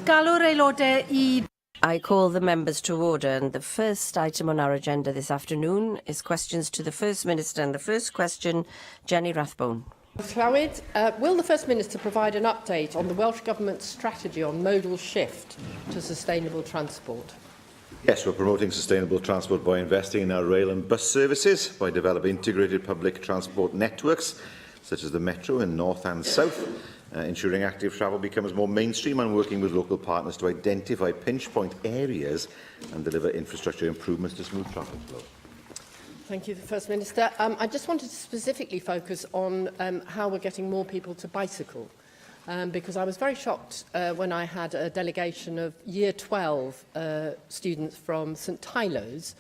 Galw'r aelodau I... I call the members to order, and the first item on our agenda this afternoon is questions to the First Minister. And the first question, Jenny Rathbone. Llywyd, will the First Minister provide an update on the Welsh Government's strategy on modal shift to sustainable transport? Yes, we're promoting sustainable transport by investing in our rail and bus services, by developing integrated public transport networks, such as the Metro in North and South, ensuring active travel becomes more mainstream, and working with local partners to identify pinch point areas and deliver infrastructure improvements to smooth traffic flow. Thank you, First Minister. I just wanted to specifically focus on how we're getting more people to bicycle, because I was very shocked when I had a delegation of Year 12 students from St Tylo's,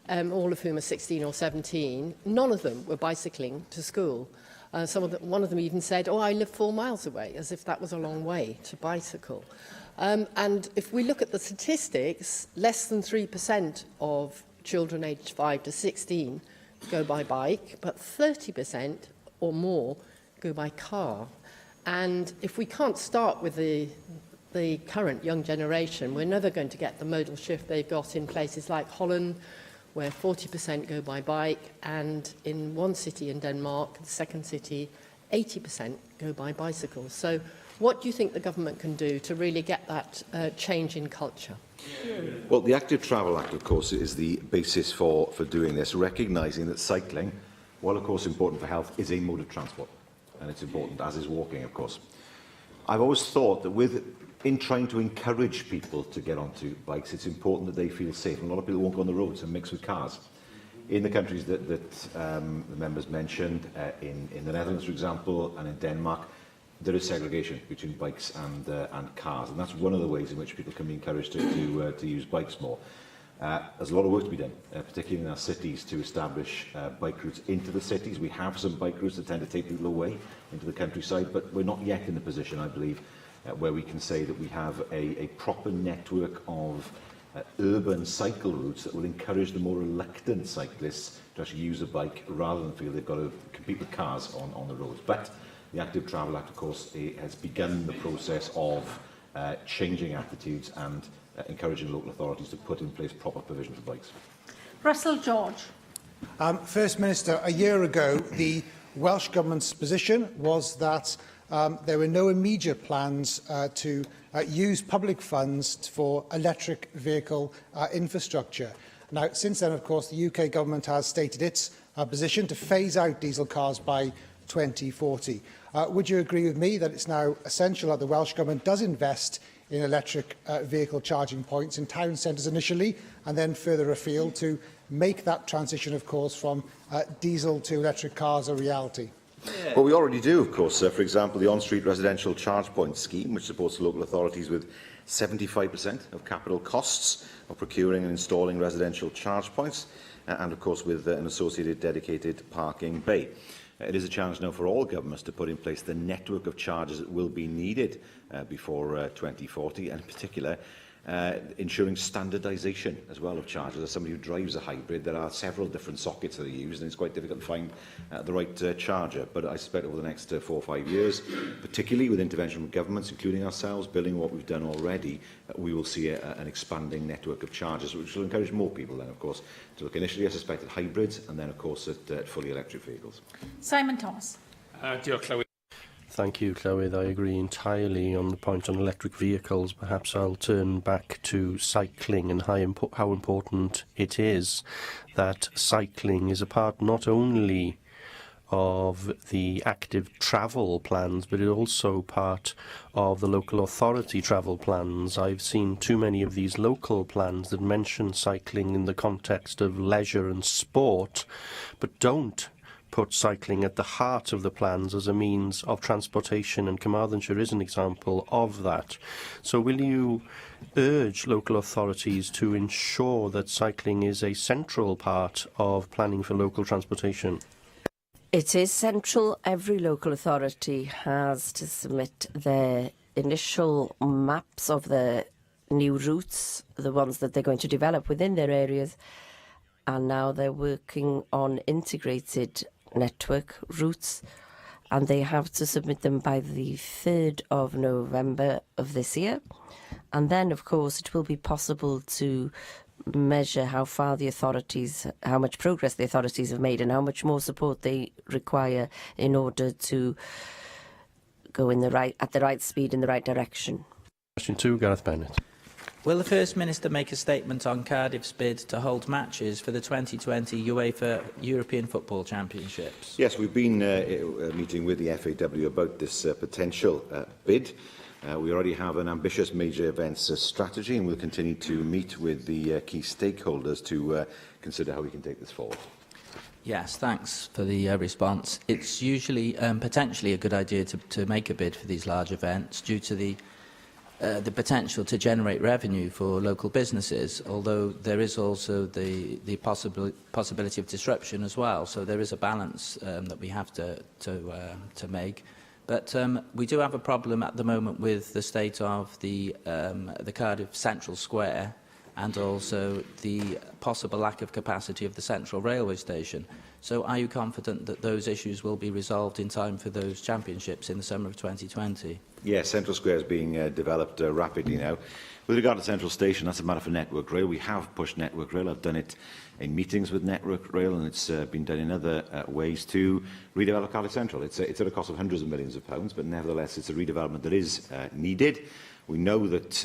all of whom are 16 or 17. None of them were bicycling to school. One of them even said, "Oh, I live 4 miles away," as if that was a long way to bicycle. And if we look at the statistics, less than 3% of children aged 5 to 16 go by bike, but 30% or more go by car. And if we can't start with the current young generation, we're never going to get the modal shift they've got in places like Holland, where 40% go by bike, and in one city in Denmark, the second city, 80% go by bicycle. So what do you think the government can do to really get that change in culture? Well, the Active Travel Act, of course, is the basis for doing this, recognising that cycling, while of course important for health, is a mode of transport. And it's important, as is walking, of course. I've always thought that in trying to encourage people to get onto bikes, it's important that they feel safe. And a lot of people won't go on the roads and mix with cars. In the countries that the members mentioned, in the Netherlands, for example, and in Denmark, there is segregation between bikes and cars. And that's one of the ways in which people can be encouraged to use bikes more. There's a lot of work to be done, particularly in our cities, to establish bike routes into the cities. We have some bike routes that tend to take people away into the countryside, but we're not yet in the position, I believe, where we can say that we have a proper network of urban cycle routes that will encourage the more reluctant cyclists to actually use a bike rather than feel they've got to compete with cars on the roads. But the Active Travel Act, of course, has begun the process of changing attitudes and encouraging local authorities to put in place proper provision for bikes. Russell George. First Minister, a year ago, the Welsh Government's position was that there were no immediate plans to use public funds for electric vehicle infrastructure. Now, since then, of course, the UK Government has stated its position to phase out diesel cars by 2040. Would you agree with me that it's now essential that the Welsh Government does invest in electric vehicle charging points in town centres initially, and then further afield, to make that transition, of course, from diesel to electric cars a reality? Well, we already do, of course. For example, the on-street residential charge point scheme, which supports local authorities with 75% of capital costs of procuring and installing residential charge points, and of course with an associated dedicated parking bay. It is a challenge now for all governments to put in place the network of charges that will be needed before 2040, and in particular ensuring standardisation as well of charges. As somebody who drives a hybrid, there are several different sockets that are used, and it's quite difficult to find the right charger. But I suspect over the next 4 or 5 years, particularly with intervention from governments, including ourselves, building what we've done already, we will see an expanding network of charges, which will encourage more people then, of course, to look initially, I suspect, at hybrids, and then, of course, at fully electric vehicles. Simon Thomas. Thank you, Llywyd. I agree entirely on the point on electric vehicles. Perhaps I'll turn back to cycling and how important it is that cycling is a part not only of the active travel plans, but it's also part of the local authority travel plans. I've seen too many of these local plans that mention cycling in the context of leisure and sport, but don't put cycling at the heart of the plans as a means of transportation, and Carmarthenshire is an example of that. So will you urge local authorities to ensure that cycling is a central part of planning for local transportation? It is central. Every local authority has to submit their initial maps of the new routes, the ones that they're going to develop within their areas, and now they're working on integrated network routes, and they have to submit them by the 3rd of November of this year. And then, of course, it will be possible to measure how far the authorities, how much progress the authorities have made and how much more support they require in order to go at the right speed in the right direction. Question 2, Gareth Bennett. Will the First Minister make a statement on Cardiff's bid to hold matches for the 2020 UEFA European Football Championships? Yes, we've been meeting with the FAW about this potential bid. We already have an ambitious major events strategy, and we'll continue to meet with the key stakeholders to consider how we can take this forward. Yes, thanks for the response. It's usually potentially a good idea to make a bid for these large events due to the potential to generate revenue for local businesses, although there is also the possibility of disruption as well. So there is a balance that we have to make. But we do have a problem at the moment with the state of the Cardiff Central Square and also the possible lack of capacity of the Central Railway Station. So are you confident that those issues will be resolved in time for those championships in the summer of 2020? Yes, Central Square is being developed rapidly now. With regard to Central Station, that's a matter for Network Rail. We have pushed Network Rail. I've done it in meetings with Network Rail, and it's been done in other ways to redevelop Cardiff Central. It's at a cost of hundreds of millions of pounds, but nevertheless, it's a redevelopment that is needed. We know that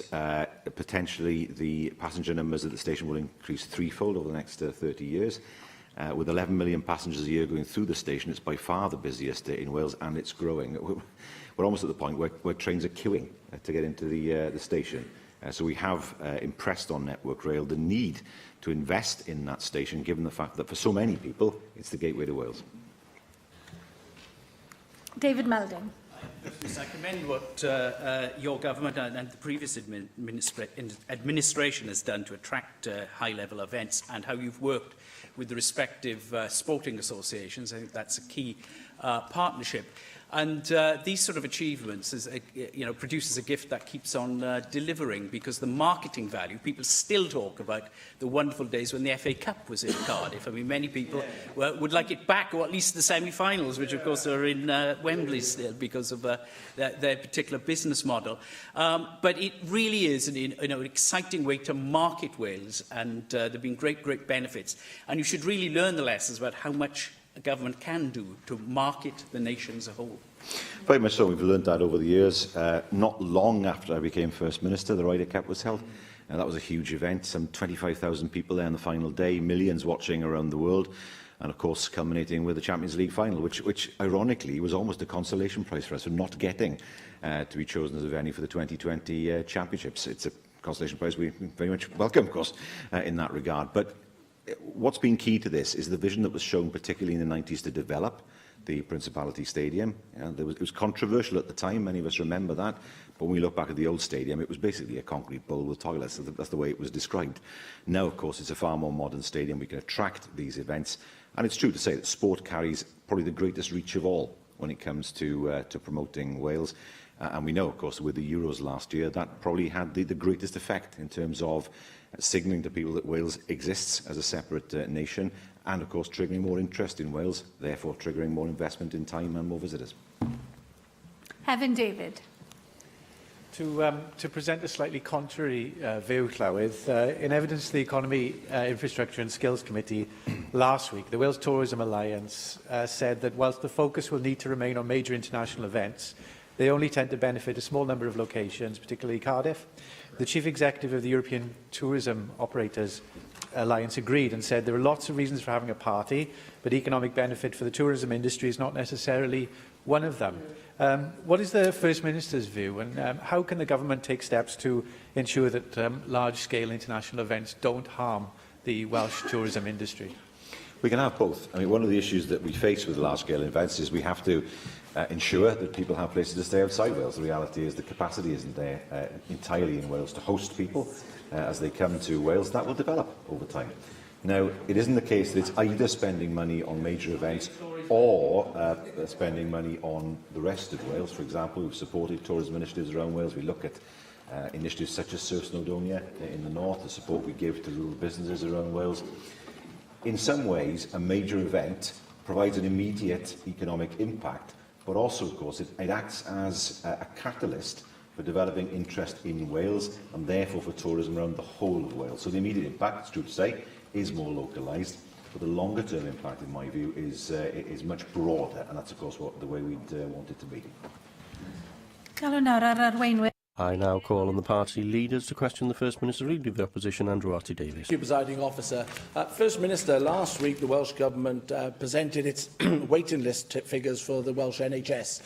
potentially the passenger numbers at the station will increase threefold over the next 30 years. With 11 million passengers a year going through the station, it's by far the busiest in Wales, and it's growing. We're almost at the point where trains are queuing to get into the station. So we have impressed on Network Rail the need to invest in that station, given the fact that for so many people, it's the gateway to Wales. David Melding. Yes, I commend what your government and the previous administration has done to attract high-level events and how you've worked with the respective sporting associations. I think that's a key partnership. And these sort of achievements produces a gift that keeps on delivering, because the marketing value, people still talk about the wonderful days when the FA Cup was in Cardiff. I mean, many people would like it back, or at least the semi-finals, which of course are in Wembley still because of their particular business model. But it really is an exciting way to market Wales, and there have been great benefits. And you should really learn the lessons about how much a government can do to market the nation as a whole. Very much so. We've learned that over the years. Not long after I became First Minister, the Ryder Cup was held. And that was a huge event. Some 25,000 people there on the final day, millions watching around the world. And of course, culminating with the Champions League final, which ironically was almost a consolation prize for us for not getting to be chosen as a venue for the 2020 championships. It's a consolation prize we very much welcome, of course, in that regard. But what's been key to this is the vision that was shown, particularly in the 90s, to develop the Principality Stadium. It was controversial at the time, many of us remember that, but when we look back at the old stadium, it was basically a concrete bowl with toilets. That's the way it was described. Now, of course, it's a far more modern stadium. We can attract these events, and it's true to say that sport carries probably the greatest reach of all when it comes to promoting Wales. And we know, of course, with the Euros last year, that probably had the greatest effect in terms of signalling to people that Wales exists as a separate nation, and of course triggering more interest in Wales, therefore triggering more investment in time and more visitors. Heaven David. To present a slightly contrary view, Llywydd, in evidence to the Economy, Infrastructure and Skills Committee last week, the Wales Tourism Alliance said that whilst the focus will need to remain on major international events, they only tend to benefit a small number of locations, particularly Cardiff. The Chief Executive of the European Tourism Operators Alliance agreed and said there are lots of reasons for having a party, but economic benefit for the tourism industry is not necessarily one of them. What is the First Minister's view, and how can the government take steps to ensure that large-scale international events don't harm the Welsh tourism industry? We can have both. I mean, one of the issues that we face with large-scale events is we have to ensure that people have places to stay outside Wales. The reality is the capacity isn't there entirely in Wales to host people as they come to Wales. That will develop over time. Now, it isn't the case that it's either spending money on major events or spending money on the rest of Wales. For example, we've supported tourism initiatives around Wales. We look at initiatives such as Surf Snowdonia in the north, the support we give to rural businesses around Wales. In some ways, a major event provides an immediate economic impact, but also, of course, it acts as a catalyst for developing interest in Wales and therefore for tourism around the whole of Wales. So the immediate impact, it's true to say, is more localised, but the longer term impact, in my view, is much broader, and that's of course the way we'd want it to be. Galw nawr ar arweinwyr. I now call on the party leaders to question the First Minister. Leader of the Opposition, Andrew Arty-Davies. Thank you, Presiding Officer. First Minister, last week the Welsh Government presented its waiting list figures for the Welsh NHS,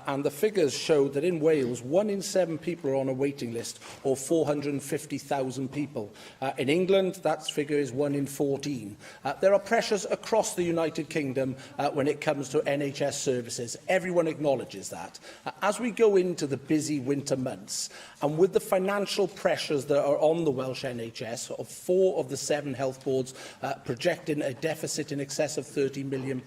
and the figures showed that in Wales 1 in 7 people are on a waiting list, or 450,000 people. In England, that figure is 1 in 14. There are pressures across the United Kingdom when it comes to NHS services. Everyone acknowledges that. As we go into the busy winter months, and with the financial pressures that are on the Welsh NHS, of 4 of the 7 health boards projecting a deficit in excess of £30 million,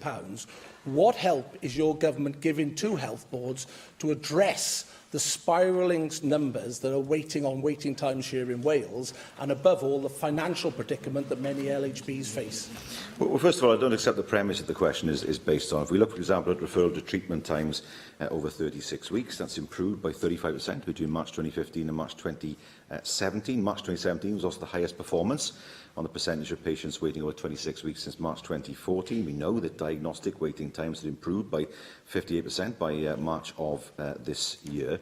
what help is your government giving to health boards to address the spiralling numbers that are waiting on waiting times here in Wales, and above all, the financial predicament that many LHBs face? Well, first of all, I don't accept the premise that the question is based on. If we look, for example, at referral to treatment times over 36 weeks, that's improved by 35% between March 2015 and March 2017. March 2017 was also the highest performance on the percentage of patients waiting over 26 weeks since March 2014. We know that diagnostic waiting times had improved by 58% by March of this year.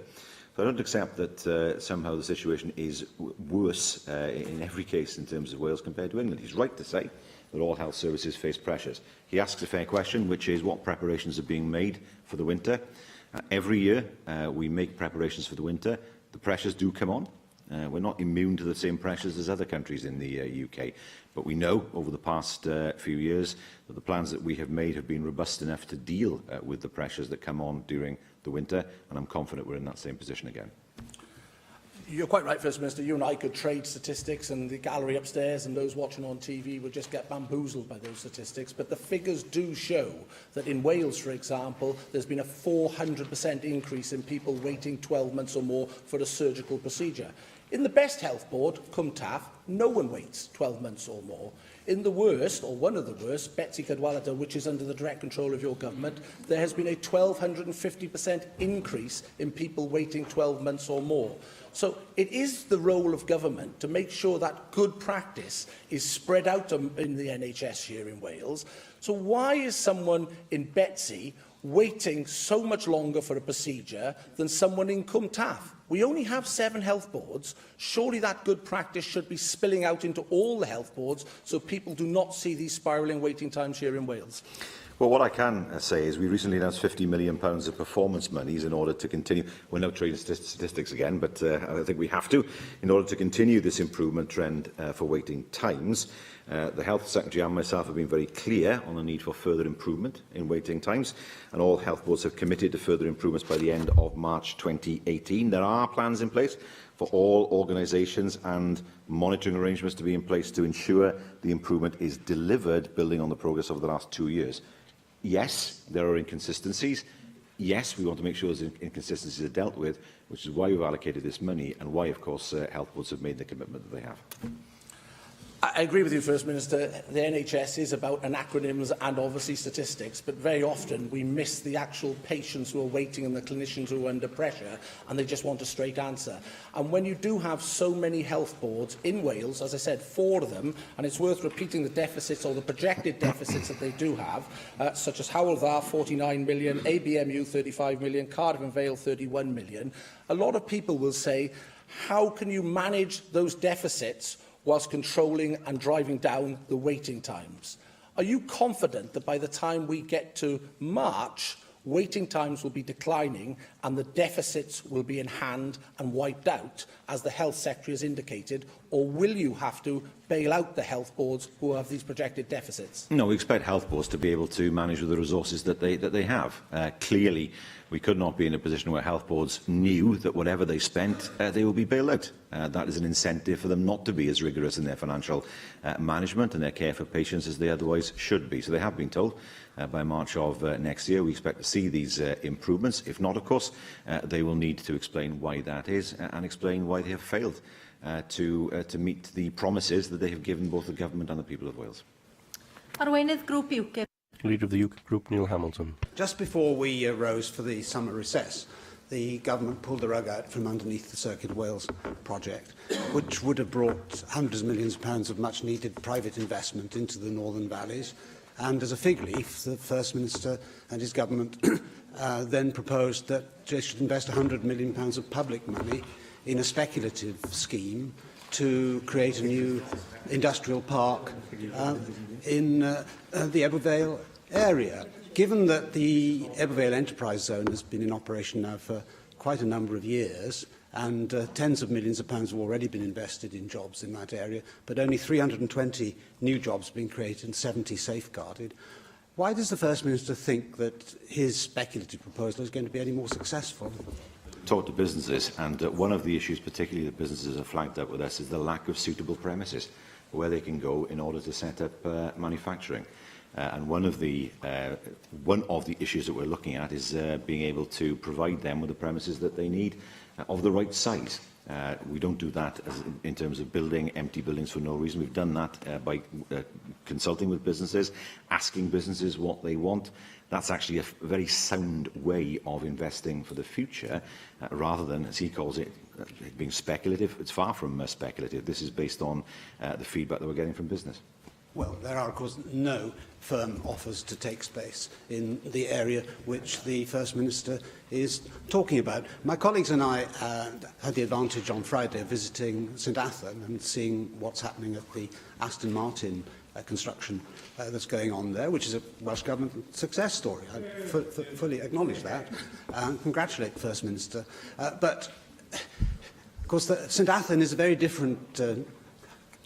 So I don't accept that somehow the situation is worse in every case in terms of Wales compared to England. He's right to say that all health services face pressures. He asks a fair question, which is what preparations are being made for the winter. Every year we make preparations for the winter. The pressures do come on. We're not immune to the same pressures as other countries in the UK, but we know over the past few years that the plans that we have made have been robust enough to deal with the pressures that come on during the winter, and I'm confident we're in that same position again. You're quite right, First Minister. You and I could trade statistics, and the gallery upstairs and those watching on TV would just get bamboozled by those statistics. But the figures do show that in Wales, for example, there's been a 400% increase in people waiting 12 months or more for a surgical procedure. In the best health board, Cwm Taf, no one waits 12 months or more. In the worst, or one of the worst, Betsy Cadwaladr, which is under the direct control of your government, there has been a 1,250% increase in people waiting 12 months or more. So it is the role of government to make sure that good practice is spread out in the NHS here in Wales. So why is someone in Betsy waiting so much longer for a procedure than someone in Cwm Taf? We only have 7 health boards. Surely that good practice should be spilling out into all the health boards so people do not see these spiralling waiting times here in Wales. Well, what I can say is we recently announced £50 million of performance monies in order to continue. We're now trading statistics again, but I think we have to, in order to continue this improvement trend for waiting times. The Health Secretary and myself have been very clear on the need for further improvement in waiting times, and all health boards have committed to further improvements by the end of March 2018. There are plans in place for all organisations and monitoring arrangements to be in place to ensure the improvement is delivered, building on the progress over the last 2 years. Yes, there are inconsistencies. Yes, we want to make sure those inconsistencies are dealt with, which is why we've allocated this money and why, of course, health boards have made the commitment that they have. I agree with you, First Minister. The NHS is about acronyms and obviously statistics, but very often we miss the actual patients who are waiting and the clinicians who are under pressure, and they just want a straight answer. And when you do have so many health boards in Wales, as I said, 4 of them, and it's worth repeating the deficits or the projected deficits that they do have, such as Hywel Dda, 49 million, ABMU, 35 million, Cardiff and Vale, 31 million, a lot of people will say, how can you manage those deficits whilst controlling and driving down the waiting times? Are you confident that by the time we get to March, waiting times will be declining and the deficits will be in hand and wiped out, as the Health Secretary has indicated, or will you have to bail out the health boards who have these projected deficits? No, we expect health boards to be able to manage with the resources that they have. Clearly, we could not be in a position where health boards knew that whatever they spent, they will be bailed out. That is an incentive for them not to be as rigorous in their financial management and their care for patients as they otherwise should be. So they have been told by March of next year we expect to see these improvements. If not, of course, they will need to explain why that is and explain why they have failed to meet the promises that they have given both the government and the people of Wales. Arweinydd Grŵp UKIP. Leader of the UKIP Group, Neil Hamilton. Just before we rose for the summer recess, the government pulled the rug out from underneath the Circuit of Wales project, which would have brought hundreds of millions of pounds of much-needed private investment into the Northern Valleys. And as a fig leaf, the First Minister and his government then proposed that they should invest £100 million of public money in a speculative scheme to create a new industrial park in the Ebbw Vale area. Given that the Ebbw Vale Enterprise Zone has been in operation now for quite a number of years, and tens of millions of pounds have already been invested in jobs in that area, but only 320 new jobs have been created and 70 safeguarded, why does the First Minister think that his speculative proposal is going to be any more successful? Talk to businesses, and one of the issues particularly that businesses have flagged up with us is the lack of suitable premises where they can go in order to set up manufacturing. And one of the issues that we're looking at is being able to provide them with the premises that they need of the right size. We don't do that in terms of building empty buildings for no reason. We've done that by consulting with businesses, asking businesses what they want. That's actually a very sound way of investing for the future, rather than, as he calls it, being speculative. It's far from speculative. This is based on the feedback that we're getting from business. Well, there are, of course, no firm offers to take space in the area which the First Minister is talking about. My colleagues and I had the advantage on Friday of visiting St Athan and seeing what's happening at the Aston Martin construction that's going on there, which is a Welsh Government success story. I fully acknowledge that and congratulate the First Minister. But, of course, St Athan is a very different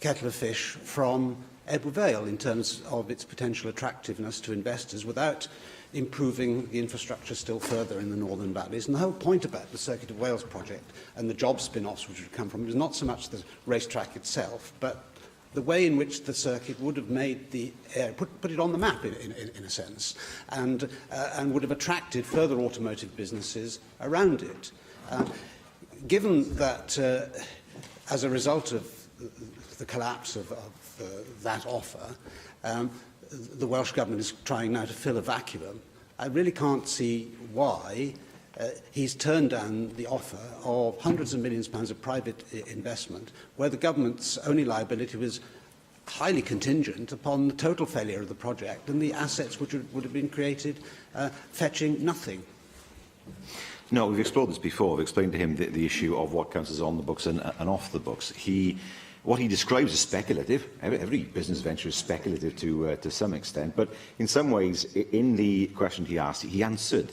kettle of fish from Ebbw Vale in terms of its potential attractiveness to investors without improving the infrastructure still further in the Northern Valleys. And the whole point about the Circuit of Wales project and the job spin-offs which would come from it is not so much the racetrack itself, but the way in which the circuit would have made the put it on the map in a sense, and would have attracted further automotive businesses around it. Given that as a result of the collapse of that offer, the Welsh Government is trying now to fill a vacuum. I really can't see why he's turned down the offer of hundreds of millions of pounds of private investment, where the government's only liability was highly contingent upon the total failure of the project and the assets which would have been created fetching nothing. No, we've explored this before. We've explained to him the issue of what counts as on the books and off the books. What he describes as speculative. Every business venture is speculative to some extent, but in some ways, in the question he asked, he answered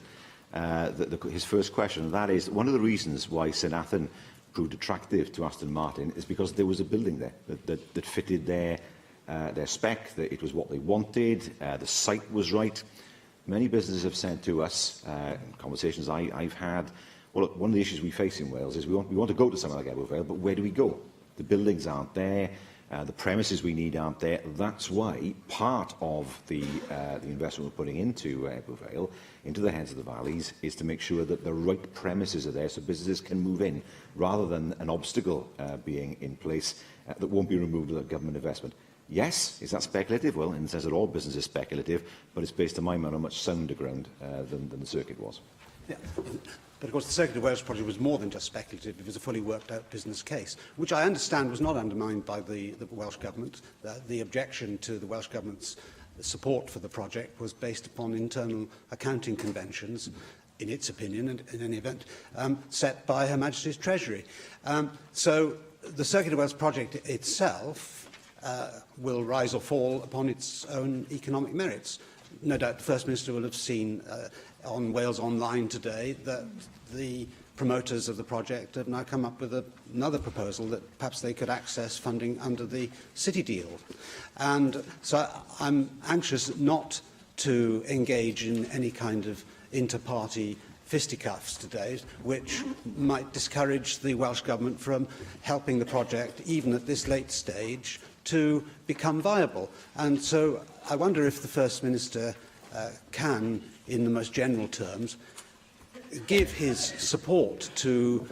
his first question, and that is one of the reasons why St Athan proved attractive to Aston Martin is because there was a building there that fitted their spec, that it was what they wanted, the site was right. Many businesses have said to us, in conversations I've had, well, look, one of the issues we face in Wales is we want to go to somewhere like Ebbw Vale, but where do we go? The buildings aren't there, the premises we need aren't there. That's why part of the investment we're putting into Ebbw Vale, into the heads of the valleys, is to make sure that the right premises are there so businesses can move in, rather than an obstacle being in place that won't be removed without government investment. Yes, is that speculative? Well, in the sense that all business is speculative, but it's based, to my mind, on a much sounder ground than the circuit was. Yeah. But, of course, the Circuit of Wales project was more than just speculative. It was a fully worked-out business case, which I understand was not undermined by the Welsh Government. The objection to the Welsh Government's support for the project was based upon internal accounting conventions, in its opinion, and in any event, set by Her Majesty's Treasury. So the Circuit of Wales project itself will rise or fall upon its own economic merits. No doubt the First Minister will have seen on Wales Online today that the promoters of the project have now come up with another proposal that perhaps they could access funding under the City deal. And so I'm anxious not to engage in any kind of inter-party fisticuffs today, which might discourage the Welsh Government from helping the project, even at this late stage, to become viable. And so I wonder if the First Minister can, in the most general terms, give his support to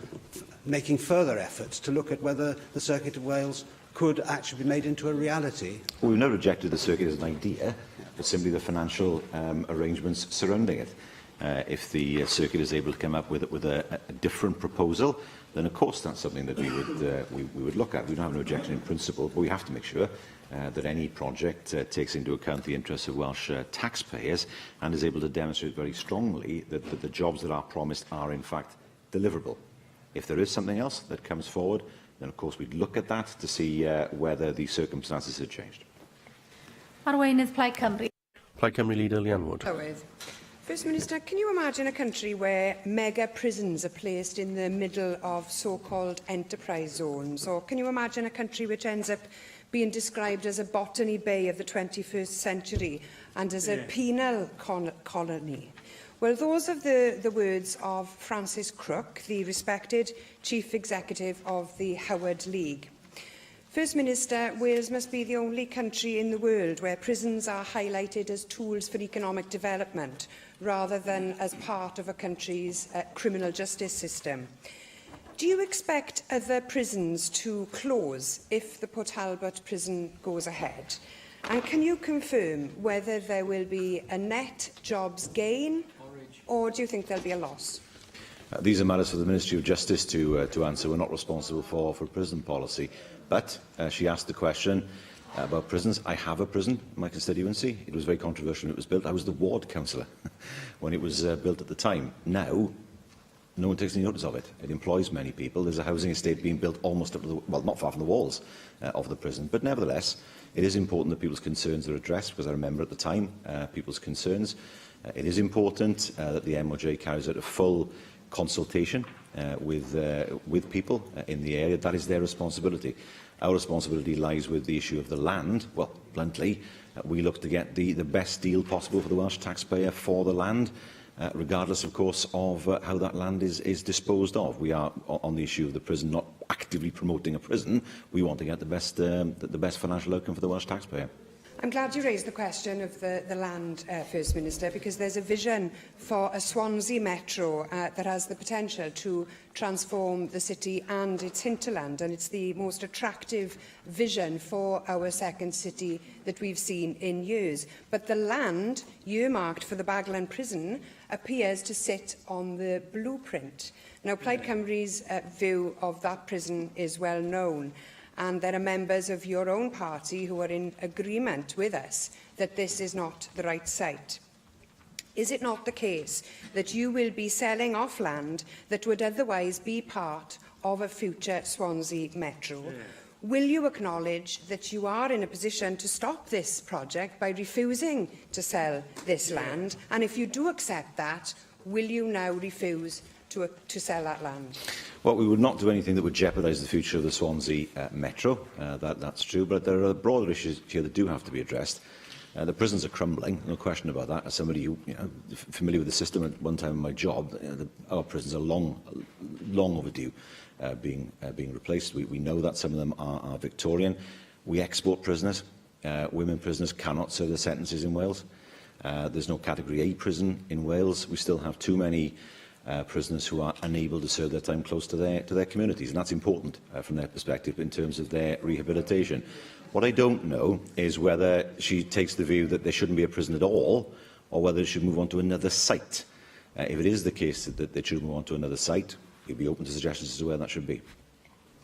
making further efforts to look at whether the Circuit of Wales could actually be made into a reality. Well, we've not rejected the circuit as an idea, but simply the financial arrangements surrounding it. If the circuit is able to come up with a different proposal, then of course that's something that we would look at. We don't have no objection in principle, but we have to make sure that any project takes into account the interests of Welsh taxpayers and is able to demonstrate very strongly that the jobs that are promised are in fact deliverable. If there is something else that comes forward, then of course we'd look at that to see whether the circumstances have changed. Arweinydd Plaid Cymru. Plaid Cymru leader Leanne Wood. First Minister, can you imagine a country where mega prisons are placed in the middle of so-called enterprise zones? Or can you imagine a country which ends up being described as a Botany Bay of the 21st century and as a penal colony? Well, those are the words of Francis Crook, the respected Chief Executive of the Howard League. First Minister, Wales must be the only country in the world where prisons are highlighted as tools for economic development rather than as part of a country's criminal justice system. Do you expect other prisons to close if the Port Talbot prison goes ahead? And can you confirm whether there will be a net jobs gain or do you think there'll be a loss? These are matters for the Ministry of Justice to answer. We're not responsible for prison policy. But she asked the question about prisons. I have a prison in my constituency. It was very controversial when it was built. I was the ward councillor when it was built at the time. Now, no one takes any notice of it. It employs many people. There's a housing estate being built almost up to the, well, not far from the walls of the prison. But nevertheless, it is important that people's concerns are addressed, because I remember at the time people's concerns. It is important that the MOJ carries out a full consultation with people in the area. That is their responsibility. Our responsibility lies with the issue of the land. Well, bluntly, we look to get the best deal possible for the Welsh taxpayer for the land, regardless, of course, of how that land is disposed of. We are, on the issue of the prison, not actively promoting a prison. We want to get the best financial outcome for the Welsh taxpayer. I'm glad you raised the question of the land, First Minister, because there's a vision for a Swansea Metro that has the potential to transform the city and its hinterland, and it's the most attractive vision for our second city that we've seen in years. But the land earmarked for the Baglan prison appears to sit on the blueprint. Now, Plaid Cymru's view of that prison is well known, and there are members of your own party who are in agreement with us that this is not the right site. Is it not the case that you will be selling off land that would otherwise be part of a future Swansea Metro? Will you acknowledge that you are in a position to stop this project by refusing to sell this land? And if you do accept that, will you now refuse to sell that land? Well, we would not do anything that would jeopardise the future of the Swansea Metro. That's true, but there are broader issues here that do have to be addressed. The prisons are crumbling, no question about that. As somebody who, familiar with the system at one time in my job, our prisons are long overdue being replaced. We know that some of them are Victorian. We export prisoners. Women prisoners cannot serve their sentences in Wales. There's no Category A prison in Wales. We still have too many prisoners who are unable to serve their time close to their communities, and that's important from their perspective in terms of their rehabilitation. What I don't know is whether she takes the view that there shouldn't be a prison at all, or whether it should move on to another site. If it is the case that it should move on to another site, we'd be open to suggestions as to where that should be.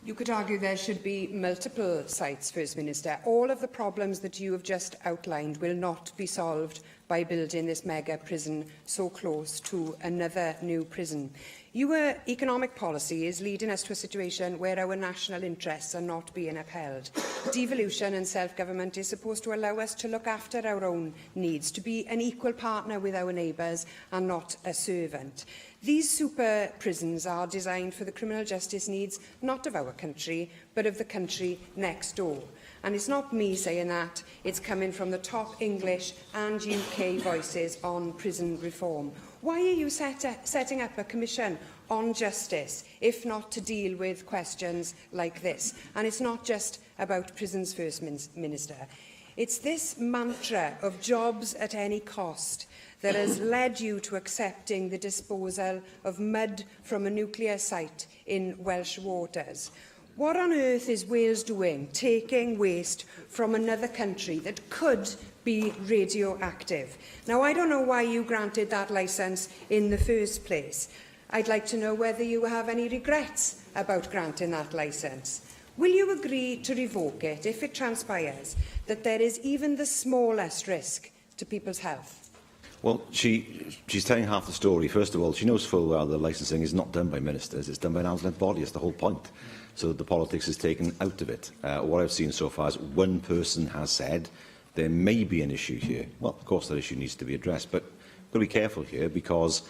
You could argue there should be multiple sites, First Minister. All of the problems that you have just outlined will not be solved by building this mega prison so close to another new prison. Your economic policy is leading us to a situation where our national interests are not being upheld. Devolution and self-government is supposed to allow us to look after our own needs, to be an equal partner with our neighbours and not a servant. These super prisons are designed for the criminal justice needs not of our country, but of the country next door. And it's not me saying that, it's coming from the top English and UK voices on prison reform. Why are you setting up a commission on justice, if not to deal with questions like this? And it's not just about prisons, First Minister. It's this mantra of jobs at any cost that has led you to accepting the disposal of mud from a nuclear site in Welsh waters. What on earth is Wales doing, taking waste from another country that could be radioactive? Now, I don't know why you granted that licence in the first place. I'd like to know whether you have any regrets about granting that licence. Will you agree to revoke it if it transpires that there is even the smallest risk to people's health? Well, she's telling half the story. First of all, she knows full well the licensing is not done by ministers, it's done by an arm's length body. That's the whole point. So the politics is taken out of it. What I've seen so far is one person has said there may be an issue here. Well, of course that issue needs to be addressed, but we've got to be careful here because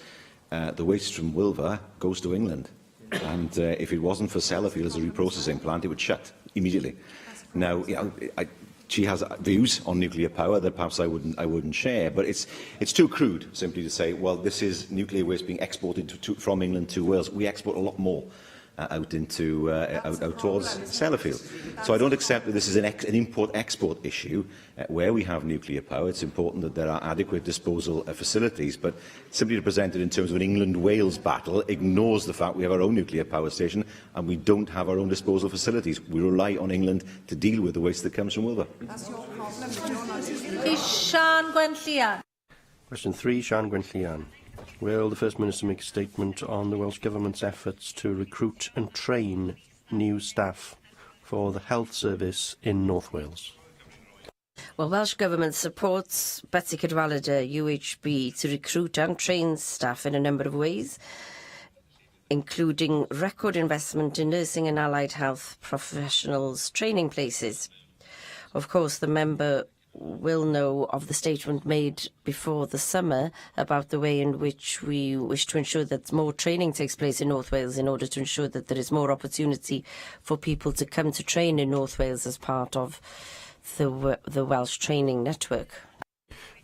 the waste from Wilver goes to England. And if it wasn't for Sellafield as a reprocessing plant, it would shut immediately. Now, you know, she has views on nuclear power that perhaps I wouldn't share, but it's too crude simply to say, well, this is nuclear waste being exported from England to Wales. We export a lot more out towards Sellafield. So I don't accept that this is an import-export issue where we have nuclear power. It's important that there are adequate disposal facilities, but simply to present it in terms of an England-Wales battle ignores the fact we have our own nuclear power station and we don't have our own disposal facilities. We rely on England to deal with the waste that comes from Wilver. That's your problem. Sian Gwenllian. Question 3, Sian Gwenllian. Will the First Minister make a statement on the Welsh Government's efforts to recruit and train new staff for the health service in North Wales? Well, Welsh Government supports Betsy Cadwaladr UHB to recruit and train staff in a number of ways, including record investment in nursing and allied health professionals training places. Of course, the member will know of the statement made before the summer about the way in which we wish to ensure that more training takes place in North Wales in order to ensure that there is more opportunity for people to come to train in North Wales as part of the Welsh training network.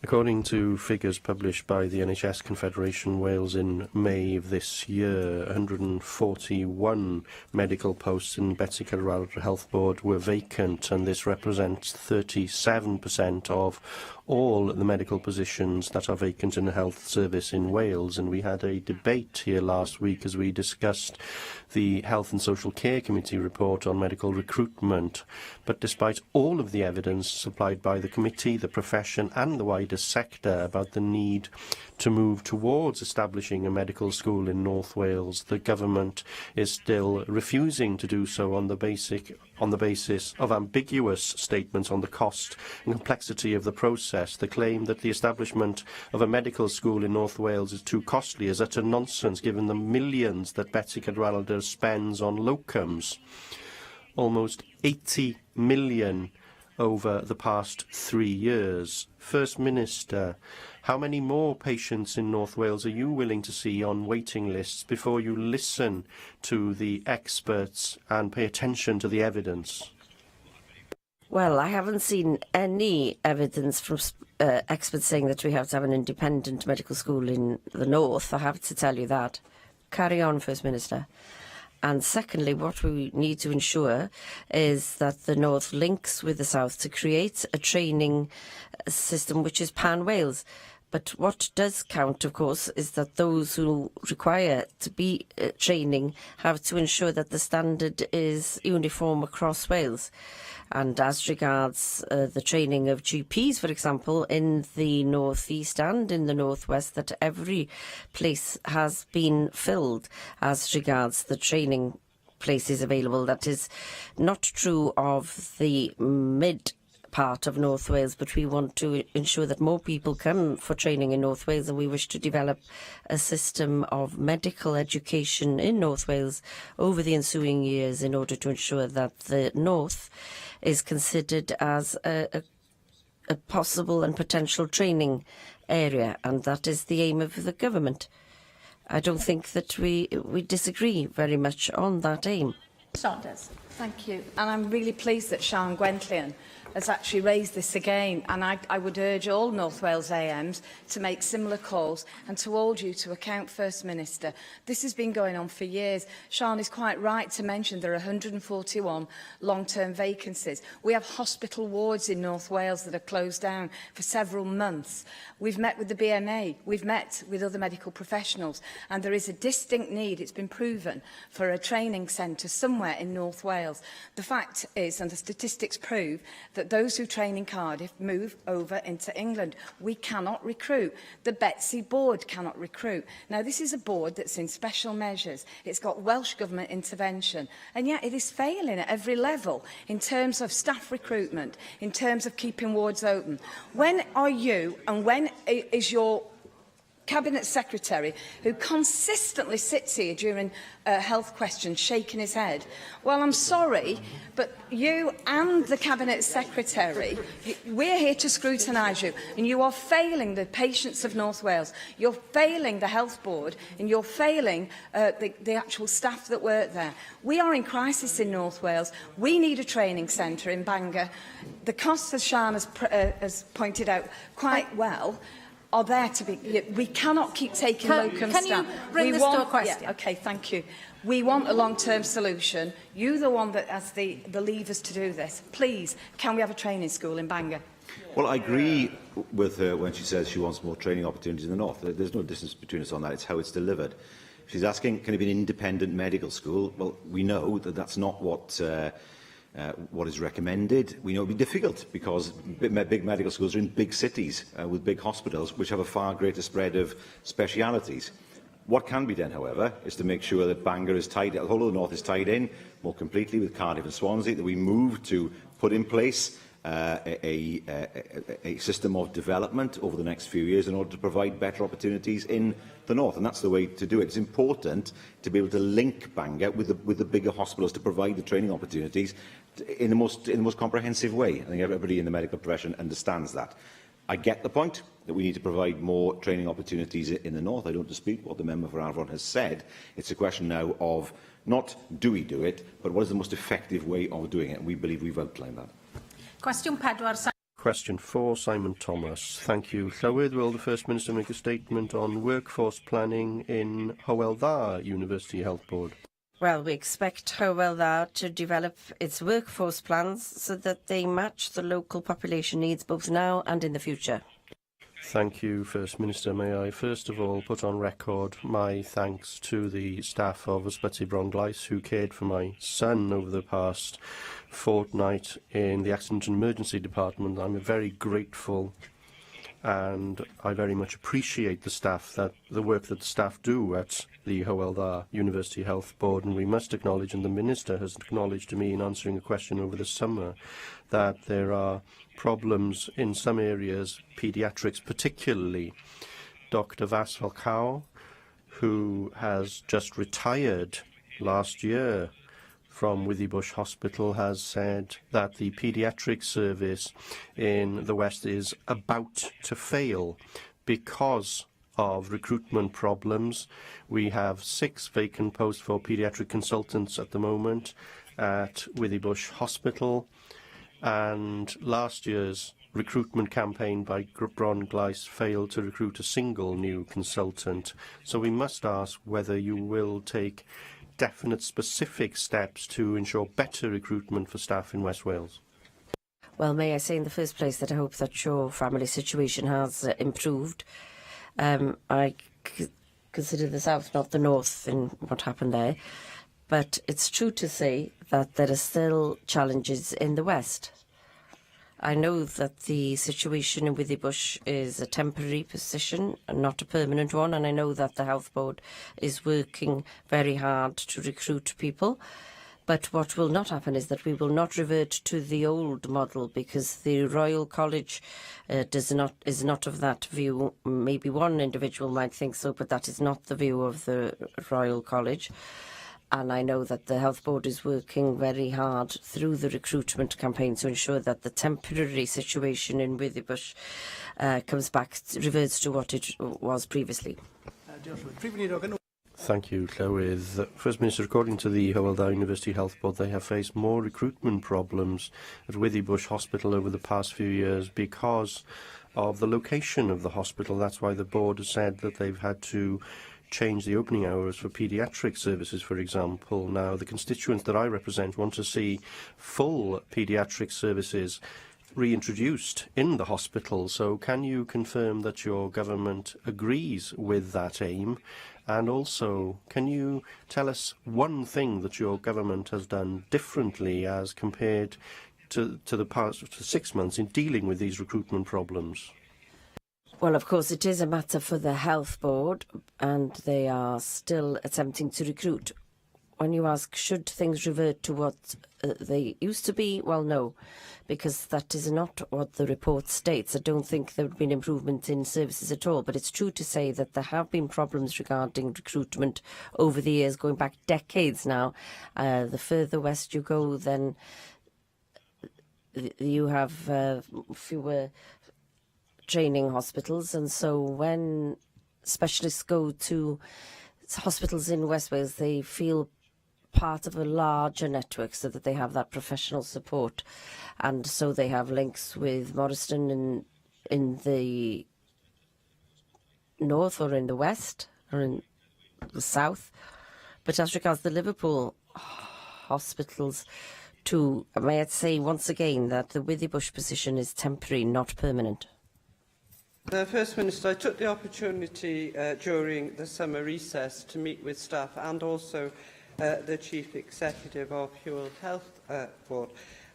According to figures published by the NHS Confederation Wales in May of this year, 141 medical posts in Betsy Cadwaladr Health Board were vacant, and this represents 37% of all the medical positions that are vacant in the health service in Wales. And we had a debate here last week as we discussed the Health and Social Care Committee report on medical recruitment. But despite all of the evidence supplied by the committee, the profession and the wider sector about the need to move towards establishing a medical school in North Wales, the government is still refusing to do so on the basis of ambiguous statements on the cost and complexity of the process. The claim that the establishment of a medical school in North Wales is too costly is utter nonsense, given the millions that Betsy Cadwaladr spends on locums. Almost 80 million over the past 3 years. First Minister, how many more patients in North Wales are you willing to see on waiting lists before you listen to the experts and pay attention to the evidence? Well, I haven't seen any evidence from experts saying that we have to have an independent medical school in the north. I have to tell you that. Carry on, First Minister. And secondly, what we need to ensure is that the North links with the South to create a training system which is pan-Wales. But what does count, of course, is that those who require to be training have to ensure that the standard is uniform across Wales. And as regards the training of GPs, for example, in the North East and in the North West, that every place has been filled as regards the training places available. That is not true of the mid part of North Wales, but we want to ensure that more people come for training in North Wales, and we wish to develop a system of medical education in North Wales over the ensuing years in order to ensure that the North is considered as a possible and potential training area, and that is the aim of the government. I don't think that we disagree very much on that aim. Saunders. Thank you. And I'm really pleased that Sian Gwenllian has actually raised this again, and I would urge all North Wales AMs to make similar calls and to hold you to account, First Minister. This has been going on for years. Sian is quite right to mention there are 141 long-term vacancies. We have hospital wards in North Wales that are closed down for several months. We've met with the BMA, we've met with other medical professionals, and there is a distinct need, it's been proven, for a training centre somewhere in North Wales. The fact is, and the statistics prove, that those who train in Cardiff move over into England. We cannot recruit. The Betsy board cannot recruit. Now, this is a board that's in special measures. It's got Welsh Government intervention, and yet it is failing at every level in terms of staff recruitment, in terms of keeping wards open. When are you, and when is your Cabinet Secretary, who consistently sits here during health questions, shaking his head? Well, I'm sorry, but you and the Cabinet Secretary, we're here to scrutinise you, and you are failing the patients of North Wales. You're failing the Health Board, and you're failing the actual staff that work there. We are in crisis in North Wales. We need a training centre in Bangor. The costs, as Sian has pointed out quite well, are there to be. We cannot keep taking locum staff. Can you bring this to a question? Yeah, okay, thank you. We want a long-term solution. You're the one that has the levers to do this. Please, can we have a training school in Bangor? Well, I agree with her when she says she wants more training opportunities in the north. There's no distance between us on that. It's how it's delivered. She's asking, can it be an independent medical school? Well, we know that that's not what is recommended. We know it will be difficult because big medical schools are in big cities with big hospitals which have a far greater spread of specialities. What can be done, however, is to make sure that Bangor is tied, the whole of the north is tied in more completely with Cardiff and Swansea, that we move to put in place a system of development over the next few years in order to provide better opportunities in the north, and that's the way to do it. It's important to be able to link Bangor with the bigger hospitals to provide the training opportunities in the most comprehensive way. I think everybody in the medical profession understands that. I get the point that we need to provide more training opportunities in the north. I don't dispute what the member for Arfon has said. It's a question now of not do we do it, but what is the most effective way of doing it, and we believe we've outlined that. Cwestiwn 4. Question 4, Simon Thomas. Thank you. Llywydd, will the First Minister make a statement on workforce planning in Hywel Dda University Health Board? Well, we expect Hywel Dda to develop its workforce plans so that they match the local population needs both now and in the future. Thank you, First Minister. May I first of all put on record my thanks to the staff of Ysbyty Bron-Glais who cared for my son over the past fortnight in the Accident and Emergency Department. I'm very grateful and I very much appreciate the work that the staff do at the Hywel Dda University Health Board, and we must acknowledge, and the Minister has acknowledged to me in answering a question over the summer, that there are problems in some areas, paediatrics particularly. Dr. Vas Falcao, who has just retired last year from Withybush Hospital, has said that the paediatric service in the West is about to fail because of recruitment problems. We have 6 vacant posts for paediatric consultants at the moment at Withybush Hospital, and last year's recruitment campaign by Bron-Glais failed to recruit a single new consultant. So we must ask whether you will take definite specific steps to ensure better recruitment for staff in West Wales. Well, may I say in the first place that I hope that your family situation has improved. I consider the South, not the North, in what happened there. But it's true to say that there are still challenges in the West. I know that the situation in Withybush is a temporary position and not a permanent one, and I know that the Health Board is working very hard to recruit people. But what will not happen is that we will not revert to the old model, because the Royal College is not of that view. Maybe one individual might think so, but that is not the view of the Royal College. And I know that the Health Board is working very hard through the recruitment campaign to ensure that the temporary situation in Withybush reverts to what it was previously. Thank you, Llywydd. First Minister, according to the Hywel Dda University Health Board, they have faced more recruitment problems at Withybush Hospital over the past few years because of the location of the hospital. That's why the board has said that they've had to change the opening hours for paediatric services, for example. Now, the constituents that I represent want to see full paediatric services reintroduced in the hospital. So can you confirm that your government agrees with that aim? And also, can you tell us one thing that your government has done differently as compared to the past 6 months in dealing with these recruitment problems? Well, of course, it is a matter for the Health Board, and they are still attempting to recruit. When you ask, should things revert to what they used to be? Well, no, because that is not what the report states. I don't think there would be an improvement in services at all, but it's true to say that there have been problems regarding recruitment over the years, going back decades now. The further west you go, then you have fewer training hospitals, and so when specialists go to hospitals in West Wales, they feel part of a larger network so that they have that professional support, and so they have links with Morriston in the north or in the west or in the south. But as regards the Liverpool hospitals, may I say once again that the Withybush position is temporary, not permanent. First Minister, I took the opportunity during the summer recess to meet with staff and also the Chief Executive of Hywel Health Board,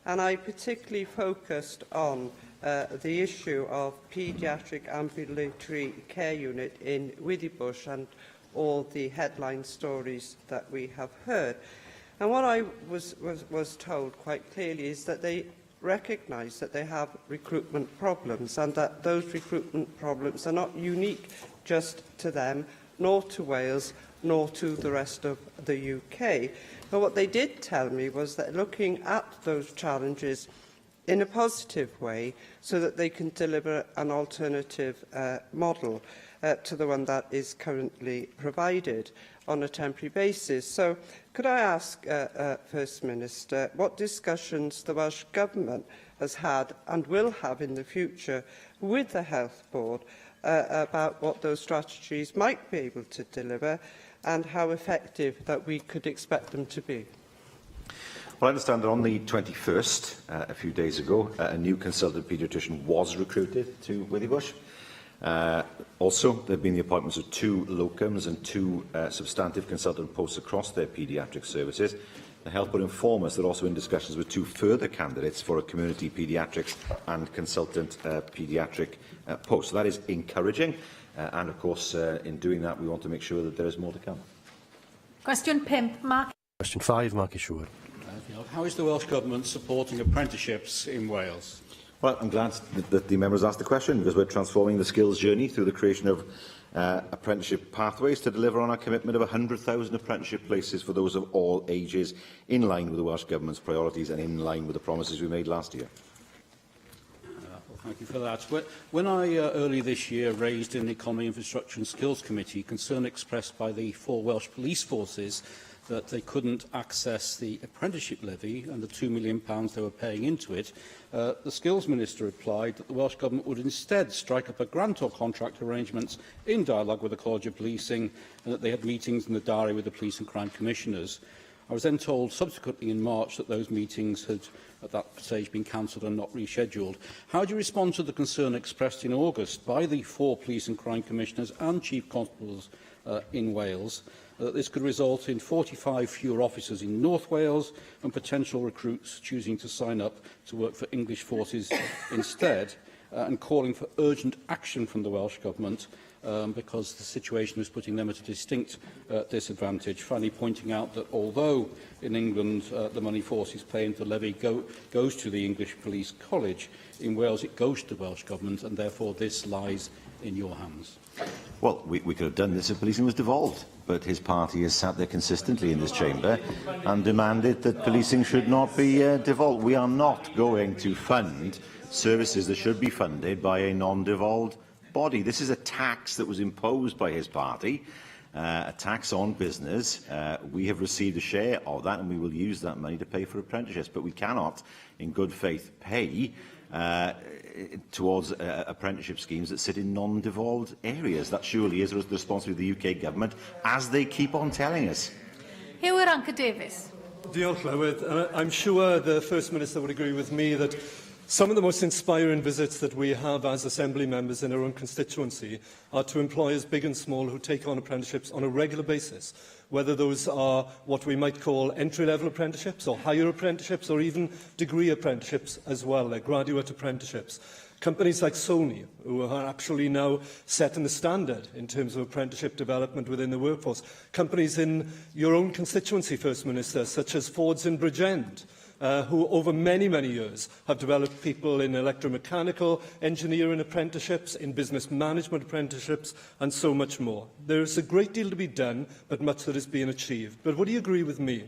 and I particularly focused on the issue of paediatric ambulatory care unit in Withybush and all the headline stories that we have heard. And what I was told quite clearly is that they recognise that they have recruitment problems, and that those recruitment problems are not unique just to them, nor to Wales, nor to the rest of the UK. But what they did tell me was that looking at those challenges in a positive way so that they can deliver an alternative model to the one that is currently provided on a temporary basis. So could I ask, First Minister, what discussions the Welsh Government has had and will have in the future with the Health Board about what those strategies might be able to deliver and how effective that we could expect them to be? Well, I understand that on the 21st, a few days ago, a new consultant paediatrician was recruited to Withybush. Also, there have been the appointments of 2 locums and 2 substantive consultant posts across their paediatric services. The Health Board inform us they're also in discussions with 2 further candidates for a community paediatrics and consultant paediatric post. So that is encouraging, and of course, in doing that, we want to make sure that there is more to come. Question 5, Mark. Question 5, Mark Isherwood. How is the Welsh Government supporting apprenticeships in Wales? Well, I'm glad that the members asked the question, because we're transforming the skills journey through the creation of apprenticeship pathways to deliver on our commitment of 100,000 apprenticeship places for those of all ages, in line with the Welsh Government's priorities and in line with the promises we made last year. Well, thank you for that. When I earlier this year raised in the Economy, Infrastructure and Skills Committee concern expressed by the 4 Welsh police forces that they couldn't access the apprenticeship levy and the £2 million they were paying into it, the Skills Minister replied that the Welsh Government would instead strike up a grant or contract arrangements in dialogue with the College of Policing, and that they had meetings in the diary with the Police and Crime Commissioners. I was then told subsequently in March that those meetings had at that stage been cancelled and not rescheduled. How do you respond to the concern expressed in August by the 4 Police and Crime Commissioners and Chief Constables in Wales that this could result in 45 fewer officers in North Wales and potential recruits choosing to sign up to work for English forces instead, and calling for urgent action from the Welsh Government because the situation is putting them at a distinct disadvantage, finally pointing out that although in England the money forces pay into the levy goes to the English Police College, in Wales it goes to the Welsh Government, and therefore this lies in your hands. Well, we could have done this if policing was devolved, but his party has sat there consistently in this chamber and demanded that policing should not be devolved. We are not going to fund services that should be funded by a non-devolved body. This is a tax that was imposed by his party, a tax on business, we have received a share of that, and we will use that money to pay for apprenticeships. But we cannot, in good faith, pay towards apprenticeship schemes that sit in non-devolved areas. That surely is the responsibility of the UK government, as they keep on telling us. Hugh Davis. Diolch, Llywydd. I'm sure the First Minister would agree with me that some of the most inspiring visits that we have as Assembly members in our own constituency are to employers big and small who take on apprenticeships on a regular basis, whether those are what we might call entry-level apprenticeships or higher apprenticeships or even degree apprenticeships as well, like graduate apprenticeships. Companies like Sony, who are actually now setting the standard in terms of apprenticeship development within the workforce. Companies in your own constituency, First Minister, such as Ford's in Bridgend, who over many, many years have developed people in electromechanical engineering apprenticeships, in business management apprenticeships, and so much more. There is a great deal to be done, but much that is being achieved. But would you agree with me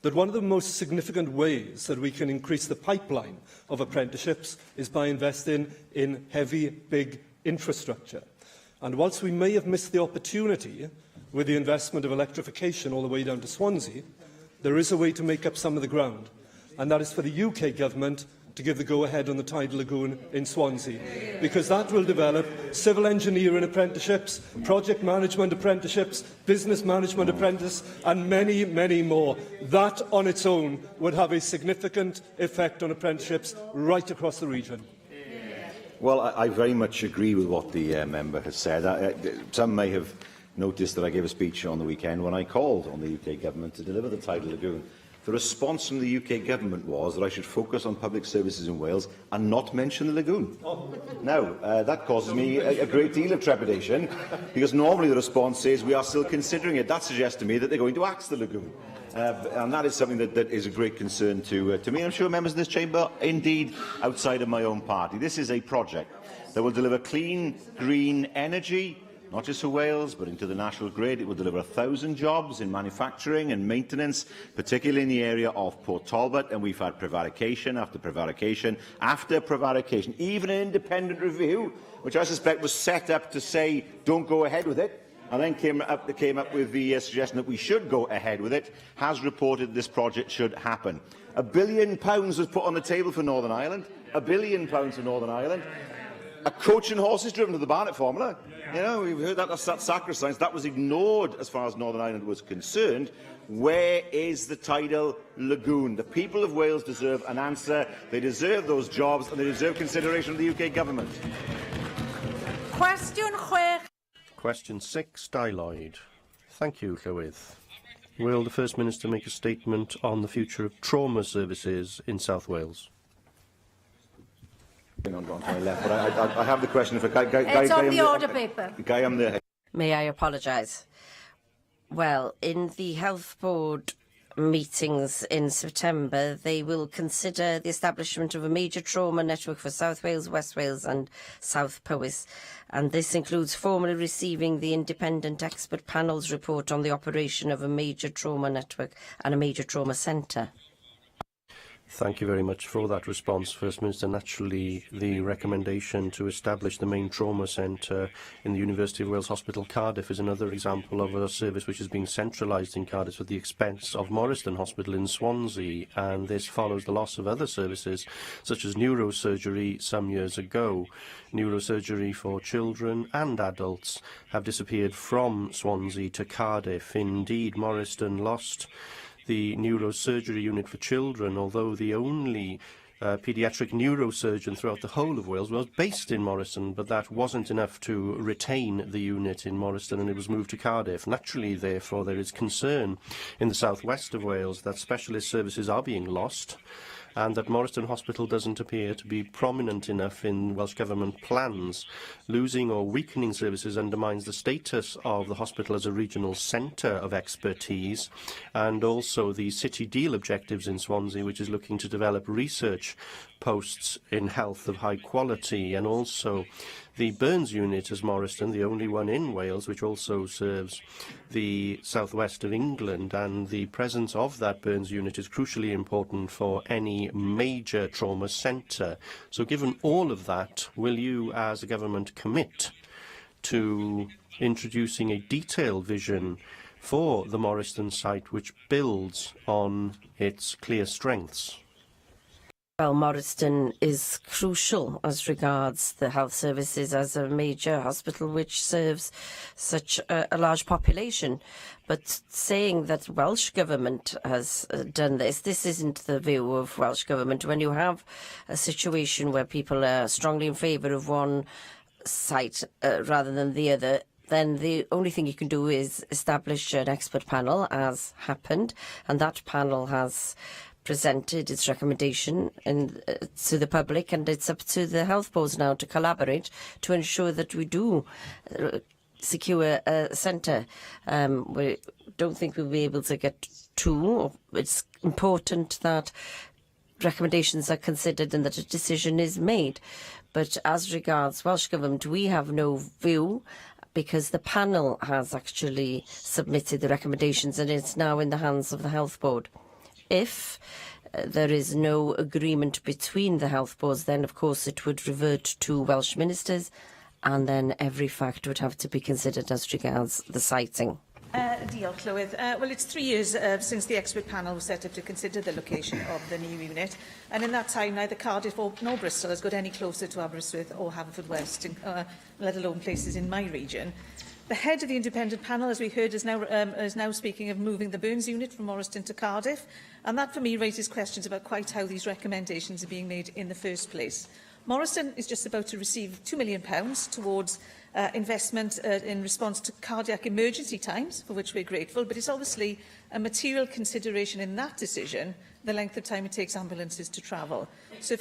that one of the most significant ways that we can increase the pipeline of apprenticeships is by investing in heavy, big infrastructure? And whilst we may have missed the opportunity with the investment of electrification all the way down to Swansea, there is a way to make up some of the ground, and that is for the UK government to give the go-ahead on the tidal lagoon in Swansea, because that will develop civil engineering apprenticeships, project management apprenticeships, business management apprentices, and many, many more. That on its own would have a significant effect on apprenticeships right across the region. Well, I very much agree with what the member has said. Some may have noticed that I gave a speech on the weekend when I called on the UK government to deliver the tidal lagoon. The response from the UK government was that I should focus on public services in Wales and not mention the lagoon. Now, that causes me a great deal of trepidation, because normally the response is we are still considering it. That suggests to me that they're going to axe the lagoon. And that is something that is a great concern to me. I'm sure members in this chamber, indeed outside of my own party. This is a project that will deliver clean, green energy, not just for Wales, but into the national grid. It will deliver 1,000 jobs in manufacturing and maintenance, particularly in the area of Port Talbot, and we've had prevarication after prevarication after prevarication, even an independent review, which I suspect was set up to say, don't go ahead with it, and then came up with the suggestion that we should go ahead with it, has reported this project should happen. £1 billion was put on the table for Northern Ireland. £1 billion for Northern Ireland. A coach and horses driven to the Barnett formula. You know, we've heard that's sacrosanct. That was ignored as far as Northern Ireland was concerned. Where is the tidal lagoon? The people of Wales deserve an answer. They deserve those jobs, and they deserve consideration of the UK government. Question 6, Lloyd. Thank you, Llywydd. Will the First Minister make a statement on the future of trauma services in South Wales? On to my left, but I have the question. If a It's on the order paper. Guy, I'm there. May I apologise? Well, in the Health Board meetings in September, they will consider the establishment of a major trauma network for South Wales, West Wales and South Powys. And this includes formally receiving the independent expert panel's report on the operation of a major trauma network and a major trauma centre. Thank you very much for that response, First Minister. Naturally, the recommendation to establish the main trauma centre in the University of Wales Hospital Cardiff is another example of a service which is being centralised in Cardiff at the expense of Morriston Hospital in Swansea, and this follows the loss of other services such as neurosurgery some years ago. Neurosurgery for children and adults have disappeared from Swansea to Cardiff. Indeed, Morriston lost the neurosurgery unit for children, although the only paediatric neurosurgeon throughout the whole of Wales was based in Morriston, but that wasn't enough to retain the unit in Morriston, and it was moved to Cardiff. Naturally, therefore, there is concern in the southwest of Wales that specialist services are being lost, and that Morriston Hospital doesn't appear to be prominent enough in Welsh Government plans. Losing or weakening services undermines the status of the hospital as a regional centre of expertise, and also the City Deal objectives in Swansea, which is looking to develop research posts in health of high quality, and also the Burns unit as Morriston, the only one in Wales, which also serves the southwest of England, and the presence of that Burns unit is crucially important for any major trauma centre. So given all of that, will you as a government commit to introducing a detailed vision for the Morriston site which builds on its clear strengths? Well, Morriston is crucial as regards the health services as a major hospital which serves such a large population. But saying that Welsh Government has done this isn't the view of Welsh Government. When you have a situation where people are strongly in favour of one site rather than the other, then the only thing you can do is establish an expert panel, as happened, and that panel has presented its recommendation to the public, and it's up to the health boards now to collaborate to ensure that we do secure a centre. We don't think we'll be able to get two. It's important that recommendations are considered and that a decision is made. But as regards Welsh Government, we have no view, because the panel has actually submitted the recommendations and it's now in the hands of the health board. If there is no agreement between the health boards, then of course it would revert to Welsh ministers, and then every fact would have to be considered as regards the siting. Diolch, Llywydd. Well, it's 3 years since the expert panel was set up to consider the location of the new unit, and in that time neither Cardiff nor Bristol has got any closer to Aberystwyth or Haverfordwest, let alone places in my region. The head of the independent panel, as we heard, is now speaking of moving the Burns unit from Morriston to Cardiff, and that for me raises questions about quite how these recommendations are being made in the first place. Morriston is just about to receive £2 million towards investment in response to cardiac emergency times, for which we're grateful, but it's obviously a material consideration in that decision, the length of time it takes ambulances to travel. So,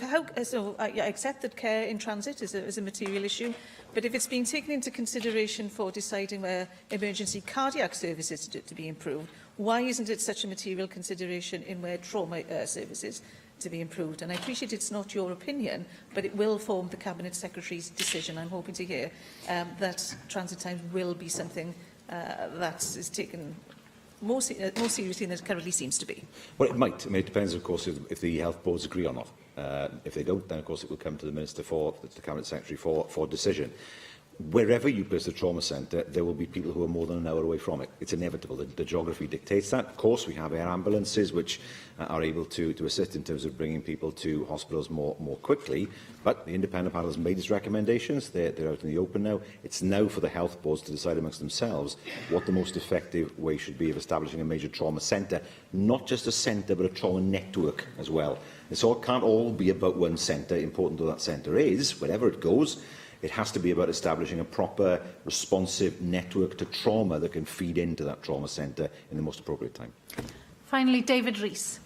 I accept that care in transit is a material issue, but if it's being taken into consideration for deciding where emergency cardiac services are to be improved, why isn't it such a material consideration in where trauma services to be improved? And I appreciate it's not your opinion, but it will form the Cabinet Secretary's decision. I'm hoping to hear that transit times will be something that is taken more seriously than it currently seems to be. Well, it might. I mean, it depends, of course, if the health boards agree or not. If they don't, then, of course, it will come to the Minister the Cabinet Secretary for decision. Wherever you place a trauma centre, there will be people who are more than an hour away from it. It's inevitable. The geography dictates that. Of course, we have air ambulances which are able to assist in terms of bringing people to hospitals more quickly. But the independent panel has made its recommendations. They're out in the open now. It's now for the health boards to decide amongst themselves what the most effective way should be of establishing a major trauma centre. Not just a centre, but a trauma network as well. And so it can't all be about one centre, important though that centre is, wherever it goes. It has to be about establishing a proper, responsive network to trauma that can feed into that trauma centre in the most appropriate time. Finally, David Rees.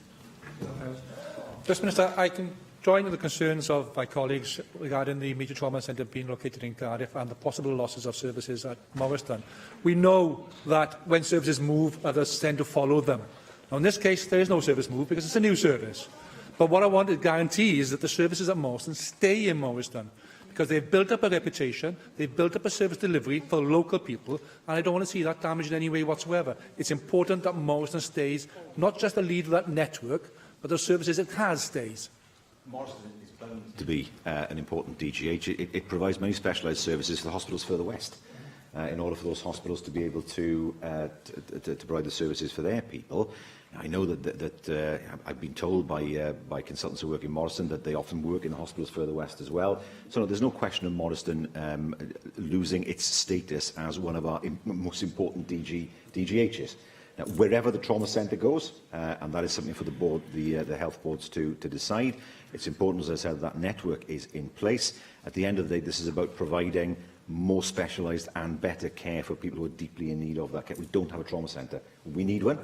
First Minister, I can join with the concerns of my colleagues regarding the major trauma centre being located in Cardiff and the possible losses of services at Morriston. We know that when services move, others tend to follow them. Now, in this case, there is no service move because it's a new service. But what I want to guarantee is that the services at Morriston stay in Morriston, because they've built up a reputation, they've built up a service delivery for local people, and I don't want to see that damaged in any way whatsoever. It's important that Morriston stays, not just the lead of that network, but the services it has stays. Morriston is bound to be an important DGH. It provides many specialised services for the hospitals further west. In order for those hospitals to be able to provide the services for their people. I know that I've been told by consultants who work in Morriston that they often work in the hospitals further west as well. So no, there's no question of Morriston losing its status as one of our most important DGHs. Now, wherever the trauma centre goes, and that is something for the board, the health boards to decide, it's important, as I said, that network is in place. At the end of the day, this is about providing more specialised and better care for people who are deeply in need of that care. We don't have a trauma centre. We need one.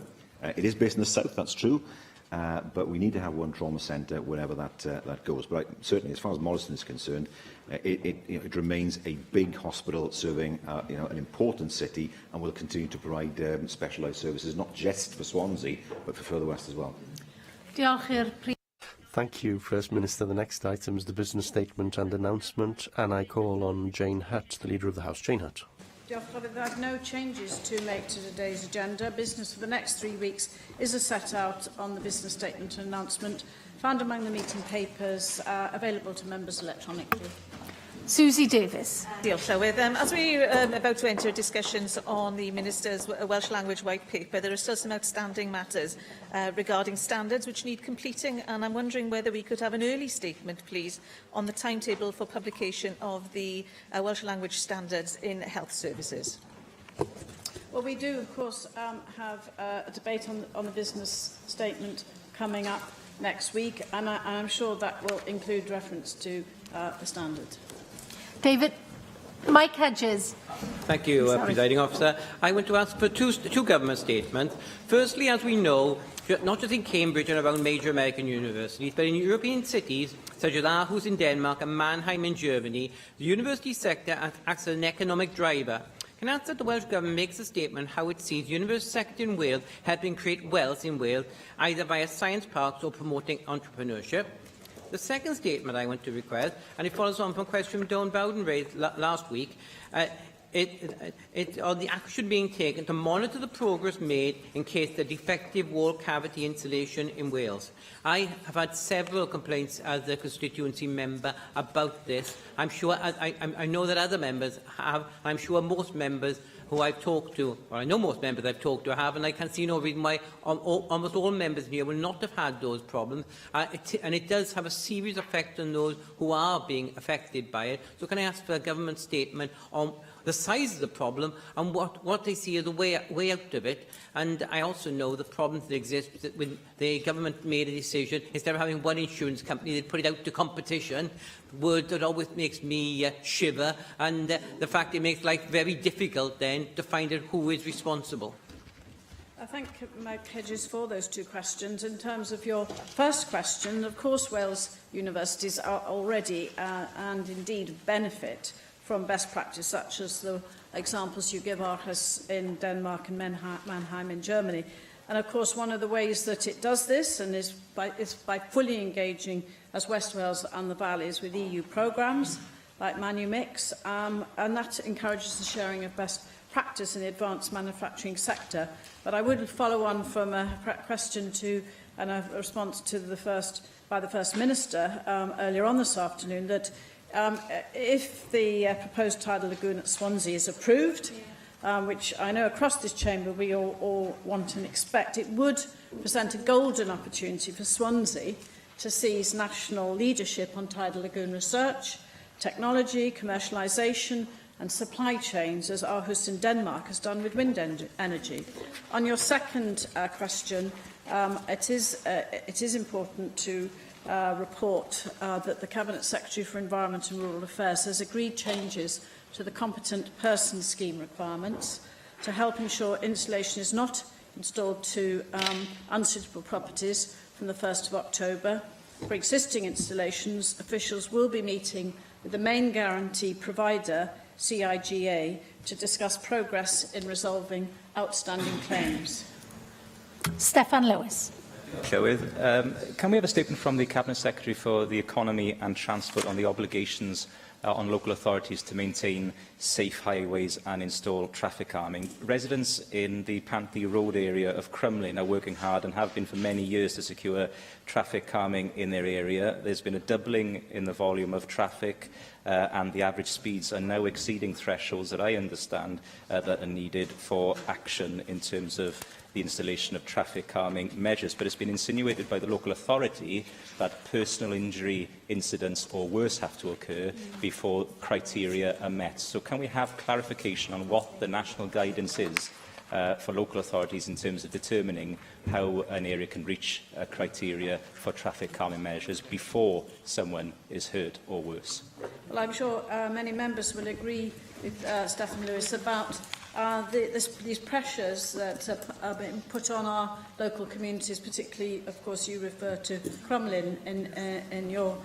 It is based in the south, that's true, but we need to have one trauma centre wherever that goes. But certainly, as far as Morriston is concerned, it remains a big hospital serving an important city, and will continue to provide specialised services, not just for Swansea, but for further west as well. Thank you, First Minister. The next item is the business statement and announcement, and I call on Jane Hutt, the Leader of the House. Jane Hutt. There are no changes to make to today's agenda. Business for the next 3 weeks is as set out on the business statement and announcement, found among the meeting papers, available to members electronically. Susie Davis. Diolch, Llywydd. As we're about to enter discussions on the Minister's Welsh Language White Paper, there are still some outstanding matters regarding standards which need completing, and I'm wondering whether we could have an early statement, please, on the timetable for publication of the Welsh Language standards in health services. Well, we do, of course, have a debate on the business statement coming up next week, and I'm sure that will include reference to the standard. David. Mike Hedges. Thank you, Presiding Officer. I want to ask for two government statements. Firstly, as we know, not just in Cambridge and around major American universities, but in European cities such as Aarhus in Denmark and Mannheim in Germany, the university sector acts as an economic driver. Can I ask that the Welsh Government makes a statement how it sees the university sector in Wales helping create wealth in Wales, either via science parks or promoting entrepreneurship? The second statement I want to request, and it follows on from a question from Dawn Bowden raised last week, on the action being taken to monitor the progress made in case of defective wall cavity insulation in Wales. I have had several complaints as a constituency member about this. I'm sure, I know that other members have, I'm sure most members who I've talked to, or I know most members I've talked to have, and I can see no reason why almost all members here will not have had those problems. And it does have a serious effect on those who are being affected by it. So can I ask for a government statement on the size of the problem and what they see as the way out of it? And I also know the problems that exist when the government made a decision, instead of having one insurance company, they put it out to competition. The word that always makes me shiver, and the fact it makes life very difficult then to find out who is responsible. I thank Mike Hedges for those two questions. In terms of your first question, of course Wales universities are already and indeed benefit from best practice, such as the examples you give, Aarhus in Denmark and Mannheim in Germany. And of course, one of the ways that it does this is by fully engaging as West Wales and the Valleys with EU programmes like ManuMix, and that encourages the sharing of best practice in the advanced manufacturing sector. But I would follow on from a question to and a response to the First Minister earlier on this afternoon that if the proposed tidal lagoon at Swansea is approved, which I know across this chamber we all want and expect, it would present a golden opportunity for Swansea to seize national leadership on tidal lagoon research, technology, commercialisation and supply chains, as Aarhus in Denmark has done with wind energy. On your second question, it is important to report that the Cabinet Secretary for Environment and Rural Affairs has agreed changes to the competent person scheme requirements to help ensure insulation is not installed to unsuitable properties from the 1st of October. For existing installations, officials will be meeting with the main guarantee provider, CIGA, to discuss progress in resolving outstanding claims. Steffan Lewis. Llywydd, can we have a statement from the Cabinet Secretary for the Economy and Transport on the obligations on local authorities to maintain safe highways and install traffic calming? Residents in the Panthy Road area of Crumlin are working hard and have been for many years to secure traffic calming in their area. There's been a doubling in the volume of traffic and the average speeds are now exceeding thresholds that I understand that are needed for action in terms of the installation of traffic calming measures. But it's been insinuated by the local authority that personal injury incidents or worse have to occur before criteria are met. So can we have clarification on what the national guidance is for local authorities in terms of determining how an area can reach criteria for traffic calming measures before someone is hurt or worse? Well, I'm sure many members will agree with Steffan Lewis about these pressures that are being put on our local communities, particularly, of course, you refer to Crumlin in your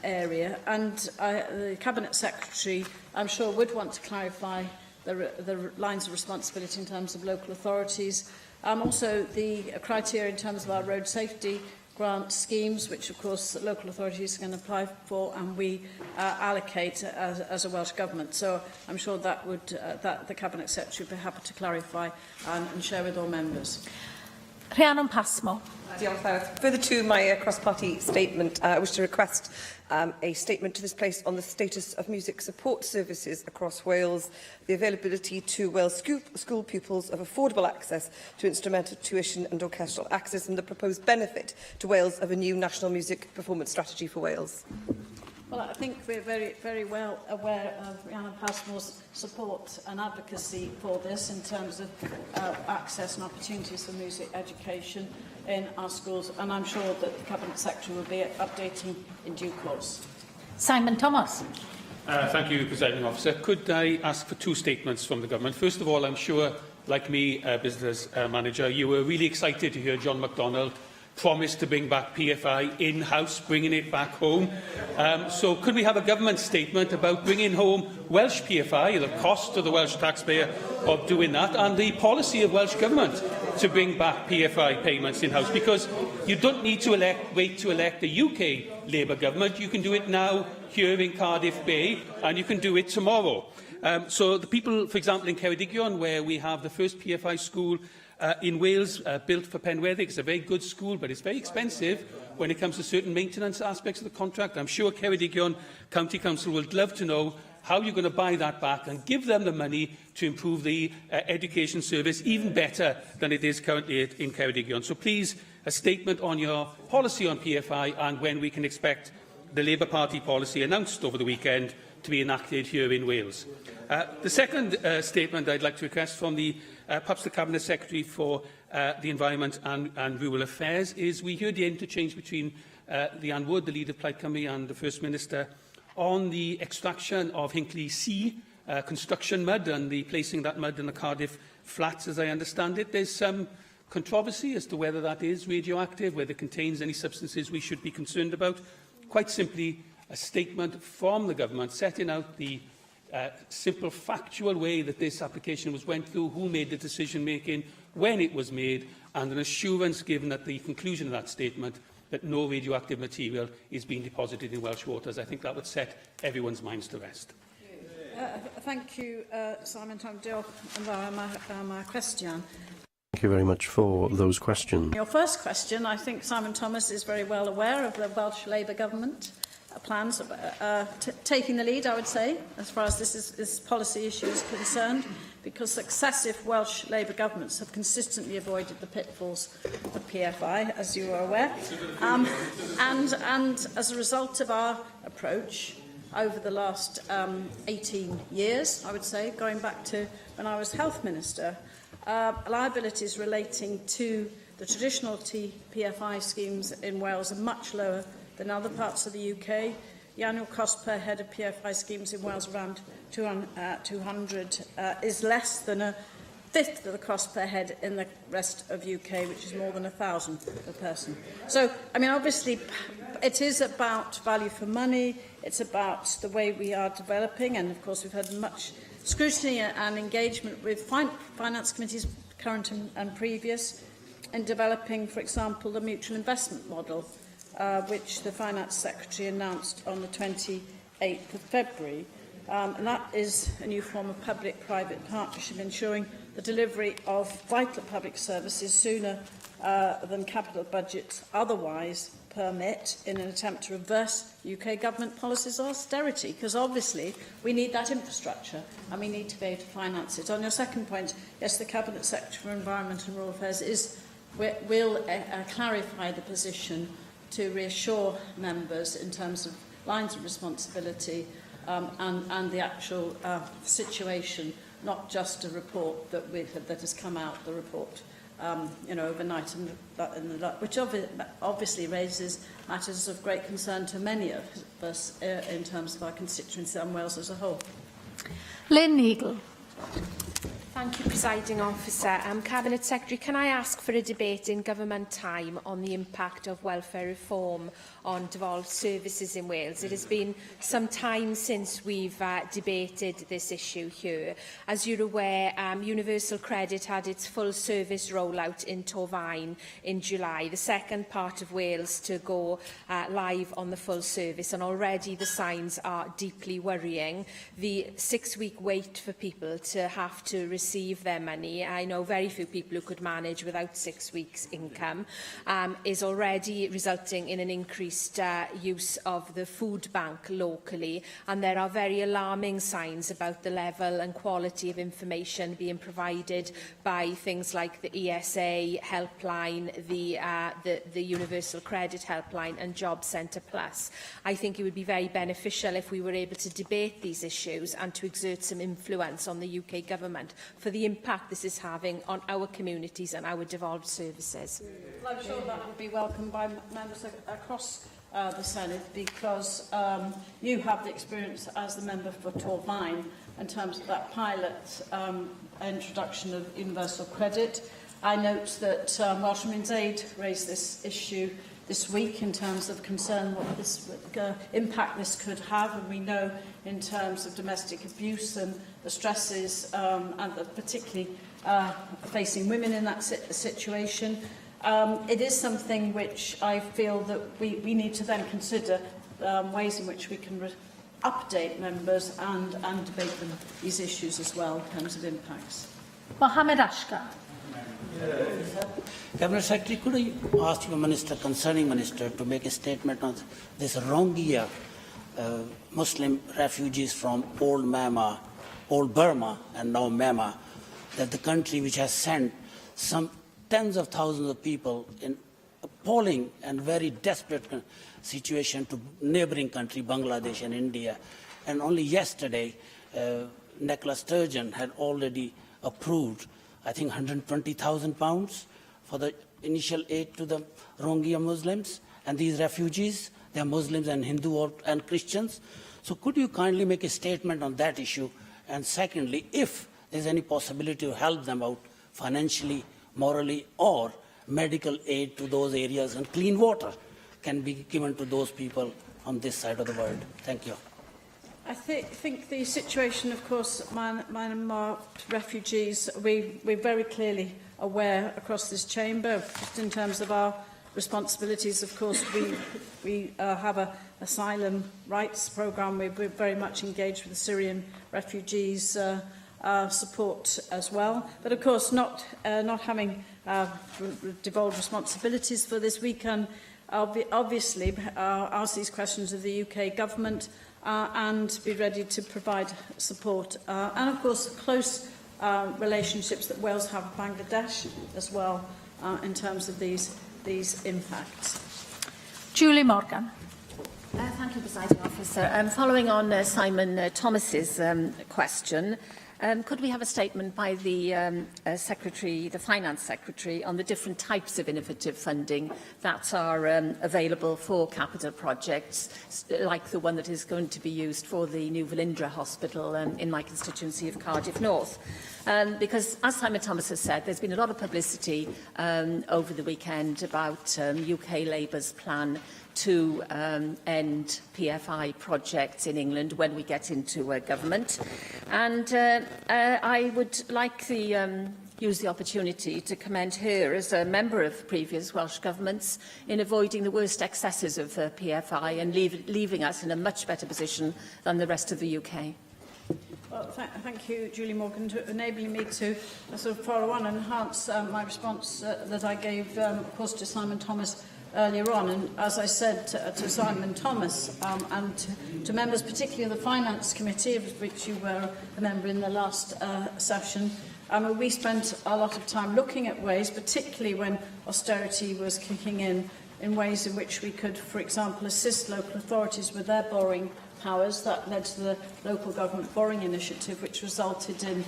area. And the Cabinet Secretary, I'm sure, would want to clarify the lines of responsibility in terms of local authorities. Also, the criteria in terms of our road safety grant schemes, which of course local authorities can apply for, and we allocate as a Welsh Government. So I'm sure that would that the Cabinet Secretary would be happy to clarify and share with all members. Rhiannon Passmore. Further to my cross-party statement, I wish to request a statement to this place on the status of music support services across Wales, the availability to Wales school pupils of affordable access to instrumental tuition and orchestral access, and the proposed benefit to Wales of a new national music performance strategy for Wales. Well, I think we're very well aware of Rhiannon Passmore's support and advocacy for this in terms of access and opportunities for music education in our schools, and I'm sure that the Cabinet Secretary will be updating in due course. Simon Thomas. Thank you, Presiding Officer. Could I ask for two statements from the Government? First of all, I'm sure, like me, Business Manager, you were really excited to hear John MacDonald promised to bring back PFI in-house, bringing it back home. So could we have a government statement about bringing home Welsh PFI, the cost to the Welsh taxpayer of doing that, and the policy of Welsh Government to bring back PFI payments in-house? Because you don't need to wait to elect a UK Labour government. You can do it now here in Cardiff Bay, and you can do it tomorrow. So the people, for example, in Ceredigion, where we have the first PFI school in Wales, built for Penwethig. It's a very good school, but it's very expensive when it comes to certain maintenance aspects of the contract. I'm sure Ceredigion County Council would love to know how you're going to buy that back and give them the money to improve the education service even better than it is currently in Ceredigion. So please, a statement on your policy on PFI and when we can expect the Labour Party policy announced over the weekend to be enacted here in Wales. The second statement I'd like to request from perhaps the Cabinet Secretary for the Environment and Rural Affairs is we heard the interchange between Leanne Wood, the Leader of Plaid Cymru, and the First Minister on the extraction of Hinckley C construction mud and the placing that mud in the Cardiff flats, as I understand it. There's some controversy as to whether that is radioactive, whether it contains any substances we should be concerned about. Quite simply, a statement from the Government setting out the simple factual way that this application went through, who made the decision-making, when it was made, and an assurance given at the conclusion of that statement that no radioactive material is being deposited in Welsh waters. I think that would set everyone's minds to rest. Thank you, Simon Tom. Diolch yn fawr am y cwestiwn. Thank you very much for those questions. Your first question, I think Simon Thomas is very well aware of the Welsh Labour Government plans taking the lead, I would say, as far as this policy issue is concerned, because successive Welsh Labour governments have consistently avoided the pitfalls of PFI, as you are aware. And as a result of our approach over the last 18 years, I would say, going back to when I was Health Minister, liabilities relating to the traditional PFI schemes in Wales are much lower than other parts of the UK. The annual cost per head of PFI schemes in Wales, around 200, is less than a fifth of the cost per head in the rest of UK, which is more than 1,000 per person. So, I mean, obviously, it is about value for money. It's about the way we are developing, and of course, we've had much scrutiny and engagement with finance committees, current and previous, in developing, for example, the mutual investment model, which the Finance Secretary announced on the 28th of February. And that is a new form of public-private partnership, ensuring the delivery of vital public services sooner than capital budgets otherwise permit, in an attempt to reverse UK government policies of austerity, because obviously we need that infrastructure and we need to be able to finance it. On your second point, yes, the Cabinet Secretary for Environment and Rural Affairs will clarify the position to reassure members in terms of lines of responsibility and the actual situation, not just a report that has come out, the report overnight, which obviously raises matters of great concern to many of us in terms of our constituency and Wales as a whole. Lynn Eagle. Thank you, Presiding Officer. Cabinet Secretary, can I ask for a debate in government time on the impact of welfare reform on devolved services in Wales? It has been some time since we've debated this issue here. As you're aware, Universal Credit had its full service rollout in Torfaen in July, the second part of Wales to go live on the full service, and already the signs are deeply worrying. The 6-week wait for people to have to receive receive their money, I know very few people who could manage without 6 weeks' income, is already resulting in an increased use of the food bank locally, and there are very alarming signs about the level and quality of information being provided by things like the ESA helpline, the Universal Credit helpline and Job Centre Plus. I think it would be very beneficial if we were able to debate these issues and to exert some influence on the UK Government for the impact this is having on our communities and our devolved services. Well, I'm sure that would be welcomed by members across the Senate, because you have the experience as the member for Torfaen in terms of that pilot introduction of universal credit. I note that Welsh Women's Aid raised this issue this week in terms of concern what this impact this could have, and we know in terms of domestic abuse and the stresses and particularly facing women in that situation. It is something which I feel that we need to then consider ways in which we can update members and debate these issues as well in terms of impacts. Mohammed Ashkar. Cabinet Secretary, could I ask you, Minister, concerning Minister, to make a statement on this Rohingya Muslim refugees from old Burma and now Myanmar, that the country which has sent some tens of thousands of people in appalling and very desperate situation to neighbouring country, Bangladesh and India. And only yesterday, Nicola Sturgeon had already approved, I think, £120,000 for the initial aid to the Rohingya Muslims and these refugees. They are Muslims and Hindu and Christians. So could you kindly make a statement on that issue? And secondly, if there's any possibility to help them out financially, morally, or medical aid to those areas, and clean water can be given to those people on this side of the world. Thank you. I think the situation, of course, Myanmar refugees, we're very clearly aware across this chamber, just in terms of our responsibilities. Of course, we have an asylum rights programme. We're very much engaged with the Syrian refugees support as well. But of course, not having devolved responsibilities for this, we can obviously ask these questions of the UK Government and be ready to provide support. And of course, close relationships that Wales have with Bangladesh as well in terms of these impacts. Julie Morgan. Thank you, Presiding Officer. Following on Simon Thomas's question, could we have a statement by the Secretary, the Finance Secretary, on the different types of innovative funding that are available for capital projects, like the one that is going to be used for the new Velindre Hospital in my constituency of Cardiff North? Because, as Simon Thomas has said, there's been a lot of publicity over the weekend about UK Labour's plan to end PFI projects in England when we get into government. And I would like to use the opportunity to commend her as a member of previous Welsh governments in avoiding the worst excesses of PFI and leaving us in a much better position than the rest of the UK. Well, thank you, Julie Morgan, for enabling me to sort of follow on and enhance my response that I gave, of course, to Simon Thomas earlier on. And as I said to Simon Thomas and to members, particularly of the Finance Committee, of which you were a member in the last session, we spent a lot of time looking at ways, particularly when austerity was kicking in ways in which we could, for example, assist local authorities with their borrowing powers. That led to the Local Government Borrowing Initiative, which resulted in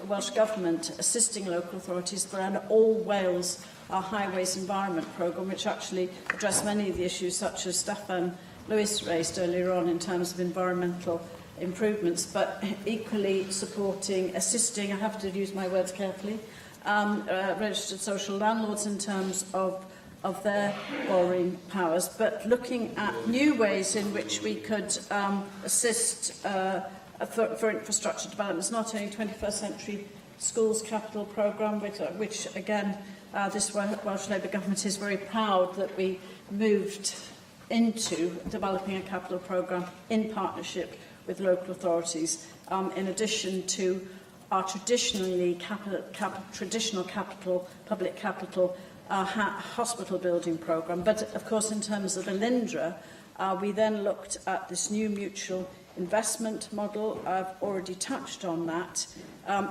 Welsh Government assisting local authorities for an all-Wales highways environment programme, which actually addressed many of the issues such as Stefan Lewis raised earlier on in terms of environmental improvements, but equally supporting, assisting, I have to use my words carefully, registered social landlords in terms of their borrowing powers, but looking at new ways in which we could assist for infrastructure developments, not only 21st Century Schools Capital Programme, which again, this Welsh Labour Government is very proud that we moved into developing a capital programme in partnership with local authorities, in addition to our traditional capital, public capital, hospital building programme. But of course, in terms of Elindra, we then looked at this new mutual investment model. I've already touched on that.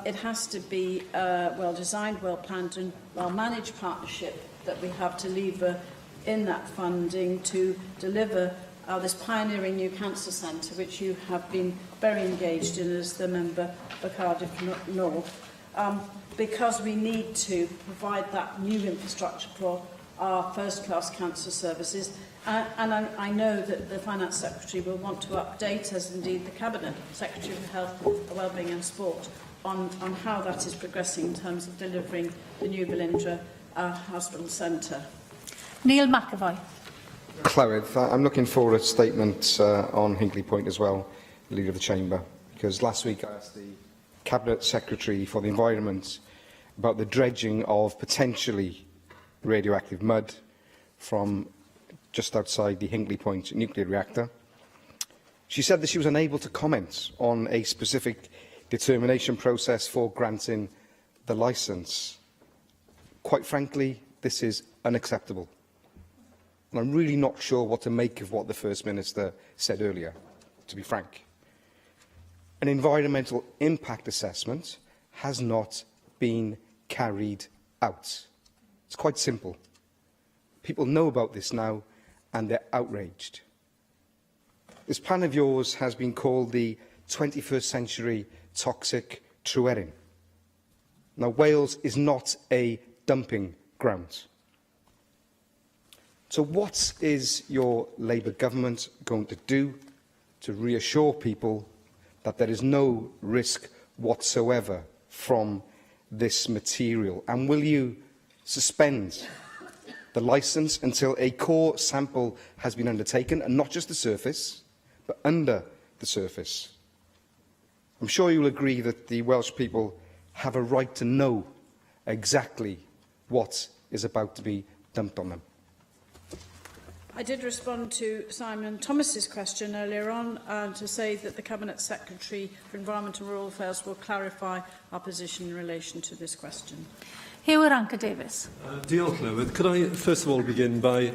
It has to be well-designed, well-planned and well-managed partnership that we have to lever in that funding to deliver this pioneering new cancer centre, which you have been very engaged in as the member for Cardiff North, because we need to provide that new infrastructure for our first-class cancer services. And I know that the Finance Secretary will want to update, as indeed the Cabinet Secretary for Health, Wellbeing and Sport, on how that is progressing in terms of delivering the new Velindre Hospital Centre. Neil McAvoy. Clywyd, I'm looking for a statement on Hinkley Point as well, Leader of the Chamber, because last week I asked the Cabinet Secretary for the Environment about the dredging of potentially radioactive mud from just outside the Hinkley Point nuclear reactor. She said that she was unable to comment on a specific determination process for granting the licence. Quite frankly, this is unacceptable. And I'm really not sure what to make of what the First Minister said earlier, to be frank. An environmental impact assessment has not been carried out. It's quite simple. People know about this now, and they're outraged. This plan of yours has been called the 21st century toxic Tryweryn. Now, Wales is not a dumping ground. So what is your Labour government going to do to reassure people that there is no risk whatsoever from this material? And will you suspend the licence until a core sample has been undertaken, and not just the surface, but under the surface? I'm sure you'll agree that the Welsh people have a right to know exactly what is about to be dumped on them. I did respond to Simon Thomas's question earlier on to say that the Cabinet Secretary for Environment and Rural Affairs will clarify our position in relation to this question. Hugh Ranker-Davies. Diolch, Llywydd. Could I first of all begin by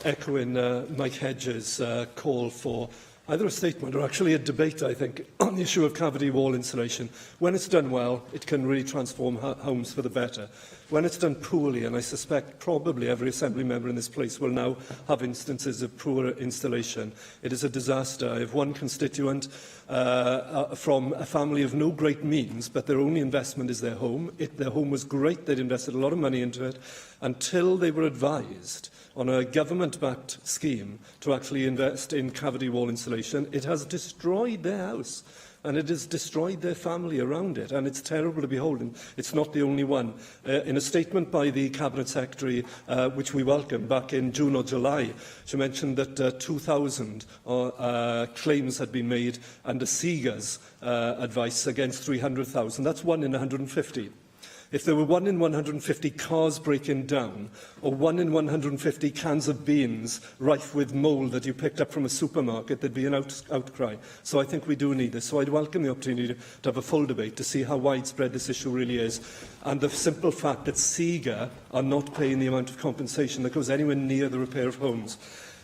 echoing Mike Hedges' call for either a statement or actually a debate, I think, on the issue of cavity wall insulation. When it's done well, it can really transform homes for the better. When it's done poorly, and I suspect probably every Assembly member in this place will now have instances of poor installation, it is a disaster. I have one constituent from a family of no great means, but their only investment is their home. Their home was great, they'd invested a lot of money into it, until they were advised on a government-backed scheme to actually invest in cavity wall insulation. It has destroyed their house, and it has destroyed their family around it, and it's terrible to behold. And it's not the only one. In a statement by the Cabinet Secretary, which we welcome, back in June or July, she mentioned that 2,000 claims had been made under SIGA's advice against 300,000. That's 1 in 150. If there were 1 in 150 cars breaking down, or 1 in 150 cans of beans rife with mould that you picked up from a supermarket, there'd be an outcry. So I think we do need this. So I'd welcome the opportunity to have a full debate to see how widespread this issue really is. And the simple fact that SIGA are not paying the amount of compensation that goes anywhere near the repair of homes.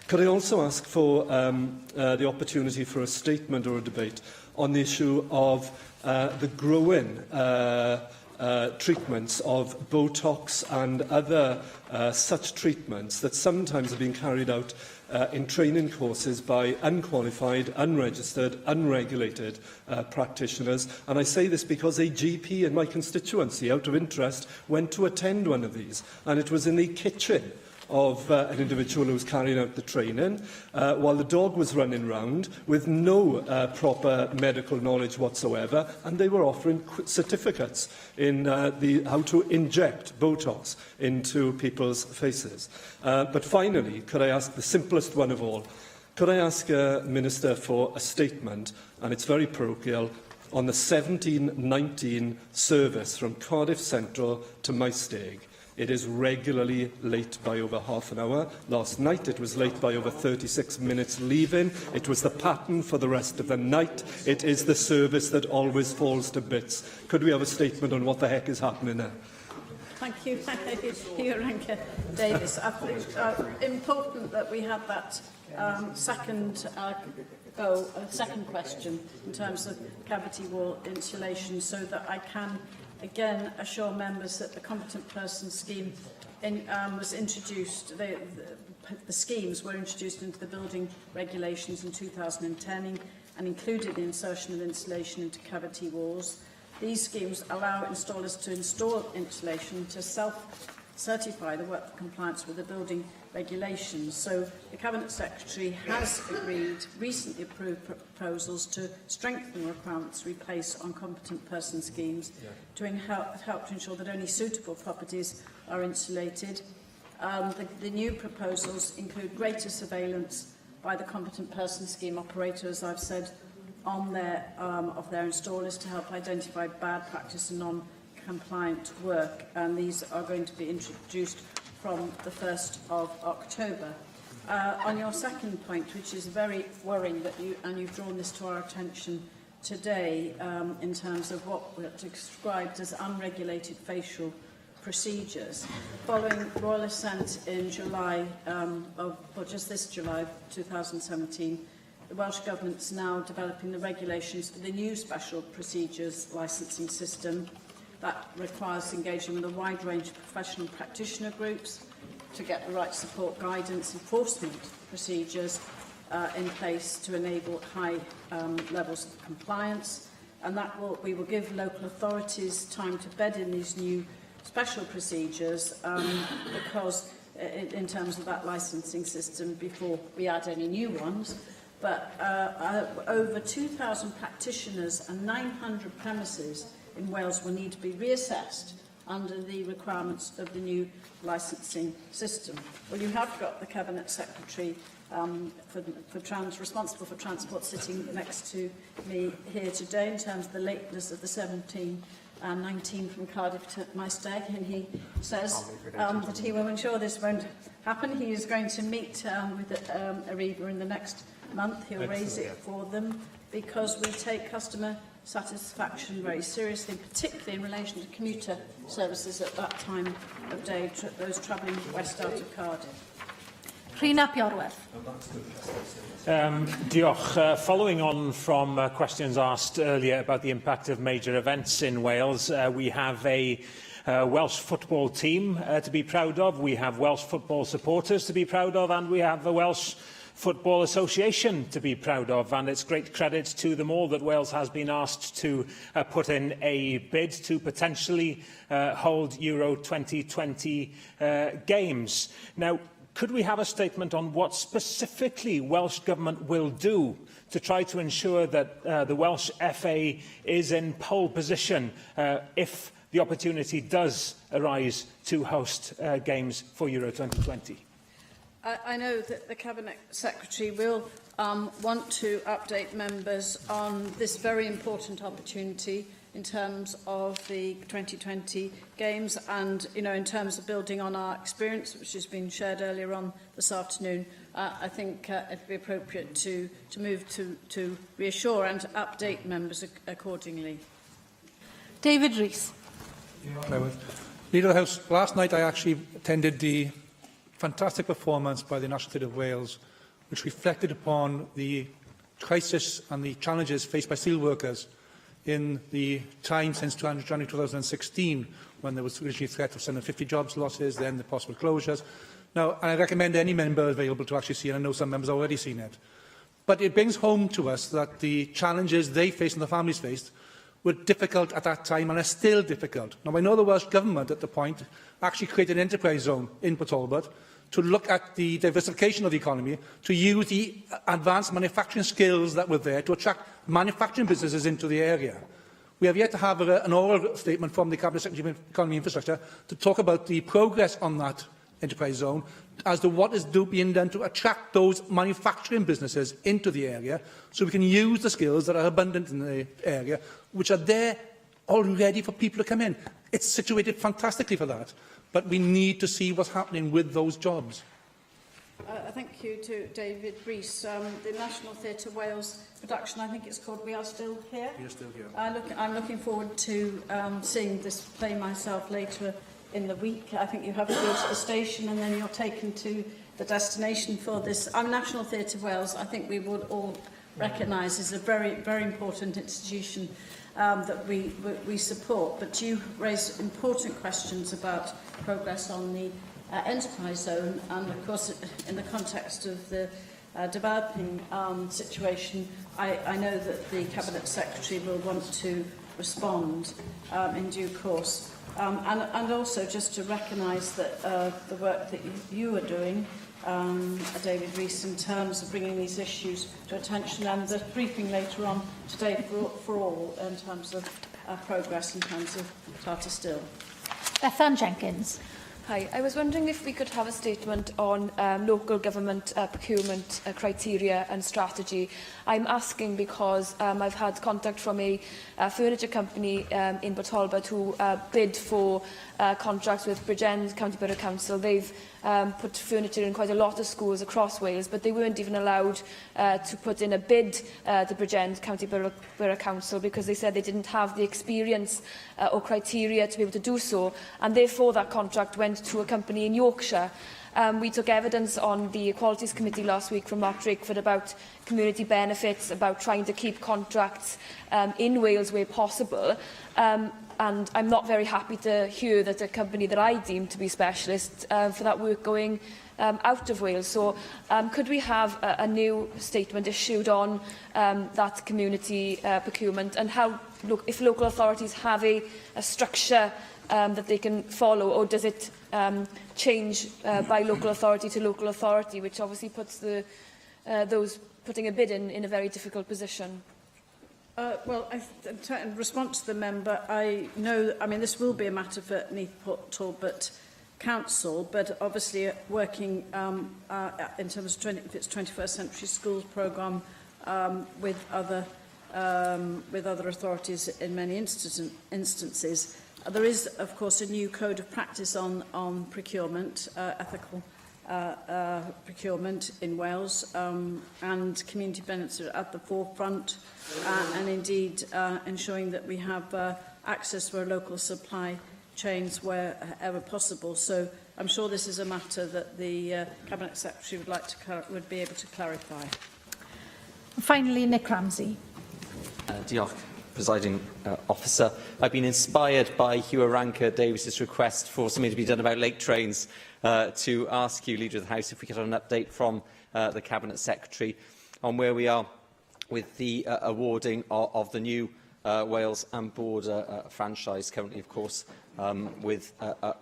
Could I also ask for the opportunity for a statement or a debate on the issue of the growing treatments of Botox and other such treatments that sometimes are being carried out in training courses by unqualified, unregistered, unregulated practitioners. And I say this because a GP in my constituency, out of interest, went to attend one of these, and it was in the kitchen of an individual who was carrying out the training, while the dog was running round with no proper medical knowledge whatsoever, and they were offering certificates in how to inject Botox into people's faces. But finally, could I ask the simplest one of all? Could I ask Minister for a statement, and it's very parochial, on the 1719 service from Cardiff Central to Maesteg? It is regularly late by over half an hour. Last night it was late by over 36 minutes leaving. It was the pattern for the rest of the night. It is the service that always falls to bits. Could we have a statement on what the heck is happening there? Thank you, Ranka Davis. I think it's important that we have that second question in terms of cavity wall insulation, so that I can again assure members that the competent person scheme was introduced. The schemes were introduced into the building regulations in 2010 and included the insertion of insulation into cavity walls. These schemes allow installers to install insulation to self-certify the work for compliance with the building regulations. So the Cabinet Secretary has recently approved proposals to strengthen the requirements we place on competent person schemes to help to ensure that only suitable properties are insulated. The new proposals include greater surveillance by the competent person scheme operator, as I've said, on of their installers to help identify bad practice and non-compliant work, and these are going to be introduced from the 1st of October. On your second point, which is very worrying, that you've drawn this to our attention today, in terms of what were described as unregulated facial procedures. Following royal assent in July, just this July 2017, the Welsh Government is now developing the regulations for the new special procedures licensing system that requires engaging with a wide range of professional practitioner groups to get the right support, guidance, enforcement procedures in place to enable high levels of compliance. And we will give local authorities time to bed in these new special procedures because in terms of that licensing system before we add any new ones. But over 2,000 practitioners and 900 premises in Wales will need to be reassessed under the requirements of the new licensing system. Well, you have got the Cabinet Secretary responsible for transport sitting next to me here today in terms of the lateness of the 17 and 19 from Cardiff to my stag, and he says that he will ensure this won't happen. He is going to meet with Arriva in the next month. He'll raise it for them because we take customer satisfaction very seriously, particularly in relation to commuter services at that time of day, those travelling west out of Cardiff. Rhina Piorwerth. Diolch. Following on from questions asked earlier about the impact of major events in Wales, we have a Welsh football team to be proud of, we have Welsh football supporters to be proud of, and we have the Welsh Football Association to be proud of, and it's great credit to them all that Wales has been asked to put in a bid to potentially hold Euro 2020 games. Now, could we have a statement on what specifically Welsh Government will do to try to ensure that the Welsh FA is in pole position if the opportunity does arise to host games for Euro 2020? I know that the Cabinet Secretary will want to update members on this very important opportunity in terms of the 2020 Games and, in terms of building on our experience, which has been shared earlier on this afternoon. I think it would be appropriate to move to reassure and to update members accordingly. David Rees. Leader of the House, last night I actually attended the fantastic performance by the National Theatre of Wales, which reflected upon the crisis and the challenges faced by steelworkers in the time since January 2016, when there was originally a threat of 750 jobs losses, then the possible closures. Now, I recommend any member available to actually see it. I know some members have already seen it. But it brings home to us that the challenges they faced and the families faced were difficult at that time and are still difficult. Now, I know the Welsh Government at the point actually created an enterprise zone in Port Talbot to look at the diversification of the economy, to use the advanced manufacturing skills that were there to attract manufacturing businesses into the area. We have yet to have an oral statement from the Cabinet Secretary of Economy and Infrastructure to talk about the progress on that enterprise zone as to what is being done to attract those manufacturing businesses into the area so we can use the skills that are abundant in the area, which are there already for people to come in. It's situated fantastically for that, but we need to see what's happening with those jobs. Thank you to David Rees. The National Theatre Wales production, I think it's called We Are Still Here. We Are Still Here. I'm looking forward to seeing this play myself later in the week. I think you have to go to the station and then you're taken to the destination for this. National Theatre Wales, I think we would all recognise is a very, very important institution that we support. But you raise important questions about progress on the enterprise zone, and of course in the context of the developing situation, I know that the Cabinet Secretary will want to respond in due course. And also just to recognise that the work that you are doing, David Rees, in terms of bringing these issues to attention, and the briefing later on today for all in terms of progress in terms of Tartar Still. Bethan Jenkins. Hi, I was wondering if we could have a statement on local government procurement criteria and strategy. I'm asking because I've had contact from a furniture company in Botolbert who bid for contracts with Bridgend County Borough Council. They've put furniture in quite a lot of schools across Wales, but they weren't even allowed to put in a bid to Bridgend County Borough Council because they said they didn't have the experience or criteria to be able to do so, and therefore that contract went to a company in Yorkshire. We took evidence on the Equalities Committee last week from Mark Drakeford about community benefits, about trying to keep contracts in Wales where possible. And I'm not very happy to hear that a company that I deem to be specialist for that work going out of Wales. So could we have a new statement issued on that community procurement, and how, if local authorities have a structure that they can follow, or does it change by local authority to local authority, which obviously puts those putting a bid in a very difficult position? Well, in response to the member, I know, this will be a matter for Neath Talbot Council, but obviously working in terms of if it's 21st Century Schools programme with other authorities in many instances. There is, of course, a new code of practice on procurement, ethical procurement in Wales, and community benefits are at the forefront, and indeed ensuring that we have access to our local supply chains wherever possible. So I'm sure this is a matter that the Cabinet Secretary would be able to clarify. Finally, Nick Ramsey. Diolch, Presiding Officer. I've been inspired by Hugh Aranka-Davies's request for something to be done about late trains to ask you, Leader of the House, if we could have an update from the Cabinet Secretary on where we are with the awarding of the new Wales and Border franchise, currently, of course, with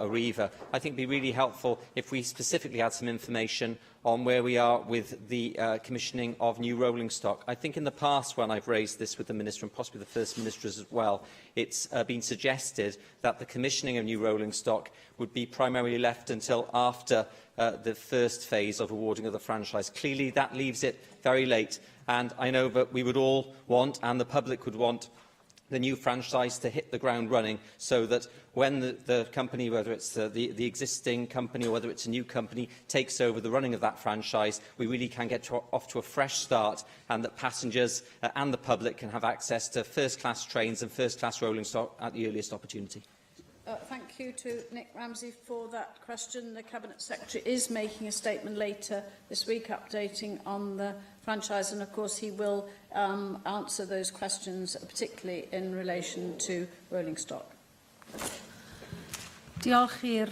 Arriva. I think it would be really helpful if we specifically had some information on where we are with the commissioning of new rolling stock. I think in the past, when I've raised this with the Minister and possibly the First Minister as well, it's been suggested that the commissioning of new rolling stock would be primarily left until after the first phase of awarding of the franchise. Clearly, that leaves it very late, and I know that we would all want, and the public would want, the new franchise to hit the ground running, so that when the company, whether it's the existing company or whether it's a new company, takes over the running of that franchise, we really can get off to a fresh start, and that passengers and the public can have access to first-class trains and first-class rolling stock at the earliest opportunity. Thank you to Nick Ramsey for that question. The Cabinet Secretary is making a statement later this week updating on the franchise, and of course he will answer those questions, particularly in relation to rolling stock. Diolch i'r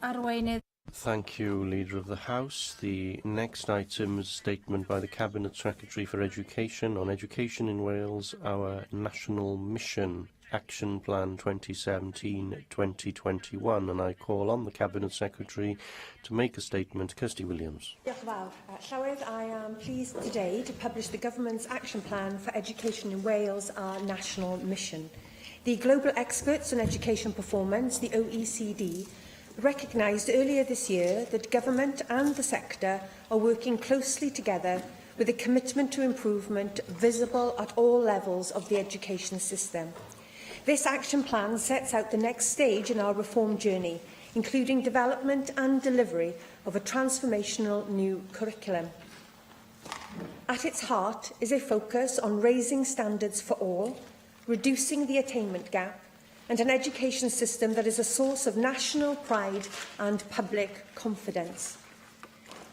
arweinydd. Thank you, Leader of the House. The next item is a statement by the Cabinet Secretary for Education on Education in Wales, our National Mission Action Plan 2017-2021, and I call on the Cabinet Secretary to make a statement. Kirsty Williams. Diolch yn fawr. Llywydd, I am pleased today to publish the Government's Action Plan for Education in Wales, our national mission. The global experts on education performance, the OECD, recognised earlier this year that government and the sector are working closely together with a commitment to improvement visible at all levels of the education system. This action plan sets out the next stage in our reform journey, including development and delivery of a transformational new curriculum. At its heart is a focus on raising standards for all, reducing the attainment gap, and an education system that is a source of national pride and public confidence.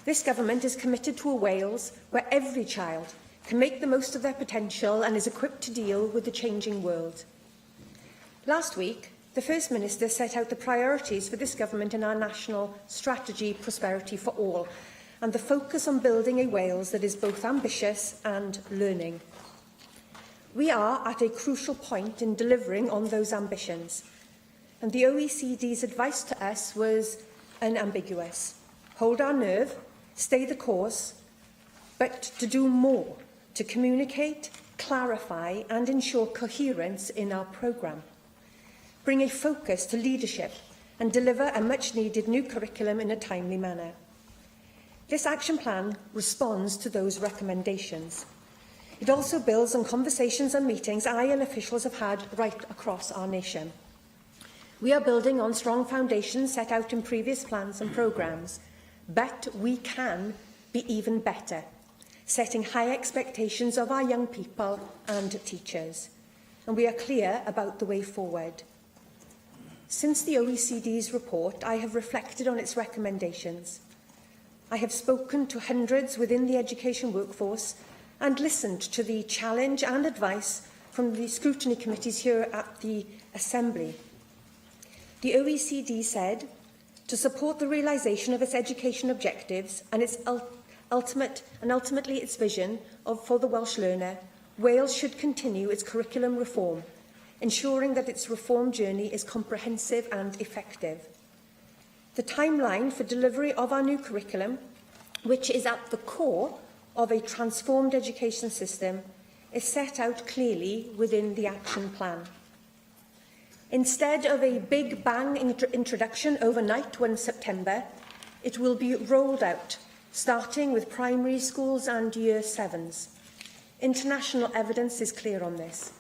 This government is committed to a Wales where every child can make the most of their potential and is equipped to deal with the changing world. Last week, the First Minister set out the priorities for this government in our national strategy, Prosperity for All, and the focus on building a Wales that is both ambitious and learning. We are at a crucial point in delivering on those ambitions, and the OECD's advice to us was unambiguous. Hold our nerve, stay the course, but to do more, to communicate, clarify and ensure coherence in our programme. Bring a focus to leadership and deliver a much-needed new curriculum in a timely manner. This action plan responds to those recommendations. It also builds on conversations and meetings I and officials have had right across our nation. We are building on strong foundations set out in previous plans and programmes, but we can be even better, setting high expectations of our young people and teachers. And we are clear about the way forward. Since the OECD's report, I have reflected on its recommendations. I have spoken to hundreds within the education workforce and listened to the challenge and advice from the scrutiny committees here at the Assembly. The OECD said, to support the realisation of its education objectives and its ultimately its vision for the Welsh learner, Wales should continue its curriculum reform, ensuring that its reform journey is comprehensive and effective. The timeline for delivery of our new curriculum, which is at the core of a transformed education system, is set out clearly within the action plan. Instead of a big bang introduction overnight 1 September, it will be rolled out, starting with primary schools and year 7s. International evidence is clear on this.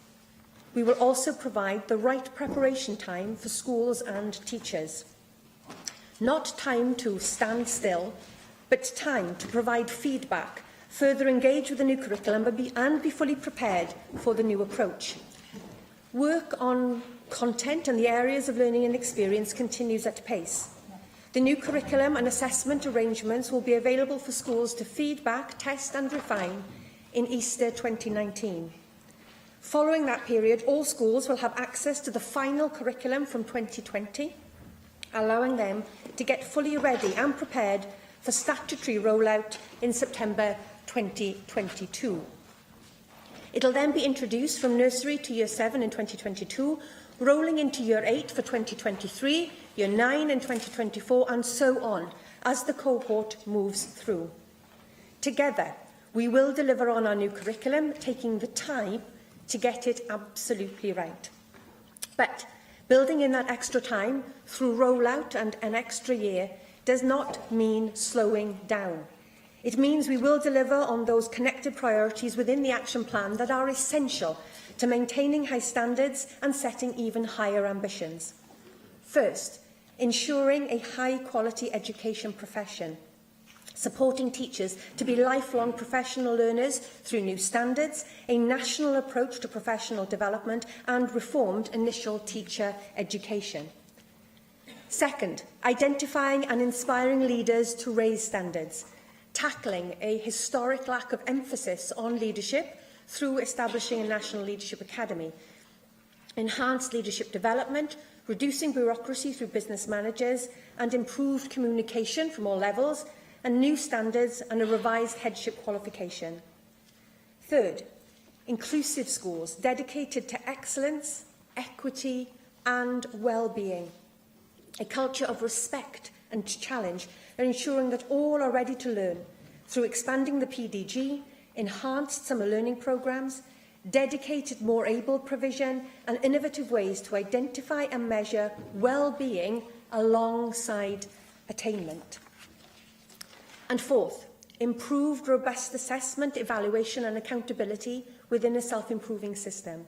We will also provide the right preparation time for schools and teachers. Not time to stand still, but time to provide feedback, further engage with the new curriculum and be fully prepared for the new approach. Work on content and the areas of learning and experience continues at pace. The new curriculum and assessment arrangements will be available for schools to feedback, test and refine in Easter 2019. Following that period, all schools will have access to the final curriculum from 2020, allowing them to get fully ready and prepared for statutory rollout in September 2022. It will then be introduced from nursery to year 7 in 2022, rolling into year 8 for 2023, year 9 in 2024, and so on, as the cohort moves through. Together, we will deliver on our new curriculum, taking the time to get it absolutely right. But building in that extra time through rollout and an extra year does not mean slowing down. It means we will deliver on those connected priorities within the action plan that are essential to maintaining high standards and setting even higher ambitions. First, ensuring a high-quality education profession, supporting teachers to be lifelong professional learners through new standards, a national approach to professional development and reformed initial teacher education. Second, identifying and inspiring leaders to raise standards, tackling a historic lack of emphasis on leadership through establishing a National Leadership Academy, enhanced leadership development, reducing bureaucracy through business managers, and improved communication from all levels, and new standards and a revised headship qualification. Third, inclusive schools dedicated to excellence, equity and well-being, a culture of respect and challenge, and ensuring that all are ready to learn through expanding the PDG, enhanced summer learning programmes, dedicated more able provision and innovative ways to identify and measure well-being alongside attainment. And fourth, improved robust assessment, evaluation and accountability within a self-improving system.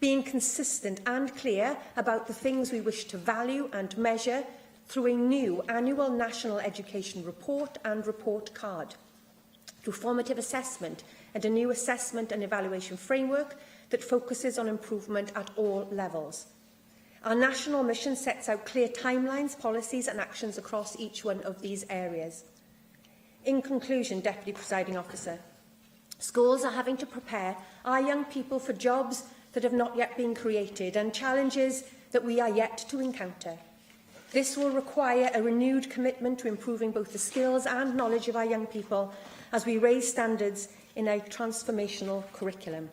being consistent and clear about the things we wish to value and measure through a new annual National Education Report and Report Card, through formative assessment and a new assessment and evaluation framework that focuses on improvement at all levels. Our national mission sets out clear timelines, policies and actions across each one of these areas. In conclusion, Deputy Presiding Officer, schools are having to prepare our young people for jobs that have not yet been created and challenges that we are yet to encounter. This will require a renewed commitment to improving both the skills and knowledge of our young people as we raise standards in a transformational curriculum.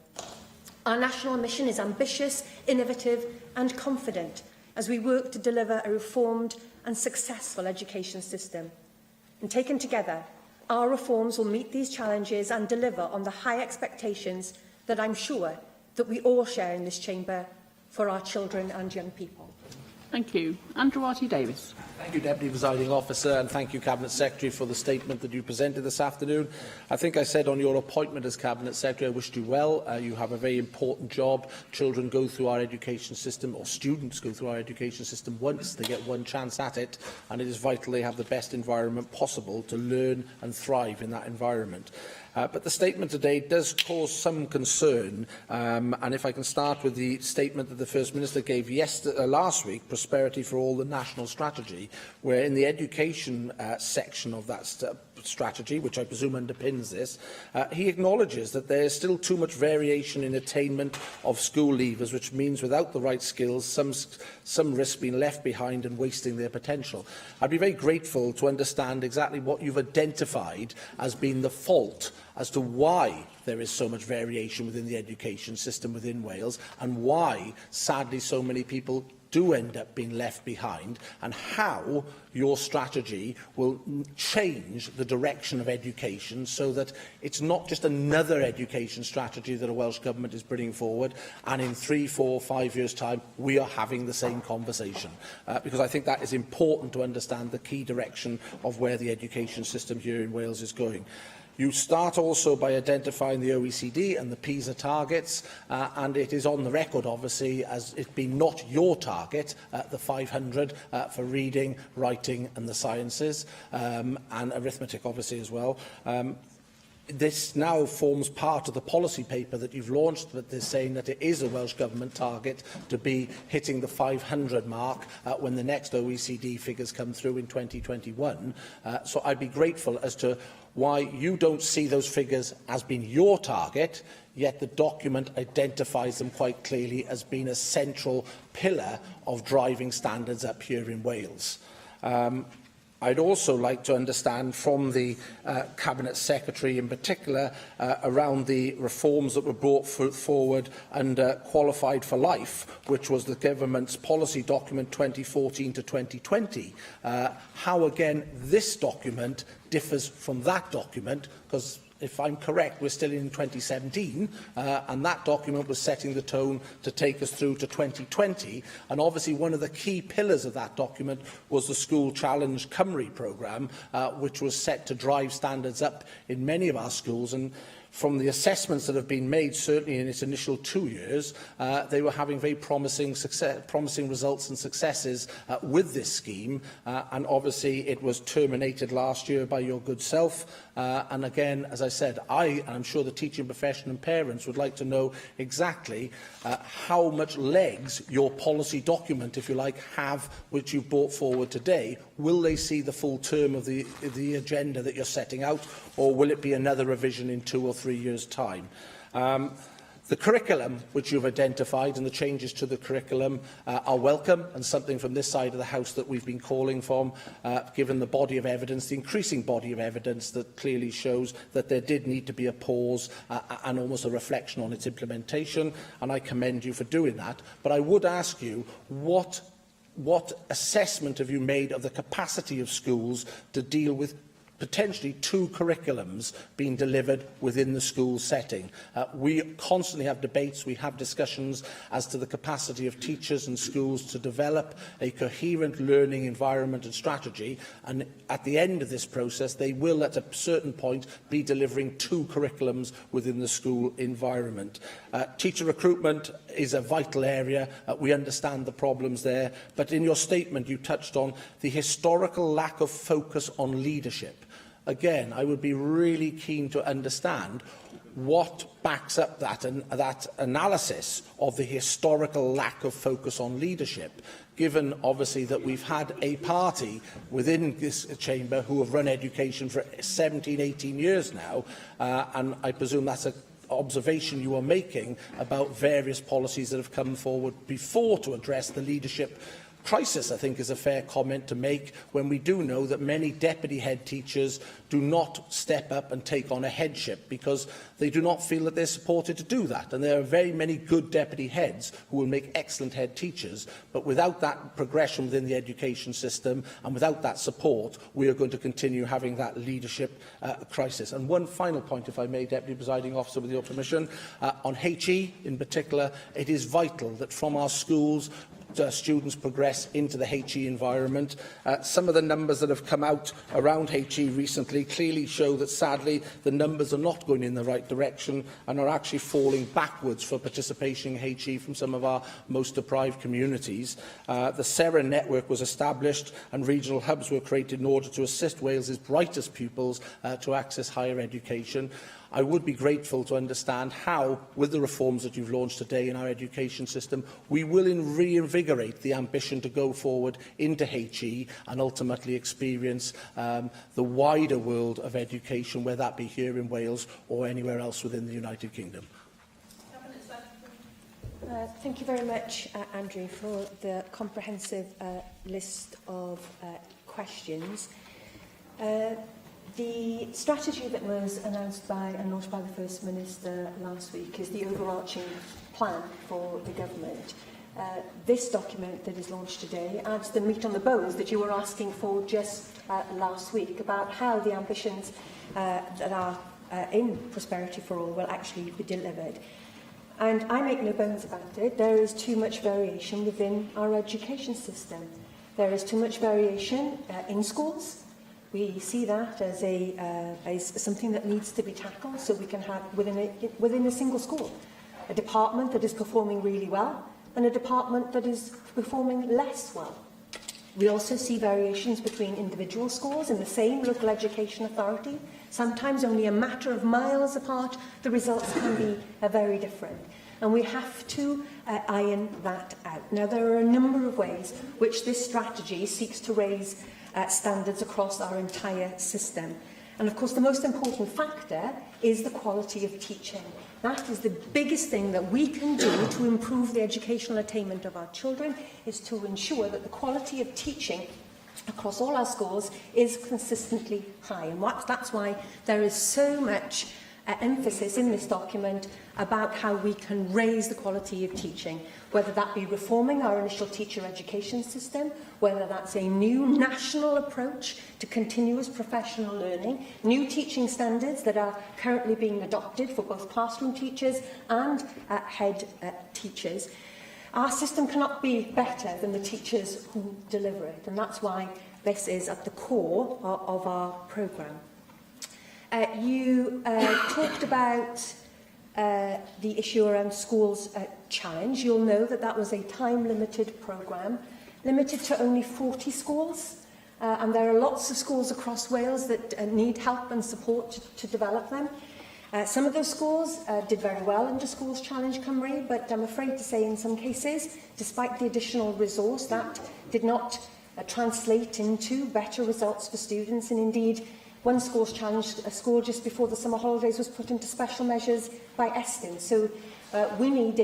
Our national mission is ambitious, innovative and confident as we work to deliver a reformed and successful education system. And taken together, our reforms will meet these challenges and deliver on the high expectations that I'm sure that we all share in this chamber for our children and young people. Thank you. Andrew Arty-Davis. Thank you, Deputy Presiding Officer, and thank you, Cabinet Secretary, for the statement that you presented this afternoon. I think I said on your appointment as Cabinet Secretary, I wished you well. You have a very important job. Children go through our education system, or students go through our education system once. They get one chance at it, and it is vital they have the best environment possible to learn and thrive in that environment. But the statement today does cause some concern, and if I can start with the statement that the First Minister gave last week, Prosperity for All, the national strategy, where in the education section of that strategy, which I presume underpins this, he acknowledges that there is still too much variation in attainment of school leavers, which means without the right skills, some risk being left behind and wasting their potential. I'd be very grateful to understand exactly what you've identified as being the fault as to why there is so much variation within the education system within Wales, and why, sadly, so many people do end up being left behind, and how your strategy will change the direction of education so that it's not just another education strategy that a Welsh Government is bringing forward, and in 3, 4, 5 years' time we are having the same conversation. Because I think that is important to understand the key direction of where the education system here in Wales is going. You start also by identifying the OECD and the PISA targets, and it is on the record, obviously, as it being not your target, the 500 for reading, writing and the sciences, and arithmetic, obviously, as well. This now forms part of the policy paper that you've launched, but they're saying that it is a Welsh Government target to be hitting the 500 mark when the next OECD figures come through in 2021. So I'd be grateful as to why you don't see those figures as being your target, yet the document identifies them quite clearly as being a central pillar of driving standards up here in Wales. I'd also like to understand from the Cabinet Secretary in particular around the reforms that were brought forward under Qualified for Life, which was the Government's policy document 2014 to 2020, how again this document differs from that document, because if I'm correct, we're still in 2017, and that document was setting the tone to take us through to 2020. And obviously one of the key pillars of that document was the School Challenge Cymru programme, which was set to drive standards up in many of our schools. And from the assessments that have been made, certainly in its initial 2 years, they were having very promising results and successes with this scheme, and obviously it was terminated last year by your good self. And again, as I said, and I'm sure the teaching profession and parents would like to know exactly how much legs your policy document, if you like, have, which you brought forward today. Will they see the full term of the agenda that you're setting out, or will it be another revision in 2 or 3 years' time? The curriculum which you've identified and the changes to the curriculum are welcome, and something from this side of the House that we've been calling for, given the body of evidence, the increasing body of evidence that clearly shows that there did need to be a pause and almost a reflection on its implementation, and I commend you for doing that. But I would ask you, what assessment have you made of the capacity of schools to deal with potentially 2 curriculums being delivered within the school setting. We constantly have debates, we have discussions as to the capacity of teachers and schools to develop a coherent learning environment and strategy, and at the end of this process they will at a certain point be delivering 2 curriculums within the school environment. Teacher recruitment is a vital area. We understand the problems there, but in your statement you touched on the historical lack of focus on leadership. Again, I would be really keen to understand what backs up that analysis of the historical lack of focus on leadership, given obviously that we've had a party within this chamber who have run education for 17, 18 years now, and I presume that's an observation you are making about various policies that have come forward before to address the leadership crisis, I think, is a fair comment to make, when we do know that many deputy head teachers do not step up and take on a headship because they do not feel that they're supported to do that. And there are very many good deputy heads who will make excellent head teachers, but without that progression within the education system and without that support, we are going to continue having that leadership crisis. And one final point, if I may, Deputy Presiding Officer, with your permission, on HE in particular, it is vital that from our schools students progress into the HE environment. Some of the numbers that have come out around HE recently clearly show that, sadly, the numbers are not going in the right direction and are actually falling backwards for participation in HE from some of our most deprived communities. The SERA network was established and regional hubs were created in order to assist Wales's brightest pupils to access higher education. I would be grateful to understand how, with the reforms that you've launched today in our education system, we will reinvigorate the ambition to go forward into HE and ultimately experience the wider world of education, whether that be here in Wales or anywhere else within the United Kingdom. Thank you very much, Andrew, for the comprehensive list of questions. The strategy that was announced by and launched by the First Minister last week is the overarching plan for the government. This document that is launched today adds the meat on the bones that you were asking for just last week about how the ambitions that are in Prosperity for All will actually be delivered. And I make no bones about it. There is too much variation within our education system. There is too much variation in schools. We see that as something that needs to be tackled, so we can have within a single school a department that is performing really well and a department that is performing less well. We also see variations between individual schools in the same local education authority. Sometimes only a matter of miles apart, the results can be very different. And we have to iron that out. Now, there are a number of ways which this strategy seeks to raise standards across our entire system. And of course, the most important factor is the quality of teaching. That is the biggest thing that we can do to improve the educational attainment of our children, is to ensure that the quality of teaching across all our schools is consistently high. And that's why there is so much emphasis in this document about how we can raise the quality of teaching, whether that be reforming our initial teacher education system, whether that's a new national approach to continuous professional learning, new teaching standards that are currently being adopted for both classroom teachers and head teachers. Our system cannot be better than the teachers who deliver it, and that's why this is at the core of our programme. You talked about the issue around Schools Challenge. You'll know that that was a time-limited programme, limited to only 40 schools, and there are lots of schools across Wales that need help and support to develop them. Some of those schools did very well under Schools Challenge Cymru, but I'm afraid to say in some cases, despite the additional resource, that did not translate into better results for students, and indeed one Schools Challenge, a school just before the summer holidays, was put into special measures by Estin. So we need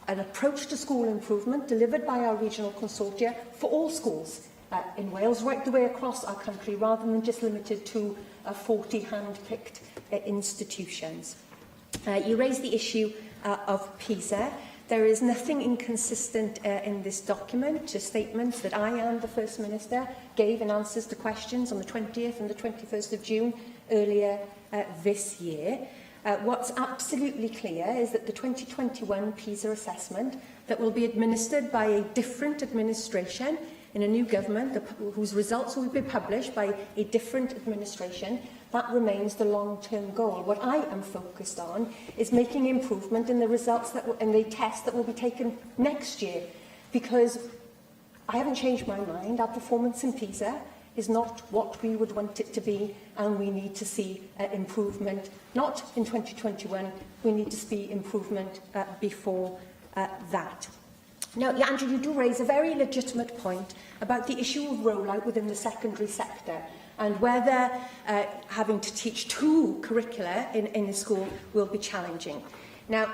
an approach to school improvement delivered by our regional consortia for all schools in Wales, right the way across our country, rather than just limited to 40 hand-picked institutions. You raised the issue of PISA. There is nothing inconsistent in this document to statements that I and the First Minister gave in answers to questions on the 20th and the 21st of June earlier this year. What's absolutely clear is that the 2021 PISA assessment that will be administered by a different administration in a new government, whose results will be published by a different administration, that remains the long-term goal. What I am focused on is making improvement in the results in the tests that will be taken next year, because I haven't changed my mind. Our performance in PISA is not what we would want it to be, and we need to see improvement, not in 2021, we need to see improvement before that. Now, Andrew, you do raise a very legitimate point about the issue of rollout within the secondary sector and whether having to teach two curricula in a school will be challenging. Now,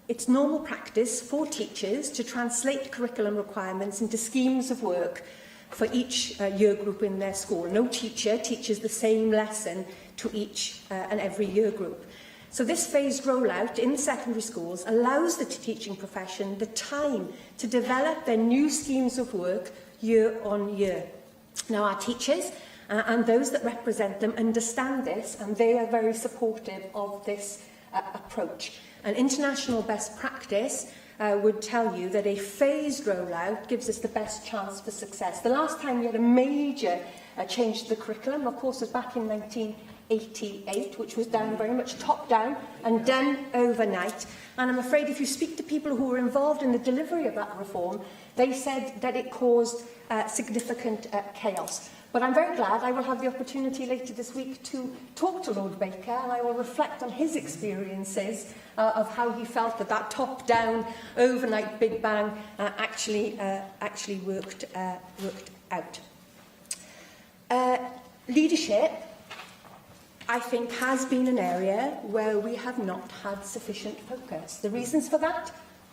it's normal practice for teachers to translate curriculum requirements into schemes of work for each year group in their school. No teacher teaches the same lesson to each and every year group. So this phased rollout in secondary schools allows the teaching profession the time to develop their new schemes of work year on year. Now, our teachers and those that represent them understand this, and they are very supportive of this approach. And international best practice would tell you that a phased rollout gives us the best chance for success. The last time we had a major change to the curriculum, of course, was back in 1988, which was done very much top-down and done overnight. And I'm afraid if you speak to people who were involved in the delivery of that reform, they said that it caused significant chaos. But I'm very glad I will have the opportunity later this week to talk to Lord Baker, and I will reflect on his experiences of how he felt that that top-down, overnight Big Bang actually worked out. Leadership, I think, has been an area where we have not had sufficient focus. The reasons for that,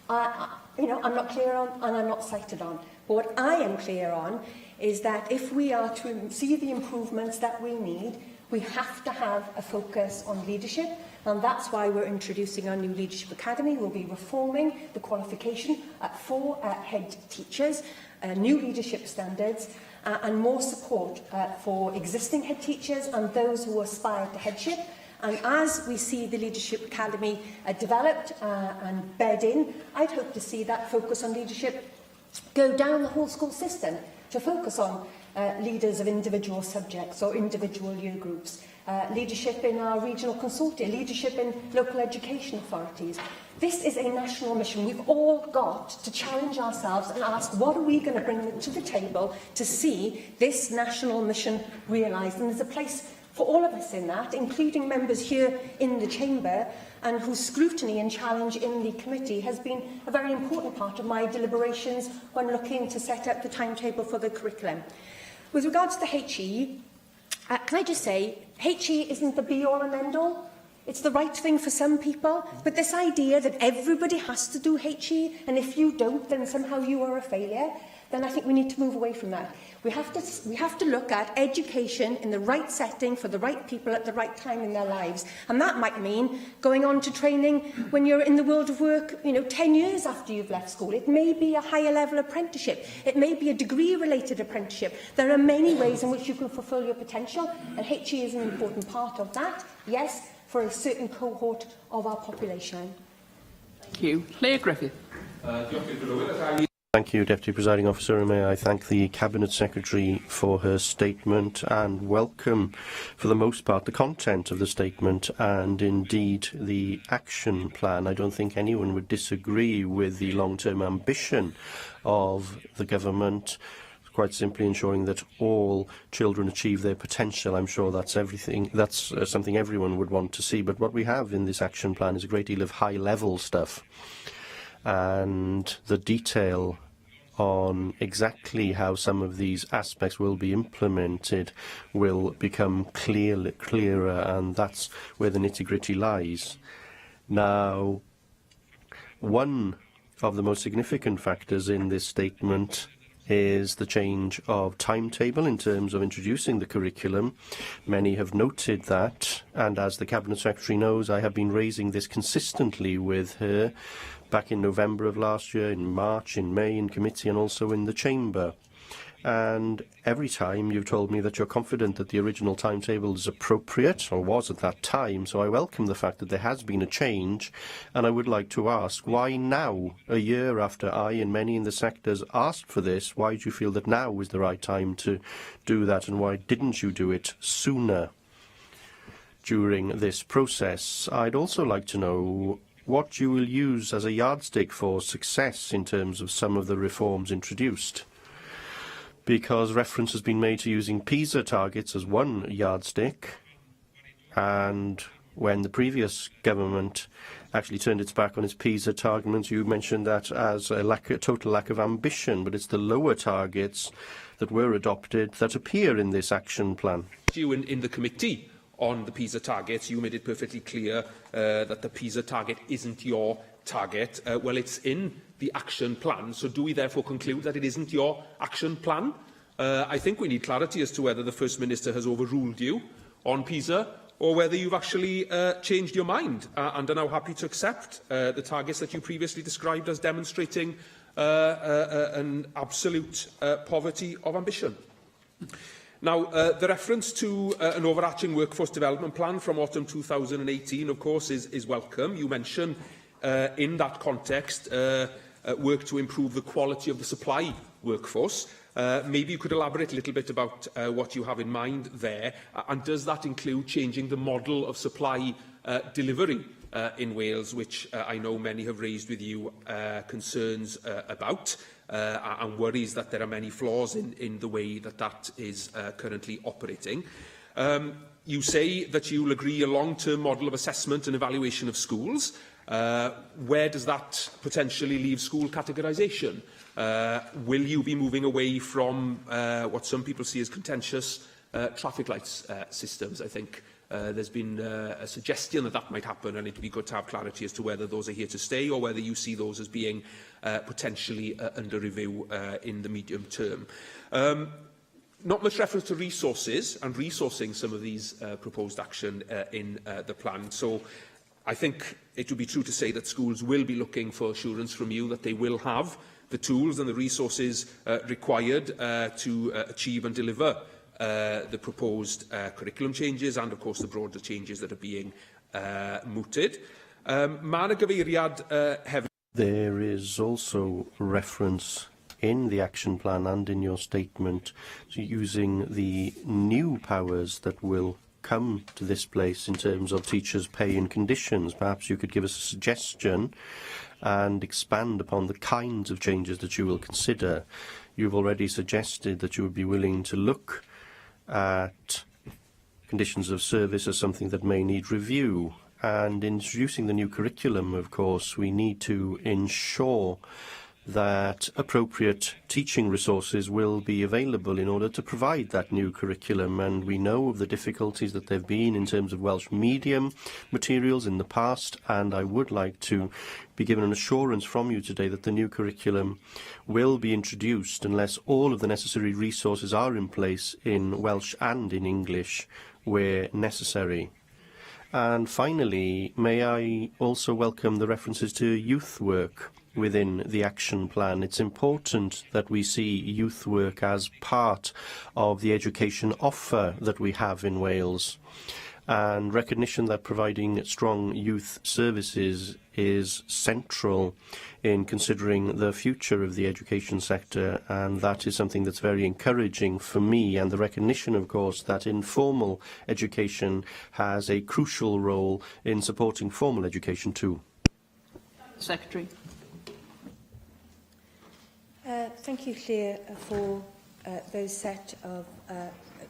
I'm not clear on, and I'm not cited on. But what I am clear on is that if we are to see the improvements that we need, we have to have a focus on leadership, and that's why we're introducing our new Leadership Academy. We'll be reforming the qualification for head teachers, new leadership standards, and more support for existing head teachers and those who aspire to headship. And as we see the Leadership Academy developed and bed in, I'd hope to see that focus on leadership go down the whole school system to focus on leaders of individual subjects or individual year groups, leadership in our regional consortia, leadership in local education authorities. This is a national mission. We've all got to challenge ourselves and ask, what are we going to bring to the table to see this national mission realised? And there's a place for all of us in that, including members here in the chamber, and whose scrutiny and challenge in the committee has been a very important part of my deliberations when looking to set out the timetable for the curriculum. With regards to HE, can I just say, HE isn't the be-all and end-all. It's the right thing for some people, but this idea that everybody has to do HE, and if you don't, then somehow you are a failure, then I think we need to move away from that. We have to look at education in the right setting for the right people at the right time in their lives. And that might mean going on to training when you're in the world of work, 10 years after you've left school. It may be a higher level apprenticeship. It may be a degree-related apprenticeship. There are many ways in which you can fulfil your potential, and HE is an important part of that, yes, for a certain cohort of our population. Thank you. Claire Griffith. Thank you, Deputy Presiding Officer, and may I thank the Cabinet Secretary for her statement and welcome, for the most part, the content of the statement and indeed the action plan. I don't think anyone would disagree with the long-term ambition of the government, quite simply ensuring that all children achieve their potential. I'm sure that's something everyone would want to see. But what we have in this action plan is a great deal of high-level stuff, and the detail on exactly how some of these aspects will be implemented will become clearer, and that's where the nitty-gritty lies. Now, one of the most significant factors in this statement is the change of timetable in terms of introducing the curriculum. Many have noted that, and as the Cabinet Secretary knows, I have been raising this consistently with her, back in November of last year, in March, in May, in committee and also in the chamber. And every time you've told me that you're confident that the original timetable is appropriate, or was at that time, so I welcome the fact that there has been a change, and I would like to ask, why now, a year after I and many in the sectors asked for this, why do you feel that now is the right time to do that, and why didn't you do it sooner during this process? I'd also like to know what you will use as a yardstick for success in terms of some of the reforms introduced, because reference has been made to using PISA targets as one yardstick, and when the previous government actually turned its back on its PISA targets, you mentioned that as a total lack of ambition, but it's the lower targets that were adopted that appear in this action plan. You in the committee on the PISA targets, you made it perfectly clear that the PISA target isn't your target. Well, it's in the action plan, so do we therefore conclude that it isn't your action plan? I think we need clarity as to whether the First Minister has overruled you on PISA, or whether you've actually changed your mind and are now happy to accept the targets that you previously described as demonstrating an absolute poverty of ambition. Now, the reference to an overarching workforce development plan from autumn 2018, of course, is welcome. You mention in that context work to improve the quality of the supply workforce. Maybe you could elaborate a little bit about what you have in mind there, and does that include changing the model of supply delivery in Wales, which I know many have raised with you concerns about, and worries that there are many flaws in the way that that is currently operating. You say that you will agree a long-term model of assessment and evaluation of schools. Where does that potentially leave school categorisation? Will you be moving away from what some people see as contentious traffic lights systems? I think there's been a suggestion that that might happen, and it would be good to have clarity as to whether those are here to stay or whether you see those as being potentially under review in the medium term. Not much reference to resources and resourcing some of these proposed action in the plan. So I think it would be true to say that schools will be looking for assurance from you that they will have the tools and the resources required to achieve and deliver the proposed curriculum changes and, of course, the broader changes that are being mooted. There is also reference in the action plan and in your statement to using the new powers that will come to this place in terms of teachers' pay and conditions. Perhaps you could give us a suggestion and expand upon the kinds of changes that you will consider. You've already suggested that you would be willing to look at conditions of service as something that may need review. And introducing the new curriculum, of course, we need to ensure that appropriate teaching resources will be available in order to provide that new curriculum. And we know of the difficulties that there have been in terms of Welsh medium materials in the past, and I would like to be given an assurance from you today that the new curriculum will be introduced unless all of the necessary resources are in place in Welsh and in English where necessary. And finally, may I also welcome the references to youth work within the action plan. It's important that we see youth work as part of the education offer that we have in Wales, and recognition that providing strong youth services is central in considering the future of the education sector, and that is something that's very encouraging for me, and the recognition, of course, that informal education has a crucial role in supporting formal education too. Secretary. Thank you, Claire, for those set of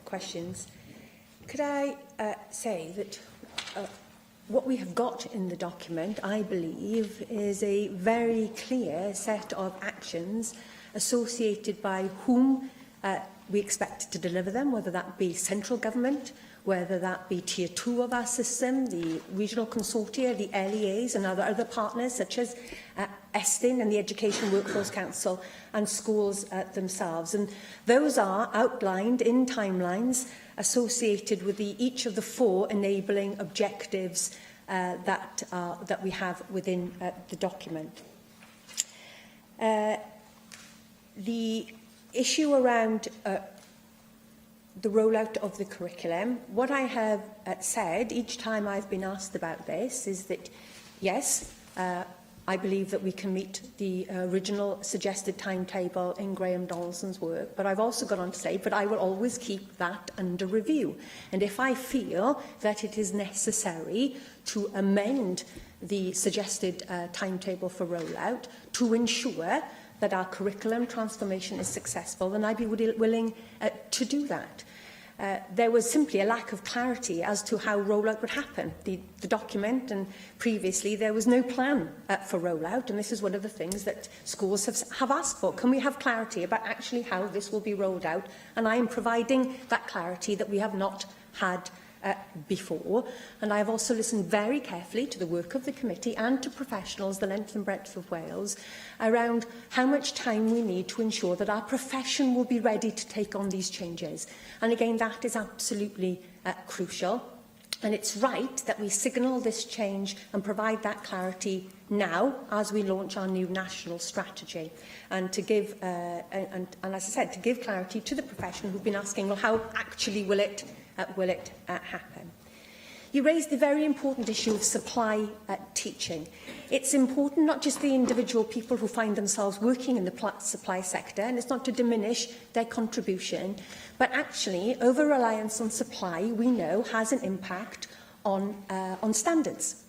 questions. Could I say that what we have got in the document, I believe, is a very clear set of actions associated by whom we expect to deliver them, whether that be central government, whether that be Tier 2 of our system, the regional consortia, the LEAs and other partners such as Estyn and the Education Workforce Council and schools themselves. And those are outlined in timelines associated with each of the 4 enabling objectives that we have within the document. The issue around the rollout of the curriculum, what I have said each time I've been asked about this is that, yes, I believe that we can meet the original suggested timetable in Graham Donaldson's work, but I've also gone on to say, but I will always keep that under review. And if I feel that it is necessary to amend the suggested timetable for rollout to ensure that our curriculum transformation is successful, then I'd be willing to do that. There was simply a lack of clarity as to how rollout would happen. The document, and previously there was no plan for rollout, and this is one of the things that schools have asked for. Can we have clarity about actually how this will be rolled out? And I am providing that clarity that we have not had before, and I have also listened very carefully to the work of the committee and to professionals, the length and breadth of Wales, around how much time we need to ensure that our profession will be ready to take on these changes. And again, that is absolutely crucial. And it's right that we signal this change and provide that clarity now as we launch our new national strategy, and to give, and as I said, to give clarity to the profession who've been asking, well, how actually will it happen? You raised the very important issue of supply teaching. It's important not just the individual people who find themselves working in the supply sector, and it's not to diminish their contribution, but actually over-reliance on supply, we know, has an impact on standards.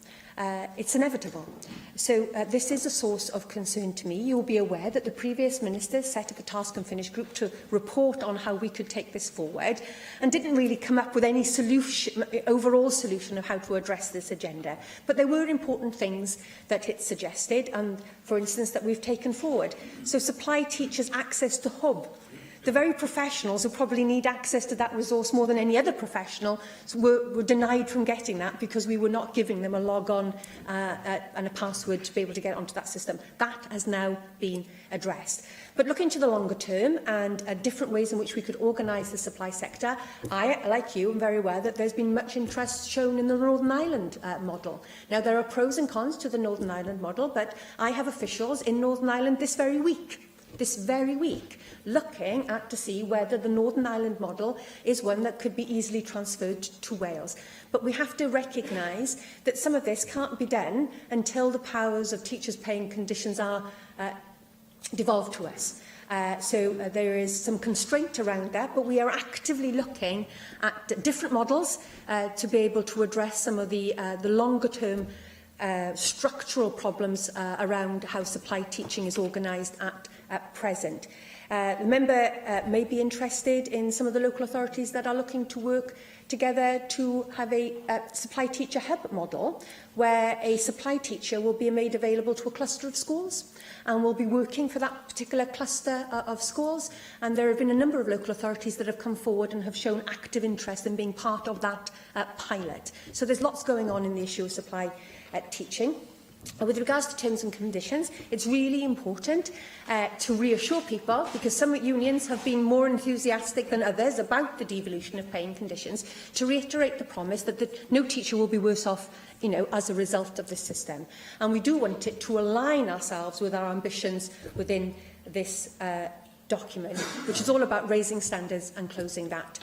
It's inevitable. So this is a source of concern to me. You'll be aware that the previous ministers set up a task and finish group to report on how we could take this forward, and didn't really come up with any solution, overall solution of how to address this agenda. But there were important things that it suggested, and for instance, that we've taken forward. So supply teachers' access to Hub. The very professionals who probably need access to that resource more than any other professional were denied from getting that because we were not giving them a log-on and a password to be able to get onto that system. That has now been addressed. But looking to the longer term and different ways in which we could organise the supply sector, I, like you, am very aware that there's been much interest shown in the Northern Ireland model. Now, there are pros and cons to the Northern Ireland model, but I have officials in Northern Ireland this very week, looking at to see whether the Northern Ireland model is one that could be easily transferred to Wales. But we have to recognise that some of this can't be done until the powers of teachers' paying conditions are devolved to us. So there is some constraint around that, but we are actively looking at different models to be able to address some of the longer-term structural problems around how supply teaching is organised at present. The member may be interested in some of the local authorities that are looking to work together to have a supply teacher hub model, where a supply teacher will be made available to a cluster of schools and will be working for that particular cluster of schools. And there have been a number of local authorities that have come forward and have shown active interest in being part of that pilot. So there's lots going on in the issue of supply teaching. With regards to terms and conditions, it's really important to reassure people, because some unions have been more enthusiastic than others about the devolution of paying conditions, to reiterate the promise that no teacher will be worse off, as a result of this system. And we do want it to align ourselves with our ambitions within this document, which is all about raising standards and closing that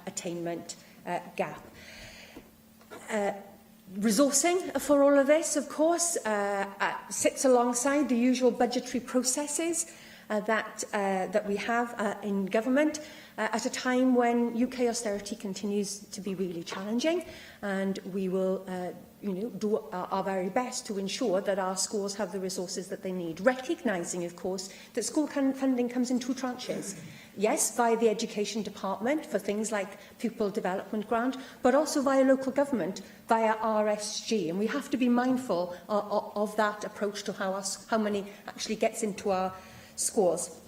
attainment gap. Resourcing for all of this, of course, sits alongside the usual budgetary processes that we have in government at a time when UK austerity continues to be really challenging, and we will do our very best to ensure that our schools have the resources that they need, recognising, of course, that school funding comes in two tranches. Yes, via the Education Department for things like Pupil Development Grant, but also via local government, via RSG. And we have to be mindful of that approach to how money actually gets into our schools.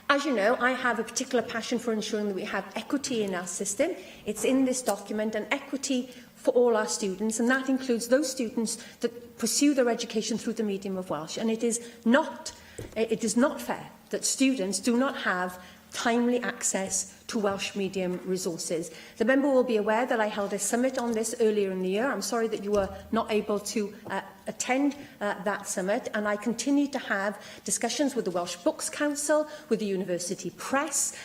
As you know, I have a particular passion for ensuring that we have equity in our system. It's in this document, and equity for all our students, and that includes those students that pursue their education through the medium of Welsh. And it is not fair that students do not have timely access to Welsh medium resources. The member will be aware that I held a summit on this earlier in the year. I'm sorry that you were not able to attend that summit, and I continue to have discussions with the Welsh Books Council, with the University Press,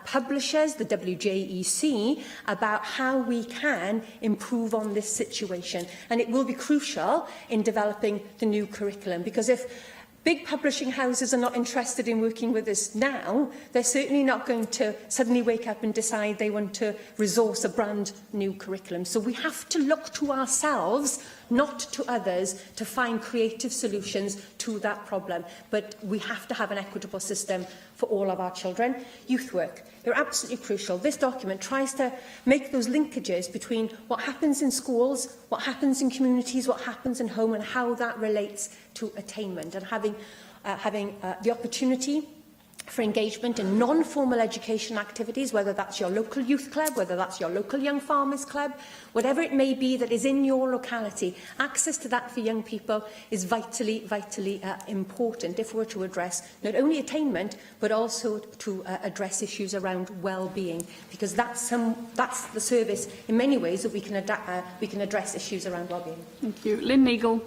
publishers, the WJEC, about how we can improve on this situation. And it will be crucial in developing the new curriculum, because if big publishing houses are not interested in working with us now, they're certainly not going to suddenly wake up and decide they want to resource a brand new curriculum. So we have to look to ourselves, not to others, to find creative solutions to that problem. But we have to have an equitable system for all of our children. Youth work, they're absolutely crucial. This document tries to make those linkages between what happens in schools, what happens in communities, what happens in home, and how that relates to attainment, and having the opportunity for engagement in non-formal education activities, whether that's your local youth club, whether that's your local young farmers club, whatever it may be that is in your locality. Access to that for young people is vitally important if we're to address not only attainment, but also to address issues around well-being, because that's the service in many ways that we can address issues around well-being. Thank you. Lynn Neagle.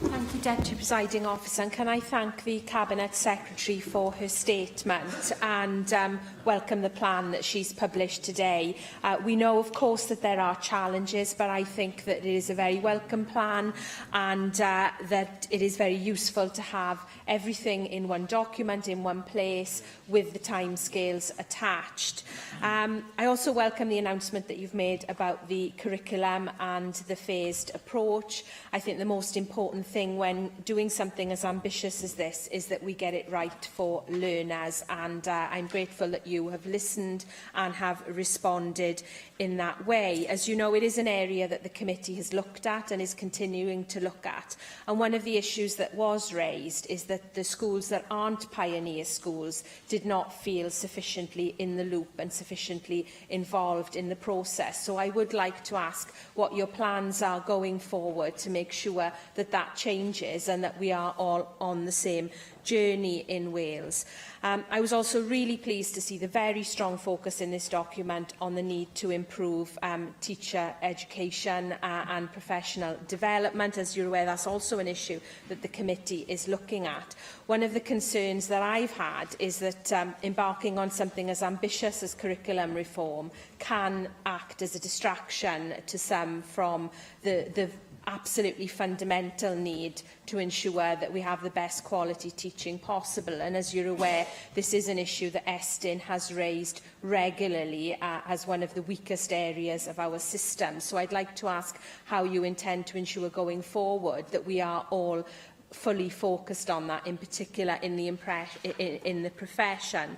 Thank you, Deputy Presiding Officer, and can I thank the Cabinet Secretary for her statement and welcome the plan that she's published today. We know, of course, that there are challenges, but I think that it is a very welcome plan and that it is very useful to have everything in one document, in one place, with the timescales attached. I also welcome the announcement that you've made about the curriculum and the phased approach. I think the most important thing when doing something as ambitious as this is that we get it right for learners, and I'm grateful that you have listened and have responded in that way. As you know, it is an area that the committee has looked at and is continuing to look at, and one of the issues that was raised is that the schools that aren't pioneer schools did not feel sufficiently in the loop and sufficiently involved in the process. So I would like to ask what your plans are going forward to make sure that that changes and that we are all on the same journey in Wales. I was also really pleased to see the very strong focus in this document on the need to improve teacher education and professional development. As you're aware, that's also an issue that the committee is looking at. One of the concerns that I've had is that embarking on something as ambitious as curriculum reform can act as a distraction to some from the absolutely fundamental need to ensure that we have the best quality teaching possible. And as you're aware, this is an issue that Estyn has raised regularly as one of the weakest areas of our system. So I'd like to ask how you intend to ensure going forward that we are all fully focused on that, in particular in the profession.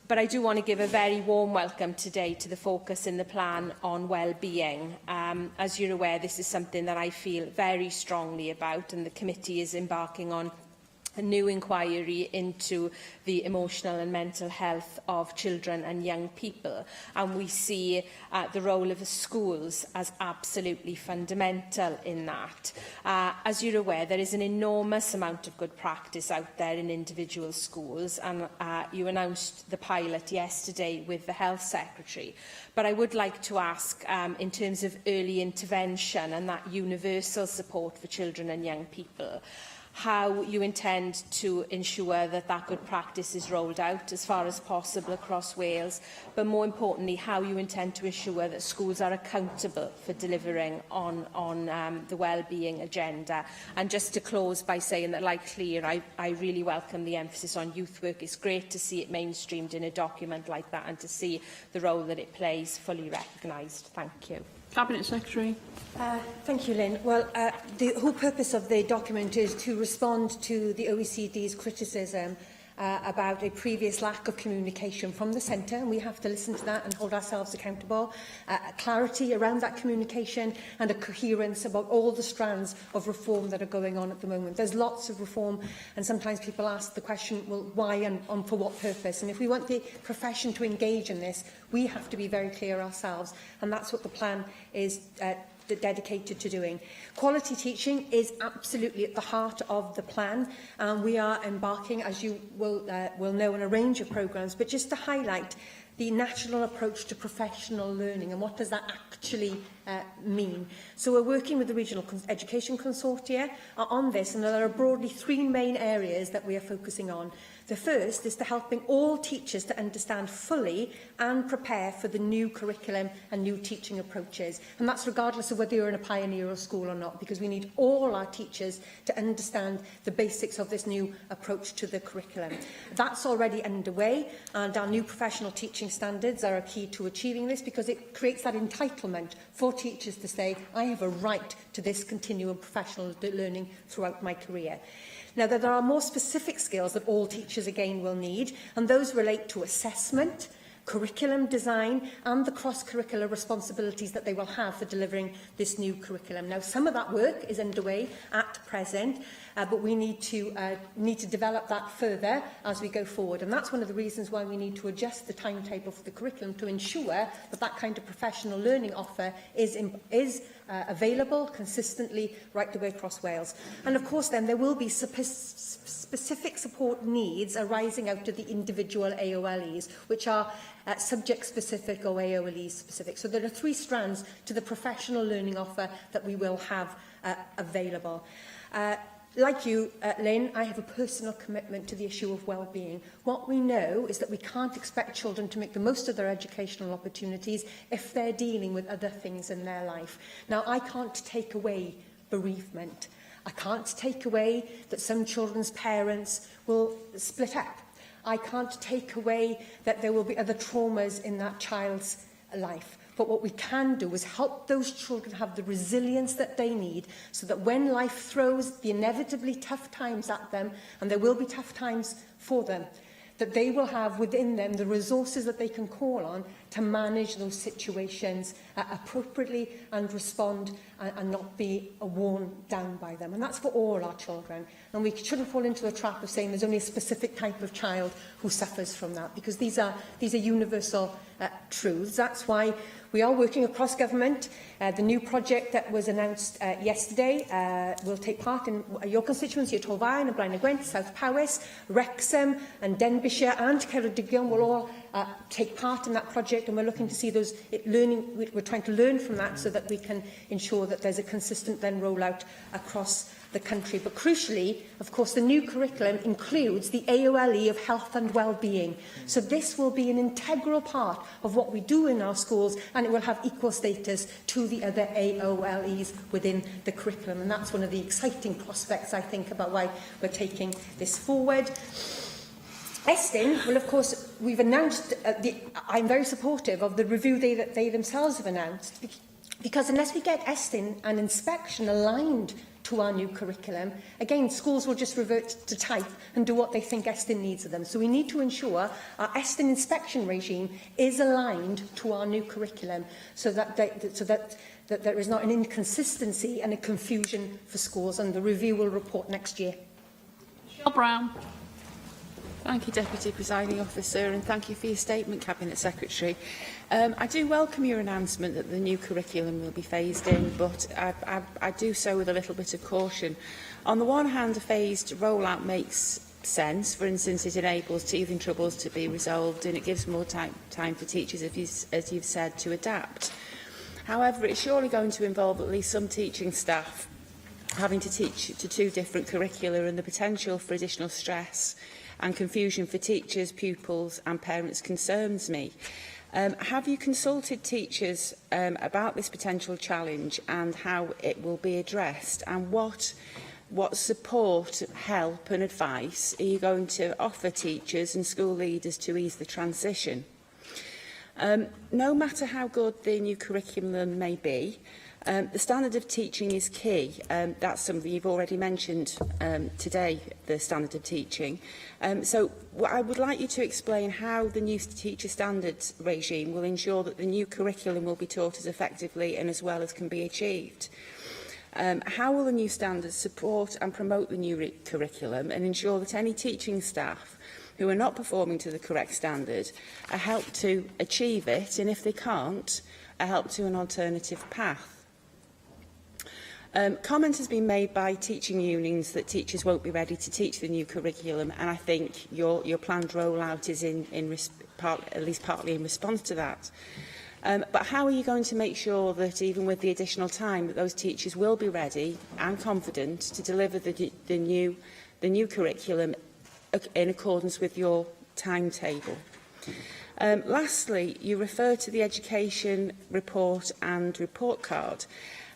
But I do want to give a very warm welcome today to the focus in the plan on well-being. As you're aware, this is something that I feel very strongly about, and the committee is embarking on a new inquiry into the emotional and mental health of children and young people. And we see the role of the schools as absolutely fundamental in that. As you're aware, there is an enormous amount of good practice out there in individual schools, and you announced the pilot yesterday with the Health Secretary. But I would like to ask, in terms of early intervention and that universal support for children and young people, how you intend to ensure that that good practice is rolled out as far as possible across Wales, but more importantly, how you intend to ensure that schools are accountable for delivering on the well-being agenda. And just to close by saying that, like Clear, I really welcome the emphasis on youth work. It's great to see it mainstreamed in a document like that and to see the role that it plays fully recognised. Thank you. Cabinet Secretary. Thank you, Lynn. Well, the whole purpose of the document is to respond to the OECD's criticism about a previous lack of communication from the centre, and we have to listen to that and hold ourselves accountable. Clarity around that communication and a coherence about all the strands of reform that are going on at the moment. There's lots of reform, and sometimes people ask the question, well, why and for what purpose? And if we want the profession to engage in this, we have to be very clear ourselves, and that's what the plan is dedicated to doing. Quality teaching is absolutely at the heart of the plan, and we are embarking, as you will know, on a range of programmes. But just to highlight the national approach to professional learning and what does that actually mean. So we're working with the Regional Education Consortia on this, and there are broadly 3 main areas that we are focusing on. The first is to helping all teachers to understand fully and prepare for the new curriculum and new teaching approaches. And that's regardless of whether you're in a pioneer school or not, because we need all our teachers to understand the basics of this new approach to the curriculum. That's already underway, and our new professional teaching standards are a key to achieving this, because it creates that entitlement for teachers to say, I have a right to this continuing professional learning throughout my career. Now, there are more specific skills that all teachers, again, will need, and those relate to assessment, curriculum design, and the cross-curricular responsibilities that they will have for delivering this new curriculum. Now, some of that work is underway at present, but we need to develop that further as we go forward. And that's one of the reasons why we need to adjust the timetable for the curriculum to ensure that that kind of professional learning offer is available consistently right the way across Wales. And of course then there will be specific support needs arising out of the individual AOLEs, which are subject-specific or AOLE-specific. So there are 3 strands to the professional learning offer that we will have available. Like you, Lynn, I have a personal commitment to the issue of well-being. What we know is that we can't expect children to make the most of their educational opportunities if they're dealing with other things in their life. Now, I can't take away bereavement. I can't take away that some children's parents will split up. I can't take away that there will be other traumas in that child's life. But what we can do is help those children have the resilience that they need, so that when life throws the inevitably tough times at them, and there will be tough times for them, that they will have within them the resources that they can call on to manage those situations appropriately and respond and not be worn down by them. And that's for all our children. And we shouldn't fall into the trap of saying there's only a specific type of child who suffers from that, because these are universal truths. That's why we are working across government. The new project that was announced yesterday will take part in your constituency, Torfaen and Blaen y Gwent, South Powys, Wrexham and Denbighshire and Ceredigion will all take part in that project, and we're looking to see those we're trying to learn from that so that we can ensure that there's a consistent then rollout across the country. But crucially, of course, the new curriculum includes the AOLE of health and well-being. So this will be an integral part of what we do in our schools, and it will have equal status to the other AOLEs within the curriculum. And that's one of the exciting prospects, I think, about why we're taking this forward. Estyn, well, of course, we've announced, I'm very supportive of the review that they themselves have announced, because unless we get Estyn and inspection aligned to our new curriculum, again, schools will just revert to type and do what they think Estyn needs of them. So we need to ensure our Estyn inspection regime is aligned to our new curriculum, so that there is not an inconsistency and a confusion for schools, and the review will report next year. Michelle Brown. Thank you, Deputy Presiding Officer, and thank you for your statement, Cabinet Secretary. I do welcome your announcement that the new curriculum will be phased in, but I do so with a little bit of caution. On the one hand, a phased rollout makes sense. For instance, it enables teething troubles to be resolved, and it gives more time for teachers, as you've said, to adapt. However, it's surely going to involve at least some teaching staff having to teach to 2 different curricula, and the potential for additional stress and confusion for teachers, pupils and parents concerns me. Have you consulted teachers about this potential challenge and how it will be addressed, and what support, help and advice are you going to offer teachers and school leaders to ease the transition? No matter how good the new curriculum may be, the standard of teaching is key. That's something you've already mentioned today, the standard of teaching. So I would like you to explain how the new teacher standards regime will ensure that the new curriculum will be taught as effectively and as well as can be achieved. How will the new standards support and promote the new curriculum and ensure that any teaching staff who are not performing to the correct standard are helped to achieve it, and if they can't, are helped to an alternative path? Comment has been made by teaching unions that teachers won't be ready to teach the new curriculum, and I think your planned rollout is at least partly in response to that. But how are you going to make sure that even with the additional time that those teachers will be ready and confident to deliver the new curriculum in accordance with your timetable? Lastly, you refer to the education report and report card.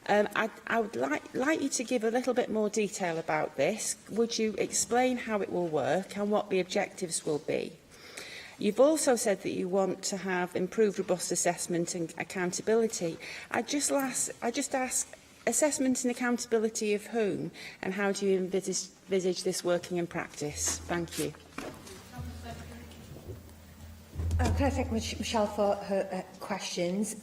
I would like you to give a little bit more detail about this. Would you explain how it will work and what the objectives will be? You've also said that you want to have improved robust assessment and accountability. I just ask, assessment and accountability of whom, and how do you envisage this working in practice? Thank you. Can I thank Michelle for her questions?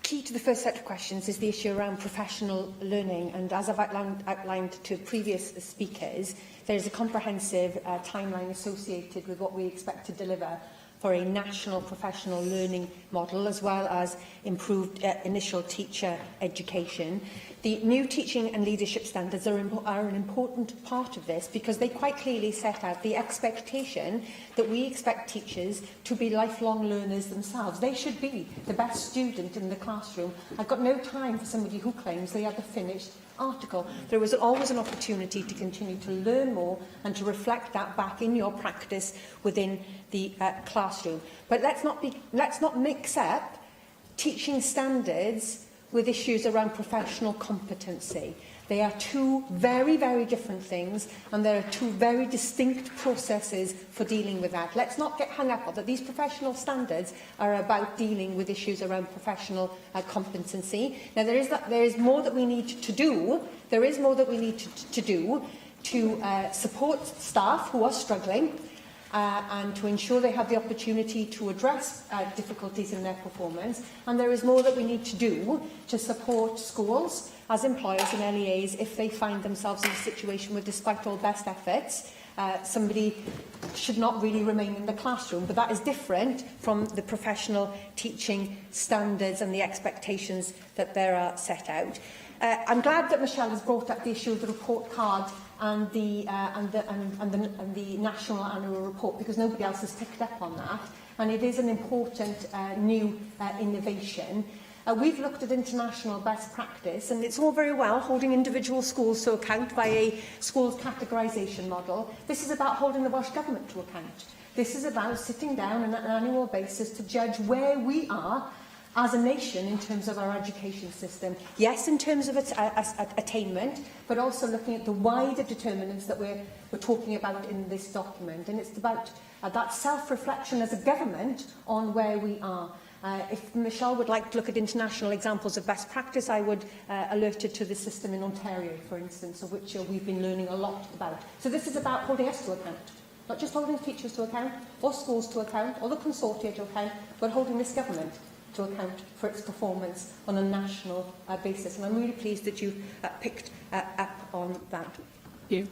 Key to the first set of questions is the issue around professional learning, and as I've outlined to previous speakers, there is a comprehensive timeline associated with what we expect to deliver for a national professional learning model, as well as improved initial teacher education. The new teaching and leadership standards are an important part of this, because they quite clearly set out the expectation that we expect teachers to be lifelong learners themselves. They should be the best student in the classroom. I've got no time for somebody who claims they are the finished article. There is always an opportunity to continue to learn more and to reflect that back in your practice within the classroom. But let's not mix up teaching standards with issues around professional competency. They are two very, very different things, and there are two very distinct processes for dealing with that. Let's not get hung up on that. These professional standards are about dealing with issues around professional competency. Now, there is more that we need to do. There is more that we need to do to support staff who are struggling, and to ensure they have the opportunity to address difficulties in their performance. And there is more that we need to do to support schools as employers and LEAs if they find themselves in a situation where, despite all best efforts, somebody should not really remain in the classroom. But that is different from the professional teaching standards and the expectations that there are set out. I'm glad that Michelle has brought up the issue of the report card and the national annual report, because nobody else has picked up on that, and it is an important new innovation. We've looked at international best practice, and it's all very well holding individual schools to account by a schools categorisation model. This is about holding the Welsh Government to account. This is about sitting down on an annual basis to judge where we are as a nation in terms of our education system. Yes, in terms of its attainment, but also looking at the wider determinants that we're talking about in this document. And it's about that self-reflection as a government on where we are. If Michelle would like to look at international examples of best practice, I would alert her to the system in Ontario, for instance, of which we've been learning a lot about. So this is about holding us to account. Not just holding teachers to account, or schools to account, or the consortia to account, but holding this government to account for its performance on a national basis. And I'm really pleased that you picked up on that. Thank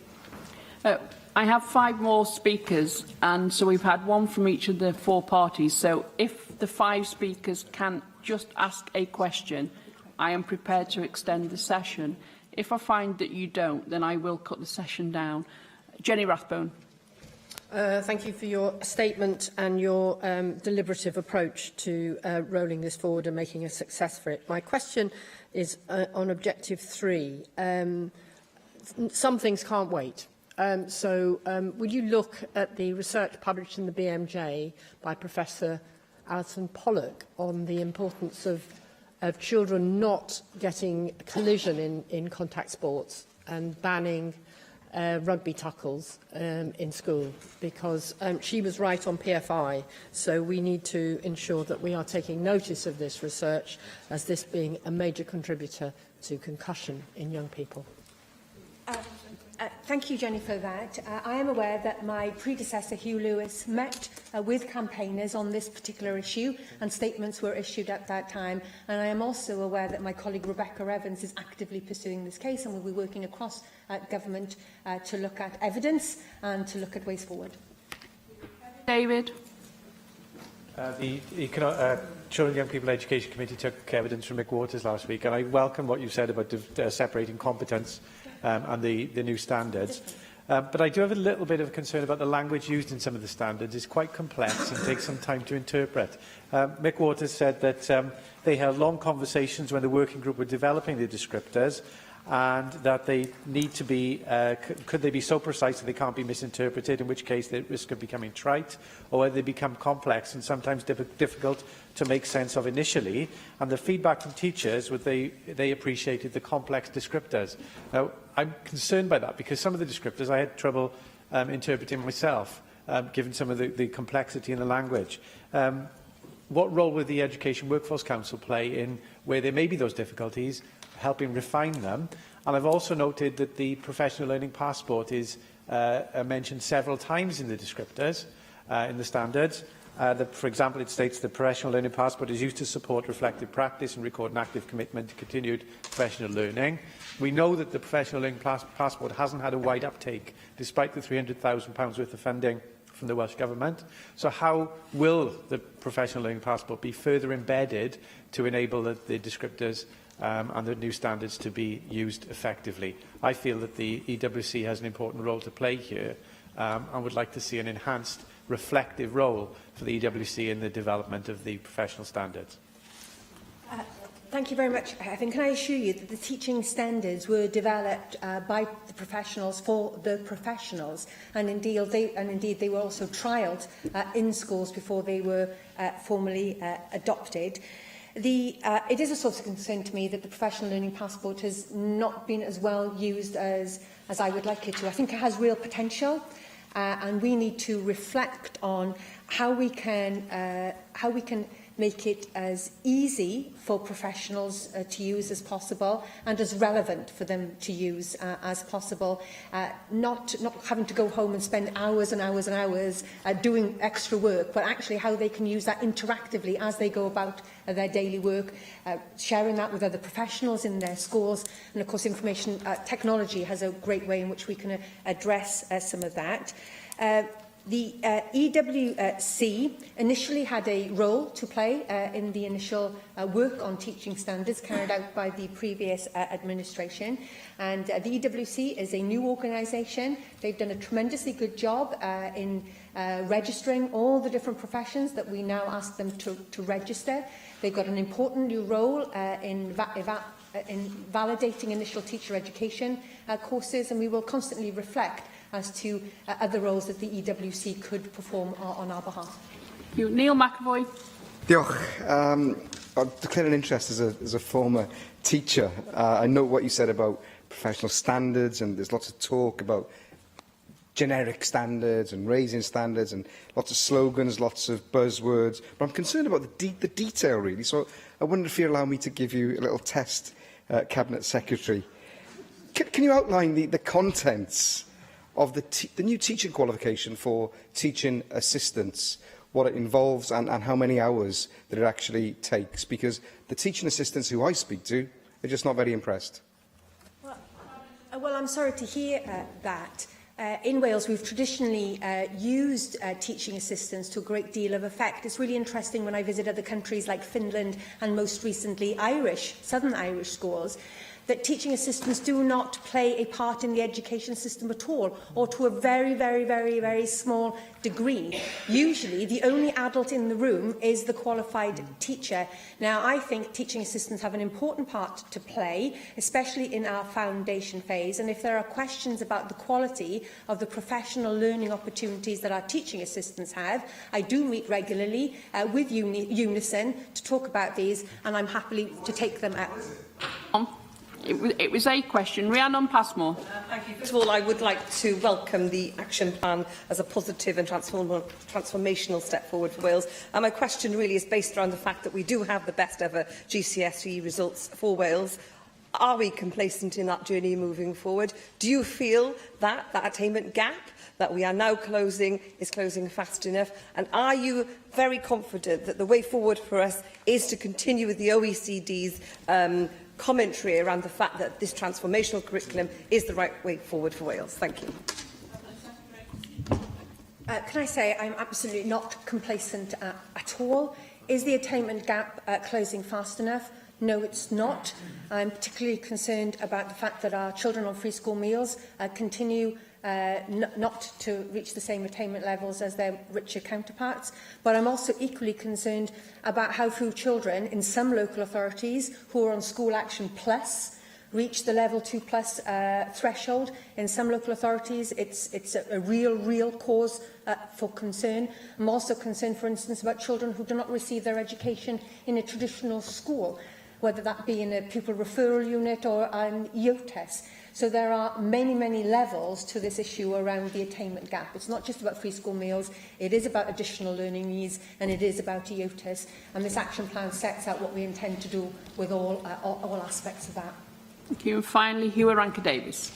you. I have 5 more speakers, and so we've had one from each of the 4 parties. So if the 5 speakers can just ask a question, I am prepared to extend the session. If I find that you don't, then I will cut the session down. Jenny Rathbone. Thank you for your statement and your deliberative approach to rolling this forward and making a success for it. My question is on Objective 3. Some things can't wait. Would you look at the research published in the BMJ by Professor Alison Pollock on the importance of children not getting collision in contact sports and banning rugby tackles in school, because she was right on PFI, so we need to ensure that we are taking notice of this research as this being a major contributor to concussion in young people. Thank you, Jenny, for that. I am aware that my predecessor, Hugh Lewis, met with campaigners on this particular issue, and statements were issued at that time. And I am also aware that my colleague Rebecca Evans is actively pursuing this case, and will be working across government to look at evidence and to look at ways forward. David. The Children and Young People Education Committee took evidence from Mick Waters last week, and I welcome what you said about separating competence and the new standards. But I do have a little bit of concern about the language used in some of the standards. It's quite complex and takes some time to interpret. Mick Waters said that they held long conversations when the working group were developing the descriptors, and that they need to be, could they be so precise that they can't be misinterpreted, in which case they risk of becoming trite, or whether they become complex and sometimes difficult to make sense of initially. And the feedback from teachers was they appreciated the complex descriptors. Now, I'm concerned by that, because some of the descriptors I had trouble interpreting myself, given some of the complexity in the language. What role will the Education Workforce Council play in where there may be those difficulties, helping refine them? And I've also noted that the professional learning passport is mentioned several times in the descriptors, in the standards. For example, it states the professional learning passport is used to support reflective practice and record an active commitment to continued professional learning. We know that the professional learning passport hasn't had a wide uptake, despite the £300,000 worth of funding from the Welsh Government. So how will the professional learning passport be further embedded to enable the descriptors and the new standards to be used effectively? I feel that the EWC has an important role to play here, and would like to see an enhanced reflective role for the EWC in the development of the professional standards. Thank you very much, Evan. Can I assure you that the teaching standards were developed by the professionals for the professionals, and indeed they were also trialled in schools before they were formally adopted. It is a source of concern to me that the professional learning passport has not been as well used as I would like it to. I think it has real potential, and we need to reflect on how we can make it as easy for professionals to use as possible, and as relevant for them to use as possible, not having to go home and spend hours and hours and hours doing extra work, but actually how they can use that interactively as they go about their daily work, sharing that with other professionals in their schools. And of course, information technology has a great way in which we can address some of that. The EWC initially had a role to play in the initial work on teaching standards carried out by the previous administration, and the EWC is a new organisation. They've done a tremendously good job in registering all the different professions that we now ask them to register. They've got an important new role in validating initial teacher education courses, and we will constantly reflect as to other roles that the EWC could perform on our behalf. Neil McAvoy. Diolch. I'll declare an interest as a former teacher. I know what you said about professional standards, and there's lots of talk about generic standards and raising standards and lots of slogans, lots of buzzwords. But I'm concerned about the detail, really. So I wonder if you allow me to give you a little test, Cabinet Secretary. Can you outline the contents of the new teaching qualification for teaching assistants, what it involves and how many hours that it actually takes? Because the teaching assistants who I speak to are just not very impressed. Well, I'm sorry to hear that. In Wales, we've traditionally used teaching assistants to a great deal of effect. It's really interesting when I visit other countries like Finland and most recently Southern Irish schools, that teaching assistants do not play a part in the education system at all, or to a very, very, very, very small degree. Usually, the only adult in the room is the qualified teacher. Now, I think teaching assistants have an important part to play, especially in our foundation phase, and if there are questions about the quality of the professional learning opportunities that our teaching assistants have, I do meet regularly with Unison to talk about these, and I'm happy to take them out. It was a question. Rhiannon Passmore. Thank you. First of all, I would like to welcome the action plan as a positive and transformational step forward for Wales. And my question really is based around the fact that we do have the best ever GCSE results for Wales. Are we complacent in that journey moving forward? Do you feel that that attainment gap that we are now closing is closing fast enough? And are you very confident that the way forward for us is to continue with the OECD's commentary around the fact that this transformational curriculum is the right way forward for Wales? Thank you. Can I say I'm absolutely not complacent at all? Is the attainment gap closing fast enough? No, it's not. I'm particularly concerned about the fact that our children on free school meals continue not to reach the same attainment levels as their richer counterparts. But I'm also equally concerned about how few children in some local authorities who are on School Action Plus reach the level 2+ threshold. In some local authorities, it's a real cause for concern. I'm also concerned, for instance, about children who do not receive their education in a traditional school, whether that be in a pupil referral unit or an EOTES. So there are many levels to this issue around the attainment gap. It's not just about free school meals, it is about additional learning needs, and it is about EOTES. And this action plan sets out what we intend to do with all aspects of that. Thank you. And finally, Hugh Ranker-Davies.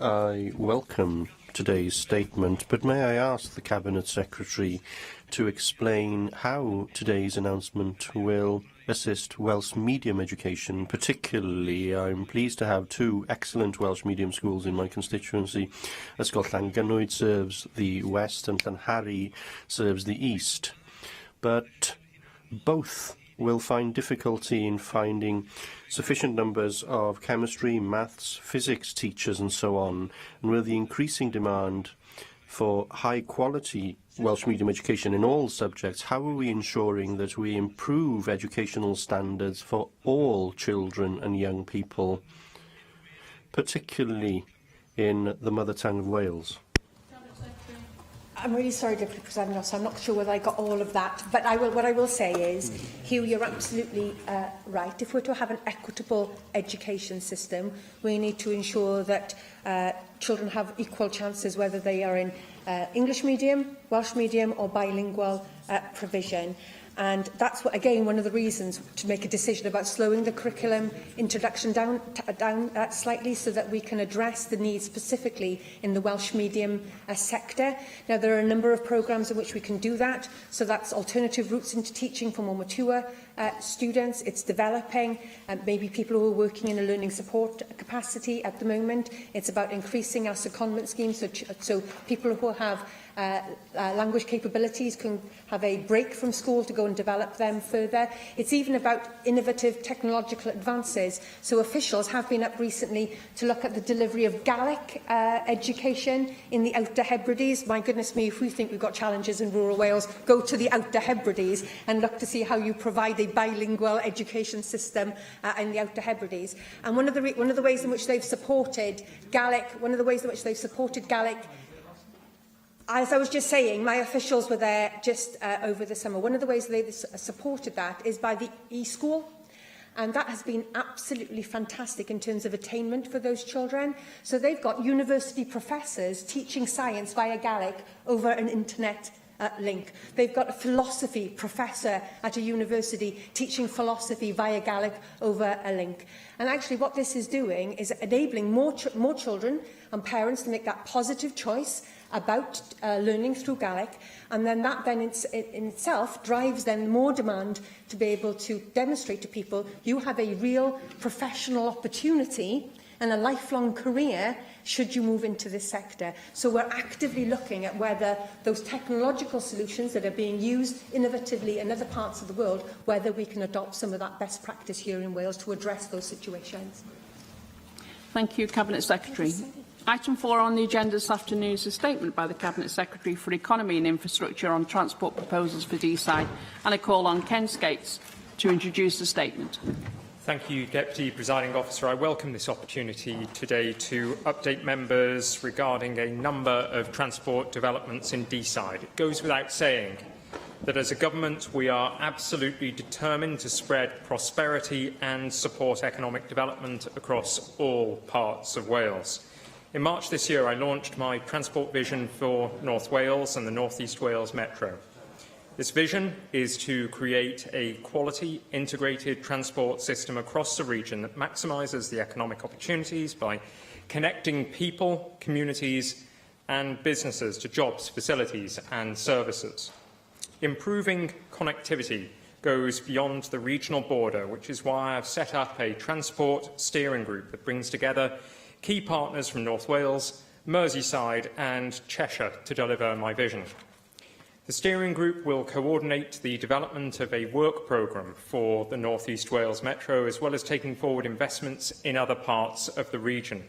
I welcome today's statement, but may I ask the Cabinet Secretary to explain how today's announcement will assist Welsh medium education. Particularly, I'm pleased to have two excellent Welsh medium schools in my constituency. Ysgol Llangynnwyd serves the west and Llanhari serves the east. But both will find difficulty in finding sufficient numbers of chemistry, maths, physics teachers and so on. And with the increasing demand for high-quality Welsh medium education in all subjects, how are we ensuring that we improve educational standards for all children and young people, particularly in the mother tongue of Wales? I'm really sorry, Deputy Presiding Officer, I'm not sure whether I got all of that, but what I will say is, Hugh, you're absolutely right. If we're to have an equitable education system, we need to ensure that children have equal chances, whether they are in English medium, Welsh medium or bilingual provision. And that's, again, one of the reasons to make a decision about slowing the curriculum introduction down slightly so that we can address the needs specifically in the Welsh medium sector. Now, there are a number of programmes in which we can do that. So that's alternative routes into teaching for more mature students. It's developing maybe people who are working in a learning support capacity at the moment. It's about increasing our secondment schemes so people who have language capabilities can have a break from school to go and develop them further. It's even about innovative technological advances. So officials have been up recently to look at the delivery of Gaelic education in the Outer Hebrides. My goodness me, if we think we've got challenges in rural Wales, go to the Outer Hebrides and look to see how you provide a bilingual education system in the Outer Hebrides. And one of the ways in which they've supported Gaelic, as I was just saying, my officials were there just over the summer. One of the ways they've supported that is by the e-school. And that has been absolutely fantastic in terms of attainment for those children. So they've got university professors teaching science via Gaelic over an internet link. They've got a philosophy professor at a university teaching philosophy via Gaelic over a link. And actually what this is doing is enabling more children and parents to make that positive choice about learning through Gaelic, and then that in itself drives then more demand to be able to demonstrate to people you have a real professional opportunity and a lifelong career should you move into this sector. So we're actively looking at whether those technological solutions that are being used innovatively in other parts of the world, whether we can adopt some of that best practice here in Wales to address those situations. Thank you, Cabinet Secretary. Item 4 on the agenda this afternoon is a statement by the Cabinet Secretary for Economy and Infrastructure on transport proposals for Deeside, and I call on Ken Skates to introduce the statement. Thank you, Deputy Presiding Officer. I welcome this opportunity today to update members regarding a number of transport developments in Deeside. It goes without saying that as a government we are absolutely determined to spread prosperity and support economic development across all parts of Wales. In March this year, I launched my transport vision for North Wales and the North East Wales Metro. This vision is to create a quality, integrated transport system across the region that maximises the economic opportunities by connecting people, communities and businesses to jobs, facilities and services. Improving connectivity goes beyond the regional border, which is why I've set up a transport steering group that brings together key partners from North Wales, Merseyside and Cheshire to deliver my vision. The steering group will coordinate the development of a work programme for the North East Wales Metro, as well as taking forward investments in other parts of the region.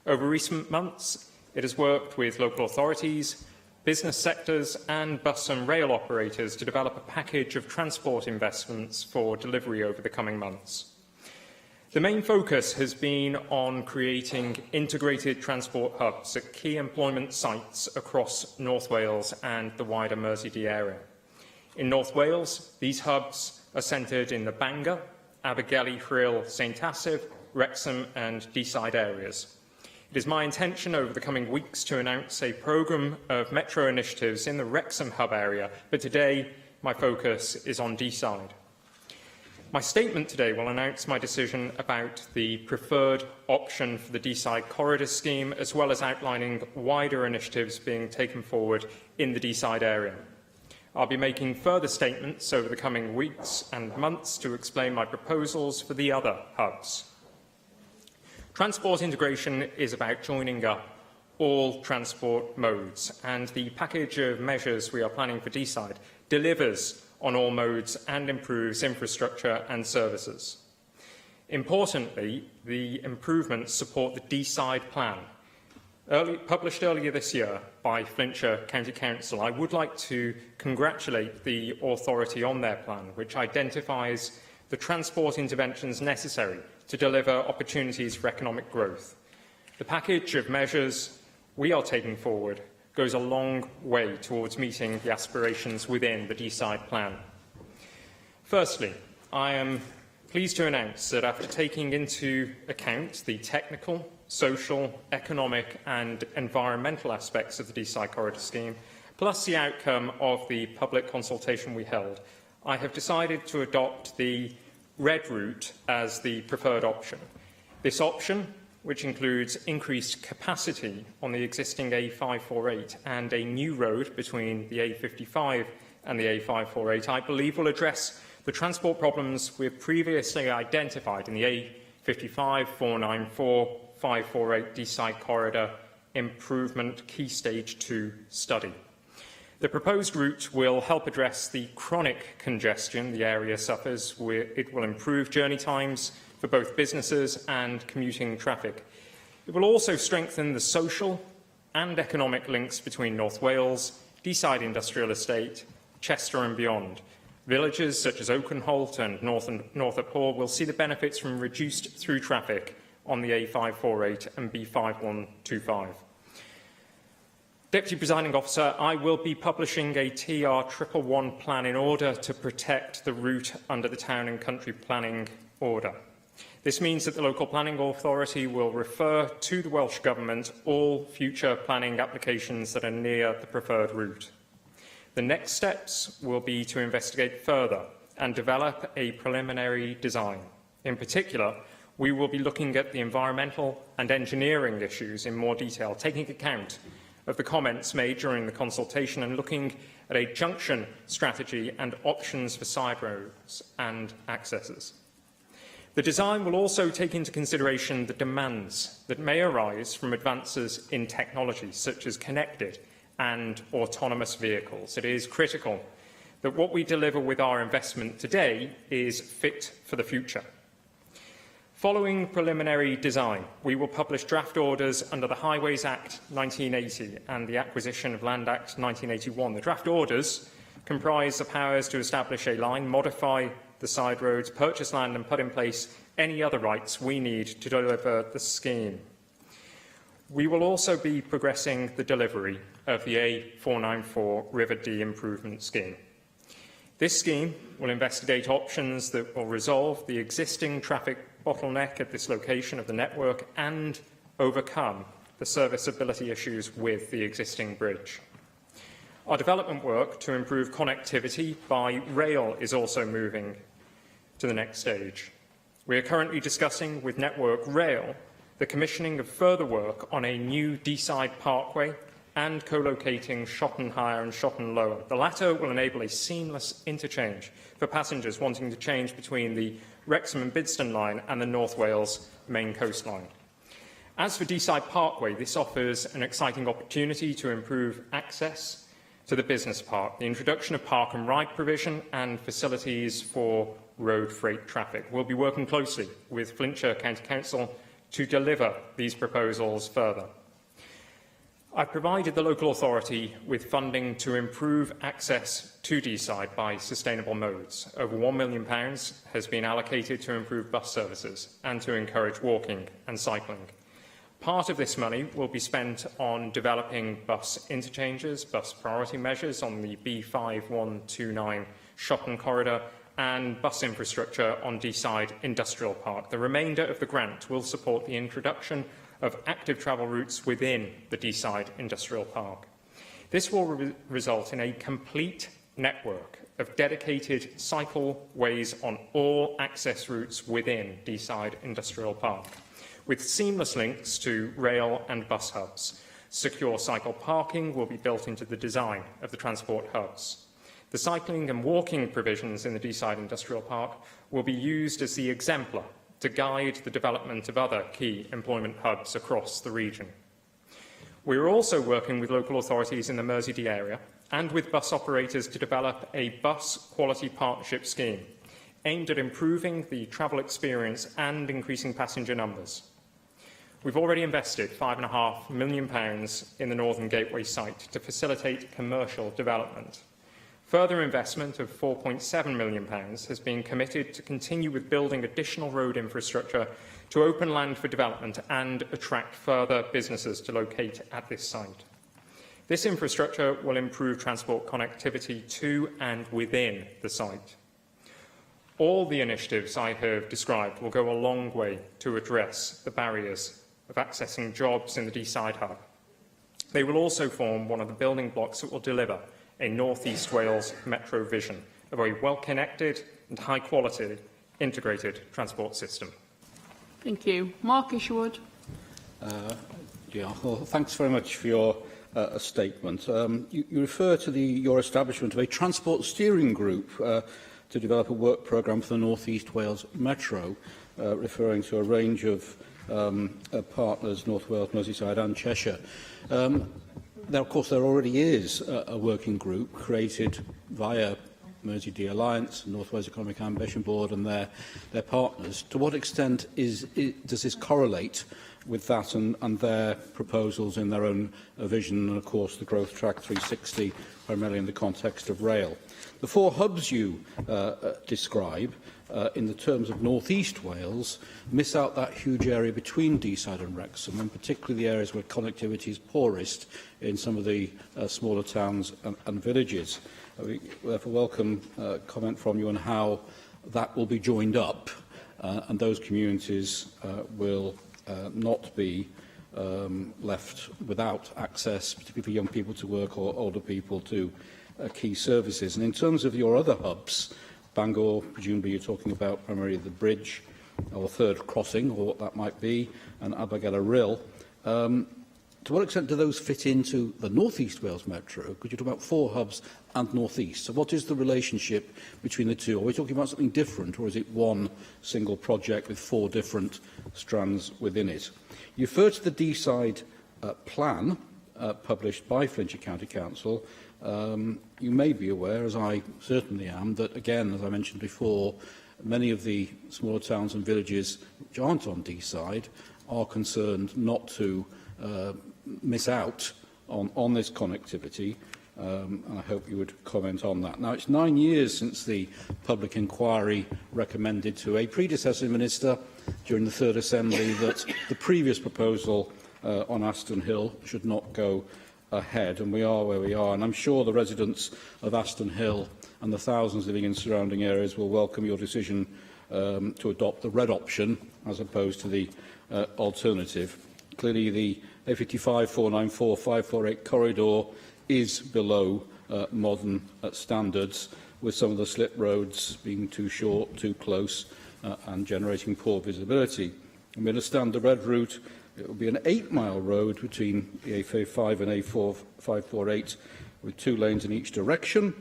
Over recent months, it has worked with local authorities, business sectors and bus and rail operators to develop a package of transport investments for delivery over the coming months. The main focus has been on creating integrated transport hubs at key employment sites across North Wales and the wider Merseydy area. In North Wales, these hubs are centred in the Bangor, Abergele, Rhyl, St Asaph, Wrexham and Deeside areas. It is my intention over the coming weeks to announce a programme of metro initiatives in the Wrexham hub area, but today my focus is on Deeside. My statement today will announce my decision about the preferred option for the Deeside Corridor scheme, as well as outlining wider initiatives being taken forward in the Deeside area. I'll be making further statements over the coming weeks and months to explain my proposals for the other hubs. Transport integration is about joining up all transport modes, and the package of measures we are planning for Deeside delivers on all modes and improves infrastructure and services. Importantly, the improvements support the Deeside plan. Published earlier this year by Flintshire County Council, I would like to congratulate the authority on their plan, which identifies the transport interventions necessary to deliver opportunities for economic growth. The package of measures we are taking forward goes a long way towards meeting the aspirations within the Deeside plan. Firstly, I am pleased to announce that after taking into account the technical, social, economic and environmental aspects of the Deeside Corridor scheme, plus the outcome of the public consultation we held, I have decided to adopt the red route as the preferred option. This option, which includes increased capacity on the existing A548 and a new road between the A55 and the A548, I believe will address the transport problems we have previously identified in the A55, 494, 548 Deeside Corridor Improvement Key Stage 2 study. The proposed route will help address the chronic congestion the area suffers. It will improve journey times for both businesses and commuting traffic. It will also strengthen the social and economic links between North Wales, Deeside Industrial Estate, Chester and beyond. Villages such as Oakenholt and Northup Hall will see the benefits from reduced through traffic on the A548 and B5125. Deputy Presiding Officer, I will be publishing a TR111 plan in order to protect the route under the Town and Country Planning Order. This means that the local planning authority will refer to the Welsh Government all future planning applications that are near the preferred route. The next steps will be to investigate further and develop a preliminary design. In particular, we will be looking at the environmental and engineering issues in more detail, taking account of the comments made during the consultation and looking at a junction strategy and options for side roads and accesses. The design will also take into consideration the demands that may arise from advances in technology, such as connected and autonomous vehicles. It is critical that what we deliver with our investment today is fit for the future. Following preliminary design, we will publish draft orders under the Highways Act 1980 and the Acquisition of Land Act 1981. The draft orders comprise the powers to establish a line, modify the side roads, purchase land and put in place any other rights we need to deliver the scheme. We will also be progressing the delivery of the A494 River Dee Improvement Scheme. This scheme will investigate options that will resolve the existing traffic bottleneck at this location of the network and overcome the serviceability issues with the existing bridge. Our development work to improve connectivity by rail is also moving to the next stage. We are currently discussing with Network Rail the commissioning of further work on a new Deeside Parkway and co-locating Shotton Higher and Shotton Lower. The latter will enable a seamless interchange for passengers wanting to change between the Wrexham and Bidston line and the North Wales main coastline. As for Deeside Parkway, this offers an exciting opportunity to improve access to the business park, the introduction of park and ride provision and facilities for road freight traffic. We'll be working closely with Flintshire County Council to deliver these proposals further. I've provided the local authority with funding to improve access to Deeside by sustainable modes. Over £1 million has been allocated to improve bus services and to encourage walking and cycling. Part of this money will be spent on developing bus interchanges, bus priority measures on the B5129 shopping corridor and bus infrastructure on Deeside Industrial Park. The remainder of the grant will support the introduction of active travel routes within the Deeside Industrial Park. This will result in a complete network of dedicated cycleways on all access routes within Deeside Industrial Park, with seamless links to rail and bus hubs. Secure cycle parking will be built into the design of the transport hubs. The cycling and walking provisions in the Deeside Industrial Park will be used as the exemplar to guide the development of other key employment hubs across the region. We are also working with local authorities in the Mersey area and with bus operators to develop a bus quality partnership scheme aimed at improving the travel experience and increasing passenger numbers. We've already invested £5.5 million in the Northern Gateway site to facilitate commercial development. Further investment of £4.7 million has been committed to continue with building additional road infrastructure to open land for development and attract further businesses to locate at this site. This infrastructure will improve transport connectivity to and within the site. All the initiatives I have described will go a long way to address the barriers of accessing jobs in the Deeside Hub. They will also form one of the building blocks that will deliver a North East Wales metro vision of a well-connected and high-quality integrated transport system. Thank you. Mark Isherwood. Well, thanks very much for your statement. You refer to your establishment of a transport steering group to develop a work programme for the North East Wales metro, referring to a range of partners, North Wales, Merseyside and Cheshire. Of course, there already is a working group created via Mersey Alliance, North Wales Economic Ambition Board and their partners. To what extent does this correlate with that and their proposals in their own vision and, of course, the Growth Track 360, primarily in the context of rail? The 4 hubs you describe, in the terms of North East Wales, miss out that huge area between Deeside and Wrexham, and particularly the areas where connectivity is poorest in some of the smaller towns and villages. We therefore welcome comment from you on how that will be joined up, and those communities will not be left without access, particularly for young people to work or older people to key services. And in terms of your other hubs, Bangor, presumably you're talking about primarily the bridge or third crossing, or what that might be, and Abergele Rill. To what extent do those fit into the North East Wales Metro? Because you're talking about 4 hubs and North East. So what is the relationship between the two? Are we talking about something different, or is it one single project with 4 different strands within it? You refer to the Deeside plan published by Flintshire County Council. You may be aware, as I certainly am, that, again, as I mentioned before, many of the smaller towns and villages which aren't on Deeside are concerned not to miss out on this connectivity, and I hope you would comment on that. Now, it's 9 years since the public inquiry recommended to a predecessor minister during the Third Assembly that the previous proposal on Aston Hill should not go ahead, and we are where we are. And I'm sure the residents of Aston Hill and the thousands living in surrounding areas will welcome your decision to adopt the red option as opposed to the alternative. Clearly, the A55, 494, 548 corridor is below modern standards, with some of the slip roads being too short, too close, and generating poor visibility. And we understand the red route, it will be an 8-mile road between the A55 and A4, 548, with 2 lanes in each direction,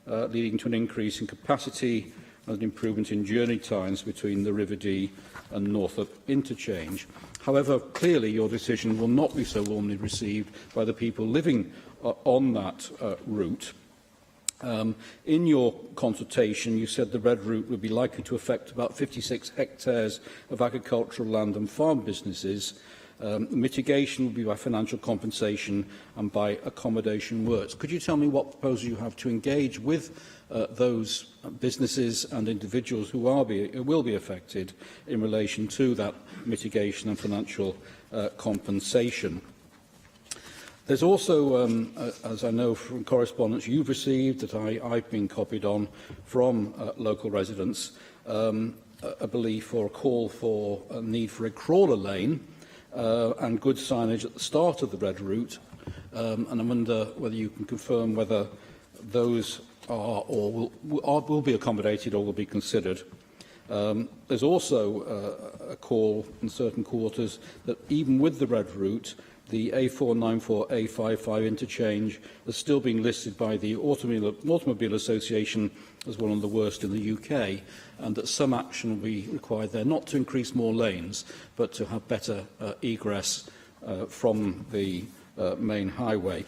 leading to an increase in capacity and an improvement in journey times between the River Dee and Northup interchange. However, clearly your decision will not be so warmly received by the people living on that route. In your consultation, you said the red route would be likely to affect about 56 hectares of agricultural land and farm businesses. Mitigation will be by financial compensation and by accommodation works. Could you tell me what proposal you have to engage with those businesses and individuals who will be affected in relation to that mitigation and financial compensation? There's also, as I know from correspondence you've received, that I've been copied on from local residents, a belief or a call for a need for a crawler lane and good signage at the start of the red route. And I wonder whether you can confirm whether those are or will be accommodated or will be considered. There's also a call in certain quarters that even with the red route, the A494, A55 interchange is still being listed by the Automobile Association as one of the worst in the UK, and that some action will be required there, not to increase more lanes, but to have better egress from the main highway.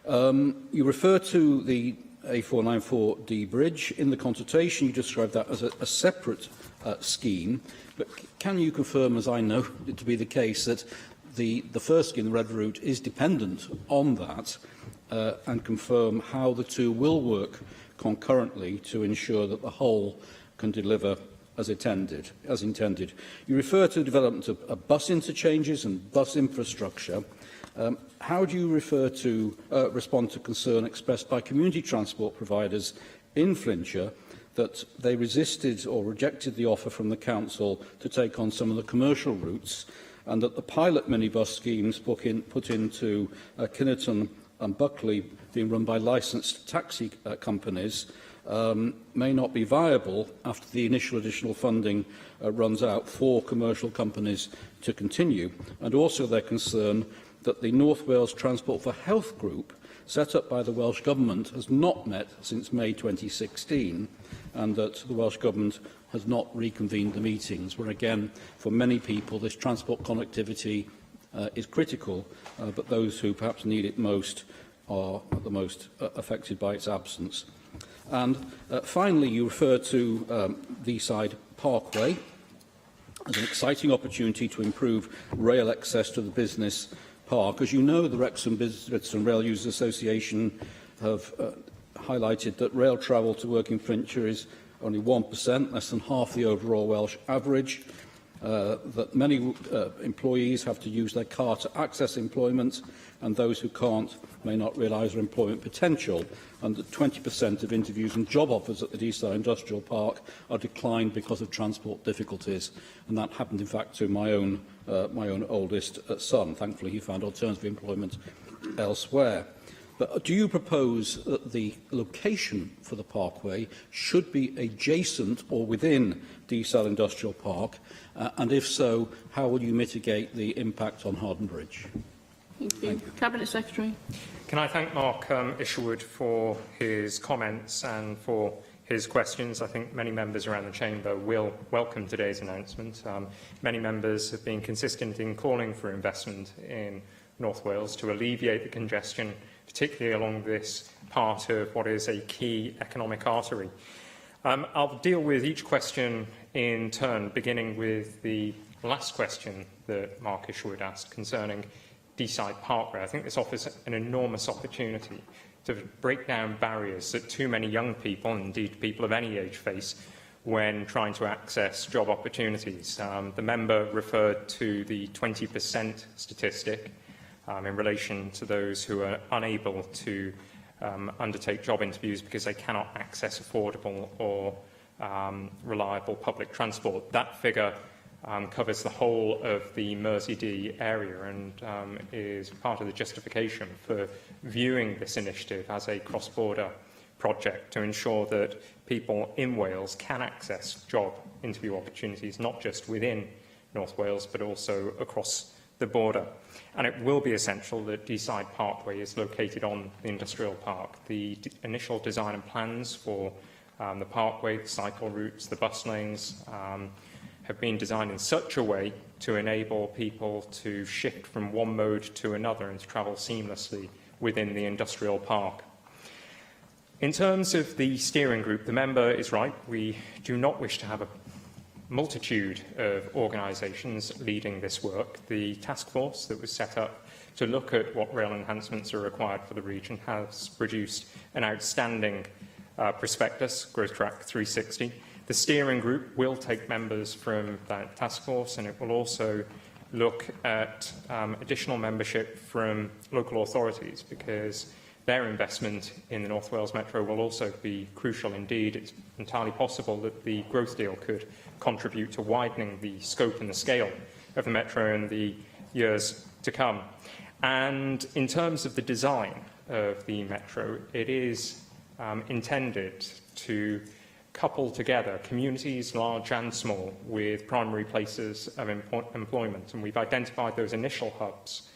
You refer to the A494D bridge. In the consultation, you described that as a separate scheme, but can you confirm, as I know it to be the case, that the first scheme, the red route, is dependent on that, and confirm how the two will work concurrently to ensure that the whole can deliver as intended. You refer to the development of bus interchanges and bus infrastructure. How do you respond to concern expressed by community transport providers in Flintshire that they resisted or rejected the offer from the council to take on some of the commercial routes, and that the pilot minibus schemes put into Kinnerton and Buckley, being run by licensed taxi companies, may not be viable after the initial additional funding runs out for commercial companies to continue? And also their concern that the North Wales Transport for Health group, set up by the Welsh Government, has not met since May 2016, and that the Welsh Government has not reconvened the meetings, where again, for many people, this transport connectivity is critical, but those who perhaps need it most are the most affected by its absence. And finally, you refer to Deeside Parkway as an exciting opportunity to improve rail access to the business park. As you know, the Wrexham Business and Rail Users Association have highlighted that rail travel to work in Flintshire is only 1%, less than half the overall Welsh average, that many employees have to use their car to access employment, and those who can't may not realise their employment potential, and that 20% of interviews and job offers at the Deeside Industrial Park are declined because of transport difficulties. And that happened, in fact, to my own oldest son. Thankfully, he found alternative employment elsewhere. But do you propose that the location for the parkway should be adjacent or within Deeside Industrial Park? And if so, how will you mitigate the impact on Harden Bridge? Thank you. Cabinet Secretary. Can I thank Mark Isherwood for his comments and for his questions? I think many members around the Chamber will welcome today's announcement. Many members have been consistent in calling for investment in North Wales to alleviate the congestion, particularly along this part of what is a key economic artery. I'll deal with each question in turn, beginning with the last question that Mark Isherwood asked concerning Deeside Parkway. I think this offers an enormous opportunity to break down barriers that too many young people, and indeed people of any age, face when trying to access job opportunities. The member referred to the 20% statistic in relation to those who are unable to undertake job interviews because they cannot access affordable or reliable public transport. That figure covers the whole of the Mersey area and is part of the justification for viewing this initiative as a cross-border project to ensure that people in Wales can access job interview opportunities, not just within North Wales, but also across the border. And it will be essential that Deeside Parkway is located on the industrial park. The initial design and plans for The parkway, the cycle routes, the bus lanes have been designed in such a way to enable people to shift from one mode to another and to travel seamlessly within the industrial park. In terms of the steering group, the member is right. We do not wish to have a multitude of organisations leading this work. The task force that was set up to look at what rail enhancements are required for the region has produced an outstanding prospectus, Growth Track 360. The steering group will take members from that task force, and it will also look at additional membership from local authorities, because their investment in the North Wales Metro will also be crucial indeed. It's entirely possible that the growth deal could contribute to widening the scope and the scale of the Metro in the years to come. And in terms of the design of the Metro, it is intended to couple together communities, large and small, with primary places of employment. And we've identified those initial hubs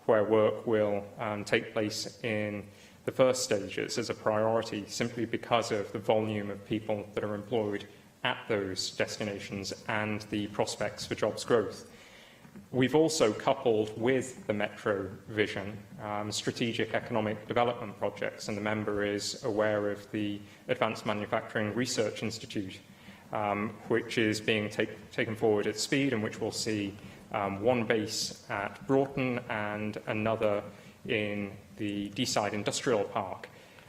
where work will take place in the first stages as a priority, simply because of the volume of people that are employed at those destinations and the prospects for jobs growth. We've also coupled with the Metro vision strategic economic development projects, and the member is aware of the Advanced Manufacturing Research Institute, which is being taken forward at speed, and which will see one base at Broughton and another in the Deeside Industrial Park.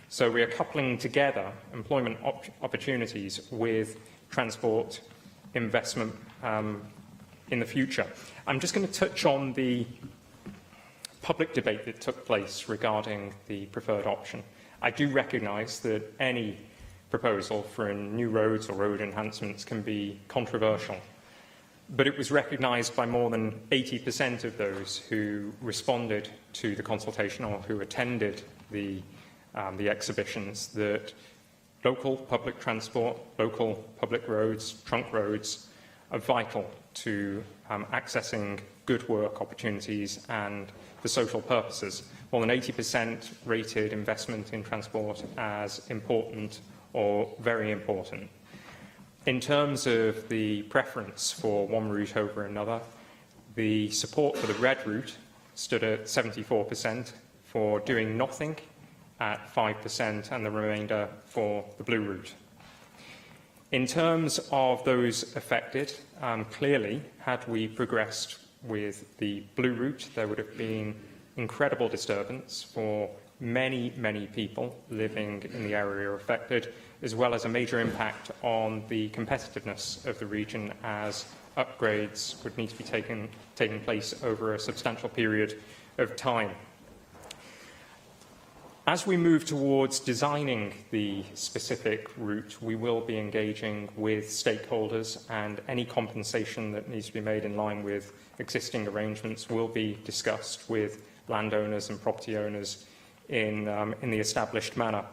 So we are coupling together employment opportunities with transport investment in the future. I'm just going to touch on the public debate that took place regarding the preferred option. I do recognise that any proposal for new roads or road enhancements can be controversial, but it was recognised by more than 80% of those who responded to the consultation or who attended the exhibitions that local public transport, local public roads, trunk roads are vital to accessing good work opportunities and for social purposes. More than 80% rated investment in transport as important or very important. In terms of the preference for one route over another, the support for the red route stood at 74%, for doing nothing at 5%, and the remainder for the blue route. In terms of those affected, clearly, had we progressed with the blue route, there would have been incredible disturbance for many, many people living in the area affected, as well as a major impact on the competitiveness of the region, as upgrades would need to be taking place over a substantial period of time. As we move towards designing the specific route, we will be engaging with stakeholders, and any compensation that needs to be made in line with existing arrangements will be discussed with landowners and property owners in the established manner.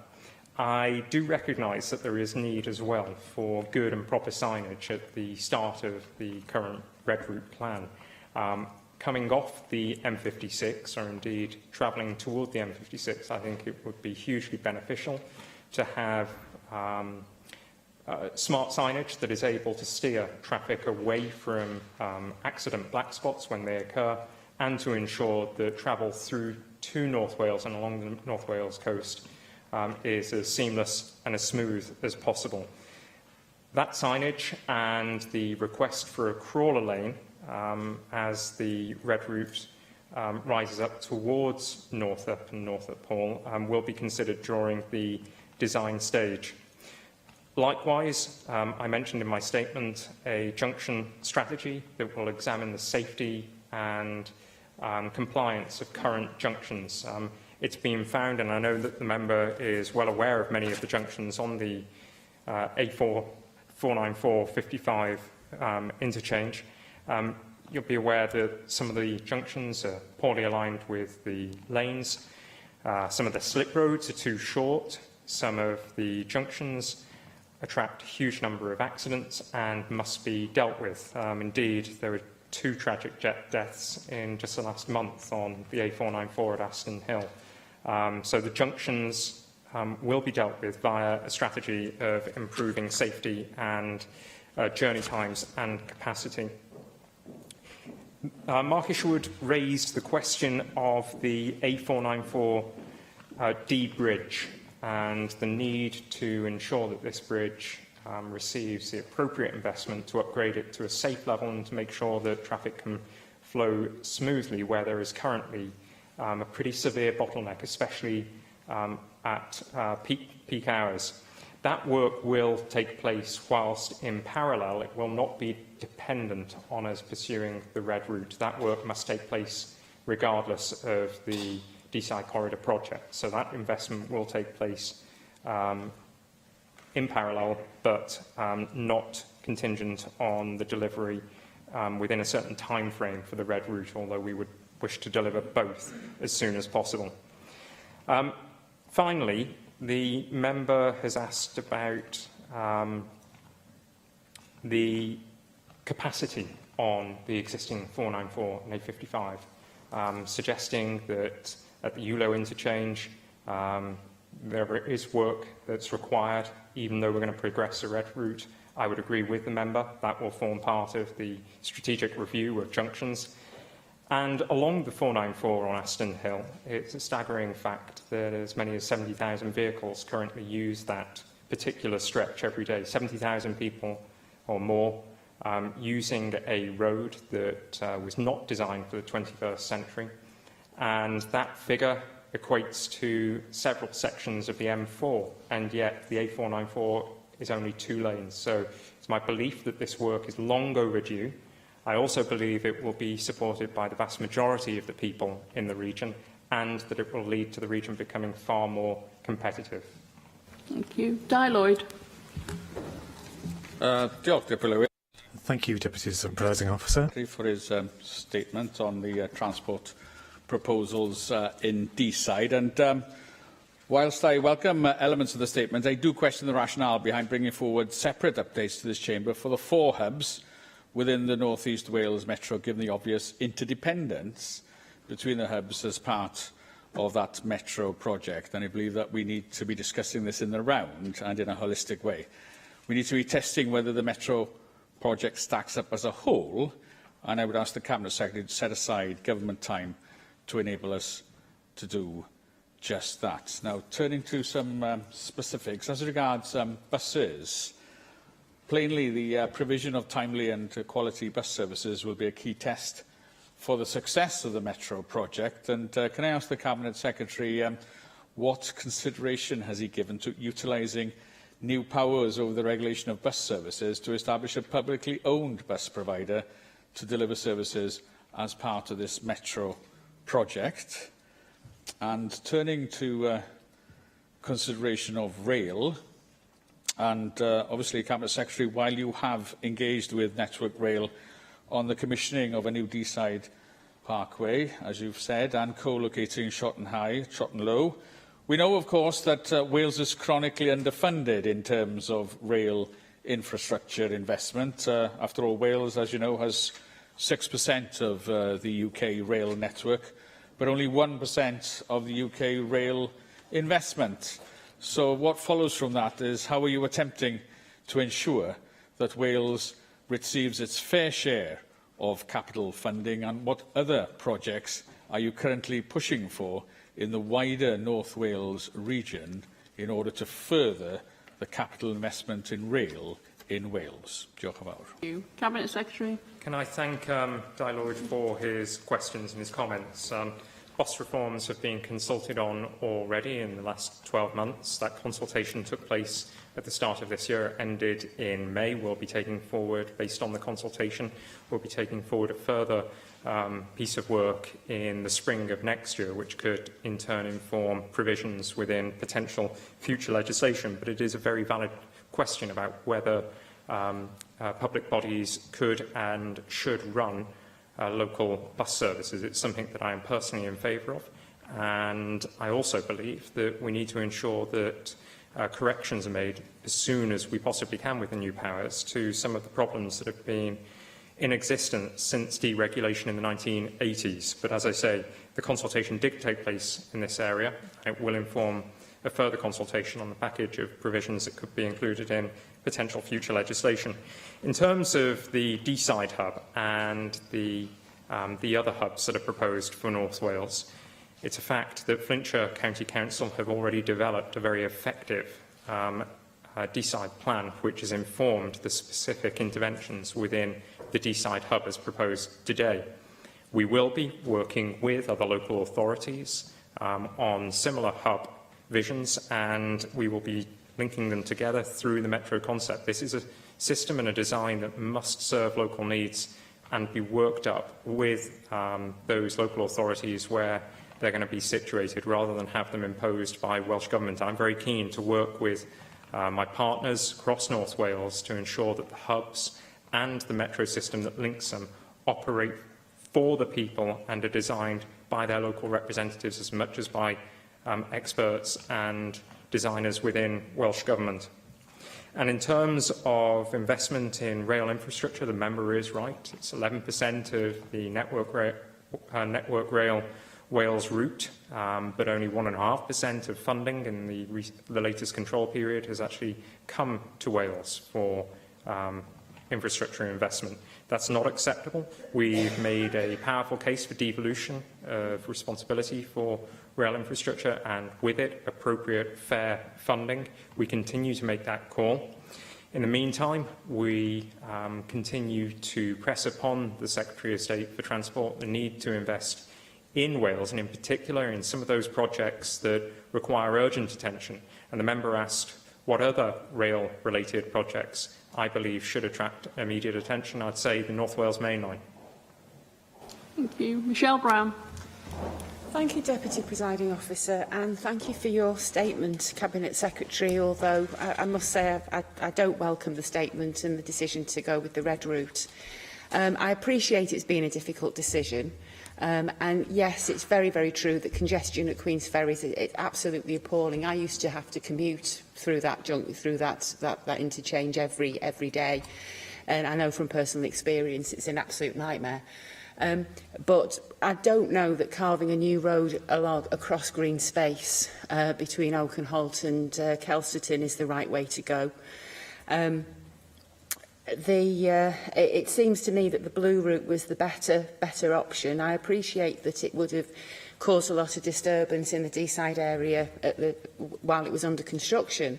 I do recognise that there is need as well for good and proper signage at the start of the current red route plan. Coming off the M56, or indeed travelling toward the M56, I think it would be hugely beneficial to have smart signage that is able to steer traffic away from accident black spots when they occur, and to ensure that travel through to North Wales and along the North Wales coast is as seamless and as smooth as possible. That signage and the request for a crawler lane as the red route rises up towards Northup and Northup Hall will be considered during the design stage. Likewise, I mentioned in my statement a junction strategy that will examine the safety and compliance of current junctions. It's been found, and I know that the member is well aware of many of the junctions on the A4 494 55 interchange. You'll be aware that some of the junctions are poorly aligned with the lanes. Some of the slip roads are too short. Some of the junctions attract a huge number of accidents and must be dealt with. Indeed, there were 2 tragic deaths in just the last month on the A494 at Aston Hill. So the junctions will be dealt with via a strategy of improving safety and journey times and capacity. Mark Isherwood raised the question of the A494 D bridge and the need to ensure that this bridge receives the appropriate investment to upgrade it to a safe level and to make sure that traffic can flow smoothly where there is currently a pretty severe bottleneck, especially at peak hours. That work will take place whilst in parallel. It will not be dependent on us pursuing the red route. That work must take place regardless of the Deeside Corridor project. So that investment will take place in parallel, but not contingent on the delivery within a certain time frame for the red route, although we would wish to deliver both as soon as possible. Finally, the member has asked about the capacity on the existing 494 and A55, suggesting that at the ULO interchange there is work that's required, even though we're going to progress the red route. I would agree with the member. That will form part of the strategic review of junctions. And along the 494 on Aston Hill, it's a staggering fact that as many as 70,000 vehicles currently use that particular stretch every day. 70,000 people or more using a road that was not designed for the 21st century. And that figure equates to several sections of the M4, and yet the A494 is only 2 lanes. So it's my belief that this work is long overdue. I also believe it will be supported by the vast majority of the people in the region, and that it will lead to the region becoming far more competitive. Thank you. Di Lloyd. Thank you, Deputy Presiding Officer. For his statement on the transport proposals in Deeside. And whilst I welcome elements of the statement, I do question the rationale behind bringing forward separate updates to this chamber for the 4 hubs within the North East Wales Metro, given the obvious interdependence between the hubs as part of that Metro project. And I believe that we need to be discussing this in the round and in a holistic way. We need to be testing whether the Metro project stacks up as a whole, and I would ask the Cabinet Secretary to set aside government time to enable us to do just that. Now, turning to some specifics, as regards buses, plainly the provision of timely and quality bus services will be a key test for the success of the Metro project. And can I ask the Cabinet Secretary what consideration has he given to utilising new powers over the regulation of bus services to establish a publicly owned bus provider to deliver services as part of this Metro project? And turning to consideration of rail, and obviously, Cabinet Secretary, while you have engaged with Network Rail on the commissioning of a new Deeside Parkway, as you've said, and co-locating Shotton High, Shotton Low, we know, of course, that Wales is chronically underfunded in terms of rail infrastructure investment. After all, Wales, as you know, has 6% of the UK rail network, but only 1% of the UK rail investment. So what follows from that is, how are you attempting to ensure that Wales receives its fair share of capital funding, and what other projects are you currently pushing for in the wider North Wales region in order to further the capital investment in rail in Wales? Diolch yn fawr. Thank you. Cabinet Secretary. Can I thank Di Lloyd for his questions and his comments? Bus reforms have been consulted on already in the last 12 months. That consultation took place at the start of this year, ended in May. We'll be taking forward, based on the consultation, we'll be taking forward a further piece of work in the spring of next year, which could in turn inform provisions within potential future legislation. But it is a very valid question about whether public bodies could and should run local bus services. It's something that I am personally in favour of, and I also believe that we need to ensure that corrections are made as soon as we possibly can with the new powers to some of the problems that have been in existence since deregulation in the 1980s. But as I say, the consultation did take place in this area. It will inform a further consultation on the package of provisions that could be included in potential future legislation. In terms of the Deeside hub and the other hubs that are proposed for North Wales, it's a fact that Flintshire County Council have already developed a very effective Deeside plan, which has informed the specific interventions within the Deeside hub as proposed today. We will be working with other local authorities on similar hub visions, and we will be linking them together through the Metro concept. This is a system and a design that must serve local needs and be worked up with those local authorities where they're going to be situated, rather than have them imposed by Welsh Government. I'm very keen to work with my partners across North Wales to ensure that the hubs and the Metro system that links them operate for the people and are designed by their local representatives as much as by experts and designers within Welsh Government. And in terms of investment in rail infrastructure, the member is right. It's 11% of the Network Rail Wales route, but only 1.5% of funding in the latest control period has actually come to Wales for infrastructure investment. That's not acceptable. We've made a powerful case for devolution of responsibility for rail infrastructure, and with it, appropriate, fair funding. We continue to make that call. In the meantime, we continue to press upon the Secretary of State for Transport the need to invest in Wales, and in particular in some of those projects that require urgent attention. And the member asked what other rail-related projects I believe should attract immediate attention. I'd say the North Wales Main Line. Thank you. Michelle Brown. Thank you, Deputy Presiding Officer, and thank you for your statement, Cabinet Secretary, although I must say I don't welcome the statement and the decision to go with the red route. I appreciate it's been a difficult decision. And yes, it's very, very true that congestion at Queen's Ferry is absolutely appalling. I used to have to commute through that interchange every day, and I know from personal experience it's an absolute nightmare. But I don't know that carving a new road across green space between Oakenholt and Kelsterton is the right way to go. It seems to me that the blue route was the better option. I appreciate that it would have caused a lot of disturbance in the Deeside area while it was under construction.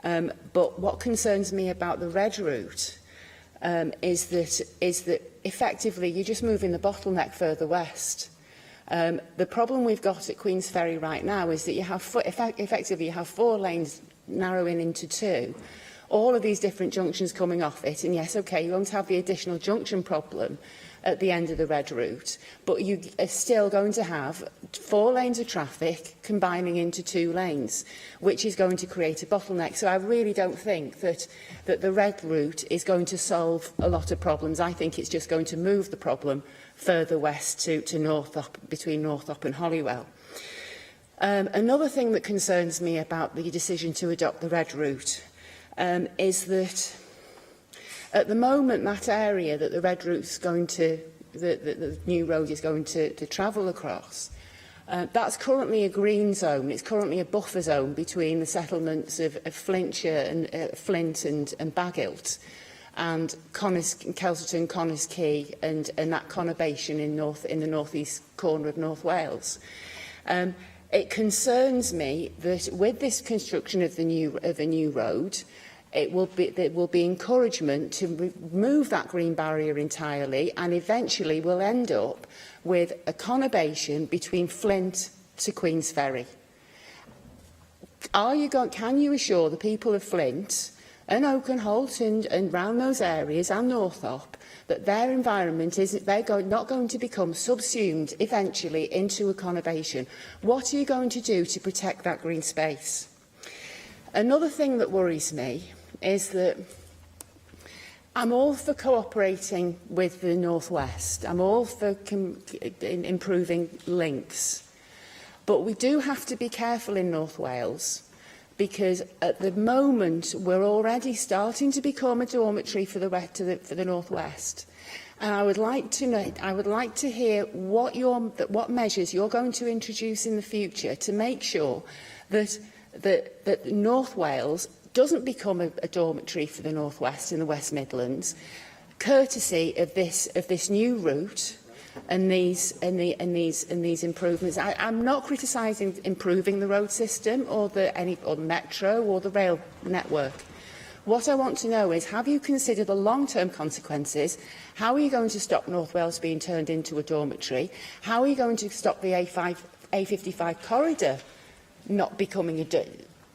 But what concerns me about the red route is that effectively you're just moving the bottleneck further west. The problem we've got at Queen's Ferry right now is that you have effectively you have 4 lanes narrowing into 2. All of these different junctions coming off it, and yes, okay, you won't have the additional junction problem at the end of the red route, but you are still going to have 4 lanes of traffic combining into 2 lanes, which is going to create a bottleneck. So I really don't think that the red route is going to solve a lot of problems. I think it's just going to move the problem further west to Northup, between Northup and Holywell. Another thing that concerns me about the decision to adopt the red route is that at the moment that area that the red route's going to, the new road is going to travel across, that's currently a green zone. It's currently a buffer zone between the settlements of Flintshire and Flint and Baggilt, and Kelsterton, Connors Quay, and that conurbation in the northeast corner of North Wales. It concerns me that with this construction of the new road, there will be encouragement to remove that green barrier entirely, and eventually we'll end up with a conurbation between Flint to Queen's Ferry. Can you assure the people of Flint and Oakenholt and round those areas and Northup that their environment not going to become subsumed eventually into a conurbation? What are you going to do to protect that green space? Another thing that worries me is that I'm all for cooperating with the North West. I'm all for improving links. But we do have to be careful in North Wales, because at the moment we're already starting to become a dormitory for the North West. And I would like to hear what measures you're going to introduce in the future to make sure that that North Wales doesn't become a dormitory for the North West and the West Midlands, courtesy of this new route and these improvements. I'm not criticising improving the road system or the metro or the rail network. What I want to know is, have you considered the long-term consequences? How are you going to stop North Wales being turned into a dormitory? How are you going to stop the A55 corridor not becoming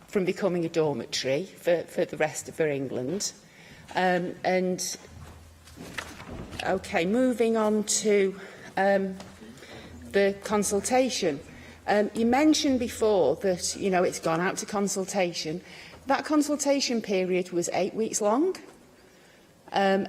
from becoming a dormitory for the rest of England? Okay, moving on to the consultation. You mentioned before that, you know, it's gone out to consultation. That consultation period was 8 weeks long. To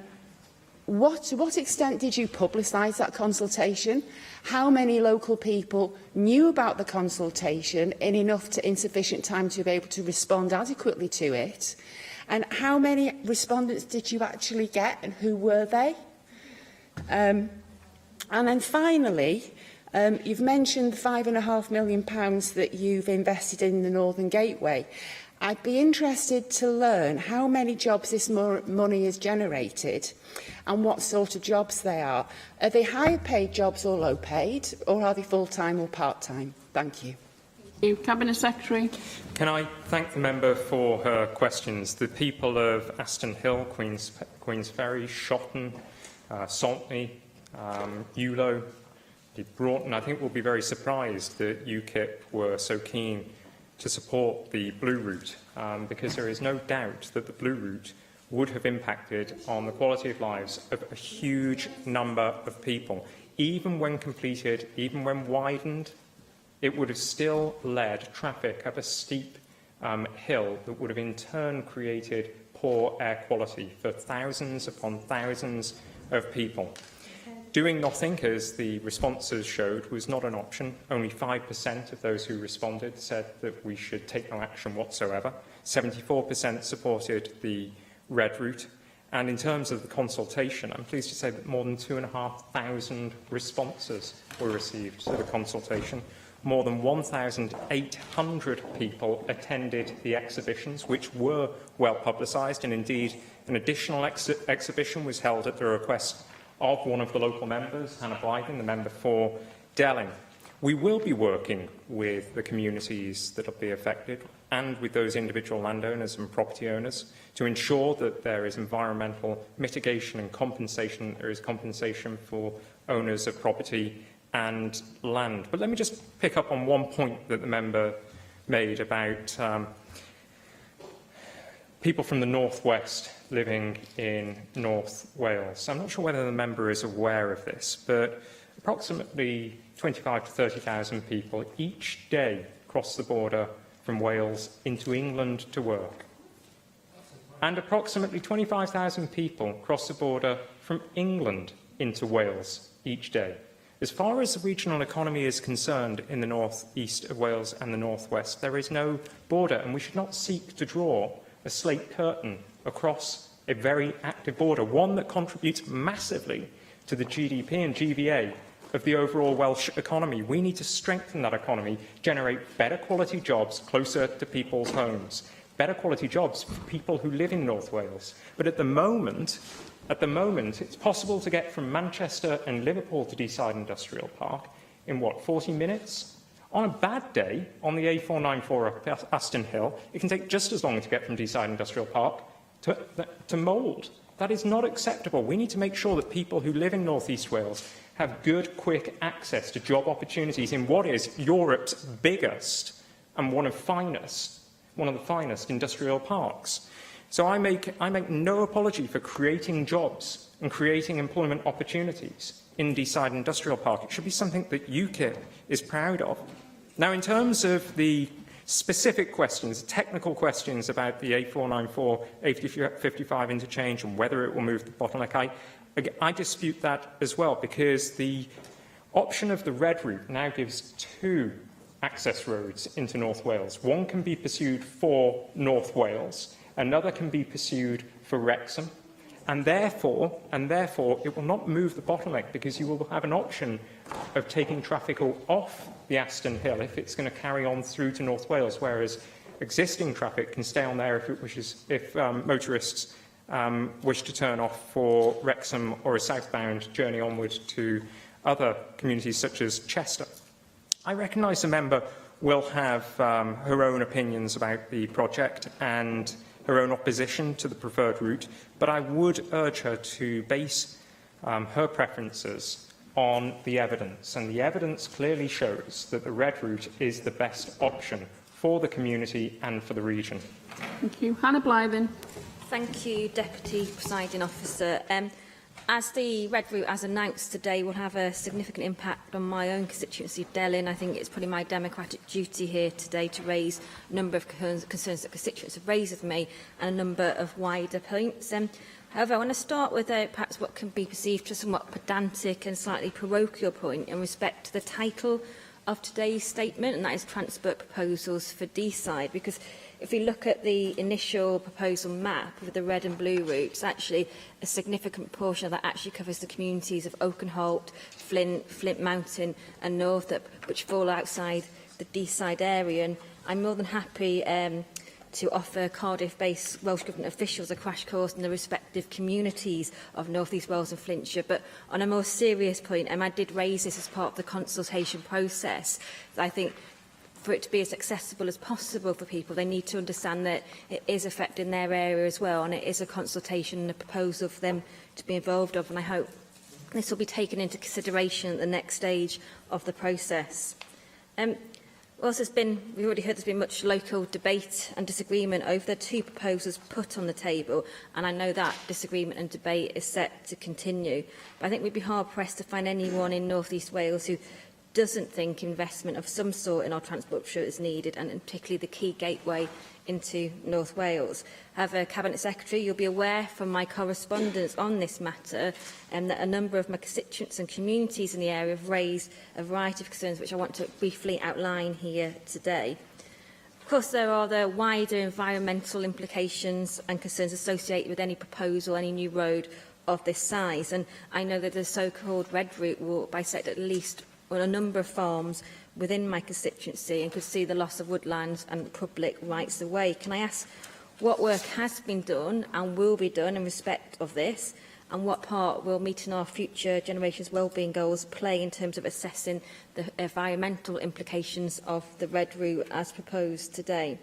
what extent did you publicise that consultation? How many local people knew about the consultation in sufficient time to be able to respond adequately to it? And how many respondents did you actually get, and who were they? And then finally, you've mentioned the £5.5 million that you've invested in the Northern Gateway. I'd be interested to learn how many jobs this money has generated and what sort of jobs they are. Are they higher paid jobs or low paid, or are they full-time or part-time? Thank you. Cabinet Secretary. Can I thank the member for her questions? The people of Aston Hill, Queensferry, Shotton, Saltney, Eulo, Broughton, I think will be very surprised that UKIP were so keen to support the Blue Route, because there is no doubt that the Blue Route would have impacted on the quality of lives of a huge number of people. Even when completed, even when widened, it would have still led traffic up a steep hill that would have in turn created poor air quality for thousands upon thousands of people. Doing nothing, as the responses showed, was not an option. Only 5% of those who responded said that we should take no action whatsoever. 74% supported the red route. And in terms of the consultation, I'm pleased to say that more than 2,500 responses were received to the consultation. More than 1,800 people attended the exhibitions, which were well publicised, and indeed an additional exhibition was held at the request of one of the local members, Hannah Blyden, the member for Delling. We will be working with the communities that will be affected and with those individual landowners and property owners to ensure that there is environmental mitigation and compensation, there is compensation for owners of property and land. But let me just pick up on one point that the member made about people from the North West living in North Wales. I'm not sure whether the member is aware of this, but approximately 25 to 30,000 people each day cross the border from Wales into England to work. And approximately 25,000 people cross the border from England into Wales each day. As far as the regional economy is concerned in the north east of Wales and the north west, there is no border, and we should not seek to draw a slate curtain across a very active border, one that contributes massively to the GDP and GVA of the overall Welsh economy. We need to strengthen that economy, generate better quality jobs closer to people's homes, better quality jobs for people who live in North Wales. But at the moment, it's possible to get from Manchester and Liverpool to Deeside Industrial Park in, 40 minutes? On a bad day, on the A494 up Aston Hill, it can take just as long to get from Deeside Industrial Park to Mould. That is not acceptable. We need to make sure that people who live in North East Wales have good, quick access to job opportunities in what is Europe's biggest and one of the finest industrial parks. So I make no apology for creating jobs and creating employment opportunities in Deeside Industrial Park. It should be something that UKIP is proud of. Now, in terms of the specific questions, technical questions about the A494, A55 interchange and whether it will move the bottleneck, I dispute that as well, because the option of the red route now gives two access roads into North Wales. One can be pursued for North Wales, another can be pursued for Wrexham, and therefore it will not move the bottleneck, because you will have an option of taking traffic off the Aston Hill if it's going to carry on through to North Wales, whereas existing traffic can stay on there if motorists wish to turn off for Wrexham or a southbound journey onward to other communities such as Chester. I recognise the member will have her own opinions about the project and her own opposition to the preferred route, but I would urge her to base her preferences on the evidence, and the evidence clearly shows that the red route is the best option for the community and for the region. Thank you. Hannah Blythen. Thank you, Deputy Presiding Officer. As the red route, as announced today, will have a significant impact on my own constituency, Delyn, I think it's probably my democratic duty here today to raise a number of concerns that constituents have raised with me and a number of wider points. However, I want to start with perhaps what can be perceived as a somewhat pedantic and slightly parochial point in respect to the title of today's statement, and that is Transport Proposals for Deeside, because if we look at the initial proposal map with the red and blue routes, actually a significant portion of that actually covers the communities of Oakenholt, Flint Mountain and Northup, which fall outside the Deeside area. And I'm more than happy to offer Cardiff-based Welsh Government officials a crash course in the respective communities of North East Wales and Flintshire. But on a more serious point, I did raise this as part of the consultation process. I think for it to be as accessible as possible for people, they need to understand that it is affecting their area as well, and it is a consultation and a proposal for them to be involved of, and I hope this will be taken into consideration at the next stage of the process. Whilst we've already heard there's been much local debate and disagreement over the two proposals put on the table, and I know that disagreement and debate is set to continue. But I think we'd be hard-pressed to find anyone in North East Wales who doesn't think investment of some sort in our transport is needed, and particularly the key gateway into North Wales. However, Cabinet Secretary, you'll be aware from my correspondence on this matter that a number of my constituents and communities in the area have raised a variety of concerns which I want to briefly outline here today. Of course, there are the wider environmental implications and concerns associated with any proposal, any new road of this size, and I know that the so-called red route will bisect at least on a number of farms within my constituency and could see the loss of woodlands and public rights away. Can I ask what work has been done and will be done in respect of this, and what part will meeting our future generations' wellbeing goals play in terms of assessing the environmental implications of the red route as proposed today?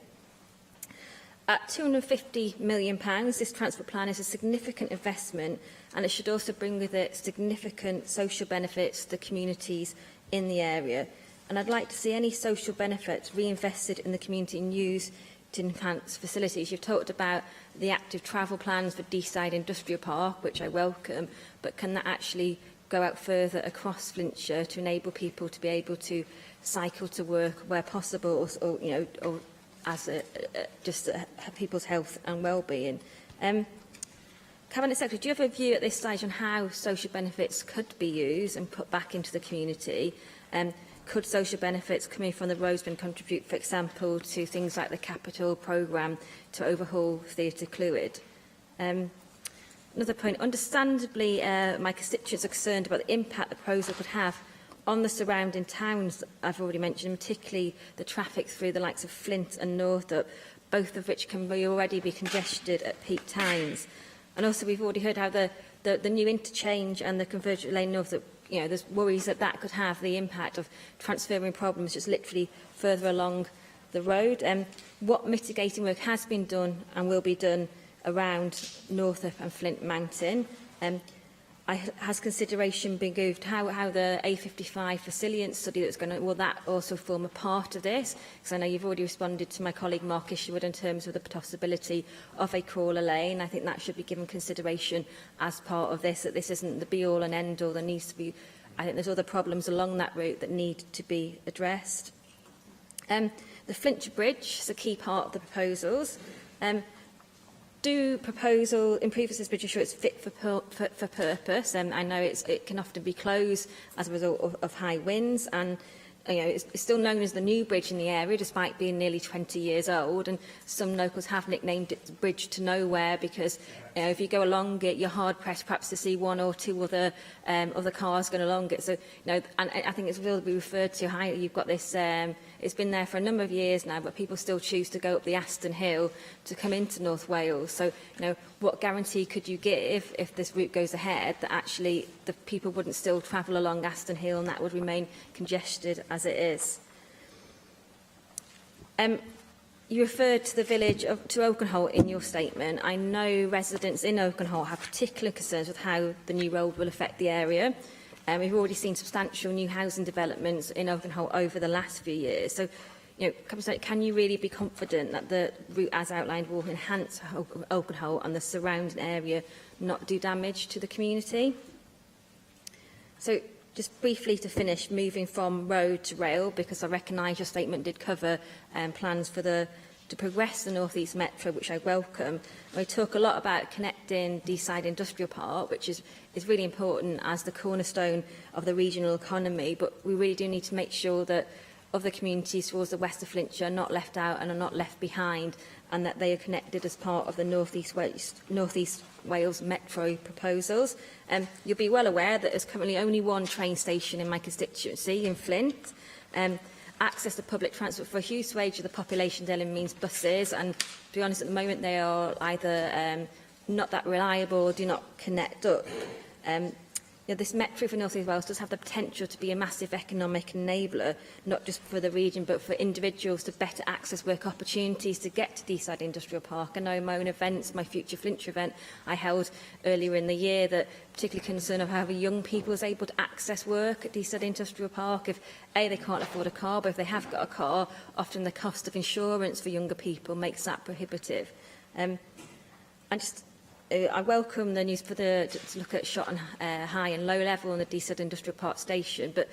At £250 million, this transport plan is a significant investment, and it should also bring with it significant social benefits to the communities in the area. And I'd like to see any social benefits reinvested in the community and used to enhance facilities. You've talked about the active travel plans for Deeside Industrial Park, which I welcome, but can that actually go out further across Flintshire to enable people to be able to cycle to work where possible, or as just people's health and well-being? Cabinet Secretary, do you have a view at this stage on how social benefits could be used and put back into the community? Could social benefits coming from the Roseman contribute, for example, to things like the Capital programme to overhaul Theatr Clwyd? Another point, understandably, my constituents are concerned about the impact the proposal could have on the surrounding towns I've already mentioned, particularly the traffic through the likes of Flint and Northup, both of which can already be congested at peak times. And also, we've already heard how the new interchange and the convergent lane Northup, there's worries that that could have the impact of transferring problems just literally further along the road. What mitigating work has been done and will be done around Northup and Flint Mountain? Has consideration been given how the A55 resilience study that's going to, will that also form a part of this? Because I know you've already responded to my colleague Mark Isherwood in terms of the possibility of a crawler lane. I think that should be given consideration as part of this, that this isn't the be-all and end-all. There needs to be, I think there's other problems along that route that need to be addressed. The Flintshire Bridge is a key part of the proposals. Do proposal improve this bridge ensure it's fit for purpose? I know it can often be closed as a result of high winds, and it's still known as the new bridge in the area, despite being nearly 20 years old. And some locals have nicknamed it the Bridge to Nowhere because, if you go along it, you're hard pressed perhaps to see one or two other cars going along it. So, and I think it's will be referred to how you've got this. It's been there for a number of years now, but people still choose to go up the Aston Hill to come into North Wales. So, what guarantee could you give if this route goes ahead that actually the people wouldn't still travel along Aston Hill and that would remain congested as it is? You referred to the village to Oakenholt in your statement. I know residents in Oakenholt have particular concerns with how the new road will affect the area. We've already seen substantial new housing developments in Oakenholt over the last few years. So, can you really be confident that the route as outlined will enhance Oakenholt and the surrounding area, not do damage to the community? So, just briefly to finish, moving from road to rail, because I recognise your statement did cover plans for to progress the North East Metro, which I welcome. We talk a lot about connecting Deeside Industrial Park, which is really important as the cornerstone of the regional economy, but we really do need to make sure that other communities towards the west of Flintshire are not left out and are not left behind, and that they are connected as part of the North East Wales Metro proposals. You'll be well aware that there's currently only one train station in my constituency, in Flint. Access to public transport for a huge swathe of the population there means buses, and to be honest, at the moment they are either not that reliable or do not connect up. This Metro for North East Wales does have the potential to be a massive economic enabler, not just for the region, but for individuals to better access work opportunities to get to Deeside Industrial Park. I know in my own events, my Future Flintshire event I held earlier in the year, that particularly concerned of how young people is able to access work at Deeside Industrial Park if they can't afford a car, but if they have got a car, often the cost of insurance for younger people makes that prohibitive. I welcome the news to look at Shotton High and Low Level and the Deeside Industrial Park Station, but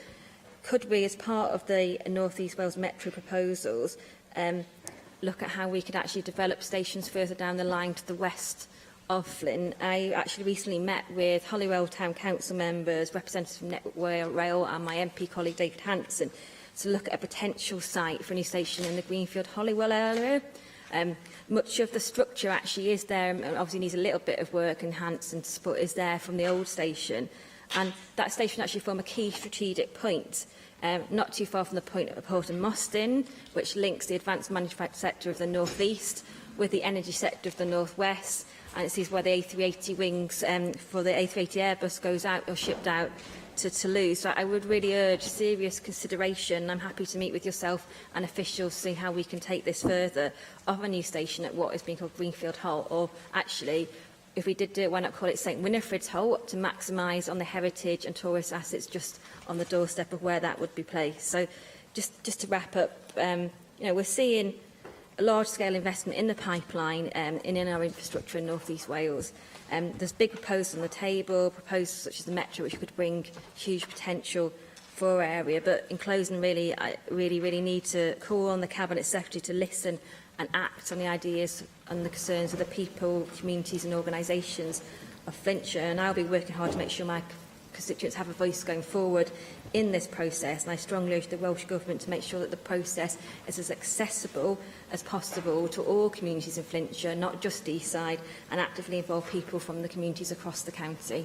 could we, as part of the North East Wales Metro proposals, look at how we could actually develop stations further down the line to the west of Flint? I actually recently met with Holywell Town Council members, representatives from Network Rail and my MP colleague David Hanson to look at a potential site for a new station in the Greenfield Holywell area. Much of the structure actually is there, and obviously needs a little bit of work enhanced and support is there from the old station. And that station actually forms a key strategic point, not too far from the point of Horton Mostyn, which links the advanced manufacturing sector of the North East with the energy sector of the North West. And it sees where the A380 wings for the A380 Airbus goes out or shipped out to Toulouse. So I would really urge serious consideration. I'm happy to meet with yourself and officials to see how we can take this further of a new station at what is being called Greenfield Holt, or actually, if we did do it, why not call it St Winifred's Holt, to maximise on the heritage and tourist assets just on the doorstep of where that would be placed. So just to wrap up, we're seeing a large-scale investment in the pipeline in our infrastructure in North East Wales. There's big proposals on the table, proposals such as the Metro, which could bring huge potential for our area. But in closing, really, I really need to call on the Cabinet Secretary to listen and act on the ideas and the concerns of the people, communities and organisations of Flintshire. And I'll be working hard to make sure my constituents have a voice going forward in this process, and I strongly urge the Welsh Government to make sure that the process is as accessible as possible to all communities in Flintshire, not just Deeside, and actively involve people from the communities across the county.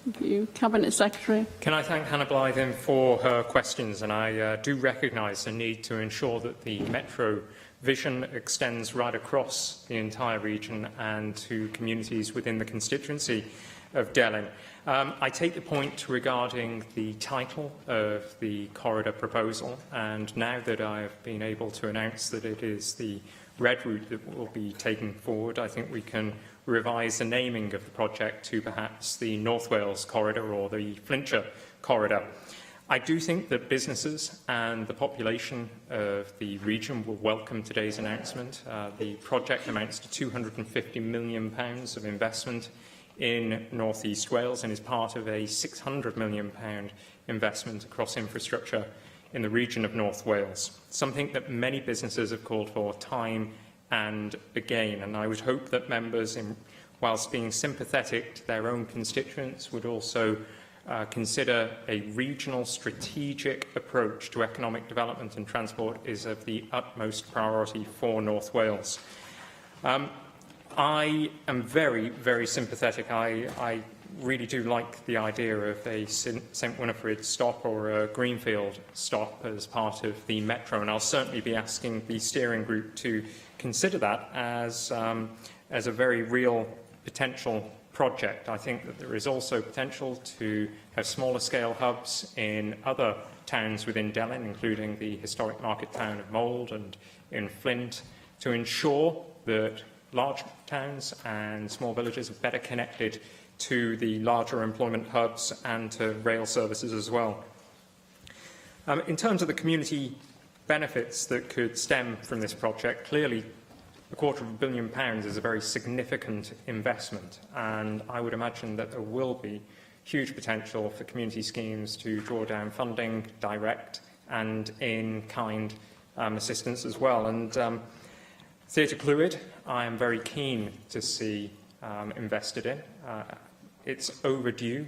Thank you. Cabinet Secretary. Can I thank Hannah Blythen for her questions, and I do recognise the need to ensure that the Metro vision extends right across the entire region and to communities within the constituency of Delyn. I take the point regarding the title of the corridor proposal, and now that I have been able to announce that it is the red route that will be taken forward, I think we can revise the naming of the project to perhaps the North Wales corridor or the Flintshire corridor. I do think that businesses and the population of the region will welcome today's announcement. The project amounts to £250 million of investment in North East Wales and is part of a £600 million investment across infrastructure in the region of North Wales, something that many businesses have called for time and again. And I would hope that members, whilst being sympathetic to their own constituents, would also consider a regional strategic approach to economic development and transport is of the utmost priority for North Wales. I am very, very sympathetic. I really do like the idea of a St Winifred stop or a Greenfield stop as part of the Metro, and I'll certainly be asking the steering group to consider that as a very real potential project. I think that there is also potential to have smaller scale hubs in other towns within Delyn, including the historic market town of Mold and in Flint, to ensure that large towns and small villages are better connected to the larger employment hubs and to rail services as well. In terms of the community benefits that could stem from this project, clearly £250 million is a very significant investment, and I would imagine that there will be huge potential for community schemes to draw down funding, direct and in-kind assistance as well. And Theatr Clwyd, I am very keen to see invested in. It's overdue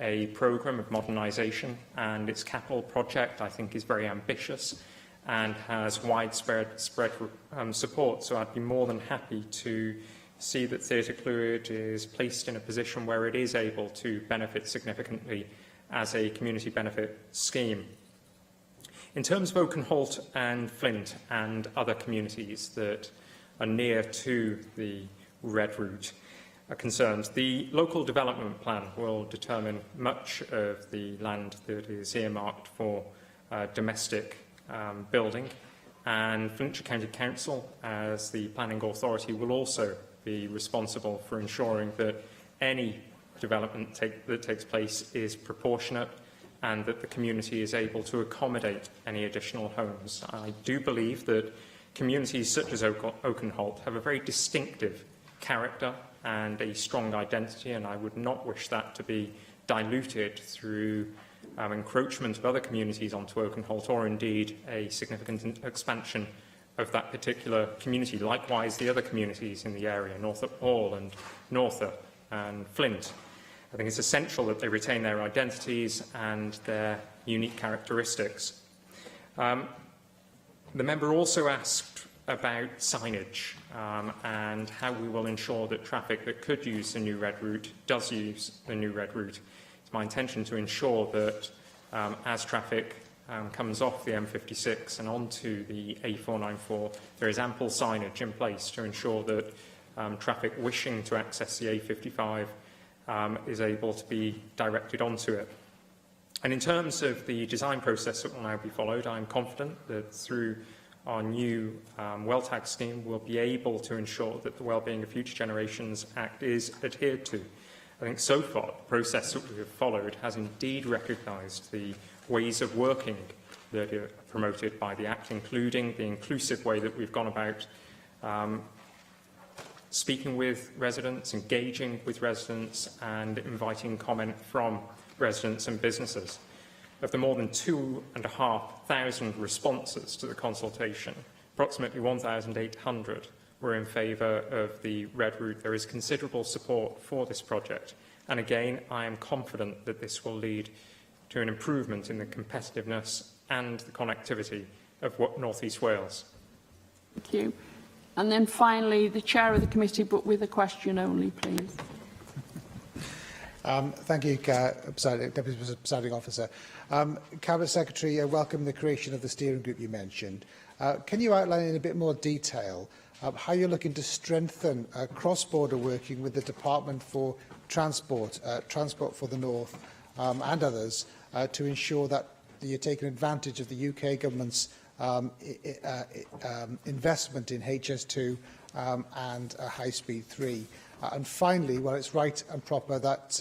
a programme of modernisation, and its capital project, I think, is very ambitious and has widespread support. So I'd be more than happy to see that Theatr Clwyd is placed in a position where it is able to benefit significantly as a community benefit scheme. In terms of Oakenholt and Flint and other communities that are near to the Red Route are concerned, the local development plan will determine much of the land that is earmarked for domestic building, and Flintshire County Council, as the planning authority, will also be responsible for ensuring that any development that takes place is proportionate and that the community is able to accommodate any additional homes. I do believe that communities such as Oakenholt have a very distinctive character and a strong identity, and I would not wish that to be diluted through encroachment of other communities onto Oakenholt, or indeed a significant expansion of that particular community. Likewise, the other communities in the area, Northup Hall and Northup and Flint. I think it's essential that they retain their identities and their unique characteristics. The member also asked about signage and how we will ensure that traffic that could use the new Red Route does use the new Red Route. It's my intention to ensure that as traffic comes off the M56 and onto the A494, there is ample signage in place to ensure that traffic wishing to access the A55 is able to be directed onto it. And in terms of the design process that will now be followed, I am confident that through our new WellTag scheme, we'll be able to ensure that the Wellbeing of Future Generations Act is adhered to. I think so far the process that we have followed has indeed recognised the ways of working that are promoted by the Act, including the inclusive way that we've gone about speaking with residents, engaging with residents and inviting comment from residents and businesses. Of the more than 2,500 responses to the consultation, approximately 1,800 were in favour of the Red Route. There is considerable support for this project, and again, I am confident that this will lead to an improvement in the competitiveness and the connectivity of North East Wales. Thank you. And then finally, the Chair of the Committee, but with a question only, please. Thank you, Deputy Presiding Officer. Cabinet Secretary, I welcome the creation of the steering group you mentioned. Can you outline in a bit more detail how you're looking to strengthen cross-border working with the Department for Transport, Transport for the North and others to ensure that you're taking advantage of the UK Government's investment in HS2 and High Speed 3? And finally, while it's right and proper that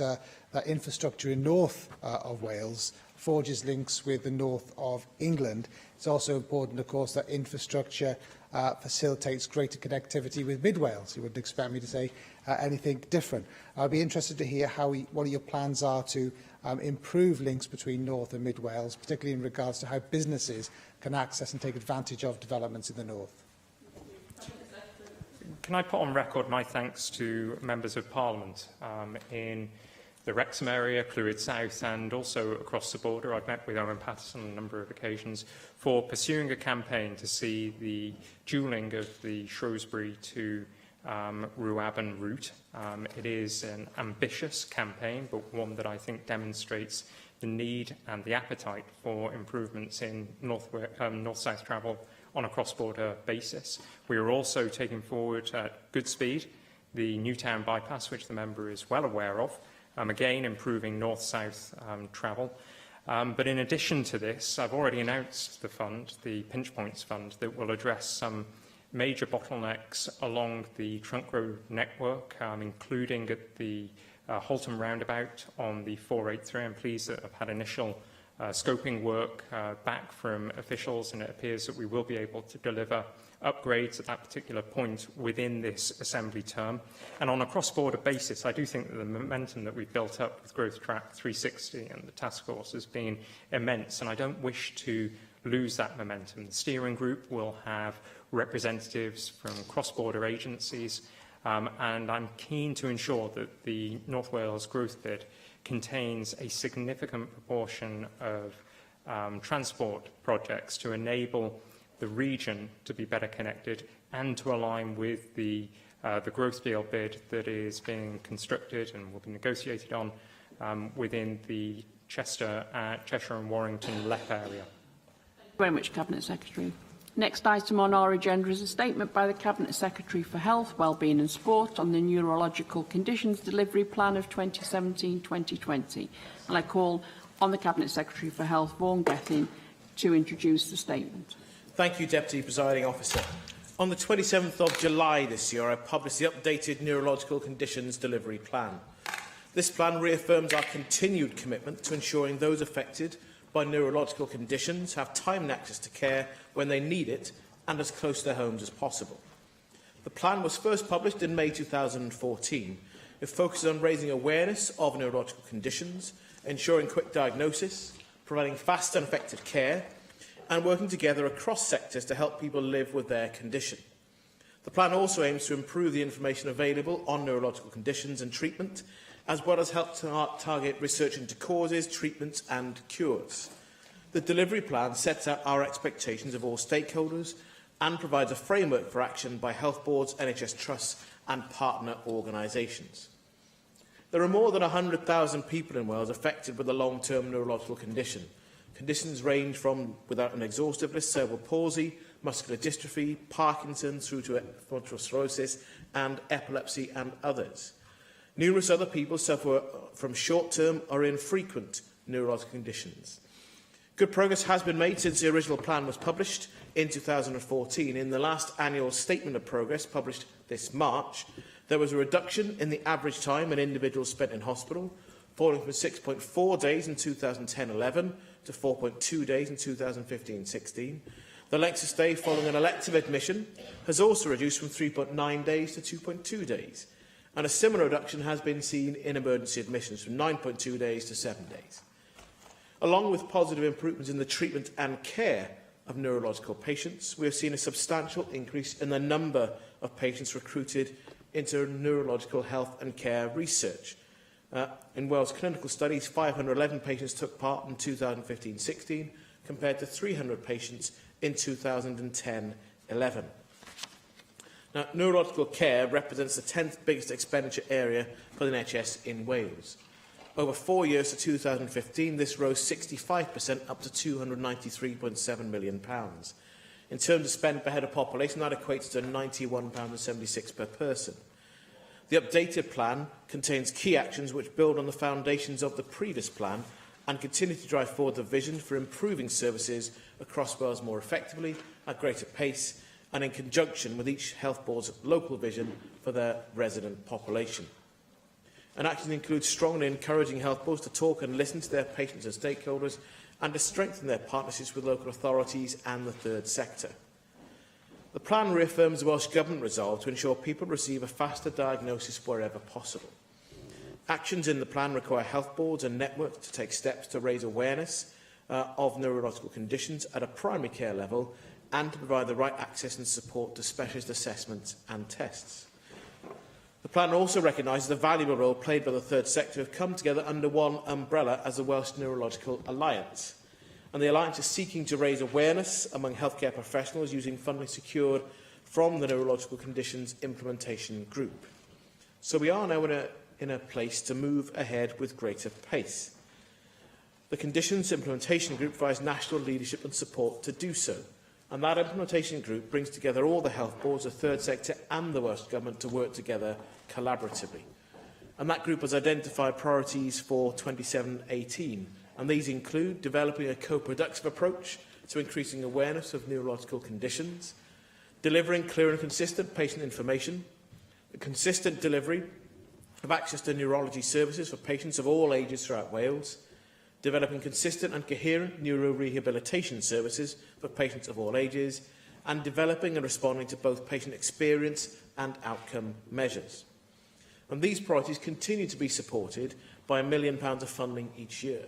that infrastructure in north of Wales forges links with the north of England, it's also important, of course, that infrastructure facilitates greater connectivity with Mid Wales. You wouldn't expect me to say anything different. I'd be interested to hear what your plans are to improve links between North and Mid Wales, particularly in regards to how businesses can access and take advantage of developments in the north. Can I put on record my thanks to members of Parliament in the Wrexham area, Clwyd South, and also across the border. I've met with Owen Paterson on a number of occasions for pursuing a campaign to see the dualling of the Shrewsbury to Rhuaben route. It is an ambitious campaign, but one that I think demonstrates the need and the appetite for improvements in north-south travel on a cross-border basis. We are also taking forward at good speed the Newtown bypass, which the member is well aware of, again improving north-south travel. But in addition to this, I've already announced the fund, the Pinch Points Fund, that will address some major bottlenecks along the trunk road network, including at the Halton roundabout on the 483. I'm pleased that I've had initial scoping work back from officials, and it appears that we will be able to deliver upgrades at that particular point within this Assembly term. And on a cross-border basis, I do think that the momentum that we've built up with Growth Track 360 and the task force has been immense, and I don't wish to lose that momentum. The steering group will have representatives from cross-border agencies, and I'm keen to ensure that the North Wales growth bid contains a significant proportion of transport projects to enable the region to be better connected and to align with the growth deal bid that is being constructed and will be negotiated on within the Cheshire and Warrington LEP area. Thank you very much, Cabinet Secretary. Next item on our agenda is a statement by the Cabinet Secretary for Health, Wellbeing and Sport on the Neurological Conditions Delivery Plan of 2017-2020. And I call on the Cabinet Secretary for Health, Vaughan Gethin, to introduce the statement. Thank you, Deputy Presiding Officer. On the 27th of July this year, I published the updated Neurological Conditions Delivery Plan. This plan reaffirms our continued commitment to ensuring those affected by neurological conditions have time and access to care when they need it and as close to their homes as possible. The plan was first published in May 2014. It focuses on raising awareness of neurological conditions, ensuring quick diagnosis, providing fast and effective care, and working together across sectors to help people live with their condition. The plan also aims to improve the information available on neurological conditions and treatment, as well as help to target research into causes, treatments and cures. The delivery plan sets out our expectations of all stakeholders and provides a framework for action by health boards, NHS trusts and partner organisations. There are more than 100,000 people in Wales affected with a long-term neurological condition. Conditions range from, without an exhaustive list, cerebral palsy, muscular dystrophy, Parkinson's through to multiple sclerosis and epilepsy and others. Numerous other people suffer from short-term or infrequent neurological conditions. Good progress has been made since the original plan was published in 2014. In the last annual Statement of Progress, published this March, there was a reduction in the average time an individual spent in hospital, falling from 6.4 days in 2010-11 to 4.2 days in 2015-16. The length of stay following an elective admission has also reduced from 3.9 days to 2.2 days. And a similar reduction has been seen in emergency admissions from 9.2 days to 7 days. Along with positive improvements in the treatment and care of neurological patients, we have seen a substantial increase in the number of patients recruited into neurological health and care research. In Wales clinical studies, 511 patients took part in 2015-16, compared to 300 patients in 2010-11. Now, neurological care represents the 10th biggest expenditure area for the NHS in Wales. Over 4 years to 2015, this rose 65% up to £293.7 million. In terms of spend per head of population, that equates to £91.76 per person. The updated plan contains key actions which build on the foundations of the previous plan and continue to drive forward the vision for improving services across Wales more effectively, at greater pace, and in conjunction with each health board's local vision for their resident population. And actions include strongly encouraging health boards to talk and listen to their patients and stakeholders, and to strengthen their partnerships with local authorities and the third sector. The plan reaffirms the Welsh Government resolve to ensure people receive a faster diagnosis wherever possible. Actions in the plan require health boards and networks to take steps to raise awareness of neurological conditions at a primary care level and to provide the right access and support to specialist assessments and tests. The plan also recognises the valuable role played by the third sector who have come together under one umbrella as the Welsh Neurological Alliance. And the Alliance is seeking to raise awareness among healthcare professionals using funding secured from the Neurological Conditions Implementation Group. So we are now in a place to move ahead with greater pace. The Conditions Implementation Group provides national leadership and support to do so. And that implementation group brings together all the health boards, the third sector and the Welsh Government to work together collaboratively. And that group has identified priorities for 27-18. And these include developing a co-productive approach to increasing awareness of neurological conditions, delivering clear and consistent patient information, the consistent delivery of access to neurology services for patients of all ages throughout Wales, developing consistent and coherent neuro-rehabilitation services for patients of all ages, and developing and responding to both patient experience and outcome measures. And these priorities continue to be supported by £1 million of funding each year.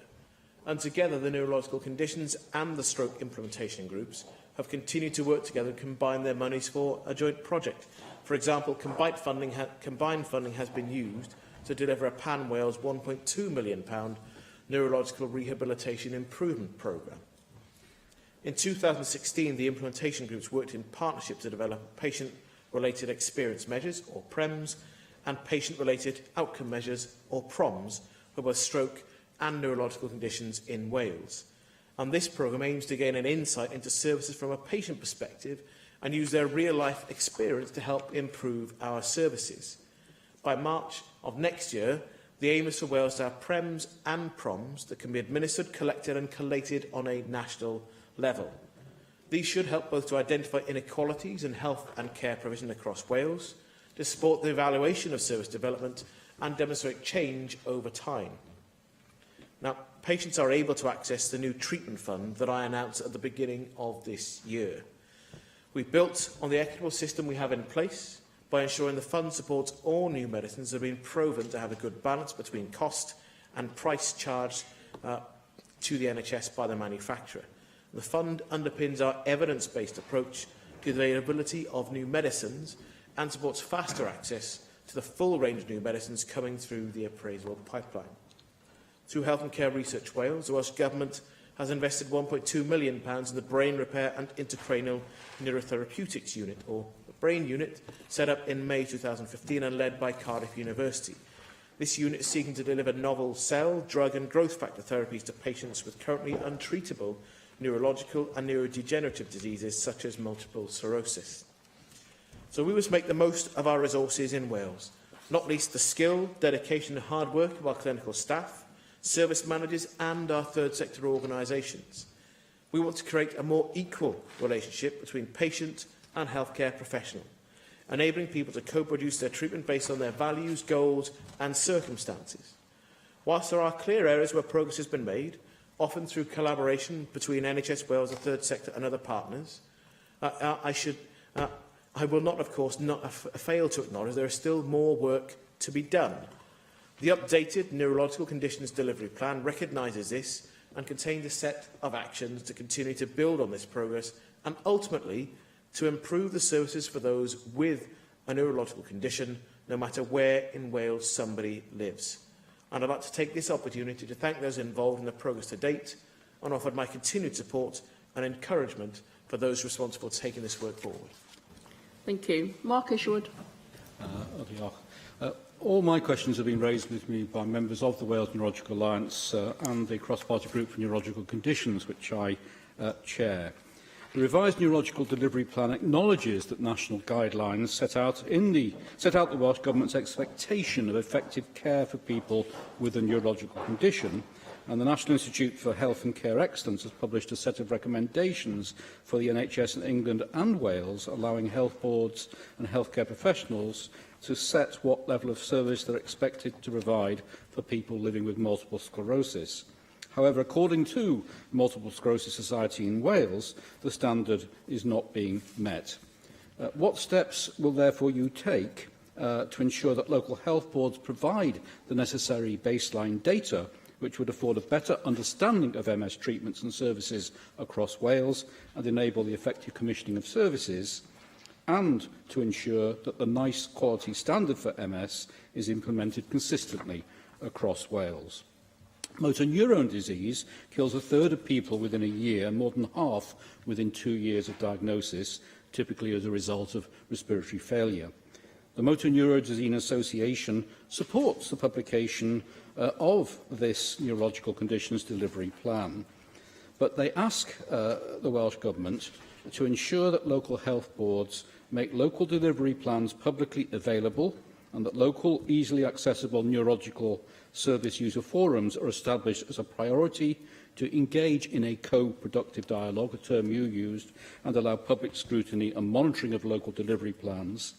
And together, the neurological conditions and the stroke implementation groups have continued to work together and combine their monies for a joint project. For example, combined funding has been used to deliver a pan-Wales £1.2 million neurological rehabilitation improvement programme. In 2016, the implementation groups worked in partnership to develop patient-related experience measures, or PREMs, and patient-related outcome measures, or PROMs, for both stroke and neurological conditions in Wales. And this programme aims to gain an insight into services from a patient perspective and use their real-life experience to help improve our services. By March of next year, the aim is for Wales to have PREMs and PROMs that can be administered, collected and collated on a national level. These should help both to identify inequalities in health and care provision across Wales, to support the evaluation of service development and demonstrate change over time. Now, patients are able to access the new treatment fund that I announced at the beginning of this year. We built on the equitable system we have in place by ensuring the fund supports all new medicines that have been proven to have a good balance between cost and price charged to the NHS by the manufacturer. The fund underpins our evidence-based approach to the availability of new medicines and supports faster access to the full range of new medicines coming through the appraisal pipeline. Through Health and Care Research Wales, the Welsh Government has invested £1.2 million in the Brain Repair and Intracranial Neurotherapeutics Unit, or the BRAIN Unit, set up in May 2015 and led by Cardiff University. This unit is seeking to deliver novel cell, drug and growth factor therapies to patients with currently untreatable neurological and neurodegenerative diseases such as multiple sclerosis. So we must make the most of our resources in Wales, not least the skill, dedication and hard work of our clinical staff, service managers and our third sector organisations. We want to create a more equal relationship between patient and healthcare professional, enabling people to co-produce their treatment based on their values, goals and circumstances. Whilst there are clear areas where progress has been made, often through collaboration between NHS Wales, the third sector and other partners, I will not, of course, fail to acknowledge there is still more work to be done. The updated Neurological Conditions Delivery Plan recognises this and contains a set of actions to continue to build on this progress and ultimately to improve the services for those with a neurological condition, no matter where in Wales somebody lives. And I'd like to take this opportunity to thank those involved in the progress to date and offer my continued support and encouragement for those responsible for taking this work forward. Thank you. Mark Isherwood. All my questions have been raised with me by members of the Wales Neurological Alliance and the Cross-Party Group for Neurological Conditions, which I chair. The revised Neurological Delivery Plan acknowledges that national guidelines set out the Welsh Government's expectation of effective care for people with a neurological condition, and the National Institute for Health and Care Excellence has published a set of recommendations for the NHS in England and Wales, allowing health boards and healthcare professionals to set what level of service they're expected to provide for people living with multiple sclerosis. However, according to Multiple Sclerosis Society in Wales, the standard is not being met. What steps will therefore you take to ensure that local health boards provide the necessary baseline data which would afford a better understanding of MS treatments and services across Wales and enable the effective commissioning of services? and to ensure that the NICE quality standard for MS is implemented consistently across Wales. Motor neurone disease kills a third of people within a year and more than half within 2 years of diagnosis, typically as a result of respiratory failure. The Motor Neurone Disease Association supports the publication of this neurological conditions delivery plan, but they ask the Welsh Government to ensure that local health boards make local delivery plans publicly available and that local, easily accessible neurological service user forums are established as a priority to engage in a co-productive dialogue, a term you used, and allow public scrutiny and monitoring of local delivery plans.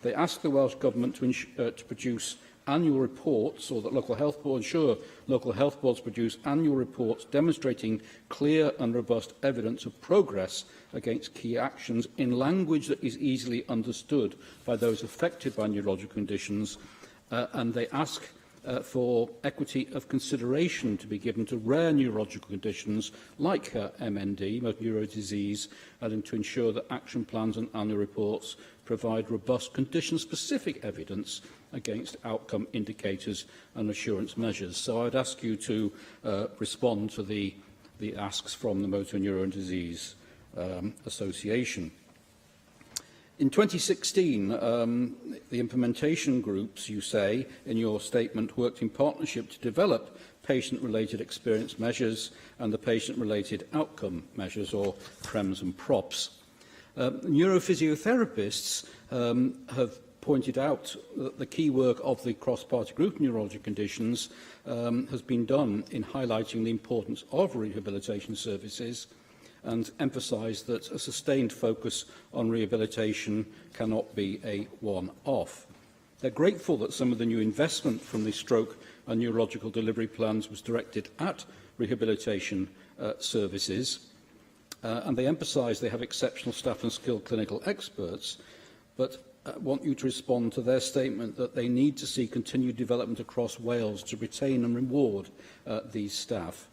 They ask the Welsh Government to produce annual reports, or that local health boards ensure local health boards produce annual reports demonstrating clear and robust evidence of progress against key actions in language that is easily understood by those affected by neurological conditions, and they ask for equity of consideration to be given to rare neurological conditions like MND, motor neurone disease, and to ensure that action plans and annual reports provide robust condition-specific evidence against outcome indicators and assurance measures. So I would ask you to respond to the asks from the Motor Neurone Disease Association. In 2016, the implementation groups, you say, in your statement, worked in partnership to develop patient-related experience measures and the patient-related outcome measures, or PREMS and PROPs. Neurophysiotherapists have pointed out that the key work of the cross-party group neurological conditions has been done in highlighting the importance of rehabilitation services and emphasised that a sustained focus on rehabilitation cannot be a one-off. They're grateful that some of the new investment from the stroke and neurological delivery plans was directed at rehabilitation services, and they emphasise they have exceptional staff and skilled clinical experts, but want you to respond to their statement that they need to see continued development across Wales to retain and reward these staff.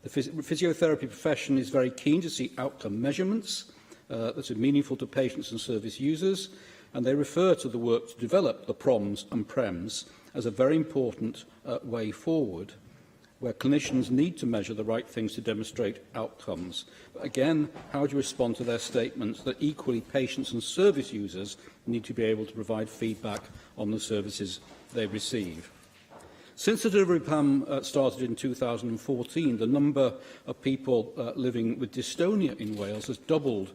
The physiotherapy profession is very keen to see outcome measurements that are meaningful to patients and service users, and they refer to the work to develop the PROMs and PREMs as a very important way forward, where clinicians need to measure the right things to demonstrate outcomes. But again, how do you respond to their statements that equally patients and service users need to be able to provide feedback on the services they receive? Since the delivery plan started in 2014, the number of people living with dystonia in Wales has doubled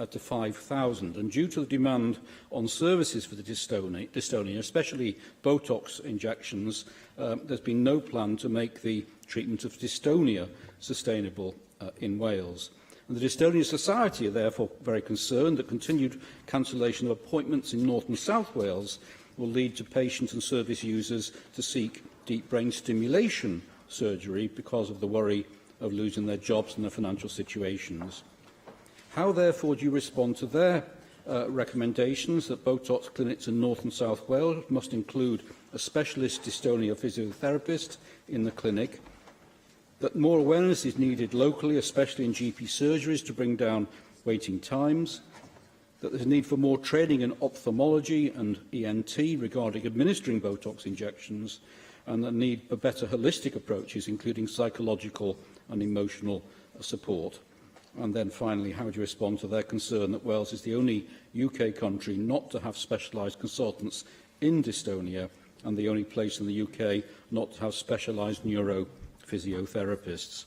to 5,000. And due to the demand on services for the dystonia, especially Botox injections, there's been no plan to make the treatment of dystonia sustainable in Wales. And the Dystonia Society are therefore very concerned that continued cancellation of appointments in North and South Wales will lead to patients and service users to seek deep brain stimulation surgery because of the worry of losing their jobs and their financial situations. How, therefore, do you respond to their recommendations that Botox clinics in North and South Wales must include a specialist dystonia physiotherapist in the clinic, that more awareness is needed locally, especially in GP surgeries, to bring down waiting times, that there's a need for more training in ophthalmology and ENT regarding administering Botox injections, and the need for better holistic approaches, including psychological and emotional support. And then finally, how do you respond to their concern that Wales is the only UK country not to have specialised consultants in dystonia and the only place in the UK not to have specialised neurophysiotherapists?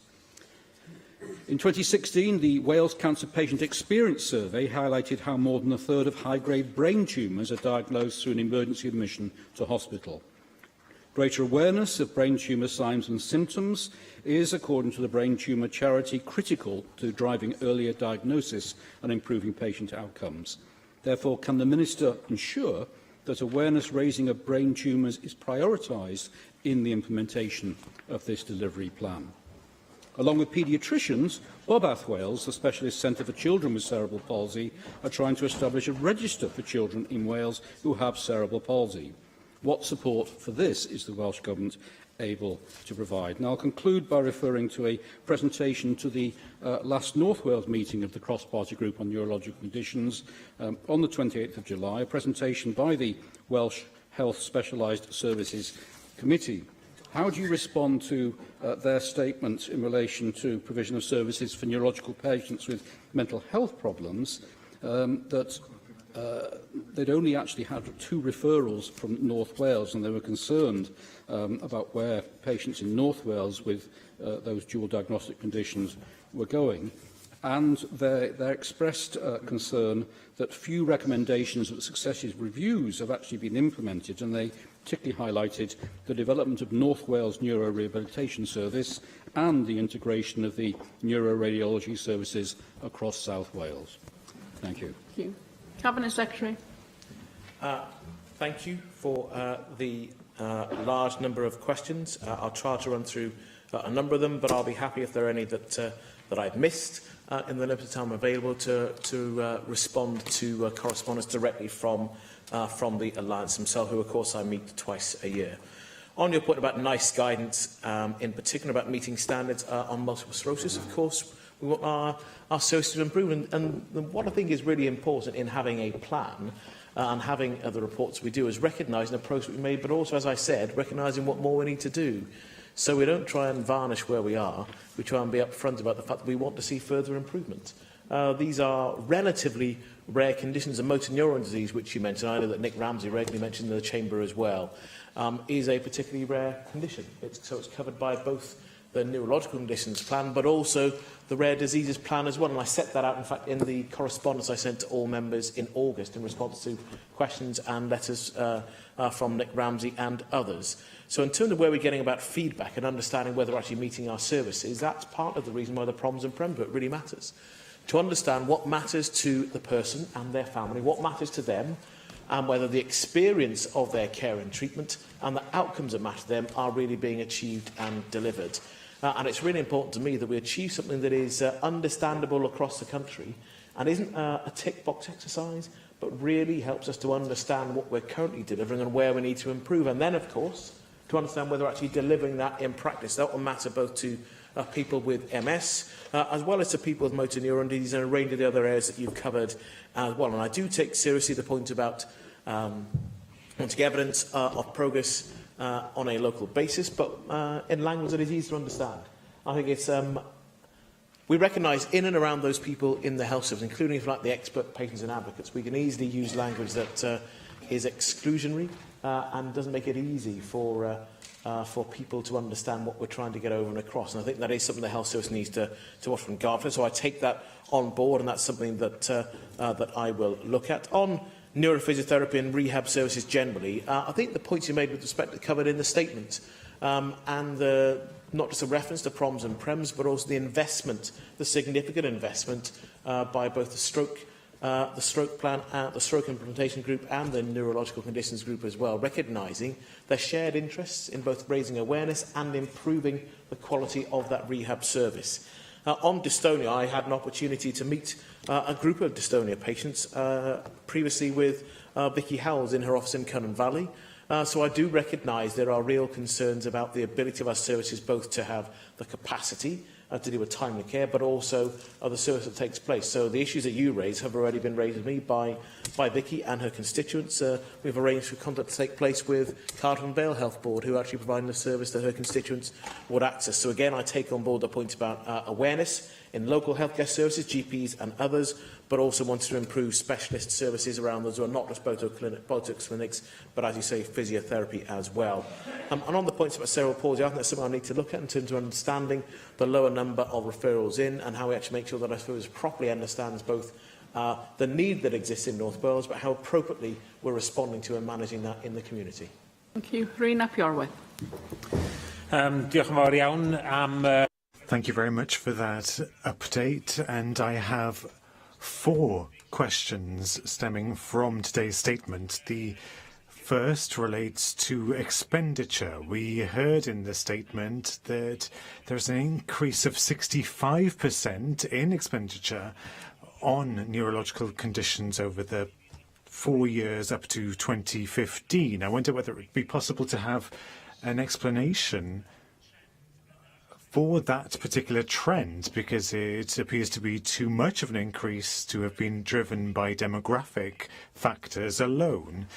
In 2016, the Wales Cancer Patient Experience Survey highlighted how more than a third of high-grade brain tumours are diagnosed through an emergency admission to hospital. Greater awareness of brain tumour signs and symptoms is, according to the Brain Tumour Charity, critical to driving earlier diagnosis and improving patient outcomes. Therefore, can the Minister ensure that awareness raising of brain tumours is prioritised in the implementation of this delivery plan? Along with paediatricians, Bobath Wales, the Specialist Centre for Children with Cerebral Palsy, are trying to establish a register for children in Wales who have cerebral palsy. What support for this is the Welsh Government able to provide. And I'll conclude by referring to a presentation to the last North Wales meeting of the Cross-Party Group on Neurological Conditions on the 28th of July, a presentation by the Welsh Health Specialised Services Committee. How do you respond to their statement in relation to provision of services for neurological patients with mental health problems that they'd only actually had 2 referrals from North Wales, and they were concerned about where patients in North Wales with those dual diagnostic conditions were going. And they expressed concern that few recommendations of successive reviews have actually been implemented, and they particularly highlighted the development of North Wales Neuro Rehabilitation Service and the integration of the neuroradiology services across South Wales. Thank you. Thank you. Cabinet Secretary. Thank you for the large number of questions. I'll try to run through a number of them, but I'll be happy if there are any that I've missed in the limited time available to respond to correspondence directly from the Alliance themselves, who, of course, I meet twice a year. On your point about NICE guidance, in particular about meeting standards on multiple sclerosis, of course, we want our services to improve. And what I think is really important in having a plan and having the reports we do is recognising the progress we made, but also, as I said, recognising what more we need to do. So we don't try and varnish where we are. We try and be upfront about the fact that we want to see further improvement. These are relatively rare conditions. And motor neuron disease, which you mentioned, I know that Nick Ramsey regularly mentioned in the Chamber as well, is a particularly rare condition. So it's covered by both the neurological conditions plan, but also the rare diseases plan as well. And I set that out, in fact, in the correspondence I sent to all members in August in response to questions and letters from Nick Ramsey and others. So in terms of where we're getting about feedback and understanding whether we're actually meeting our services, that's part of the reason why the Proms and Prems really matters. To understand what matters to the person and their family, what matters to them, and whether the experience of their care and treatment and the outcomes that matter to them are really being achieved and delivered. And it's really important to me that we achieve something that is understandable across the country and isn't a tick-box exercise, but really helps us to understand what we're currently delivering and where we need to improve. And then, of course, to understand whether we're actually delivering that in practice. That will matter both to people with MS, as well as to people with motor neuron disease and a range of the other areas that you've covered as well. And I do take seriously the point about wanting evidence of progress on a local basis, but in language that is easy to understand. I think it's we recognise in and around those people in the health service, including if like the expert patients and advocates, we can easily use language that is exclusionary and doesn't make it easy for people to understand what we're trying to get over and across. And I think that is something the health service needs to watch from guard for. So I take that on board, and that's something that that I will look at. On neurophysiotherapy and rehab services generally, I think the points you made with respect are covered in the statement, and not just a reference to Proms and Prems, but also the investment, the significant investment by both the stroke plan, the stroke implementation group and the neurological conditions group as well, recognising their shared interests in both raising awareness and improving the quality of that rehab service. On dystonia, I had an opportunity to meet a group of dystonia patients previously with Vicky Howells in her office in Cunnan Valley. So I do recognise there are real concerns about the ability of our services both to have the capacity to deal with timely care, but also the service that takes place. So the issues that you raise have already been raised with me by Vicky and her constituents. We've arranged for contact to take place with Cardiff and Vale Health Board, who are actually providing the service that her constituents would access. So again, I take on board the point about awareness in local healthcare services, GPs and others, but also wanted to improve specialist services around those who are not just Botox clinics, but, as you say, physiotherapy as well. And on the points about cerebral palsy, I think that's something I need to look at in terms of understanding the lower number of referrals in and how we actually make sure that our service properly understands both the need that exists in North Wales, but how appropriately we're responding to and managing that in the community. Thank you. Rhys Pyorwyth. Diolch yn fawr iawn am... Thank you very much for that update, and I have 4 questions stemming from today's statement. The first relates to expenditure. We heard in the statement that there's an increase of 65% in expenditure on neurological conditions over the 4 years up to 2015. I wonder whether it would be possible to have an explanation for that particular trend, because it appears to be too much of an increase to have been driven by demographic factors alone.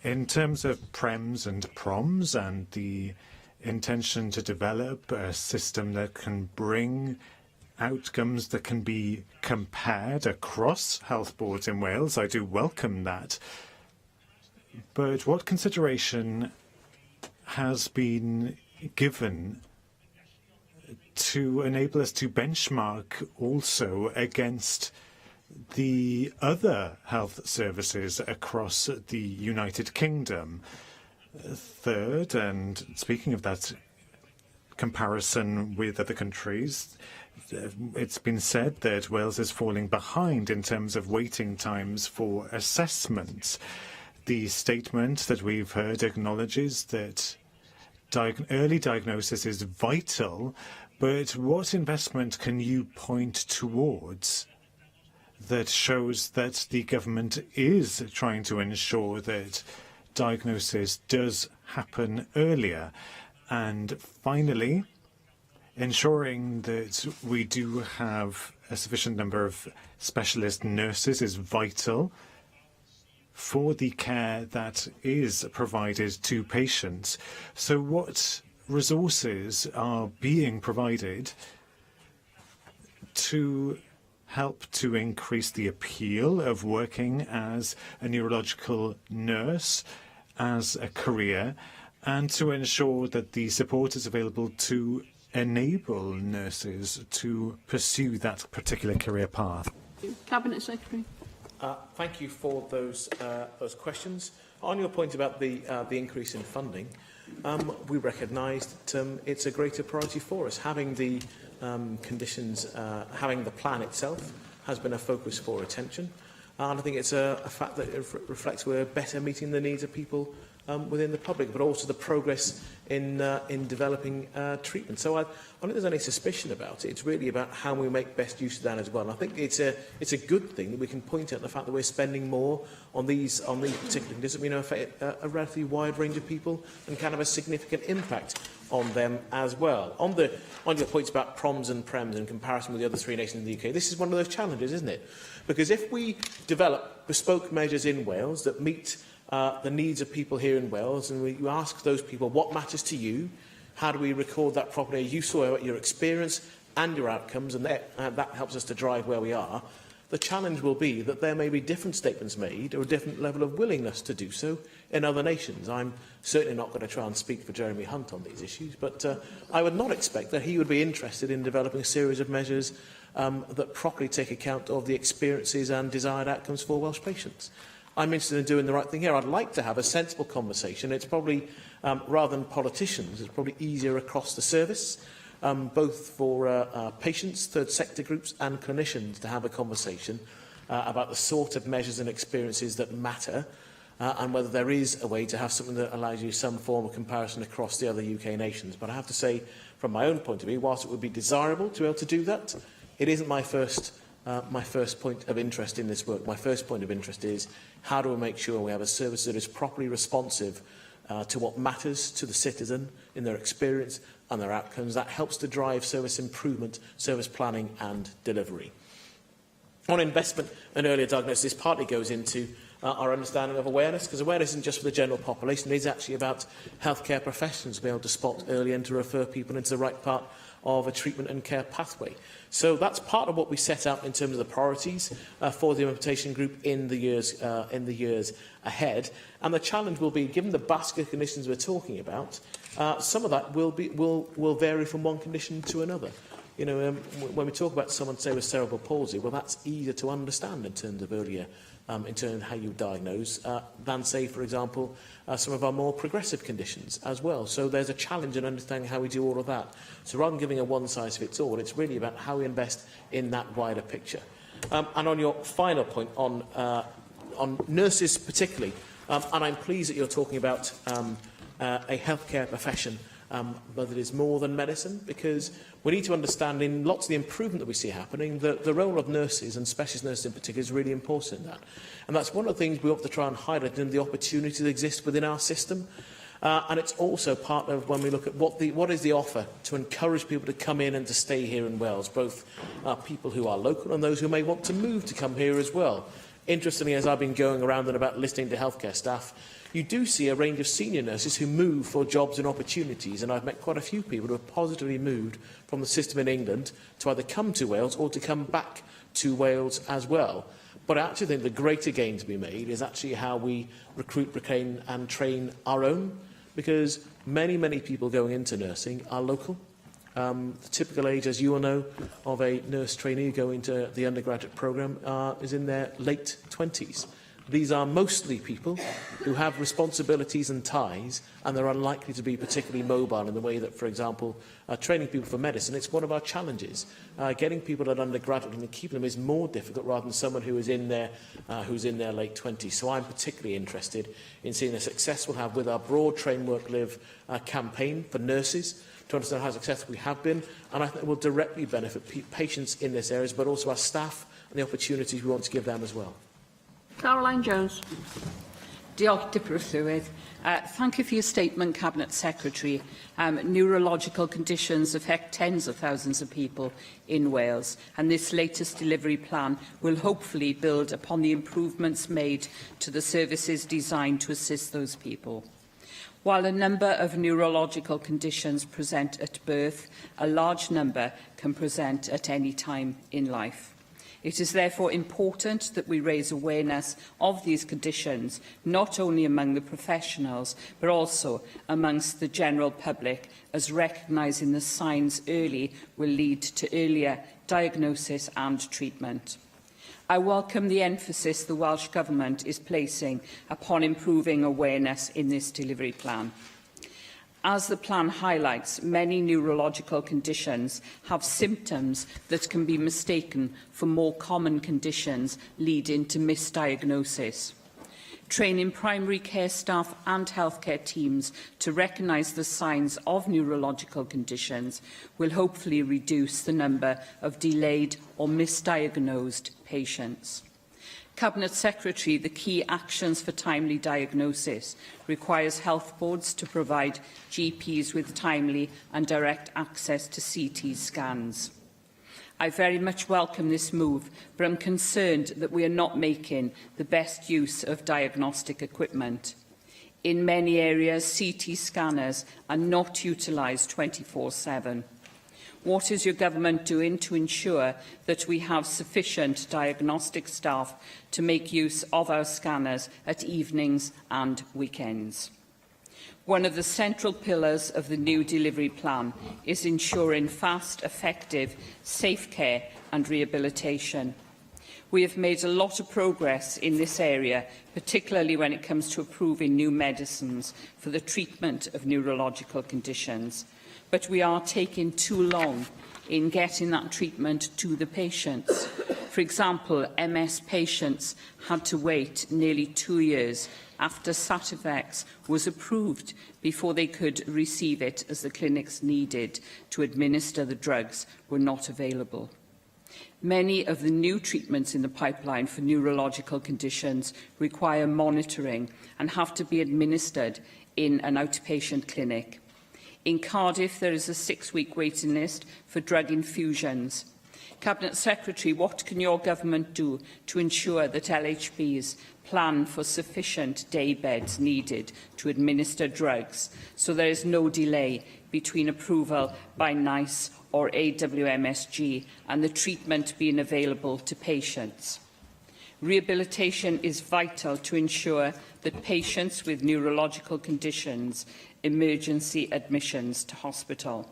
In terms of PREMS and PROMs and the intention to develop a system that can bring outcomes that can be compared across health boards in Wales, I do welcome that. But what consideration has been given to enable us to benchmark also against the other health services across the United Kingdom? Third, and speaking of that comparison with other countries, it's been said that Wales is falling behind in terms of waiting times for assessments. The statement that we've heard acknowledges that early diagnosis is vital, but what investment can you point towards that shows that the government is trying to ensure that diagnosis does happen earlier? And finally, ensuring that we do have a sufficient number of specialist nurses is vital for the care that is provided to patients. So what resources are being provided to help to increase the appeal of working as a neurological nurse as a career, and to ensure that the support is available to enable nurses to pursue that particular career path? Cabinet Secretary. Thank you for those questions. On your point about the increase in funding, we recognise that it's a greater priority for us. Having the conditions, having the plan itself has been a focus for attention. And I think it's a fact that it reflects we're better meeting the needs of people within the public, but also the progress in developing treatment. So I don't think there's any suspicion about it. It's really about how we make best use of that as well. And I think it's a good thing that we can point out the fact that we're spending more on these particular conditions. We know affect a relatively wide range of people and can have a significant impact on them as well. On your points about PROMs and PREMs in comparison with the other three nations in the UK, this is one of those challenges, isn't it? Because if we develop bespoke measures in Wales that meet the needs of people here in Wales, and you ask those people what matters to you, how do we record that properly? You saw your experience and your outcomes, and that helps us to drive where we are. The challenge will be that there may be different statements made or a different level of willingness to do so in other nations. I'm certainly not going to try and speak for Jeremy Hunt on these issues, but I would not expect that he would be interested in developing a series of measures that properly take account of the experiences and desired outcomes for Welsh patients. I'm interested in doing the right thing here. I'd like to have a sensible conversation. It's probably, rather than politicians, it's probably easier across the service, both for patients, third sector groups and clinicians to have a conversation about the sort of measures and experiences that matter, and whether there is a way to have something that allows you some form of comparison across the other UK nations. But I have to say, from my own point of view, whilst it would be desirable to be able to do that, it isn't my first point of interest in this work. My first point of interest is how do we make sure we have a service that is properly responsive to what matters to the citizen in their experience and their outcomes. That helps to drive service improvement, service planning and delivery. On investment and earlier diagnosis, this partly goes into our understanding of awareness, because awareness isn't just for the general population, it is actually about healthcare professionals to be able to spot early and to refer people into the right part of a treatment and care pathway. So that's part of what we set out in terms of the priorities for the implementation group in the years ahead. And the challenge will be, given the basket of conditions we're talking about, some of that will vary from one condition to another. You know, when we talk about someone, say, with cerebral palsy, well, that's easier to understand in terms of earlier, in terms of how you diagnose, than, say, for example, some of our more progressive conditions as well. So there's a challenge in understanding how we do all of that. So rather than giving a one-size-fits-all, it's really about how we invest in that wider picture. And on your final point, on nurses particularly, and I'm pleased that you're talking about a healthcare profession, but it is more than medicine, because we need to understand in lots of the improvement that we see happening, the role of nurses, and specialist nurses in particular, is really important in that. And that's one of the things we ought to try and highlight in the opportunities that exist within our system. And it's also part of when we look at what is the offer to encourage people to come in and to stay here in Wales, both people who are local and those who may want to move to come here as well. Interestingly, as I've been going around and about listening to healthcare staff, you do see a range of senior nurses who move for jobs and opportunities, and I've met quite a few people who have positively moved from the system in England to either come to Wales or to come back to Wales as well. But I actually think the greater gain to be made is actually how we recruit, retain and train our own, because many people going into nursing are local. The typical age, as you all know, of a nurse trainee going to the undergraduate programme is in their late 20s. These are mostly people who have responsibilities and ties, and they're unlikely to be particularly mobile in the way that, for example, training people for medicine, it's one of our challenges. Getting people at undergraduate and keeping them is more difficult rather than someone who is in their late 20s. So I'm particularly interested in seeing the success we'll have with our broad Train, Work, Live campaign for nurses, to understand how successful we have been, and I think it will directly benefit patients in this area, but also our staff and the opportunities we want to give them as well. Caroline Jones. Diolch, Dipper Llywydd. Thank you for your statement, Cabinet Secretary. Neurological conditions affect tens of thousands of people in Wales, and this latest delivery plan will hopefully build upon the improvements made to the services designed to assist those people. While a number of neurological conditions present at birth, a large number can present at any time in life. It is therefore important that we raise awareness of these conditions, not only among the professionals, but also amongst the general public, as recognising the signs early will lead to earlier diagnosis and treatment. I welcome the emphasis the Welsh Government is placing upon improving awareness in this delivery plan. As the plan highlights, many neurological conditions have symptoms that can be mistaken for more common conditions, leading to misdiagnosis. Training primary care staff and healthcare teams to recognise the signs of neurological conditions will hopefully reduce the number of delayed or misdiagnosed patients. Cabinet Secretary, the key actions for timely diagnosis requires health boards to provide GPs with timely and direct access to CT scans. I very much welcome this move, but I'm concerned that we are not making the best use of diagnostic equipment. In many areas, CT scanners are not utilised 24/7. What is your government doing to ensure that we have sufficient diagnostic staff to make use of our scanners at evenings and weekends? One of the central pillars of the new delivery plan is ensuring fast, effective, safe care and rehabilitation. We have made a lot of progress in this area, particularly when it comes to approving new medicines for the treatment of neurological conditions. But we are taking too long in getting that treatment to the patients. For example, MS patients had to wait nearly 2 years after Sativex was approved before they could receive it, as the clinics needed to administer the drugs were not available. Many of the new treatments in the pipeline for neurological conditions require monitoring and have to be administered in an outpatient clinic. In Cardiff, there is a 6-week waiting list for drug infusions. Cabinet Secretary, what can your government do to ensure that LHBs plan for sufficient day beds needed to administer drugs, so there is no delay between approval by NICE or AWMSG and the treatment being available to patients? Rehabilitation is vital to ensure that patients with neurological conditions emergency admissions to hospital.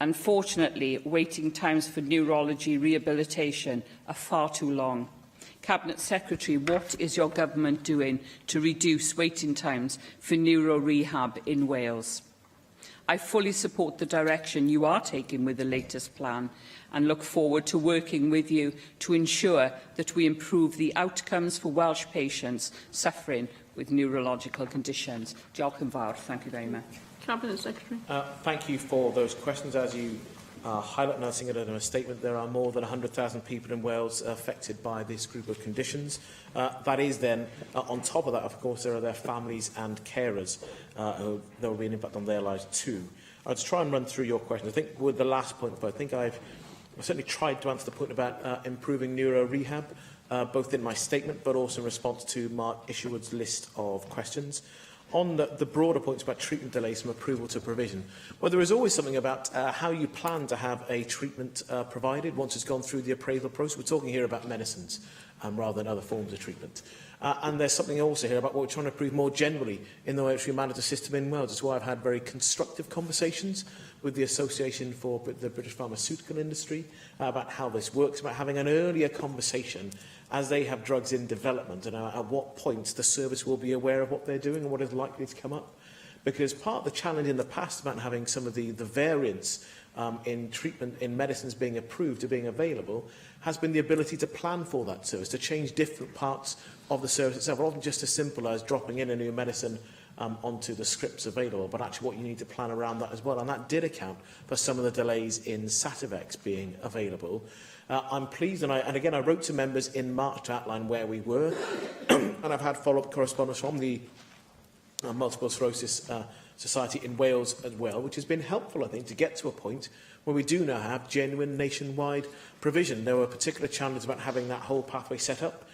Unfortunately, waiting times for neurology rehabilitation are far too long. Cabinet Secretary, what is your government doing to reduce waiting times for neuro rehab in Wales? I fully support the direction you are taking with the latest plan and look forward to working with you to ensure that we improve the outcomes for Welsh patients suffering with neurological conditions. Diolch yn fawr. Thank you very much. Cabinet Secretary. Thank you for those questions. As you highlight, and I think in a statement, there are more than 100,000 people in Wales affected by this group of conditions. That is then, on top of that, of course, there are their families and carers who there will be an impact on their lives too. I'll just try and run through your question. I think with the last point, but I think I've certainly tried to answer the point about improving neuro rehab, both in my statement but also in response to Mark Isherwood's list of questions. On the broader points about treatment delays from approval to provision, well, there is always something about how you plan to have a treatment provided once it's gone through the appraisal process. We're talking here about medicines rather than other forms of treatment. And there's something also here about what we're trying to improve more generally in the way in which we manage the system in Wales. That's why I've had very constructive conversations with the Association for the British Pharmaceutical Industry about how this works, about having an earlier conversation as they have drugs in development and at what point the service will be aware of what they're doing and what is likely to come up. Because part of the challenge in the past about having some of the variants in treatment, in medicines being approved or being available, has been the ability to plan for that service, to change different parts of the service itself. It wasn't just as simple as dropping in a new medicine onto the scripts available, but actually what you need to plan around that as well. And that did account for some of the delays in Sativex being available. I'm pleased, and again, I wrote to members in March to outline where we were, and I've had follow-up correspondence from the Multiple Sclerosis Society in Wales as well, which has been helpful, I think, to get to a point where we do now have genuine nationwide provision. There were particular challenges about having that whole pathway set up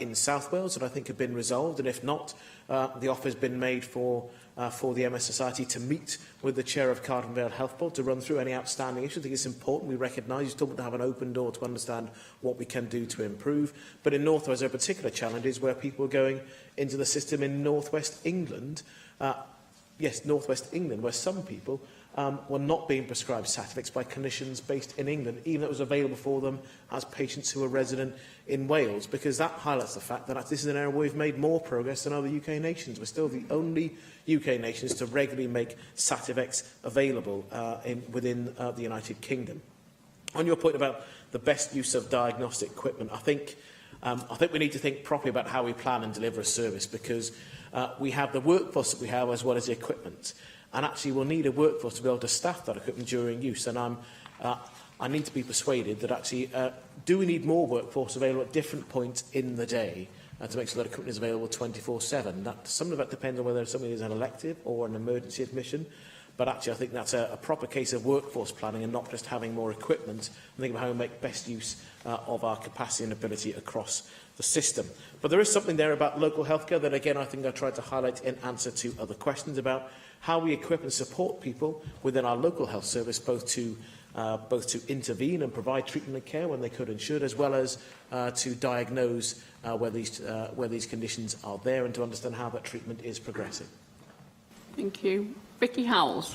in South Wales that I think have been resolved, and if not, the offer has been made for the MS Society to meet with the chair of Cardiff Vale Health Board to run through any outstanding issues. I think it's important we recognise you still want to have an open door to understand what we can do to improve. But in North Wales, there are particular challenges where people are going into the system in North West England, North West England, where some people were not being prescribed Sativex by clinicians based in England, even though it was available for them as patients who were resident in Wales, because that highlights the fact that this is an area where we've made more progress than other UK nations. We're still the only UK nations to regularly make Sativex available within the United Kingdom. On your point about the best use of diagnostic equipment, I think we need to think properly about how we plan and deliver a service, because we have the workforce that we have as well as the equipment. And actually we'll need a workforce to be able to staff that equipment during use. And I need to be persuaded that actually, do we need more workforce available at different points in the day to make sure that equipment is available 24/7? Some of that depends on whether somebody is an elective or an emergency admission. But actually, I think that's a proper case of workforce planning and not just having more equipment and thinking about how we make best use of our capacity and ability across the system. But there is something there about local healthcare that, again, I think I tried to highlight in answer to other questions about how we equip and support people within our local health service, both to intervene and provide treatment and care when they could and should, as well as to diagnose where these conditions are there and to understand how that treatment is progressing. Thank you. Vicky Howells.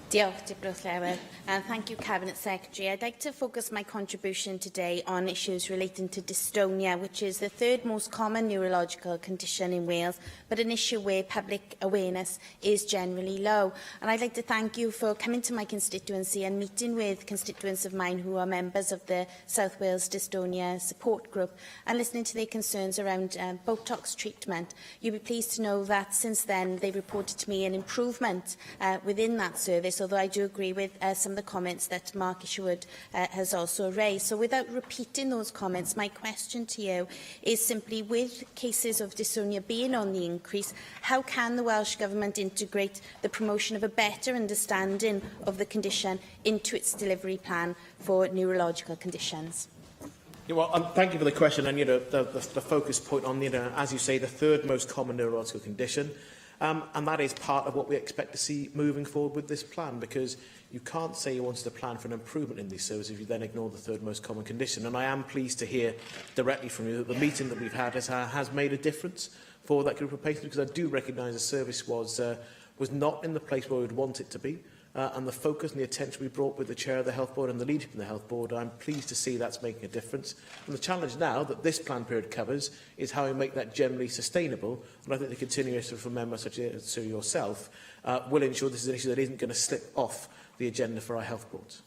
Diolch, Diploth Llewellyn, and thank you, Cabinet Secretary. I'd like to focus my contribution today on issues relating to dystonia, which is the third most common neurological condition in Wales, but an issue where public awareness is generally low. And I'd like to thank you for coming to my constituency and meeting with constituents of mine who are members of the South Wales Dystonia Support Group and listening to their concerns around Botox treatment. You'll be pleased to know that since then they've reported to me an improvement within that service, although I do agree with some of the comments that Mark Isherwood has also raised. So without repeating those comments, my question to you is simply, with cases of dystonia being on the increase, how can the Welsh Government integrate the promotion of a better understanding of the condition into its delivery plan for neurological conditions? Well, thank you for the question. And the focus point on, as you say, the third most common neurological condition. And that is part of what we expect to see moving forward with this plan, because you can't say you wanted to plan for an improvement in these services if you then ignore the third most common condition. And I am pleased to hear directly from you that the meeting that we've had has made a difference for that group of patients, because I do recognise the service was not in the place where we would want it to be. And the focus and the attention we brought with the chair of the Health Board and the leadership in the Health Board, I'm pleased to see that's making a difference. And the challenge now that this plan period covers is how we make that generally sustainable. And I think the continuation from members such as yourself will ensure this is an issue that isn't going to slip off the agenda for our Health Boards.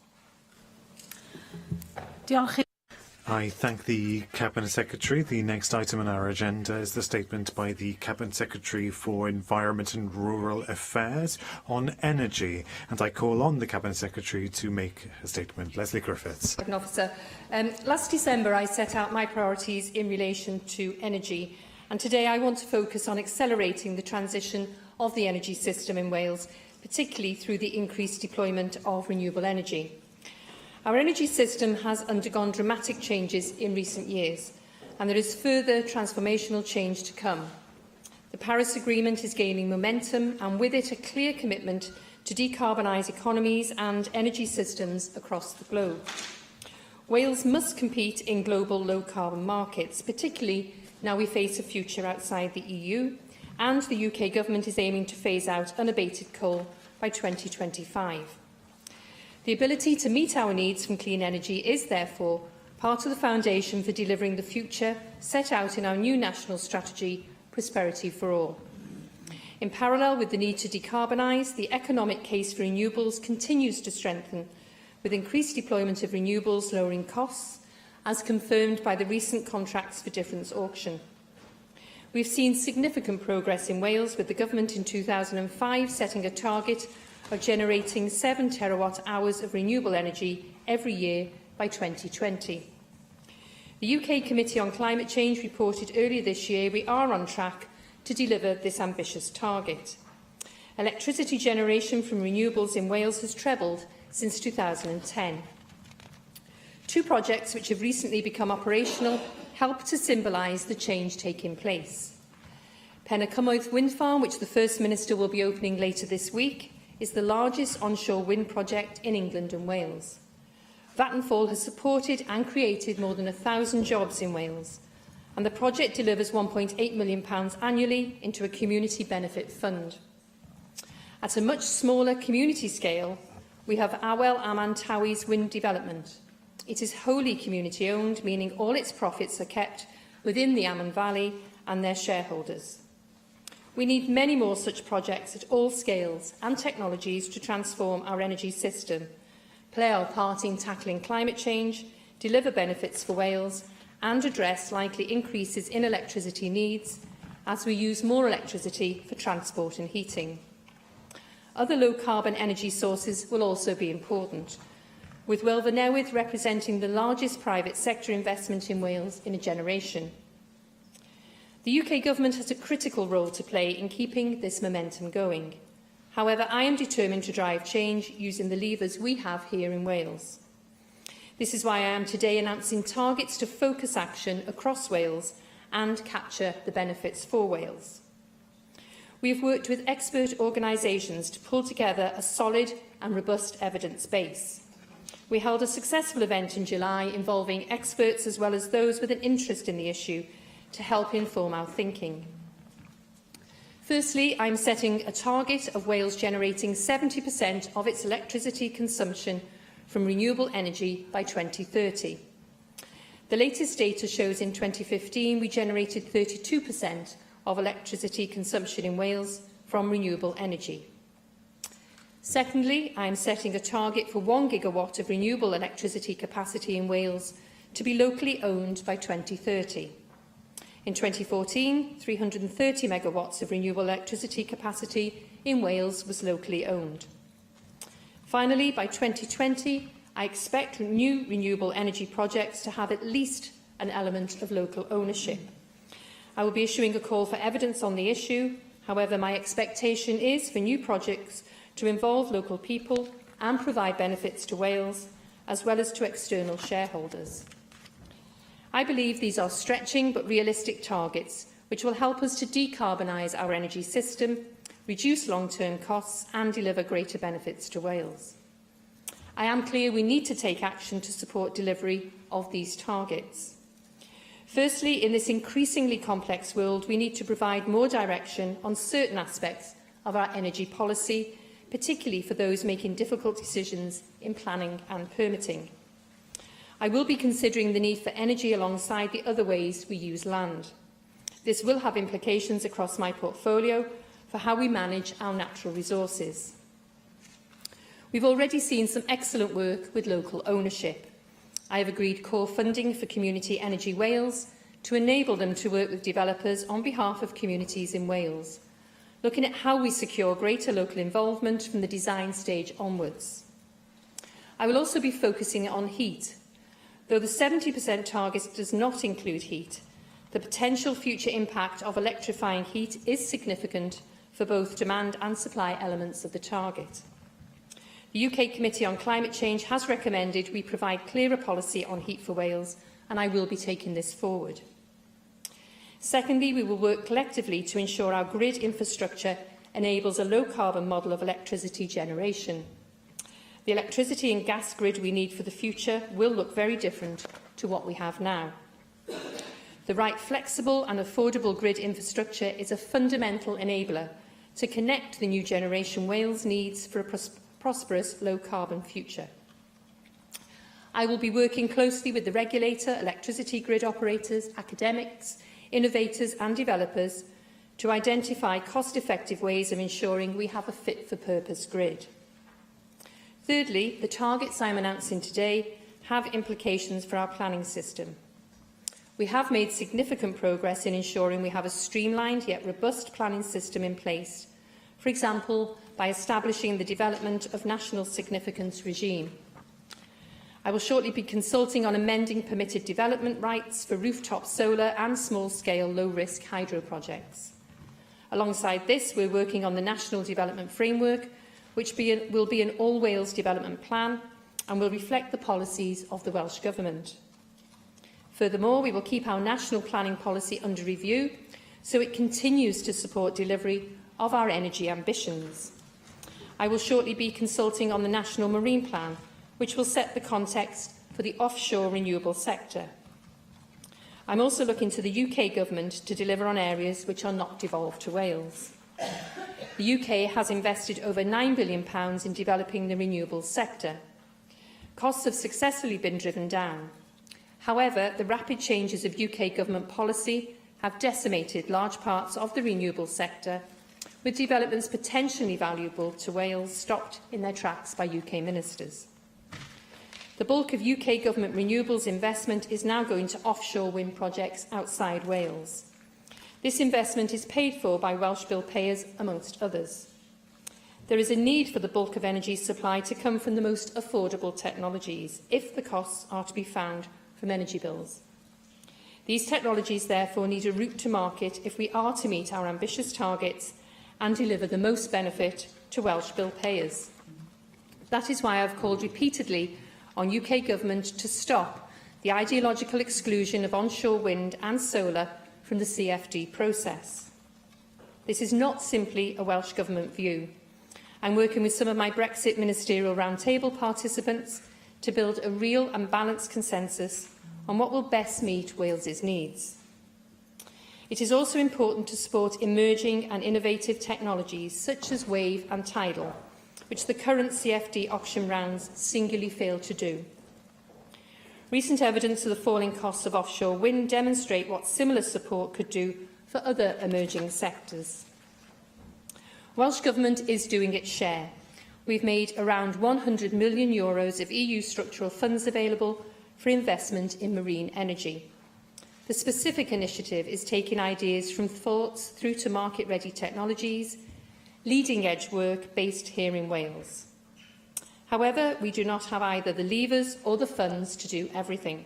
I thank the Cabinet Secretary. The next item on our agenda is the statement by the Cabinet Secretary for Environment and Rural Affairs on energy. And I call on the Cabinet Secretary to make a statement. Leslie Griffiths. Officer. Last December, I set out my priorities in relation to energy. And today I want to focus on accelerating the transition of the energy system in Wales, particularly through the increased deployment of renewable energy. Our energy system has undergone dramatic changes in recent years, and there is further transformational change to come. The Paris Agreement is gaining momentum, and with it a clear commitment to decarbonise economies and energy systems across the globe. Wales must compete in global low-carbon markets, particularly now we face a future outside the EU, and the UK Government is aiming to phase out unabated coal by 2025. The ability to meet our needs from clean energy is, therefore, part of the foundation for delivering the future set out in our new national strategy, Prosperity for All. In parallel with the need to decarbonise, the economic case for renewables continues to strengthen, with increased deployment of renewables lowering costs, as confirmed by the recent Contracts for Difference auction. We've seen significant progress in Wales, with the Government in 2005 setting a target of generating 7 terawatt-hours of renewable energy every year by 2020. The UK Committee on Climate Change reported earlier this year we are on track to deliver this ambitious target. Electricity generation from renewables in Wales has trebled since 2010. 2 projects which have recently become operational help to symbolise the change taking place. Pen y Cymoedd wind farm, which the First Minister will be opening later this week, is the largest onshore wind project in England and Wales. Vattenfall has supported and created more than 1,000 jobs in Wales, and the project delivers £1.8 million annually into a community benefit fund. At a much smaller community scale, we have Awel Aman Tawi's wind development. It is wholly community-owned, meaning all its profits are kept within the Aman Valley and their shareholders. We need many more such projects at all scales and technologies to transform our energy system, play our part in tackling climate change, deliver benefits for Wales, and address likely increases in electricity needs as we use more electricity for transport and heating. Other low-carbon energy sources will also be important, with Wylfa Newydd representing the largest private sector investment in Wales in a generation. The UK Government has a critical role to play in keeping this momentum going. However, I am determined to drive change using the levers we have here in Wales. This is why I am today announcing targets to focus action across Wales and capture the benefits for Wales. We have worked with expert organisations to pull together a solid and robust evidence base. We held a successful event in July involving experts as well as those with an interest in the issue to help inform our thinking. Firstly, I am setting a target of Wales generating 70% of its electricity consumption from renewable energy by 2030. The latest data shows in 2015 we generated 32% of electricity consumption in Wales from renewable energy. Secondly, I am setting a target for 1 gigawatt of renewable electricity capacity in Wales to be locally owned by 2030. In 2014, 330 megawatts of renewable electricity capacity in Wales was locally owned. Finally, by 2020, I expect new renewable energy projects to have at least an element of local ownership. I will be issuing a call for evidence on the issue. However, my expectation is for new projects to involve local people and provide benefits to Wales, as well as to external shareholders. I believe these are stretching but realistic targets, which will help us to decarbonise our energy system, reduce long-term costs and deliver greater benefits to Wales. I am clear we need to take action to support delivery of these targets. Firstly, in this increasingly complex world, we need to provide more direction on certain aspects of our energy policy, particularly for those making difficult decisions in planning and permitting. I will be considering the need for energy alongside the other ways we use land. This will have implications across my portfolio for how we manage our natural resources. We've already seen some excellent work with local ownership. I have agreed core funding for Community Energy Wales to enable them to work with developers on behalf of communities in Wales, looking at how we secure greater local involvement from the design stage onwards. I will also be focusing on heat. Though the 70% target does not include heat, the potential future impact of electrifying heat is significant for both demand and supply elements of the target. The UK Committee on Climate Change has recommended we provide clearer policy on heat for Wales, and I will be taking this forward. Secondly, we will work collectively to ensure our grid infrastructure enables a low-carbon model of electricity generation. The electricity and gas grid we need for the future will look very different to what we have now. The right flexible and affordable grid infrastructure is a fundamental enabler to connect the new generation Wales needs for a prosperous low-carbon future. I will be working closely with the regulator, electricity grid operators, academics, innovators and developers to identify cost-effective ways of ensuring we have a fit-for-purpose grid. Thirdly, the targets I am announcing today have implications for our planning system. We have made significant progress in ensuring we have a streamlined yet robust planning system in place, for example, by establishing the development of national significance regime. I will shortly be consulting on amending permitted development rights for rooftop solar and small-scale low-risk hydro projects. Alongside this, we're working on the National Development Framework, which will be an all-Wales development plan and will reflect the policies of the Welsh Government. Furthermore, we will keep our national planning policy under review so it continues to support delivery of our energy ambitions. I will shortly be consulting on the National Marine Plan, which will set the context for the offshore renewable sector. I'm also looking to the UK Government to deliver on areas which are not devolved to Wales. The UK has invested over £9 billion in developing the renewables sector. Costs have successfully been driven down. However, the rapid changes of UK Government policy have decimated large parts of the renewables sector, with developments potentially valuable to Wales stopped in their tracks by UK ministers. The bulk of UK Government renewables investment is now going to offshore wind projects outside Wales. This investment is paid for by Welsh bill payers, amongst others. There is a need for the bulk of energy supply to come from the most affordable technologies, if the costs are to be found from energy bills. These technologies, therefore, need a route to market if we are to meet our ambitious targets and deliver the most benefit to Welsh bill payers. That is why I have called repeatedly on UK Government to stop the ideological exclusion of onshore wind and solar from the CFD process. This is not simply a Welsh Government view. I'm working with some of my Brexit Ministerial Roundtable participants to build a real and balanced consensus on what will best meet Wales's needs. It is also important to support emerging and innovative technologies such as wave and tidal, which the current CFD option rounds singularly fail to do. Recent evidence of the falling costs of offshore wind demonstrate what similar support could do for other emerging sectors. Welsh Government is doing its share. We've made around €100 million of EU structural funds available for investment in marine energy. The specific initiative is taking ideas from thoughts through to market-ready technologies, leading-edge work based here in Wales. However, we do not have either the levers or the funds to do everything.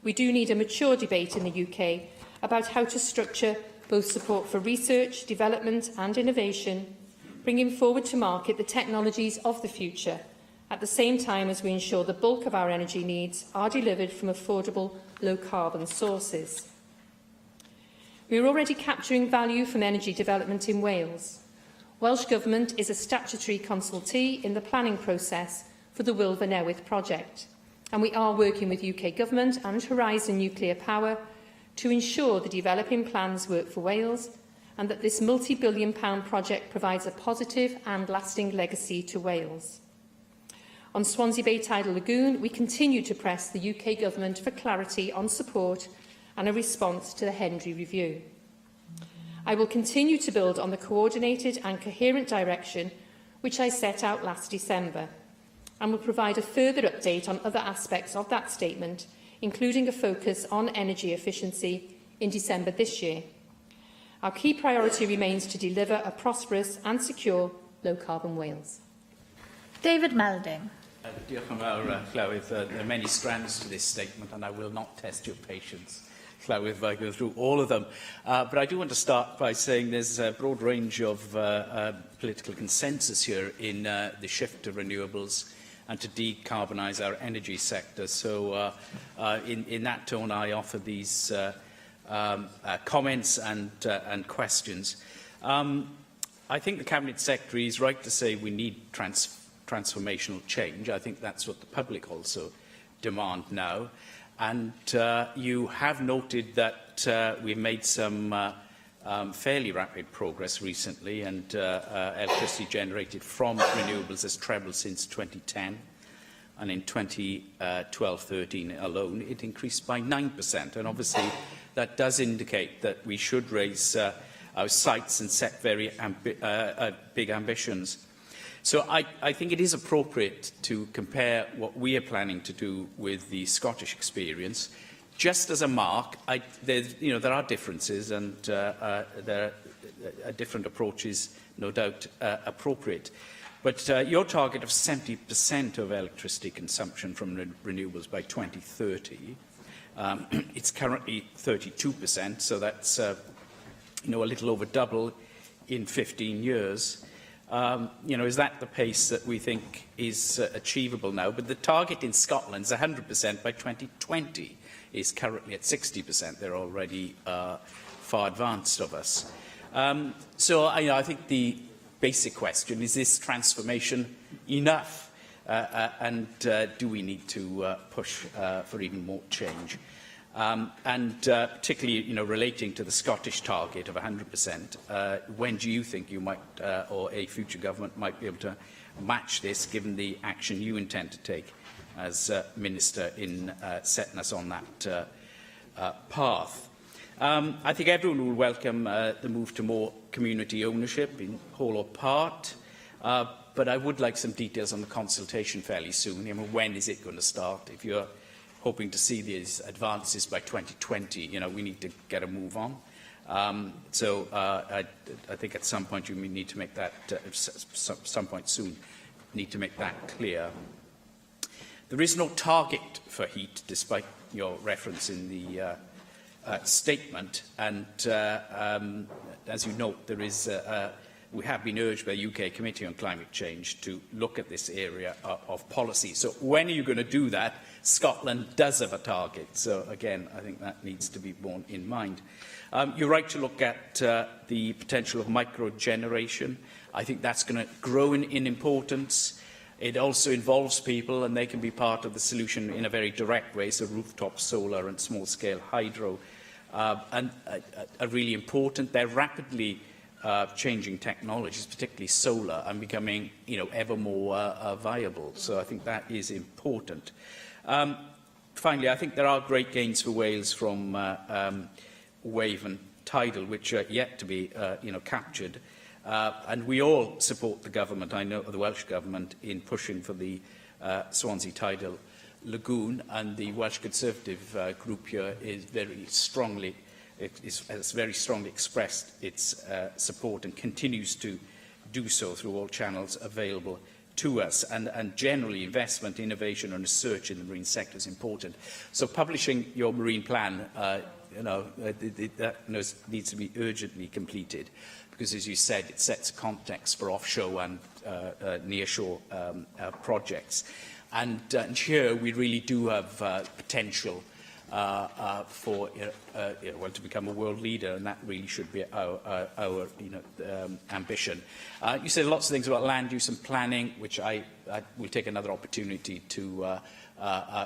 We do need a mature debate in the UK about how to structure both support for research, development and innovation, bringing forward to market the technologies of the future, at the same time as we ensure the bulk of our energy needs are delivered from affordable, low-carbon sources. We are already capturing value from energy development in Wales. Welsh Government is a statutory consultee in the planning process for the Wilfa Newydd project, and we are working with UK Government and Horizon Nuclear Power to ensure the developing plans work for Wales and that this multi-billion-pound project provides a positive and lasting legacy to Wales. On Swansea Bay Tidal Lagoon, we continue to press the UK Government for clarity on support and a response to the Hendry Review. I will continue to build on the coordinated and coherent direction which I set out last December. and will provide a further update on other aspects of that statement, including a focus on energy efficiency in December this year. Our key priority remains to deliver a prosperous and secure low-carbon Wales. David Melding. Diolch yn fawr, Llywydd. There are many strands to this statement, and I will not test your patience, Llywydd, if I go through all of them. But I do want to start by saying there's a broad range of political consensus here in the shift to renewables and to decarbonise our energy sector. So in that tone, I offer these comments and questions. I think the Cabinet Secretary is right to say we need transformational change. I think that's what the public also demand now. And you have noted that we've made some fairly rapid progress recently, and electricity generated from renewables has trebled since 2010. And in 2012-13 alone, it increased by 9%. And obviously, that does indicate that we should raise our sights and set very big ambitions. So I think it is appropriate to compare what we are planning to do with the Scottish experience. Just as a mark, there are differences, and there are different approaches, no doubt, appropriate. But your target of 70% of electricity consumption from renewables by 2030, it's currently 32%, so that's a little over double in 15 years. Is that the pace that we think is achievable now? But the target in Scotland is 100% by 2020. Is currently at 60%. They're already far advanced of us. So I think the basic question is this transformation enough? And do we need to push for even more change? Particularly, relating to the Scottish target of 100%, when do you think you might, or a future government might be able to match this, given the action you intend to take as Minister in setting us on that path? I think everyone will welcome the move to more community ownership in whole or part, but I would like some details on the consultation fairly soon. When is it going to start? If you're hoping to see these advances by 2020, we need to get a move on. So I think at some point you need to make that, some point soon, need to make that clear. There is no target for heat, despite your reference in the statement. And as you note, there is we have been urged by the UK Committee on Climate Change to look at this area of policy. So when are you going to do that? Scotland does have a target. So again, I think that needs to be borne in mind. You're right to look at the potential of microgeneration. I think that's going to grow in importance. It also involves people, and they can be part of the solution in a very direct way. So rooftop solar and small-scale hydro are really important. They're rapidly changing technologies, particularly solar, and becoming ever more viable. So I think that is important. Finally, I think there are great gains for Wales from wave and tidal, which are yet to be captured. And we all support the government, I know the Welsh Government, in pushing for the Swansea Tidal Lagoon, and the Welsh Conservative group here is very strongly expressed its support and continues to do so through all channels available to us. And generally, investment, innovation and research in the marine sector is important. So publishing your marine plan, that needs to be urgently completed, because, as you said, it sets a context for offshore and nearshore projects. And here we really do have potential for to become a world leader, and that really should be our ambition. You said lots of things about land use and planning, which I will take another opportunity to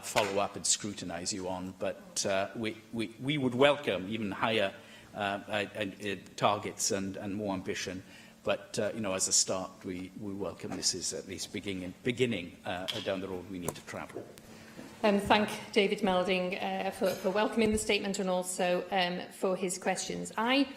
follow up and scrutinise you on. But we would welcome even higher targets and more ambition. But as a start, we welcome this is at least beginning down the road we need to travel. Thank David Melding for welcoming the statement and also for his questions. I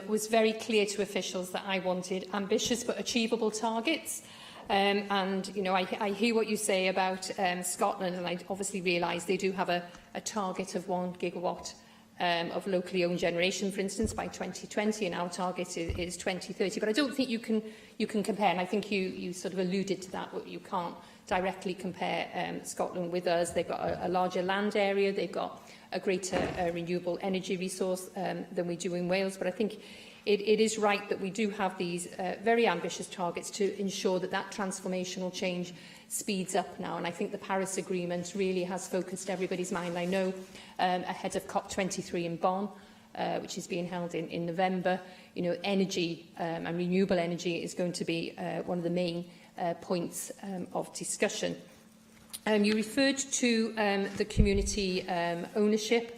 was very clear to officials that I wanted ambitious but achievable targets. And, you know, I hear what you say about Scotland, and I obviously realise they do have a target of 1 gigawatt of locally owned generation, for instance, by 2020, and our target is 2030. But I don't think you can compare, and I think you sort of alluded to that. You can't directly compare Scotland with us. They've got a larger land area, they've got a greater renewable energy resource than we do in Wales. But I think it is right that we do have these very ambitious targets to ensure that that transformational change speeds up now. And I think the Paris Agreement really has focused everybody's mind. I know ahead of COP23 in Bonn, which is being held in November, you know, energy and renewable energy is going to be one of the main points of discussion. You referred to the community ownership.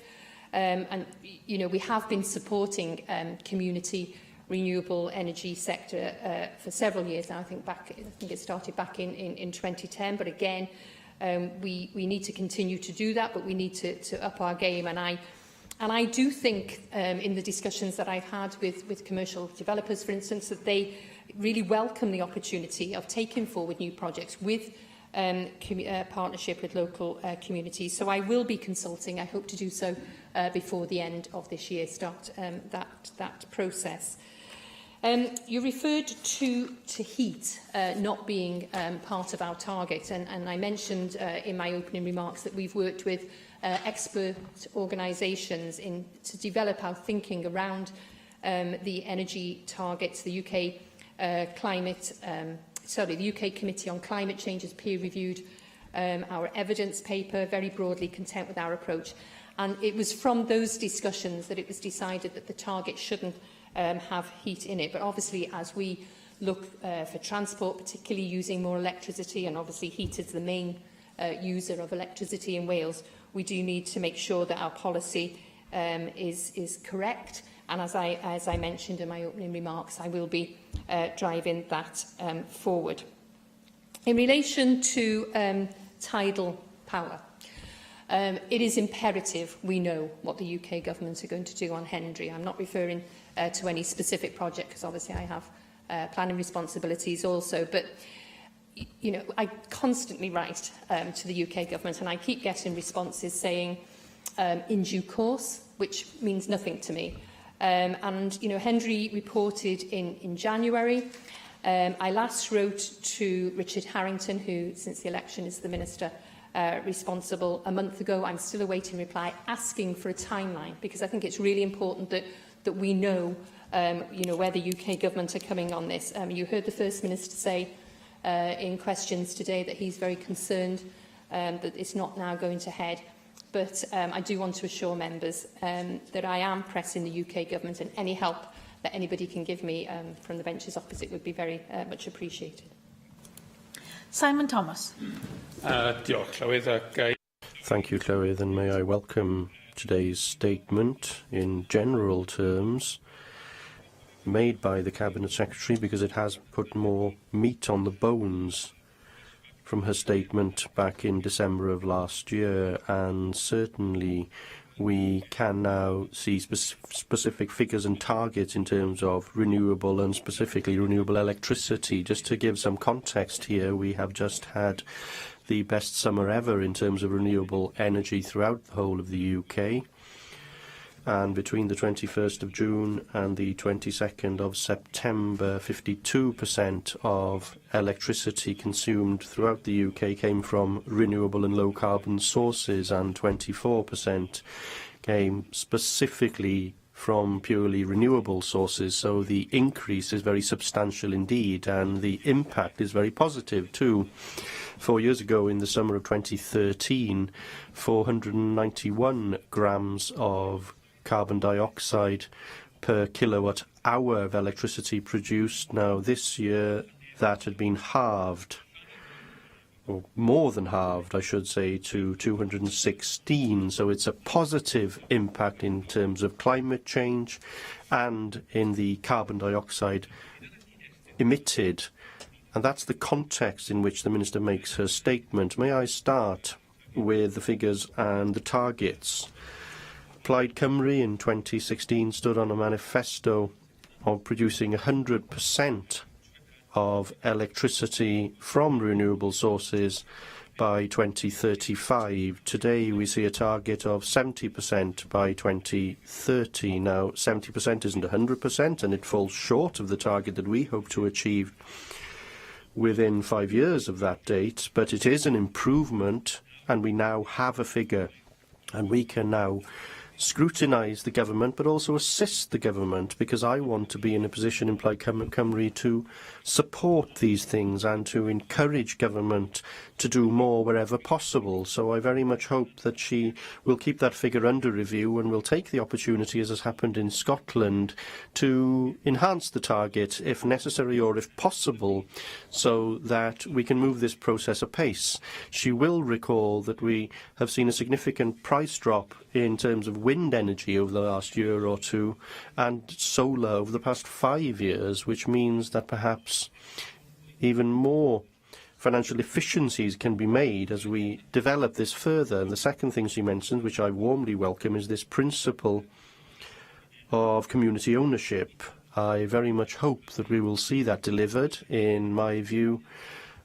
And, you know, we have been supporting community renewable energy sector for several years now. I think it started back in 2010. But again, we need to continue to do that, but we need to up our game. And I do think in the discussions that I've had with commercial developers, for instance, that they really welcome the opportunity of taking forward new projects with partnership with local communities. So I will be consulting. I hope to do so before the end of this year, start that process. You referred to heat not being part of our target, and I mentioned in my opening remarks that we've worked with expert organisations to develop our thinking around the energy targets. The UK the UK Committee on Climate Change has peer-reviewed our evidence paper, very broadly content with our approach. And it was from those discussions that it was decided that the target shouldn't have heat in it. But obviously, as we look for transport, particularly using more electricity, and obviously heat is the main user of electricity in Wales, we do need to make sure that our policy is correct. And as I mentioned in my opening remarks, I will be driving that forward. In relation to tidal power, it is imperative we know what the UK government are going to do on Hendry. I'm not referring to any specific project, because obviously I have planning responsibilities also. But you know, I constantly write to the UK government, and I keep getting responses saying in due course, which means nothing to me. And, you know, Hendry reported in January. I last wrote to Richard Harrington, who, since the election, is the Minister responsible, a month ago. I'm still awaiting reply, asking for a timeline, because I think it's really important that we know, you know, where the UK government are coming on this. You heard the First Minister say in questions today that he's very concerned that it's not now going to head. But I do want to assure members that I am pressing the UK government, and any help that anybody can give me from the benches opposite would be very much appreciated. Simon Thomas. Thank you, Clywyd, and may I welcome today's statement in general terms made by the Cabinet Secretary, because it has put more meat on the bones from her statement back in December of last year, and certainly we can now see specific figures and targets in terms of renewable, and specifically renewable electricity. Just to give some context here, we have just had the best summer ever in terms of renewable energy throughout the whole of the UK. And between the 21st of June and the 22nd of September, 52% of electricity consumed throughout the UK came from renewable and low-carbon sources, and 24% came specifically from purely renewable sources. So the increase is very substantial indeed, and the impact is very positive too. 4 years ago, in the summer of 2013, 491 grams of carbon dioxide per kilowatt hour of electricity produced. Now this year that had been halved, or more than halved I should say, to 216. So it's a positive impact in terms of climate change and in the carbon dioxide emitted. And that's the context in which the Minister makes her statement. May I start with the figures and the targets? Plaid Cymru in 2016 stood on a manifesto of producing 100% of electricity from renewable sources by 2035. Today we see a target of 70% by 2030. Now, 70% isn't 100%, and it falls short of the target that we hope to achieve within 5 years of that date, but it is an improvement, and we now have a figure, and we can now scrutinise the government but also assist the government, because I want to be in a position in Plaid Cymru to support these things and to encourage government to do more wherever possible. So I very much hope that she will keep that figure under review and will take the opportunity, as has happened in Scotland, to enhance the target if necessary or if possible, so that we can move this process apace. She will recall that we have seen a significant price drop in terms of wind energy over the last year or two, and solar over the past 5 years, which means that perhaps even more financial efficiencies can be made as we develop this further. And the second thing she mentioned, which I warmly welcome, is this principle of community ownership. I very much hope that we will see that delivered. In my view,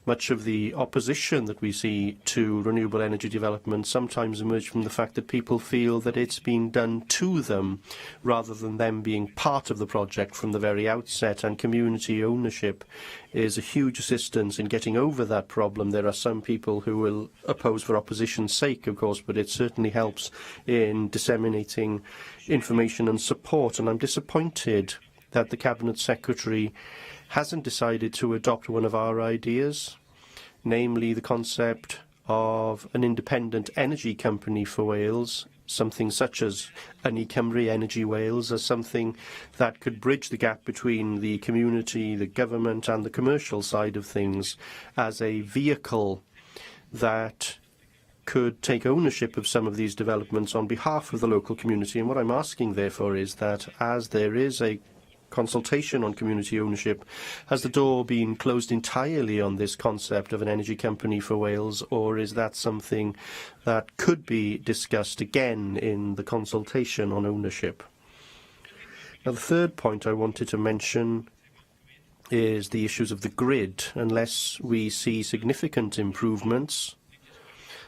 much of the opposition that we see to renewable energy development sometimes emerge from the fact that people feel that it's been done to them rather than them being part of the project from the very outset, and community ownership is a huge assistance in getting over that problem. There are some people who will oppose for opposition's sake, of course, but it certainly helps in disseminating information and support, and I'm disappointed that the Cabinet Secretary hasn't decided to adopt one of our ideas, namely the concept of an independent energy company for Wales, something such as an Cymru Energy Wales, as something that could bridge the gap between the community, the government and the commercial side of things, as a vehicle that could take ownership of some of these developments on behalf of the local community. And what I'm asking, therefore, is that as there is a consultation on community ownership, has the door been closed entirely on this concept of an energy company for Wales, or is that something that could be discussed again in the consultation on ownership? Now, the third point I wanted to mention is the issues of the grid. Unless we see significant improvements,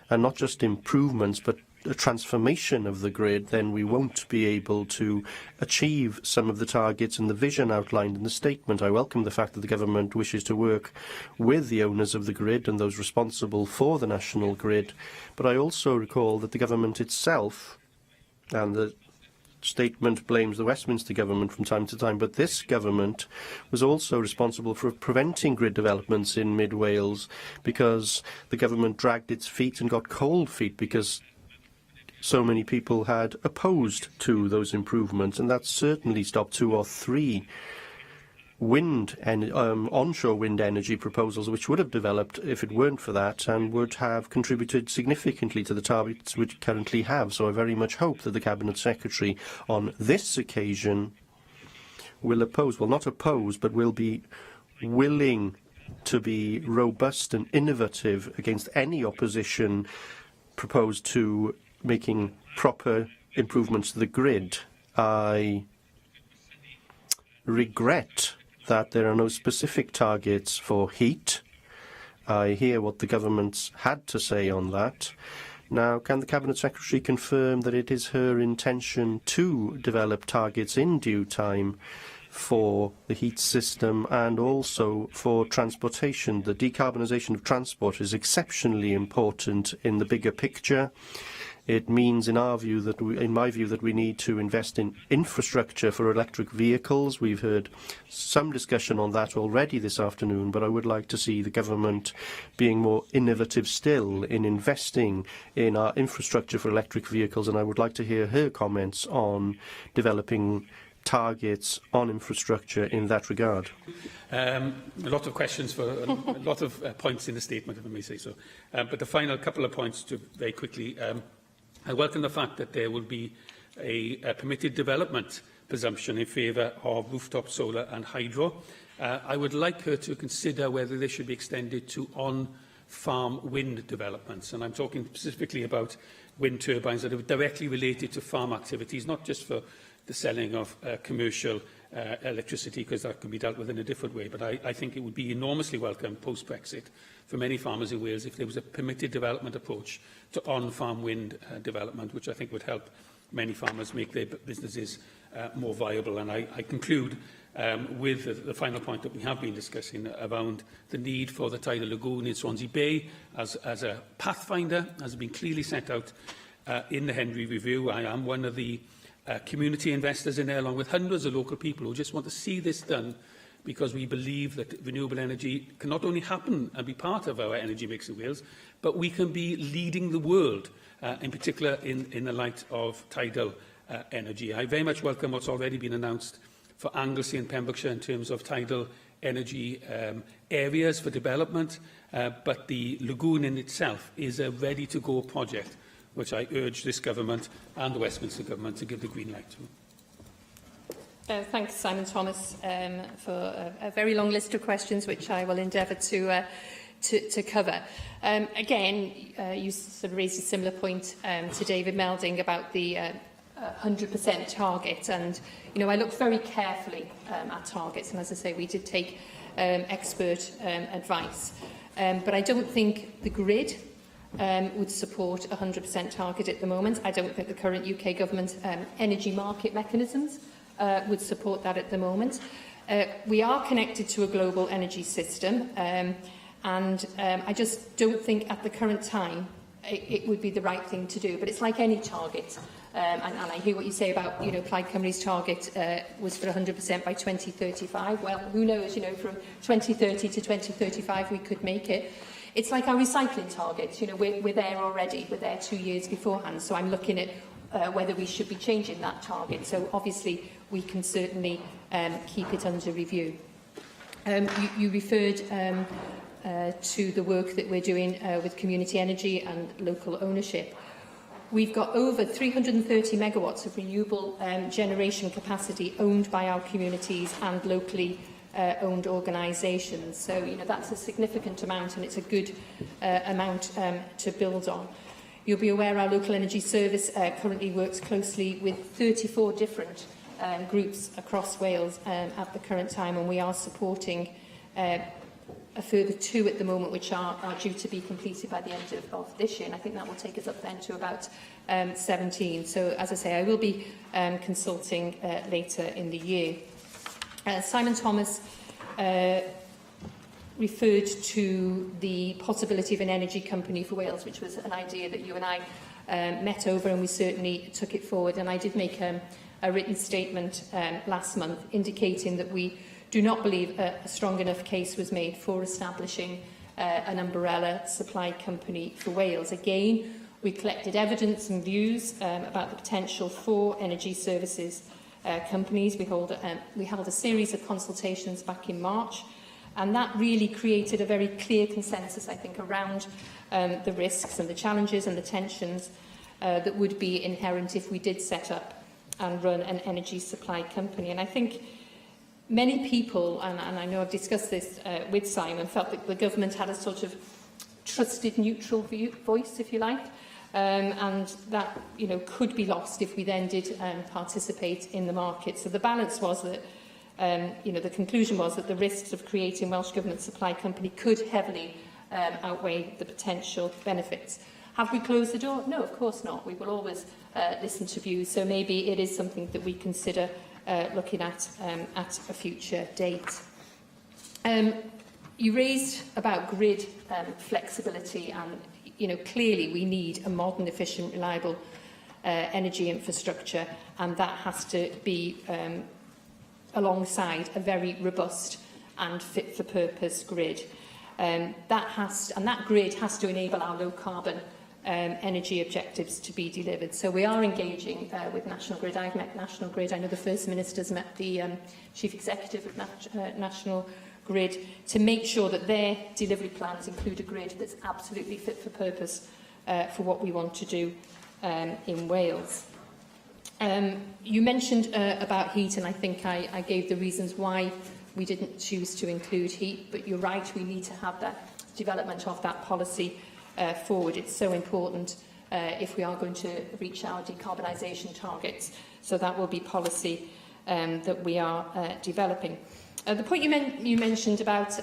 and not just improvements, but a transformation of the grid, then we won't be able to achieve some of the targets and the vision outlined in the statement. I welcome the fact that the government wishes to work with the owners of the grid and those responsible for the national grid, but I also recall that the government itself, and the statement blames the Westminster government from time to time, but this government was also responsible for preventing grid developments in mid-Wales, because the government dragged its feet and got cold feet because so many people had opposed to those improvements, and that certainly stopped 2 or 3 onshore wind energy proposals which would have developed if it weren't for that, and would have contributed significantly to the targets we currently have. So I very much hope that the Cabinet Secretary on this occasion will oppose, well, not oppose, but will be willing to be robust and innovative against any opposition proposed to making proper improvements to the grid. I regret that there are no specific targets for heat. I hear what the government's had to say on that. Now, can the Cabinet Secretary confirm that it is her intention to develop targets in due time for the heat system and also for transportation? The decarbonisation of transport is exceptionally important in the bigger picture. It means, in my view, that we need to invest in infrastructure for electric vehicles. We've heard some discussion on that already this afternoon, but I would like to see the government being more innovative still in investing in our infrastructure for electric vehicles, and I would like to hear her comments on developing targets on infrastructure in that regard. A lot of questions for a lot of points in the statement, if I may say so. But the final couple of points, very quickly. I welcome the fact that there will be a permitted development presumption in favour of rooftop solar and hydro. I would like her to consider whether this should be extended to on-farm wind developments. And I'm talking specifically about wind turbines that are directly related to farm activities, not just for the selling of commercial electricity, because that can be dealt with in a different way. But I think it would be enormously welcome post-Brexit for many farmers in Wales if there was a permitted development approach to on-farm wind development, which I think would help many farmers make their businesses more viable. And I conclude with the final point that we have been discussing around the need for the tidal lagoon in Swansea Bay as a pathfinder, as has been clearly set out in the Henry Review. I am one of the community investors in there, along with hundreds of local people who just want to see this done, because we believe that renewable energy can not only happen and be part of our energy mix in Wales, but we can be leading the world, in particular in the light of tidal energy. I very much welcome what's already been announced for Anglesey and Pembrokeshire in terms of tidal energy areas for development, but the lagoon in itself is a ready-to-go project, which I urge this government and the Westminster government to give the green light to. Thanks, Simon Thomas, for a very long list of questions, which I will endeavour to cover. Again, you sort of raised a similar point to David Melding about the 100% target, and I looked very carefully at targets, and as I say, we did take expert advice, but I don't think the grid would support a 100% target at the moment. I don't think the current UK government energy market mechanisms would support that at the moment. We are connected to a global energy system, and I just don't think at the current time it would be the right thing to do. But it's like any target, and I hear what you say about, Plaid Cymru's target was for 100% by 2035. Well, who knows, from 2030 to 2035 we could make it. It's like our recycling targets, we're there already, we're there 2 years beforehand, so I'm looking at whether we should be changing that target. So obviously we can certainly keep it under review. You referred to the work that we're doing with community energy and local ownership. We've got over 330 megawatts of renewable generation capacity owned by our communities and locally owned organisations. So, that's a significant amount, and it's a good amount to build on. You'll be aware our local energy service currently works closely with 34 different groups across Wales at the current time, and we are supporting a further 2 at the moment, which are due to be completed by the end of this year, and I think that will take us up then to about 17. So, as I say, I will be consulting later in the year. Simon Thomas referred to the possibility of an energy company for Wales, which was an idea that you and I met over, and we certainly took it forward. And I did make a written statement last month indicating that we do not believe a strong enough case was made for establishing an umbrella supply company for Wales. Again, we collected evidence and views about the potential for energy services companies. We held a series of consultations back in March, and that really created a very clear consensus, I think, around the risks and the challenges and the tensions that would be inherent if we did set up and run an energy supply company. And I think many people, and I know I've discussed this with Simon, felt that the government had a sort of trusted neutral voice, if you like, and that could be lost if we then did participate in the market. So the balance was that the conclusion was that the risks of creating Welsh Government supply company could heavily outweigh the potential benefits. Have we closed the door? No, of course not. We will always listen to views, so maybe it is something that we consider looking at a future date. You raised about grid flexibility, and clearly we need a modern, efficient, reliable energy infrastructure, and that has to be alongside a very robust and fit-for-purpose grid. That grid has to enable our low-carbon energy objectives to be delivered. So we are engaging with National Grid. I've met National Grid. I know the First Minister's met the Chief Executive of National Grid to make sure that their delivery plans include a grid that's absolutely fit for purpose for what we want to do in Wales. You mentioned about heat, and I think I gave the reasons why we didn't choose to include heat, but you're right, we need to have that development of that policy forward. It's so important if we are going to reach our decarbonisation targets. So that will be policy that we are developing. The point you mentioned about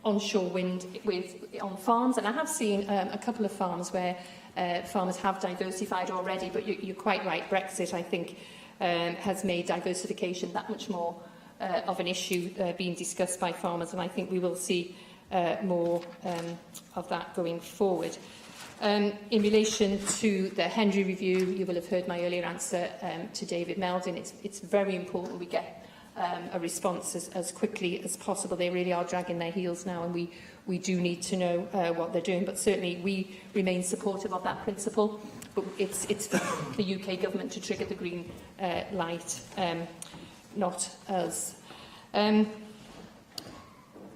onshore wind on farms, and I have seen a couple of farms where farmers have diversified already, but you're quite right. Brexit, I think, has made diversification that much more of an issue being discussed by farmers, and I think we will see more of that going forward. In relation to the Henry review, you will have heard my earlier answer to David Meldon. It's very important we get a response as quickly as possible. They really are dragging their heels now, and we do need to know what they're doing. But certainly we remain supportive of that principle. But it's for the UK government to trigger the green light, not us.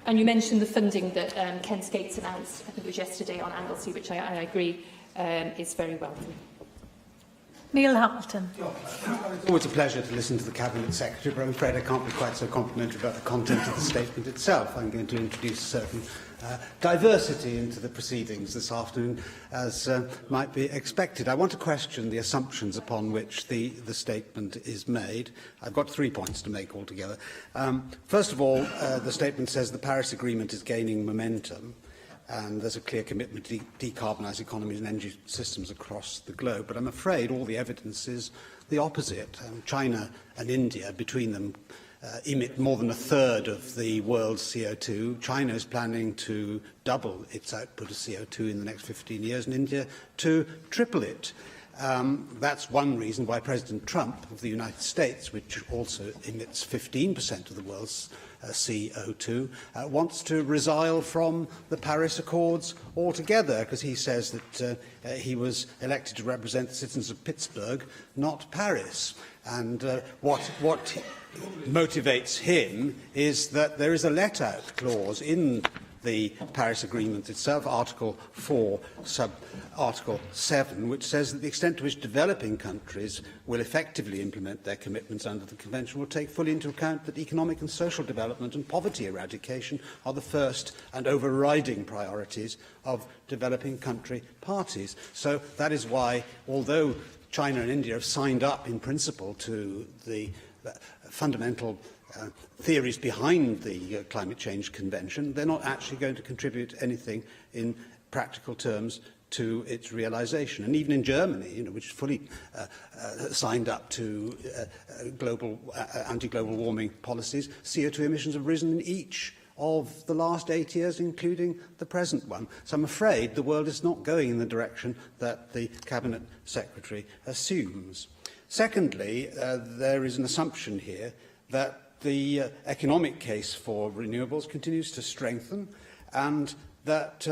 And you mentioned the funding that Ken Skates announced, I think it was yesterday, on Anglesey, which I agree is very welcome. Neil Hamilton. It's always a pleasure to listen to the Cabinet Secretary, but I'm afraid I can't be quite so complimentary about the content of the statement itself. I'm going to introduce a certain diversity into the proceedings this afternoon, as might be expected. I want to question the assumptions upon which the statement is made. I've got 3 points to make altogether. First of all, the statement says the Paris Agreement is gaining momentum, and there's a clear commitment to decarbonise economies and energy systems across the globe. But I'm afraid all the evidence is the opposite. China and India, between them, emit more than a third of the world's CO2. China is planning to double its output of CO2 in the next 15 years, and India to triple it. That's one reason why President Trump of the United States, which also emits 15% of the world's CO2, wants to resile from the Paris Accords altogether, because he says that he was elected to represent the citizens of Pittsburgh, not Paris. And what motivates him is that there is a let-out clause in the Paris Agreement itself, Article 4, sub-Article 7, which says that the extent to which developing countries will effectively implement their commitments under the Convention will take fully into account that economic and social development and poverty eradication are the first and overriding priorities of developing country parties. So that is why, although China and India have signed up in principle to the fundamental theories behind the Climate Change Convention, they're not actually going to contribute anything in practical terms to its realisation. And even in Germany, which fully signed up to anti-global warming policies, CO2 emissions have risen in each of the last 8 years, including the present one. So I'm afraid the world is not going in the direction that the Cabinet Secretary assumes. Secondly, there is an assumption here that the economic case for renewables continues to strengthen, and that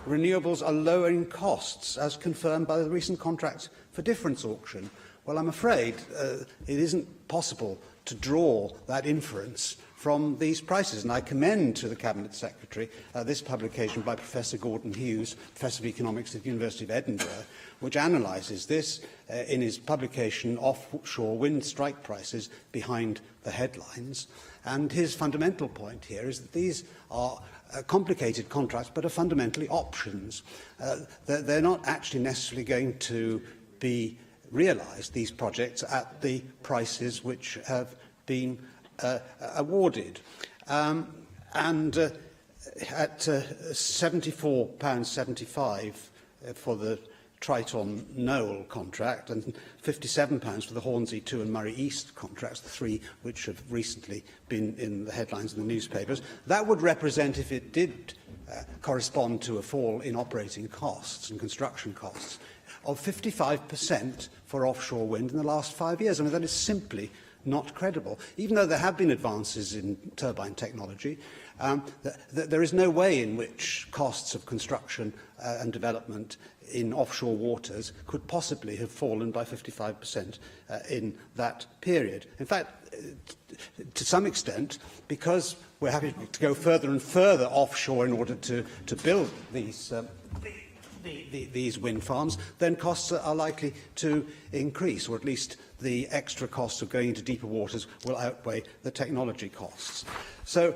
renewables are lowering costs, as confirmed by the recent Contracts for Difference auction. Well, I'm afraid it isn't possible to draw that inference from these prices, and I commend to the Cabinet Secretary this publication by Professor Gordon Hughes, Professor of Economics at the University of Edinburgh, which analyses this in his publication Offshore Wind Strike Prices Behind the Headlines. And his fundamental point here is that these are complicated contracts, but are fundamentally options. They're not actually necessarily going to be realised, these projects, at the prices which have been awarded. At £74.75 for the Triton Knoll contract and £57 for the Hornsey 2 and Murray East contracts, the three which have recently been in the headlines in the newspapers, that would represent, if it did correspond to a fall in operating costs and construction costs, of 55% for offshore wind in the last 5 years. I mean, that is simply not credible. Even though there have been advances in turbine technology, there is no way in which costs of construction and development in offshore waters could possibly have fallen by 55% in that period. In fact, to some extent, because we're having to go further and further offshore in order to build these wind farms, then costs are likely to increase, or at least the extra costs of going into deeper waters will outweigh the technology costs. So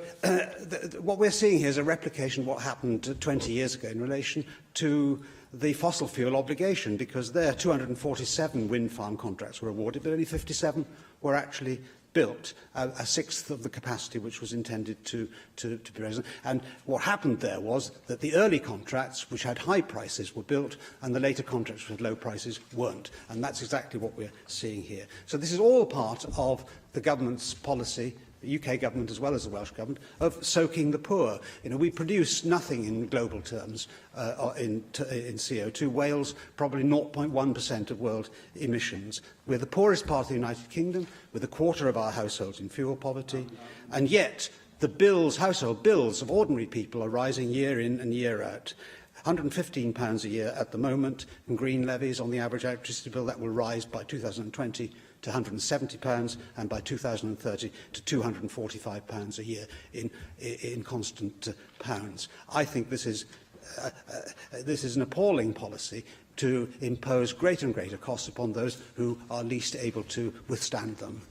what we're seeing here is a replication of what happened 20 years ago in relation to the fossil fuel obligation, because there 247 wind farm contracts were awarded, but only 57 were actually built, a sixth of the capacity which was intended to be present. And what happened there was that the early contracts, which had high prices, were built, and the later contracts which had low prices weren't. And that's exactly what we're seeing here. So this is all part of the government's policy, the UK government as well as the Welsh government, of soaking the poor. You know, we produce nothing in global terms in CO2. Wales, probably 0.1% of world emissions. We're the poorest part of the United Kingdom, with a quarter of our households in fuel poverty, and yet the bills, household bills of ordinary people are rising year in and year out. £115 a year at the moment, and green levies on the average electricity bill, that will rise by 2020 to £170, and by 2030 to £245 a year in constant pounds. I think this is an appalling policy to impose greater and greater costs upon those who are least able to withstand them.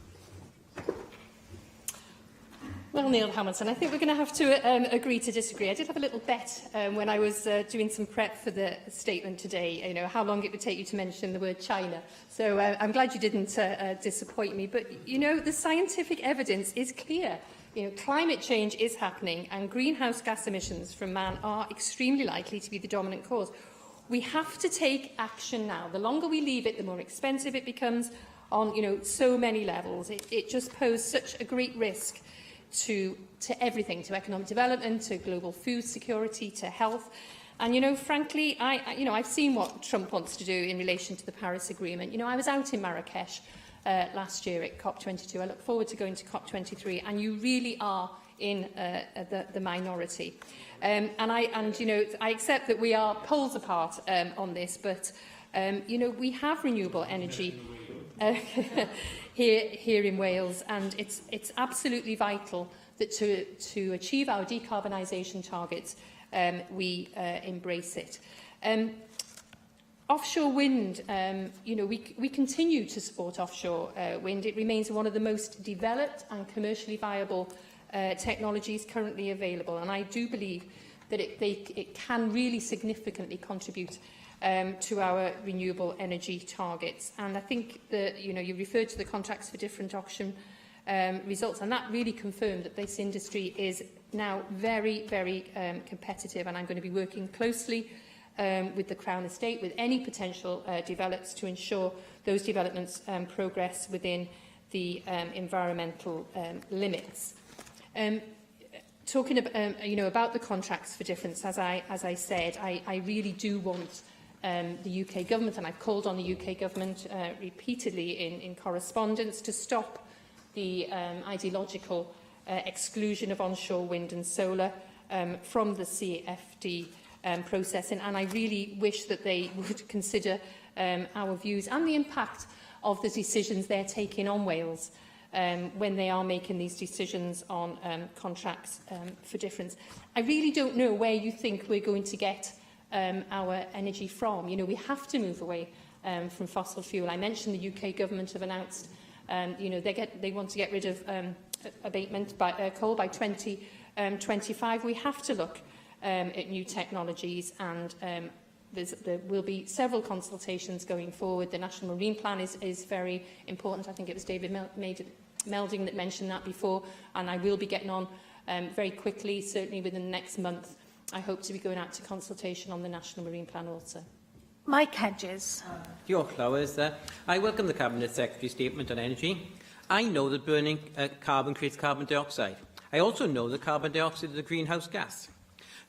Well, Neil Hamilton, I think we're going to have to agree to disagree. I did have a little bet when I was doing some prep for the statement today, you know, how long it would take you to mention the word China. So I'm glad you didn't disappoint me. But, you know, the scientific evidence is clear. You know, climate change is happening, and greenhouse gas emissions from man are extremely likely to be the dominant cause. We have to take action now. The longer we leave it, the more expensive it becomes on, you know, so many levels. It just poses such a great risk to everything, to economic development, to global food security, to health. And, you know, frankly, I've seen what Trump wants to do in relation to the Paris Agreement. You know, I was out in Marrakesh last year at COP22. I look forward to going to COP23, and you really are in the minority. And you know, I accept that we are poles apart on this, but you know, we have renewable energy here in Wales, and it's absolutely vital that to achieve our decarbonisation targets, we embrace it. Offshore wind, you know, we continue to support offshore wind. It remains one of the most developed and commercially viable technologies currently available, and I do believe that it can really significantly contribute to our renewable energy targets. And I think that, you know, you referred to the contracts for different auction results, and that really confirmed that this industry is now very, very competitive, and I'm going to be working closely with the Crown Estate, with any potential developers, to ensure those developments progress within the environmental limits. Talking about, you know, about the contracts for difference, as I said, I really do want the UK government, and I've called on the UK government repeatedly in correspondence, to stop the ideological exclusion of onshore wind and solar from the CFD processing, and I really wish that they would consider our views and the impact of the decisions they're taking on Wales when they are making these decisions on contracts for difference. I really don't know where you think we're going to get our energy from. You know, we have to move away from fossil fuel. I mentioned the UK government have announced, you know, they want to get rid of abatement by coal by 2025. We have to look at new technologies, and there will be several consultations going forward. The National Marine Plan is very important. I think it was David Melding that mentioned that before, and I will be getting on very quickly, certainly within the next month. I hope to be going out to consultation on the National Marine Plan also. Mike Hedges. Diolch, Lawes. I welcome the Cabinet Secretary's statement on energy. I know that burning carbon creates carbon dioxide. I also know that carbon dioxide is a greenhouse gas.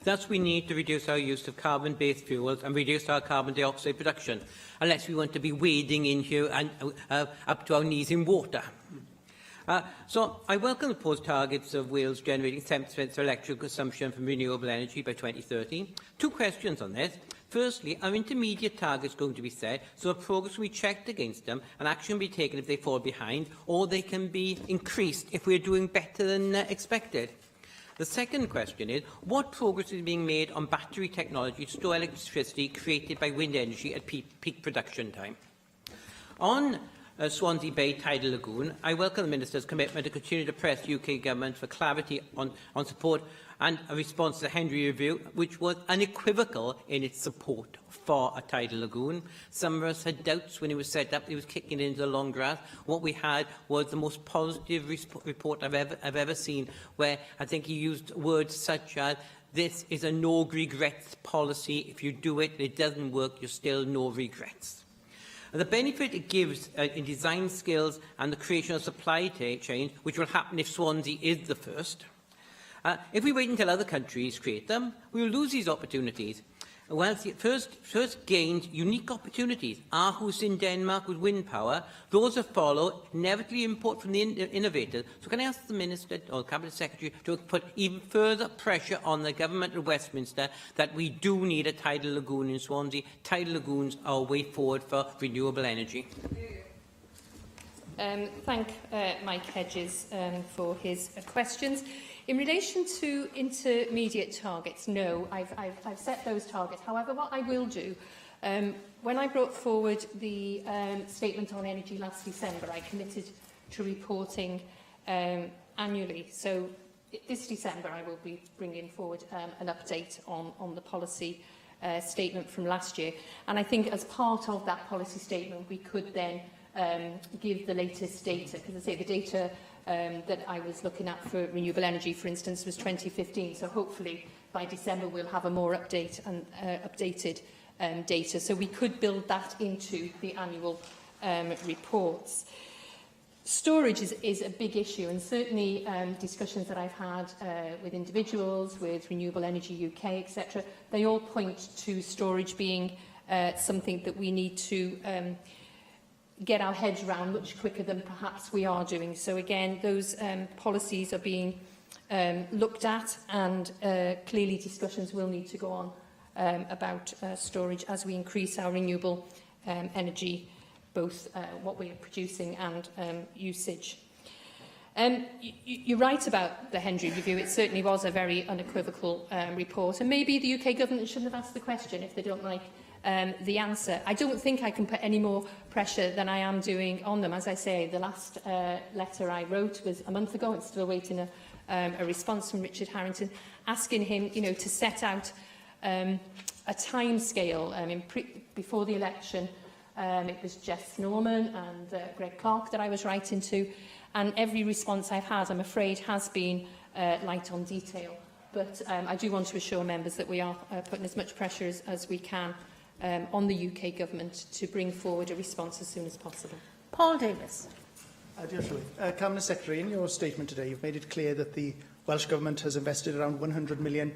Thus, we need to reduce our use of carbon-based fuels and reduce our carbon dioxide production, unless we want to be wading in here and up to our knees in water. So, I welcome the proposed targets of Wales generating 7% of electrical consumption from renewable energy by 2030. Two questions on this. Firstly, are intermediate targets going to be set so that progress will be checked against them and action will be taken if they fall behind, or they can be increased if we're doing better than expected? The second question is, what progress is being made on battery technology to store electricity created by wind energy at peak production time? On Swansea Bay Tidal Lagoon, I welcome the Minister's commitment to continue to press the UK Government for clarity on support and a response to the Henry Review, which was unequivocal in its support for a tidal lagoon. Some of us had doubts when it was set up, it was kicking into the long grass. What we had was the most positive report I've ever seen, where I think he used words such as, this is a no regrets policy. If you do it, it doesn't work, you're still no regrets. The benefit it gives in design skills and the creation of supply chains, which will happen if Swansea is the first. If we wait until other countries create them, we will lose these opportunities. Whilst the first gained unique opportunities, Aarhus in Denmark with wind power, those that follow inevitably import from the innovators. So can I ask the Minister or the Cabinet Secretary to put even further pressure on the Government of Westminster that we do need a tidal lagoon in Swansea? Tidal lagoons are a way forward for renewable energy. Thank Mike Hedges for his questions. In relation to intermediate targets, no, I've set those targets. However, what I will do, when I brought forward the statement on energy last December, I committed to reporting annually. So this December, I will be bringing forward an update on the policy statement from last year. And I think as part of that policy statement, we could then give the latest data, because I say the data that I was looking at for renewable energy, for instance, was 2015. So hopefully by December we'll have a more updated data. So we could build that into the annual reports. Storage is a big issue, and certainly discussions that I've had with individuals, with Renewable Energy UK, etc., they all point to storage being something that we need to get our heads around much quicker than perhaps we are doing. So again, those policies are being looked at, and clearly discussions will need to go on about storage as we increase our renewable energy, both what we're producing and usage. You're right about the Henry Review. It certainly was a very unequivocal report, and maybe the UK Government shouldn't have asked the question if they don't like the answer. I don't think I can put any more pressure than I am doing on them. As I say, the last letter I wrote was a month ago. I'm still awaiting a response from Richard Harrington, asking him, to set out a timescale. Before the election, it was Jeff Norman and Greg Clark that I was writing to, and every response I've had, I'm afraid, has been light on detail. But I do want to assure members that we are putting as much pressure as we can on the UK Government to bring forward a response as soon as possible. Paul Davis. Cabinet Secretary, in your statement today, you've made it clear that the Welsh Government has invested around €100 million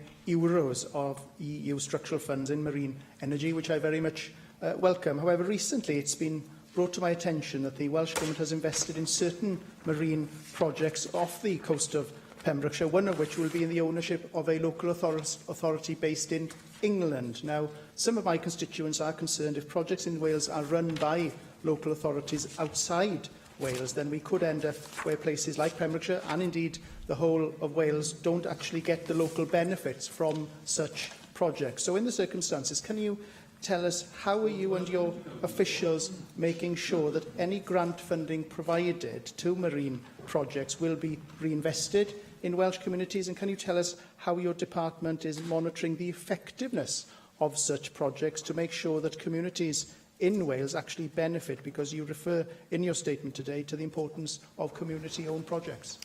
of EU structural funds in marine energy, which I very much welcome. However, recently it's been brought to my attention that the Welsh Government has invested in certain marine projects off the coast of Pembrokeshire, one of which will be in the ownership of a local authority based in England. Now, some of my constituents are concerned if projects in Wales are run by local authorities outside Wales, then we could end up where places like Pembrokeshire and indeed the whole of Wales don't actually get the local benefits from such projects. So in the circumstances, can you tell us how are you and your officials making sure that any grant funding provided to marine projects will be reinvested in Welsh communities, and can you tell us how your department is monitoring the effectiveness of such projects to make sure that communities in Wales actually benefit, because you refer in your statement today to the importance of community-owned projects?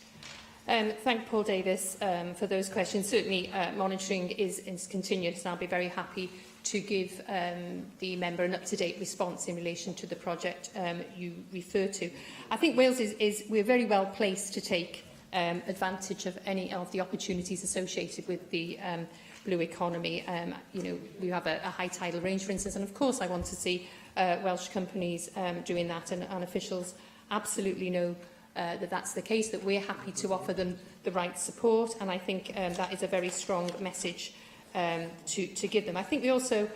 Thank Paul Davis for those questions. Certainly monitoring is continuous, and I'll be very happy to give the member an up-to-date response in relation to the project you refer to. I think Wales we're very well placed to take advantage of any of the opportunities associated with the blue economy. We have a high tidal range, for instance, and of course I want to see Welsh companies doing that, and officials absolutely know that that's the case, that we're happy to offer them the right support, and I think that is a very strong message to give them. I think we also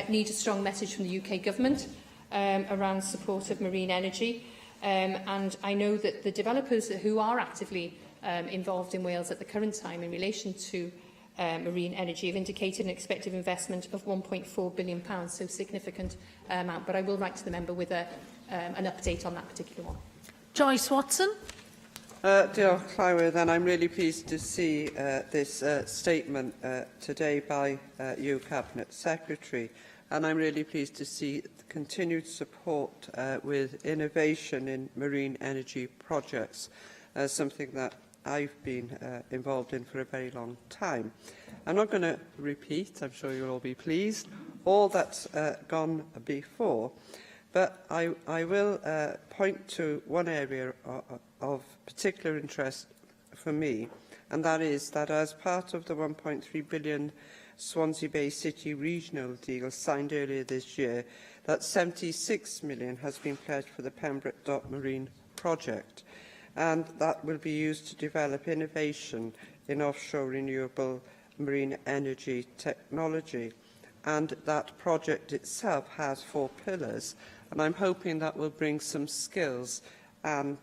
need a strong message from the UK Government around support of marine energy, and I know that the developers who are actively involved in Wales at the current time in relation to marine energy have indicated an expected investment of £1.4 billion, so significant amount. But I will write to the member with a an update on that particular one. Joyce Watson. Diolch, Llywydd, and I'm really pleased to see this statement today by you, Cabinet Secretary, and I'm really pleased to see the continued support with innovation in marine energy projects, something that I've been involved in for a very long time. I'm not going to repeat, I'm sure you'll all be pleased, all that's gone before, but I will point to one area of particular interest for me, and that is that as part of the £1.3 billion Swansea Bay City regional deal signed earlier this year, that £76 million has been pledged for the Pembroke Dock Marine project, and that will be used to develop innovation in offshore renewable marine energy technology. And that project itself has 4 pillars, and I'm hoping that will bring some skills and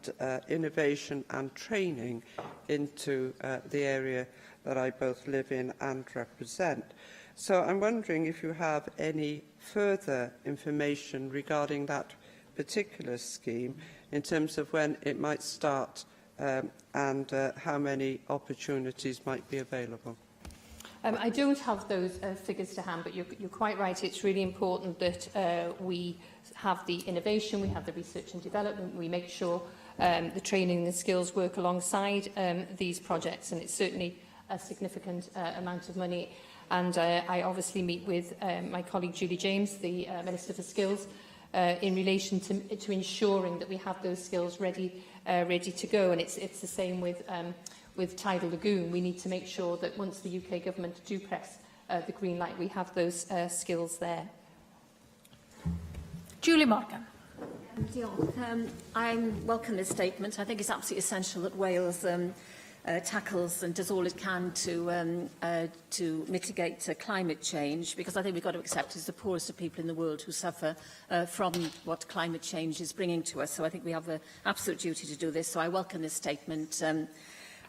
innovation and training into the area that I both live in and represent. So I'm wondering if you have any further information regarding that particular scheme in terms of when it might start and how many opportunities might be available. I don't have those figures to hand, but you're quite right. It's really important that we have the innovation, we have the research and development, we make sure the training and the skills work alongside these projects, and it's certainly a significant amount of money. And I obviously meet with my colleague Julie James, the Minister for Skills, in relation to ensuring that we have those skills ready to go. And it's the same with Tidal Lagoon. We need to make sure that once the UK government do press the green light, we have those skills there. Julie Morgan. I welcome this statement. I think it's absolutely essential that Wales tackles and does all it can to mitigate climate change, because I think we've got to accept it's the poorest of people in the world who suffer from what climate change is bringing to us. So I think we have an absolute duty to do this. So I welcome this statement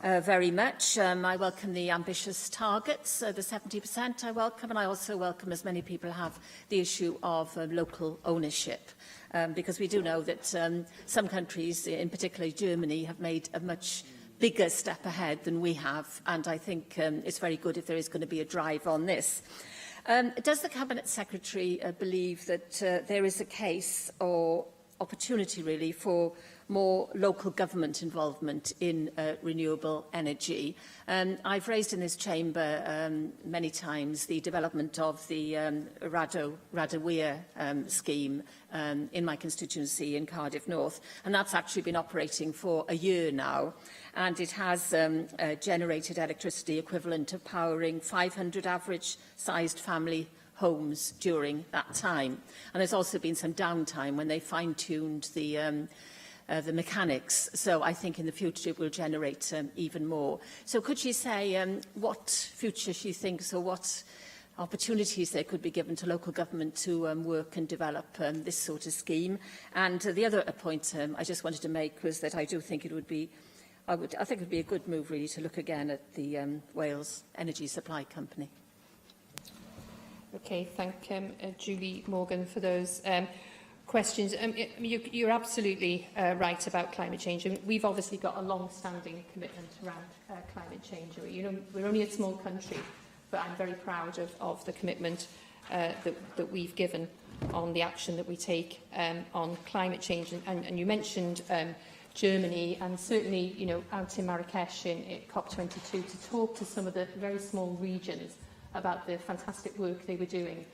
very much. I welcome the ambitious targets, the 70% I welcome, and I also welcome, as many people have, the issue of local ownership. Because we do know that some countries, in particular Germany, have made a much bigger step ahead than we have, and I think it's very good if there is going to be a drive on this. Does the Cabinet Secretary believe that there is a case or opportunity really for more local government involvement in renewable energy? I've raised in this chamber many times the development of the Radawea scheme in my constituency in Cardiff North, and that's actually been operating for a year now, and it has generated electricity equivalent of powering 500 average-sized family homes during that time. And there's also been some downtime when they fine-tuned the mechanics, so I think in the future it will generate even more. So could she say what future she thinks, or what opportunities there could be given to local government to work and develop this sort of scheme? And the other point I just wanted to make was that I do think it would be, I think it would be a good move really to look again at the Wales Energy Supply Company. Okay, thank Julie Morgan for those questions. You're absolutely right about climate change, and we've obviously got a long-standing commitment around climate change. You know, we're only a small country, but I'm very proud of the commitment that we've given on the action that we take on climate change. And you mentioned Germany, and certainly, you know, out in Marrakesh in COP22 to talk to some of the very small regions about the fantastic work they were doing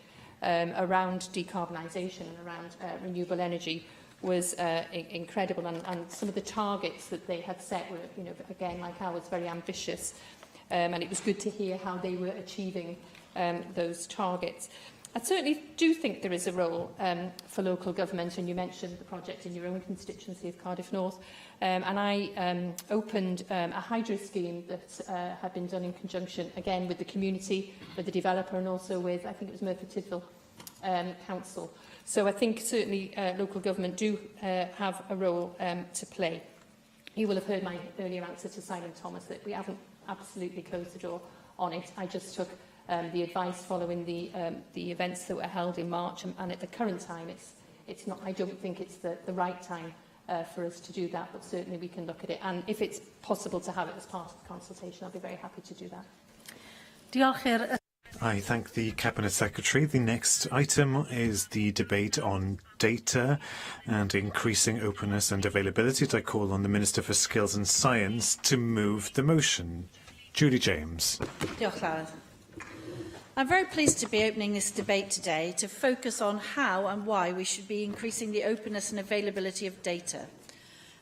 around decarbonisation and around renewable energy was incredible, and some of the targets that they had set were, you know, again, like ours, very ambitious, and it was good to hear how they were achieving those targets. I certainly do think there is a role for local government, and you mentioned the project in your own constituency of Cardiff North, and I opened a hydro scheme that had been done in conjunction, again, with the community, with the developer, and also with, I think it was Merthyr Tydfil Council. So I think certainly local government do have a role to play. You will have heard my earlier answer to Simon Thomas that we haven't absolutely closed the door on it. I just took the advice following the events that were held in March, and at the current time it's not, I don't think it's the right time for us to do that, but certainly we can look at it. And if it's possible to have it as part of the consultation, I'll be very happy to do that. Diolch I thank the Cabinet Secretary. The next item is the debate on data and increasing openness and availability. I call on the Minister for Skills and Science to move the motion. Julie James. Diolch Llywelyn. I'm very pleased to be opening this debate today to focus on how and why we should be increasing the openness and availability of data.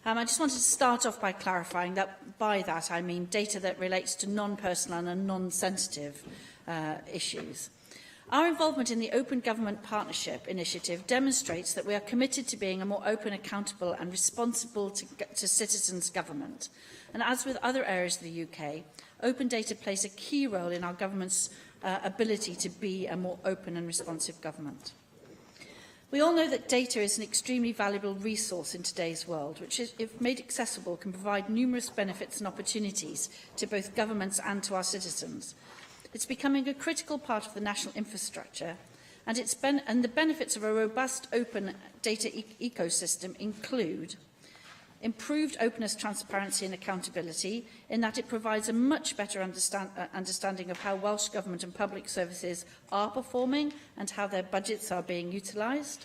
I just wanted to start off by clarifying that by that I mean data that relates to non-personal and non-sensitive issues. Our involvement in the Open Government Partnership initiative demonstrates that we are committed to being a more open, accountable and responsible to citizens' government. And as with other areas of the UK, open data plays a key role in our government's ability to be a more open and responsive government. We all know that data is an extremely valuable resource in today's world, which, if made accessible, can provide numerous benefits and opportunities to both governments and to our citizens. It's becoming a critical part of the national infrastructure, and the benefits of a robust open data ecosystem include improved openness, transparency and accountability, in that it provides a much better understanding of how Welsh Government and public services are performing and how their budgets are being utilised.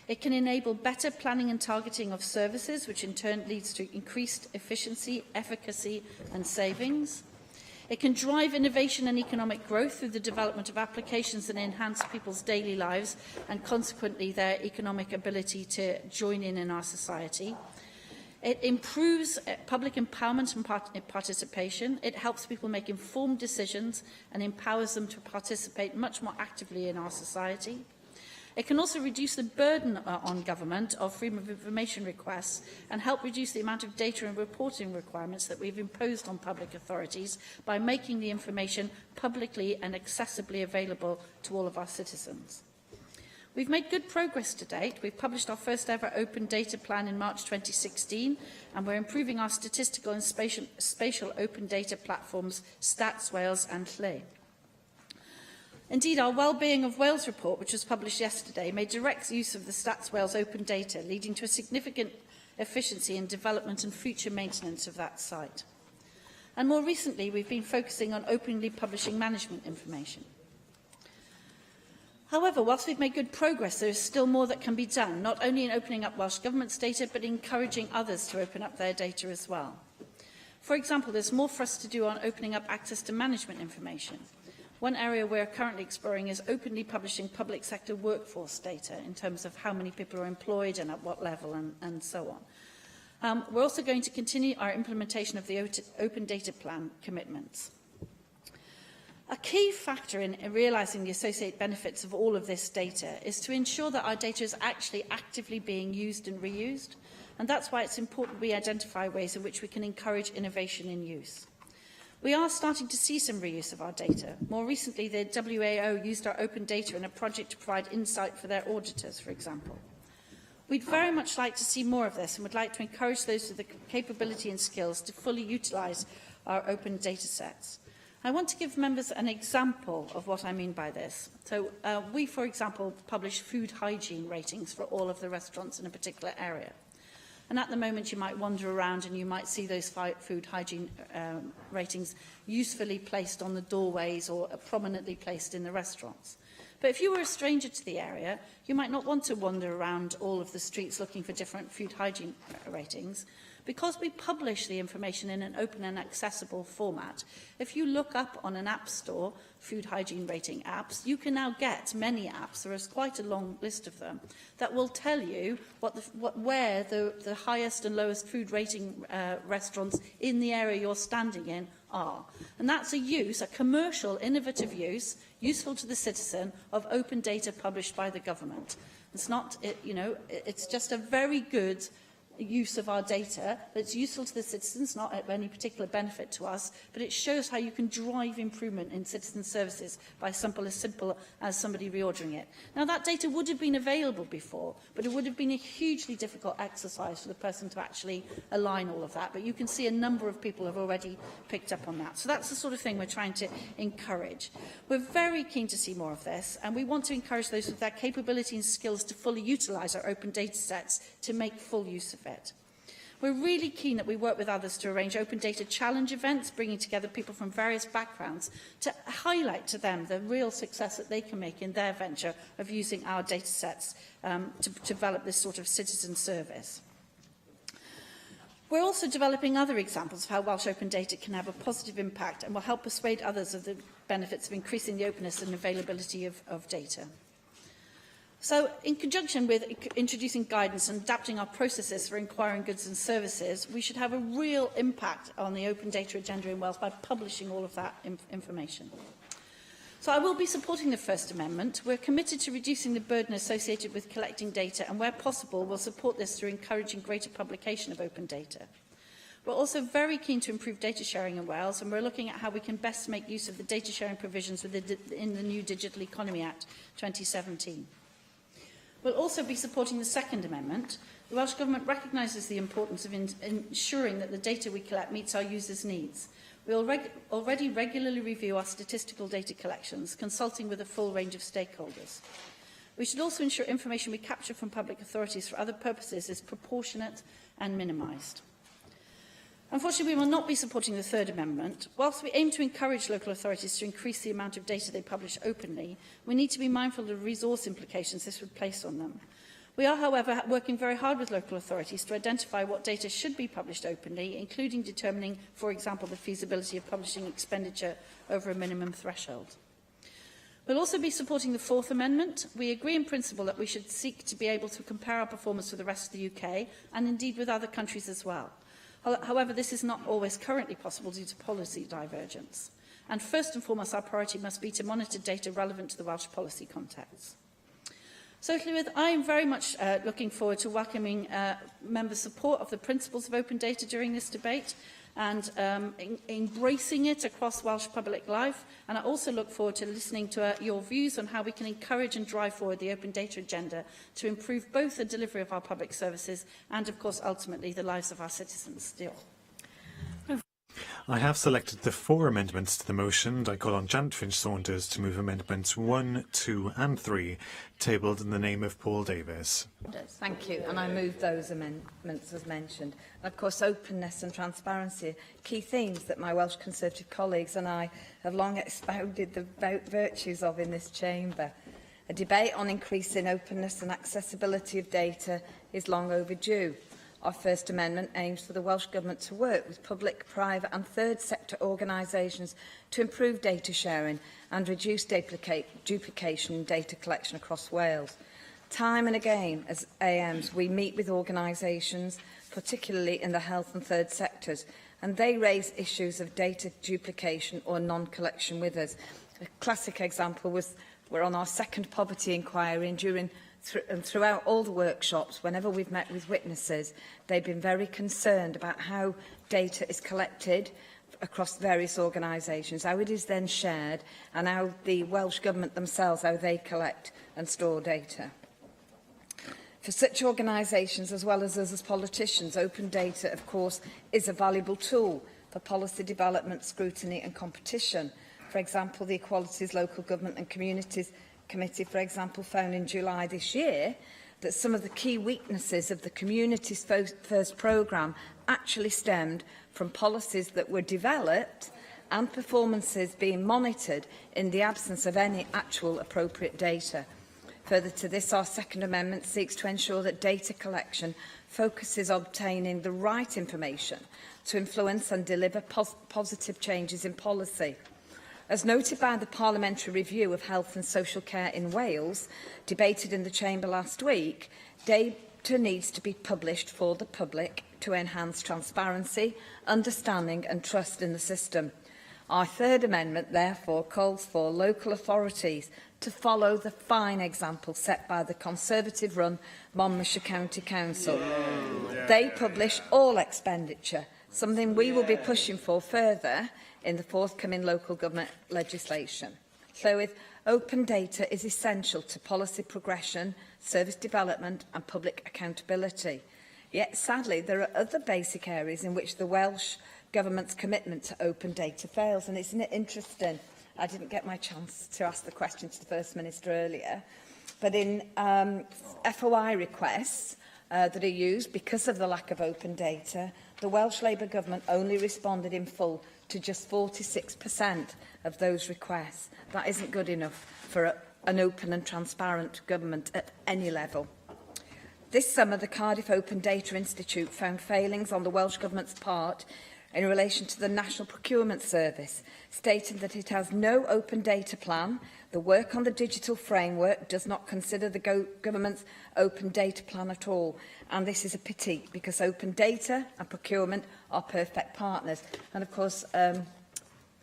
It can enable better planning and targeting of services, which in turn leads to increased efficiency, efficacy and savings. It can drive innovation and economic growth through the development of applications that enhance people's daily lives and consequently their economic ability to join in our society. It improves public empowerment and participation. It helps people make informed decisions and empowers them to participate much more actively in our society. It can also reduce the burden on government of freedom of information requests and help reduce the amount of data and reporting requirements that we've imposed on public authorities by making the information publicly and accessibly available to all of our citizens. We've made good progress to date. We've published our first ever open data plan in March 2016, and we're improving our statistical and spatial open data platforms, Stats Wales and Llay. Indeed, our Wellbeing of Wales report, which was published yesterday, made direct use of the Stats Wales open data, leading to a significant efficiency in development and future maintenance of that site. And more recently, we've been focusing on openly publishing management information. However, whilst we've made good progress, there is still more that can be done, not only in opening up Welsh Government's data, but encouraging others to open up their data as well. For example, there's more for us to do on opening up access to management information. One area we're currently exploring is openly publishing public sector workforce data in terms of how many people are employed and at what level and so on. We're also going to continue our implementation of the Open Data Plan commitments. A key factor in realising the associated benefits of all of this data is to ensure that our data is actually actively being used and reused, and that's why it's important we identify ways in which we can encourage innovation in use. We are starting to see some reuse of our data. More recently, the WAO used our open data in a project to provide insight for their auditors, for example. We'd very much like to see more of this and would like to encourage those with the capability and skills to fully utilise our open data sets. I want to give members an example of what I mean by this. So we, for example, publish food hygiene ratings for all of the restaurants in a particular area. And at the moment, you might wander around and you might see those food hygiene ratings usefully placed on the doorways or prominently placed in the restaurants. But if you were a stranger to the area, you might not want to wander around all of the streets looking for different food hygiene ratings. Because we publish the information in an open and accessible format, if you look up on an app store, food hygiene rating apps, you can now get many apps, there is quite a long list of them, that will tell you where the highest and lowest food rating restaurants in the area you're standing in are. And that's a commercial, innovative use, useful to the citizen, of open data published by the government. It's not, it's just a very good use of our data that's useful to the citizens, not at any particular benefit to us, but it shows how you can drive improvement in citizen services by as simple as somebody reordering it. Now, that data would have been available before, but it would have been a hugely difficult exercise for the person to actually align all of that. But you can see a number of people have already picked up on that. So that's the sort of thing we're trying to encourage. We're very keen to see more of this, and we want to encourage those with their capability and skills to fully utilise our open data sets to make full use of it. We're really keen that we work with others to arrange open data challenge events, bringing together people from various backgrounds to highlight to them the real success that they can make in their venture of using our data sets to develop this sort of citizen service. We're also developing other examples of how Welsh open data can have a positive impact and will help persuade others of the benefits of increasing the openness and availability of data. So, in conjunction with introducing guidance and adapting our processes for inquiring goods and services, we should have a real impact on the open data agenda in Wales by publishing all of that information. So I will be supporting the First Amendment. We're committed to reducing the burden associated with collecting data, and where possible, we'll support this through encouraging greater publication of open data. We're also very keen to improve data sharing in Wales, and we're looking at how we can best make use of the data sharing provisions in the new Digital Economy Act 2017. We'll also be supporting the Second Amendment. The Welsh Government recognises the importance of ensuring that the data we collect meets our users' needs. We already regularly review our statistical data collections, consulting with a full range of stakeholders. We should also ensure information we capture from public authorities for other purposes is proportionate and minimised. Unfortunately, we will not be supporting the Third Amendment. Whilst we aim to encourage local authorities to increase the amount of data they publish openly, we need to be mindful of the resource implications this would place on them. We are, however, working very hard with local authorities to identify what data should be published openly, including determining, for example, the feasibility of publishing expenditure over a minimum threshold. We'll also be supporting the Fourth Amendment. We agree in principle that we should seek to be able to compare our performance with the rest of the UK, and indeed with other countries as well. However, this is not always currently possible due to policy divergence. And first and foremost, our priority must be to monitor data relevant to the Welsh policy context. So, I am very much looking forward to welcoming members' support of the principles of open data during this debate and embracing it across Welsh public life. And I also look forward to listening to your views on how we can encourage and drive forward the open data agenda to improve both the delivery of our public services and, of course, ultimately the lives of our citizens. I have selected the 4 amendments to the motion, and I call on Janet Finch-Saunders to move amendments 1, 2 and 3, tabled in the name of Paul Davis. Thank you, and I move those amendments as mentioned. And of course, openness and transparency are key themes that my Welsh Conservative colleagues and I have long expounded the virtues of in this chamber. A debate on increasing openness and accessibility of data is long overdue. Our First Amendment aims for the Welsh Government to work with public, private and third sector organisations to improve data sharing and reduce duplication in data collection across Wales. Time and again, as AMs, we meet with organisations, particularly in the health and third sectors, and they raise issues of data duplication or non-collection with us. A classic example was we're on our second poverty inquiry, and throughout all the workshops, whenever we've met with witnesses, they've been very concerned about how data is collected across various organisations, how it is then shared, and how the Welsh Government themselves, how they collect and store data. For such organisations, as well as us as politicians, open data, of course, is a valuable tool for policy development, scrutiny and competition. For example, the Equalities, Local Government and Communities Committee, for example, found in July this year that some of the key weaknesses of the Communities First programme actually stemmed from policies that were developed and performances being monitored in the absence of any actual appropriate data. Further to this, our Second Amendment seeks to ensure that data collection focuses on obtaining the right information to influence and deliver positive changes in policy. As noted by the Parliamentary Review of Health and Social Care in Wales, debated in the Chamber last week, data needs to be published for the public to enhance transparency, understanding and trust in the system. Our third amendment, therefore, calls for local authorities to follow the fine example set by the Conservative-run Monmouthshire County Council. They publish all expenditure, something we will be pushing for further in the forthcoming local government legislation. Llywydd, open data is essential to policy progression, service development and public accountability. Yet, sadly, there are other basic areas in which the Welsh Government's commitment to open data fails. And isn't it interesting? I didn't get my chance to ask the question to the First Minister earlier, but in FOI requests that are used because of the lack of open data, the Welsh Labour Government only responded in full to just 46% of those requests. That isn't good enough for an open and transparent government at any level. This summer, the Cardiff Open Data Institute found failings on the Welsh Government's part in relation to the National Procurement Service, stating that it has no open data plan, the work on the digital framework does not consider the government's open data plan at all. And this is a pity, because open data and procurement are perfect partners. And of course,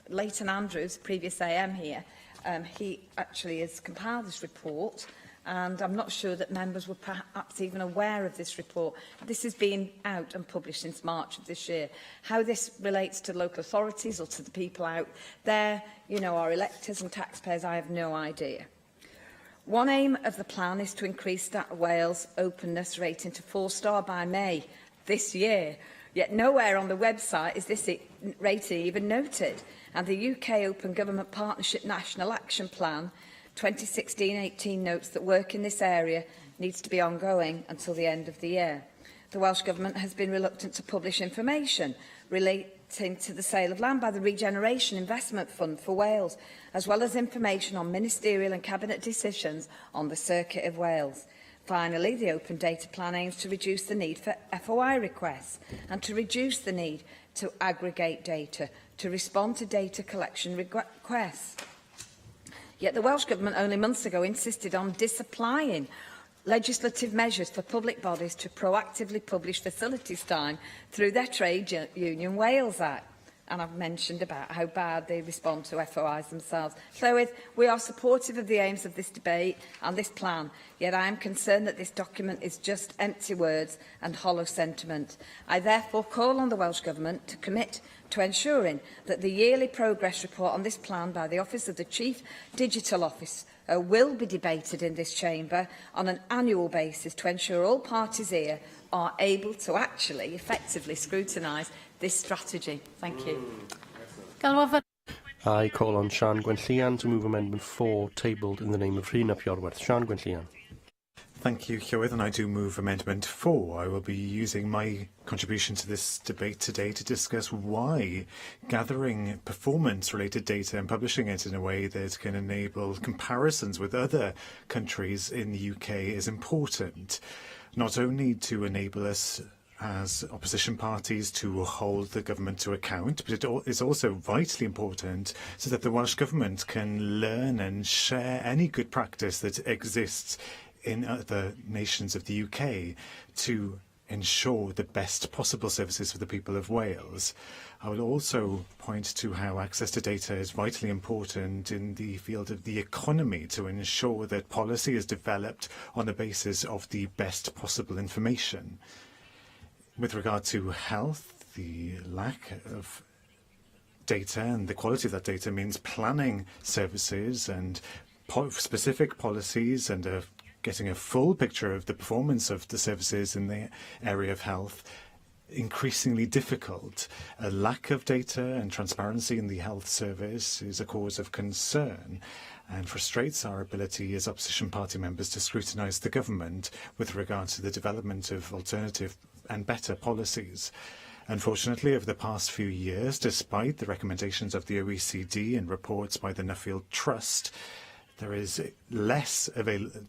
Leighton Andrews, previous AM here, he actually has compiled this report, and I'm not sure that members were perhaps even aware of this report. This has been out and published since March of this year. How this relates to local authorities or to the people out there, you know, our electors and taxpayers, I have no idea. One aim of the plan is to increase Stat Wales' openness rating to 4-star by May this year. Yet nowhere on the website is this rating even noted. And the UK Open Government Partnership National Action Plan 2016-18 notes that work in this area needs to be ongoing until the end of the year. The Welsh Government has been reluctant to publish information relating to the sale of land by the Regeneration Investment Fund for Wales, as well as information on ministerial and cabinet decisions on the Circuit of Wales. Finally, the Open Data Plan aims to reduce the need for FOI requests and to reduce the need to aggregate data to respond to data collection requests. Yet the Welsh Government only months ago insisted on disapplying legislative measures for public bodies to proactively publish facilities time through their Trade Union Wales Act. And I've mentioned about how bad they respond to FOIs themselves. Llywydd, we are supportive of the aims of this debate and this plan, yet I am concerned that this document is just empty words and hollow sentiment. I therefore call on the Welsh Government to commit to ensuring that the yearly progress report on this plan by the Office of the Chief Digital Officer will be debated in this chamber on an annual basis to ensure all parties here are able to actually effectively scrutinise this strategy. Thank you. I call on Siân Gwenllian to move Amendment 4, tabled in the name of Rhun ap Iorwerth. Siân Gwenllian. Thank you, Llywydd, and I do move Amendment 4. I will be using my contribution to this debate today to discuss why gathering performance-related data and publishing it in a way that can enable comparisons with other countries in the UK is important, not only to enable us as opposition parties to hold the government to account, but it is also vitally important so that the Welsh Government can learn and share any good practice that exists in other nations of the UK to ensure the best possible services for the people of Wales. I will also point to how access to data is vitally important in the field of the economy to ensure that policy is developed on the basis of the best possible information. With regard to health, the lack of data and the quality of that data means planning services and specific policies and getting a full picture of the performance of the services in the area of health increasingly difficult. A lack of data and transparency in the health service is a cause of concern and frustrates our ability as opposition party members to scrutinise the government with regard to the development of alternative and better policies. Unfortunately, over the past few years, despite the recommendations of the OECD and reports by the Nuffield Trust, there is less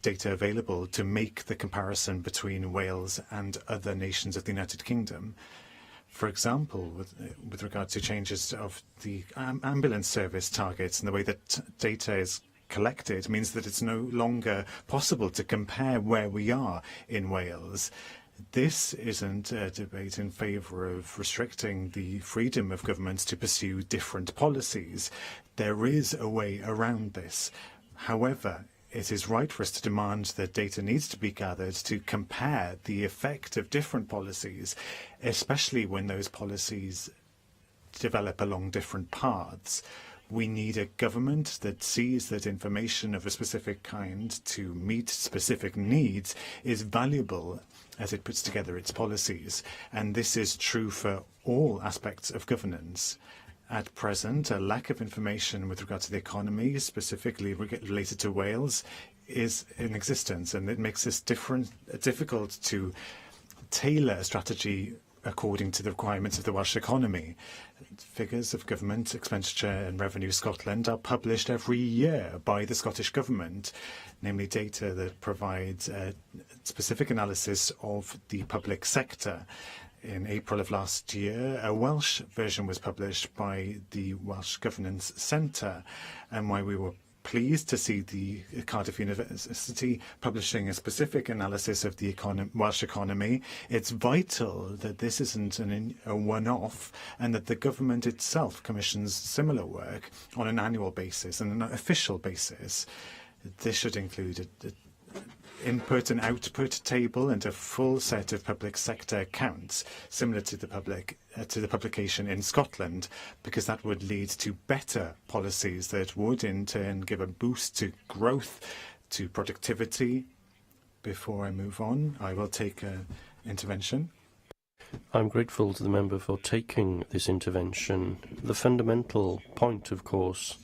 data available to make the comparison between Wales and other nations of the United Kingdom. For example, with regard to changes of the ambulance service targets and the way that data is collected means that it's no longer possible to compare where we are in Wales. This isn't a debate in favour of restricting the freedom of governments to pursue different policies. There is a way around this. However, it is right for us to demand that data needs to be gathered to compare the effect of different policies, especially when those policies develop along different paths. We need a government that sees that information of a specific kind to meet specific needs is valuable as it puts together its policies. And this is true for all aspects of governance. At present, a lack of information with regard to the economy, specifically related to Wales, is in existence, and it makes it difficult to tailor a strategy according to the requirements of the Welsh economy. Figures of government expenditure and revenue Scotland are published every year by the Scottish Government, namely data that provides a specific analysis of the public sector. In April of last year, a Welsh version was published by the Welsh Governance Centre, and why we were pleased to see the Cardiff University publishing a specific analysis of the Welsh economy. It's vital that this isn't a one-off, and that the government itself commissions similar work on an annual basis and an official basis. This should include an input and output table and a full set of public sector accounts, similar to the publication in Scotland, because that would lead to better policies that would in turn give a boost to growth, to productivity. Before I move on, I will take an intervention. I'm grateful to the member for taking this intervention. The fundamental point, of course,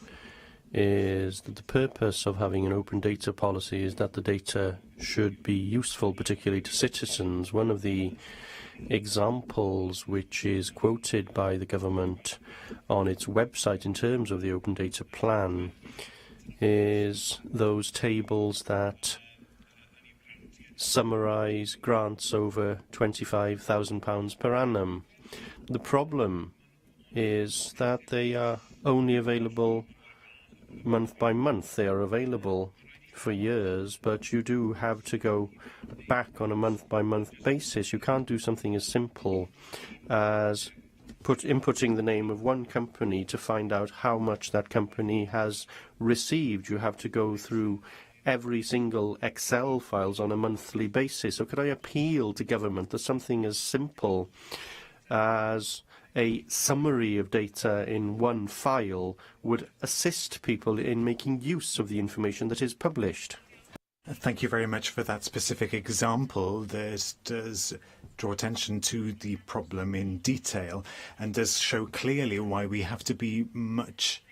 is that the purpose of having an open data policy is that the data should be useful, particularly to citizens. One of the examples which is quoted by the government on its website in terms of the open data plan is those tables that summarise grants over £25,000 per annum. The problem is that they are only available month by month. They are available for years, but you do have to go back on a month-by-month basis. You can't do something as simple as inputting the name of one company to find out how much that company has received. You have to go through every single Excel files on a monthly basis. So could I appeal to government that something as simple as a summary of data in one file would assist people in making use of the information that is published? Thank you very much for that specific example. This does draw attention to the problem in detail and does show clearly why we have to be much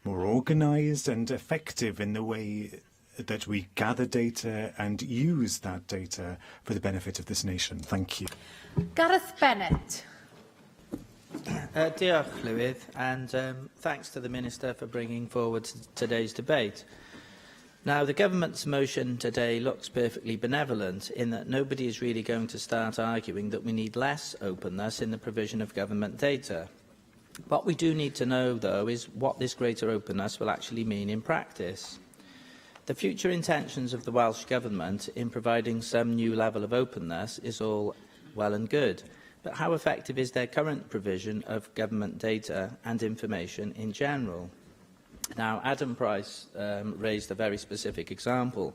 more organised and effective in the way that we gather data and use that data for the benefit of this nation. Thank you. Gareth Bennett. Diolch, Llywydd, and thanks to the Minister for bringing forward today's debate. Now, the government's motion today looks perfectly benevolent in that nobody is really going to start arguing that we need less openness in the provision of government data. What we do need to know, though, is what this greater openness will actually mean in practice. The future intentions of the Welsh Government in providing some new level of openness is all well and good. But how effective is their current provision of government data and information in general? Now, Adam Price raised a very specific example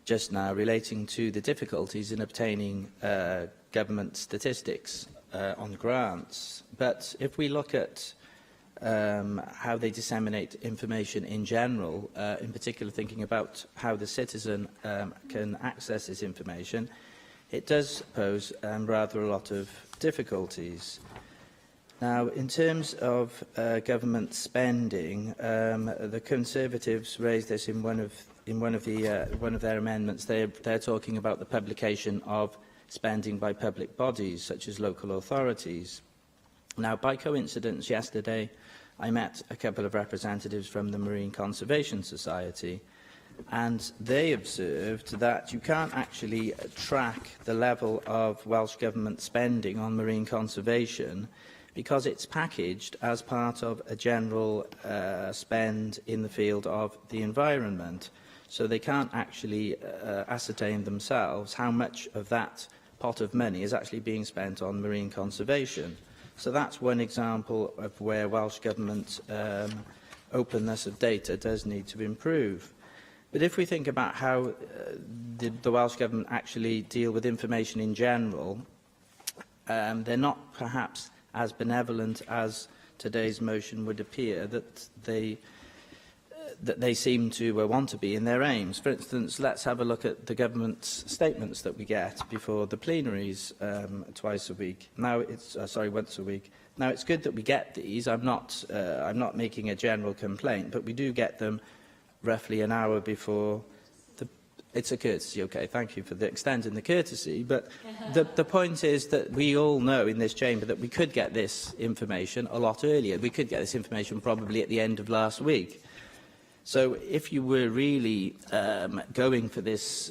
just now relating to the difficulties in obtaining government statistics on grants. But if we look at how they disseminate information in general, in particular thinking about how the citizen can access this information, it does pose rather a lot of difficulties. Now, in terms of government spending, the Conservatives raised this in one of their amendments. They're talking about the publication of spending by public bodies, such as local authorities. Now, by coincidence, yesterday I met a couple of representatives from the Marine Conservation Society, and they observed that you can't actually track the level of Welsh Government spending on marine conservation because it's packaged as part of a general spend in the field of the environment. So they can't actually ascertain themselves how much of that pot of money is actually being spent on marine conservation. So that's one example of where Welsh Government openness of data does need to improve. But if we think about how the Welsh Government actually deal with information in general, they're not perhaps as benevolent as today's motion would appear, that they seem to want to be in their aims. For instance, let's have a look at the government's statements that we get before the plenaries once a week. Now, it's good that we get these. I'm not making a general complaint, but we do get them roughly an hour before. It's a courtesy, okay, thank you for extending the courtesy, but the point is that we all know in this chamber that we could get this information a lot earlier. We could get this information probably at the end of last week. So if you were really going for this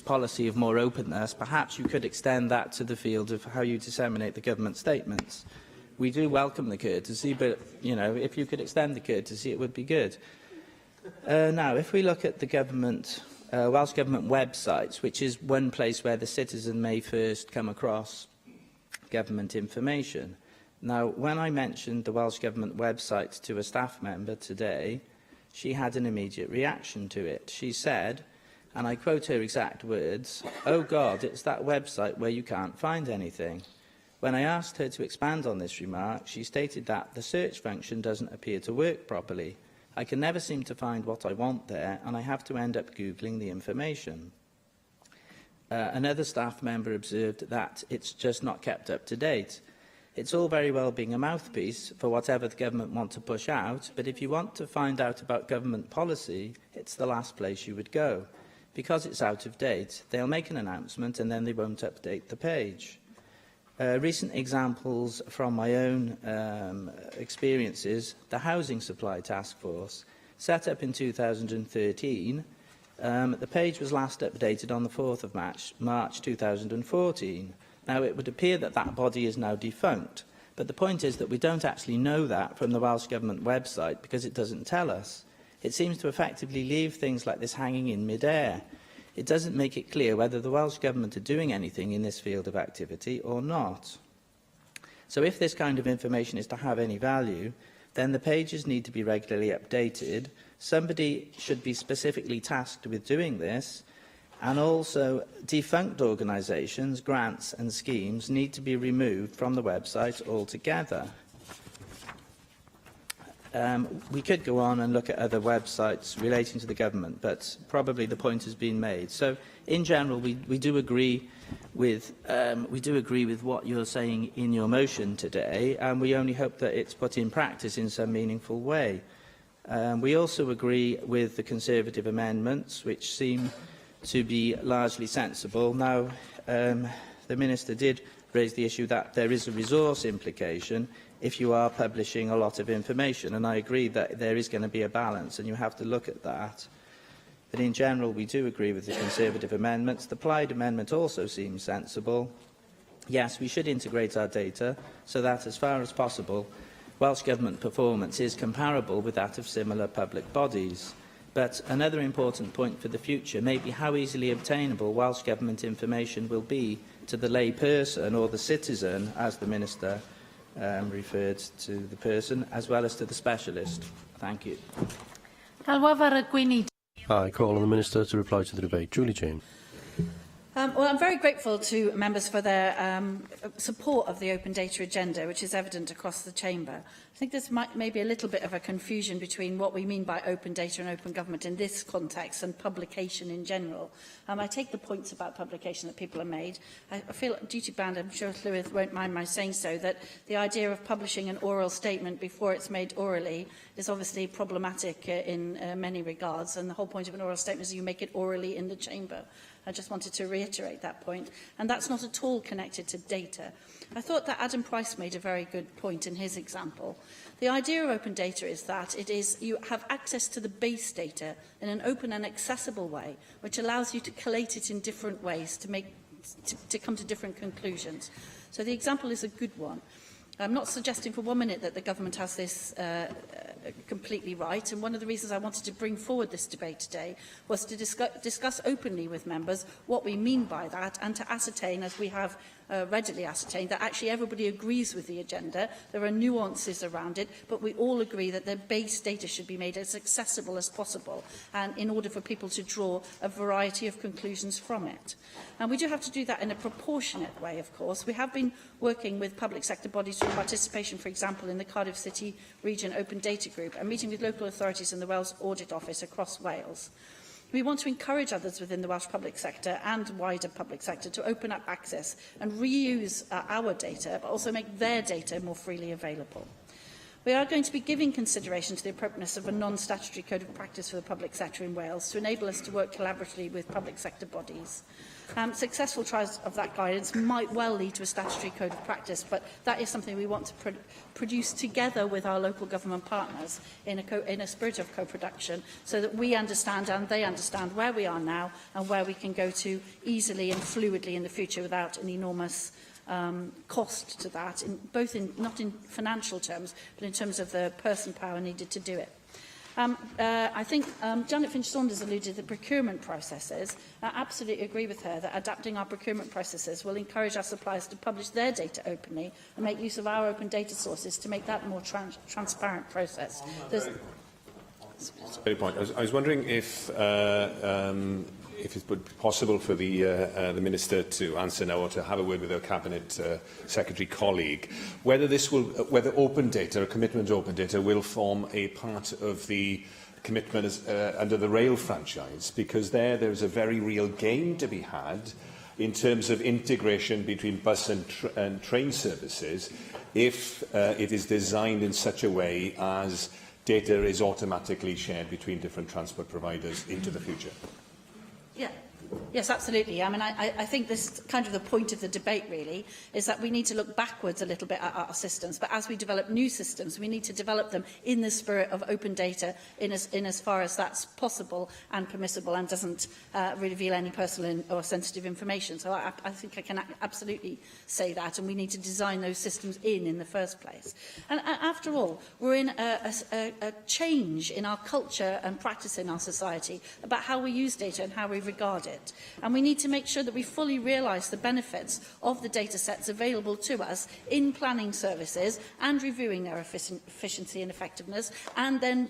policy of more openness, perhaps you could extend that to the field of how you disseminate the government statements. We do welcome the courtesy, but you know, if you could extend the courtesy, it would be good. Now, if we look at the Welsh Government websites, which is one place where the citizen may first come across government information. Now, when I mentioned the Welsh Government website to a staff member today, she had an immediate reaction to it. She said, and I quote her exact words, "Oh God, it's that website where you can't find anything." When I asked her to expand on this remark, she stated that the search function doesn't appear to work properly. I can never seem to find what I want there, and I have to end up Googling the information. Another staff member observed that it's just not kept up to date. It's all very well being a mouthpiece for whatever the government want to push out, but if you want to find out about government policy, it's the last place you would go. Because it's out of date, they'll make an announcement and then they won't update the page. Recent examples from my own experiences, the Housing Supply Task Force, set up in 2013, the page was last updated on the 4th of March 2014. Now, it would appear that that body is now defunct, but the point is that we don't actually know that from the Welsh Government website because it doesn't tell us. It seems to effectively leave things like this hanging in mid-air. It doesn't make it clear whether the Welsh Government are doing anything in this field of activity or not. So if this kind of information is to have any value, then the pages need to be regularly updated. Somebody should be specifically tasked with doing this, and also defunct organisations, grants and schemes need to be removed from the website altogether. We could go on and look at other websites relating to the government, but probably the point has been made. So, in general, we do agree with what you're saying in your motion today, and we only hope that it's put in practice in some meaningful way. We also agree with the Conservative amendments, which seem to be largely sensible. Now, the Minister did raise the issue that there is a resource implication if you are publishing a lot of information, and I agree that there is going to be a balance, and you have to look at that. But in general, we do agree with the Conservative amendments. The Plaid amendment also seems sensible. Yes, we should integrate our data so that, as far as possible, Welsh Government performance is comparable with that of similar public bodies. But another important point for the future may be how easily obtainable Welsh Government information will be to the lay person or the citizen, as the Minister referred to the person, as well as to the specialist. Thank you. I call on the Minister to reply to the debate. Julie James. Well, I'm very grateful to members for their support of the open data agenda, which is evident across the chamber. I think there's maybe a little bit of a confusion between what we mean by open data and open government in this context and publication in general. I take the points about publication that people have made. I feel duty-bound, I'm sure Llywydd won't mind my saying so, that the idea of publishing an oral statement before it's made orally is obviously problematic in many regards, and the whole point of an oral statement is you make it orally in the chamber. I just wanted to reiterate that point. And that's not at all connected to data. I thought that Adam Price made a very good point in his example. The idea of open data is that you have access to the base data in an open and accessible way, which allows you to collate it in different ways to come to different conclusions. So the example is a good one. I'm not suggesting for 1 minute that the government has this completely right. And one of the reasons I wanted to bring forward this debate today was to discuss openly with members what we mean by that, and to ascertain, as we have readily ascertained, that actually everybody agrees with the agenda. There are nuances around it, but we all agree that the base data should be made as accessible as possible, and in order for people to draw a variety of conclusions from it. And we do have to do that in a proportionate way, of course. We have been working with public sector bodies through participation, for example, in the Cardiff City Region Open Data Group, and meeting with local authorities in the Wales Audit Office across Wales. We want to encourage others within the Welsh public sector and wider public sector to open up access and reuse our data, but also make their data more freely available. We are going to be giving consideration to the appropriateness of a non-statutory code of practice for the public sector in Wales to enable us to work collaboratively with public sector bodies. Successful trials of that guidance might well lead to a statutory code of practice, but that is something we want to produce together with our local government partners in a spirit of co-production, so that we understand and they understand where we are now and where we can go to easily and fluidly in the future without an enormous cost to that, not in financial terms, but in terms of the person power needed to do it. I think Janet Finch-Saunders alluded to the procurement processes. I absolutely agree with her that adapting our procurement processes will encourage our suppliers to publish their data openly and make use of our open data sources to make that a more transparent process. Very point. I was wondering if it would be possible for the Minister to answer now, or to have a word with her Cabinet Secretary colleague, whether open data, a commitment to open data, will form a part of the commitment under the rail franchise, because there's a very real gain to be had in terms of integration between bus and train services if it is designed in such a way as data is automatically shared between different transport providers into the future. Yeah. Yes, absolutely. I mean, I think this is kind of the point of the debate, really, is that we need to look backwards a little bit at our systems. But as we develop new systems, we need to develop them in the spirit of open data in as far as that's possible and permissible and doesn't reveal any personal or sensitive information. So I think I can absolutely say that, and we need to design those systems in the first place. And after all, we're in a change in our culture and practice in our society about how we use data and how we regard it. And we need to make sure that we fully realise the benefits of the data sets available to us in planning services and reviewing their efficiency and effectiveness, and then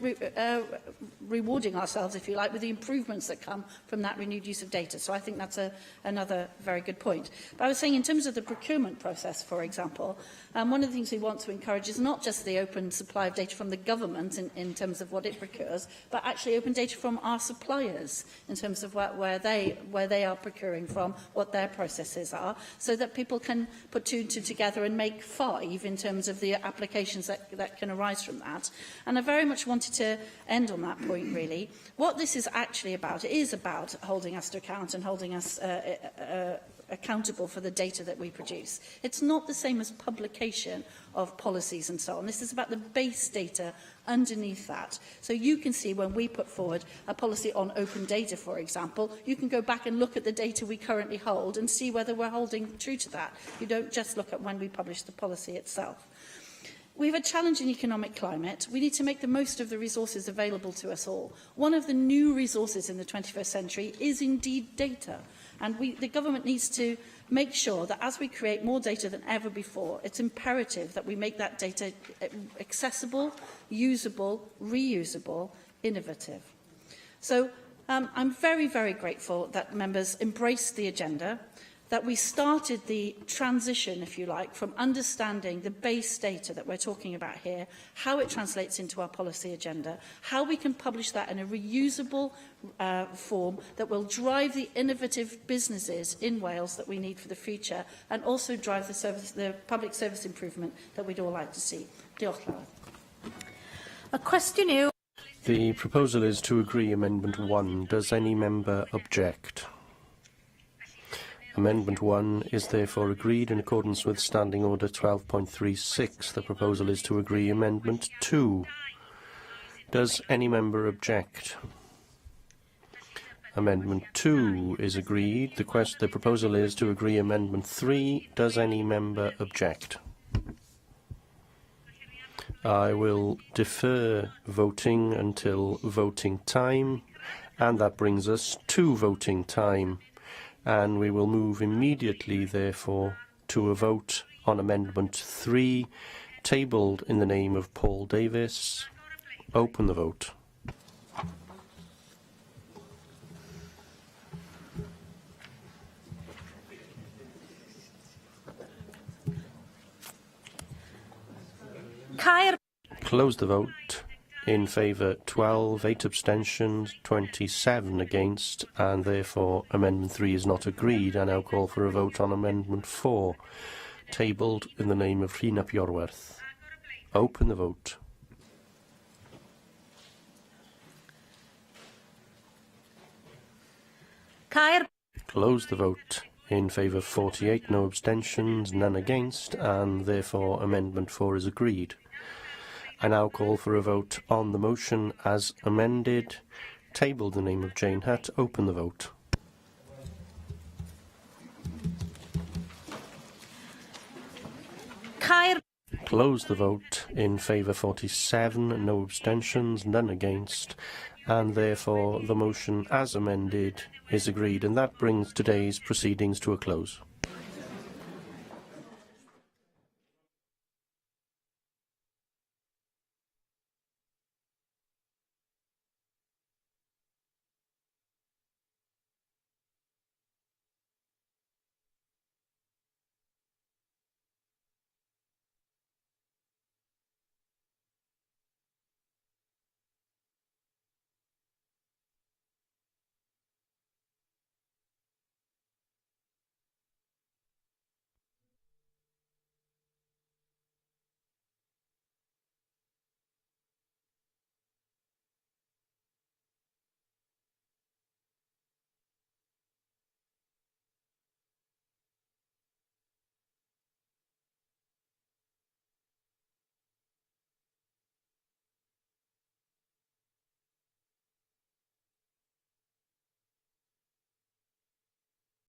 rewarding ourselves, if you like, with the improvements that come from that renewed use of data. So I think that's another very good point. But I was saying, in terms of the procurement process, for example, one of the things we want to encourage is not just the open supply of data from the government in terms of what it procures, but actually open data from our suppliers in terms of where they are procuring from, what their processes are, so that people can put two and two together and make five in terms of the applications that can arise from that. And I very much wanted to end on that point, really. What this is actually about, it is about holding us to account and holding us accountable for the data that we produce. It's not the same as publication of policies and so on. This is about the base data underneath that. So you can see when we put forward a policy on open data, for example, you can go back and look at the data we currently hold and see whether we're holding true to that. You don't just look at when we publish the policy itself. We have a challenging economic climate. We need to make the most of the resources available to us all. One of the new resources in the 21st century is indeed data. And the government needs to make sure that as we create more data than ever before, it's imperative that we make that data accessible, usable, reusable, innovative. So I'm very, very grateful that members embraced the agenda, that we started the transition, if you like, from understanding the base data that we're talking about here, how it translates into our policy agenda, how we can publish that in a reusable form that will drive the innovative businesses in Wales that we need for the future, and also drive the public service improvement that we'd all like to see. Diolch, Llywelyn. A question you. The proposal is to agree Amendment 1. Does any member object? Amendment 1 is therefore agreed in accordance with Standing Order 12.36. The proposal is to agree Amendment 2. Does any member object? Amendment 2 is agreed. The proposal is to agree Amendment 3. Does any member object? I will defer voting until voting time, and that brings us to voting time. And we will move immediately, therefore, to a vote on Amendment 3, tabled in the name of Paul Davis. Open the vote. Caer. Close the vote. In favour 12, 8 abstentions, 27 against, and therefore Amendment 3 is not agreed. I now call for a vote on Amendment 4, tabled in the name of Rhun ap Iorwerth. Open the vote. Caer. Close the vote. In favour 48, no abstentions, none against, and therefore Amendment 4 is agreed. I now call for a vote on the motion as amended, tabled in the name of Jane Hutt. Open the vote. Caer. Close the vote. In favour 47, no abstentions, none against, and therefore the motion as amended is agreed, and that brings today's proceedings to a close.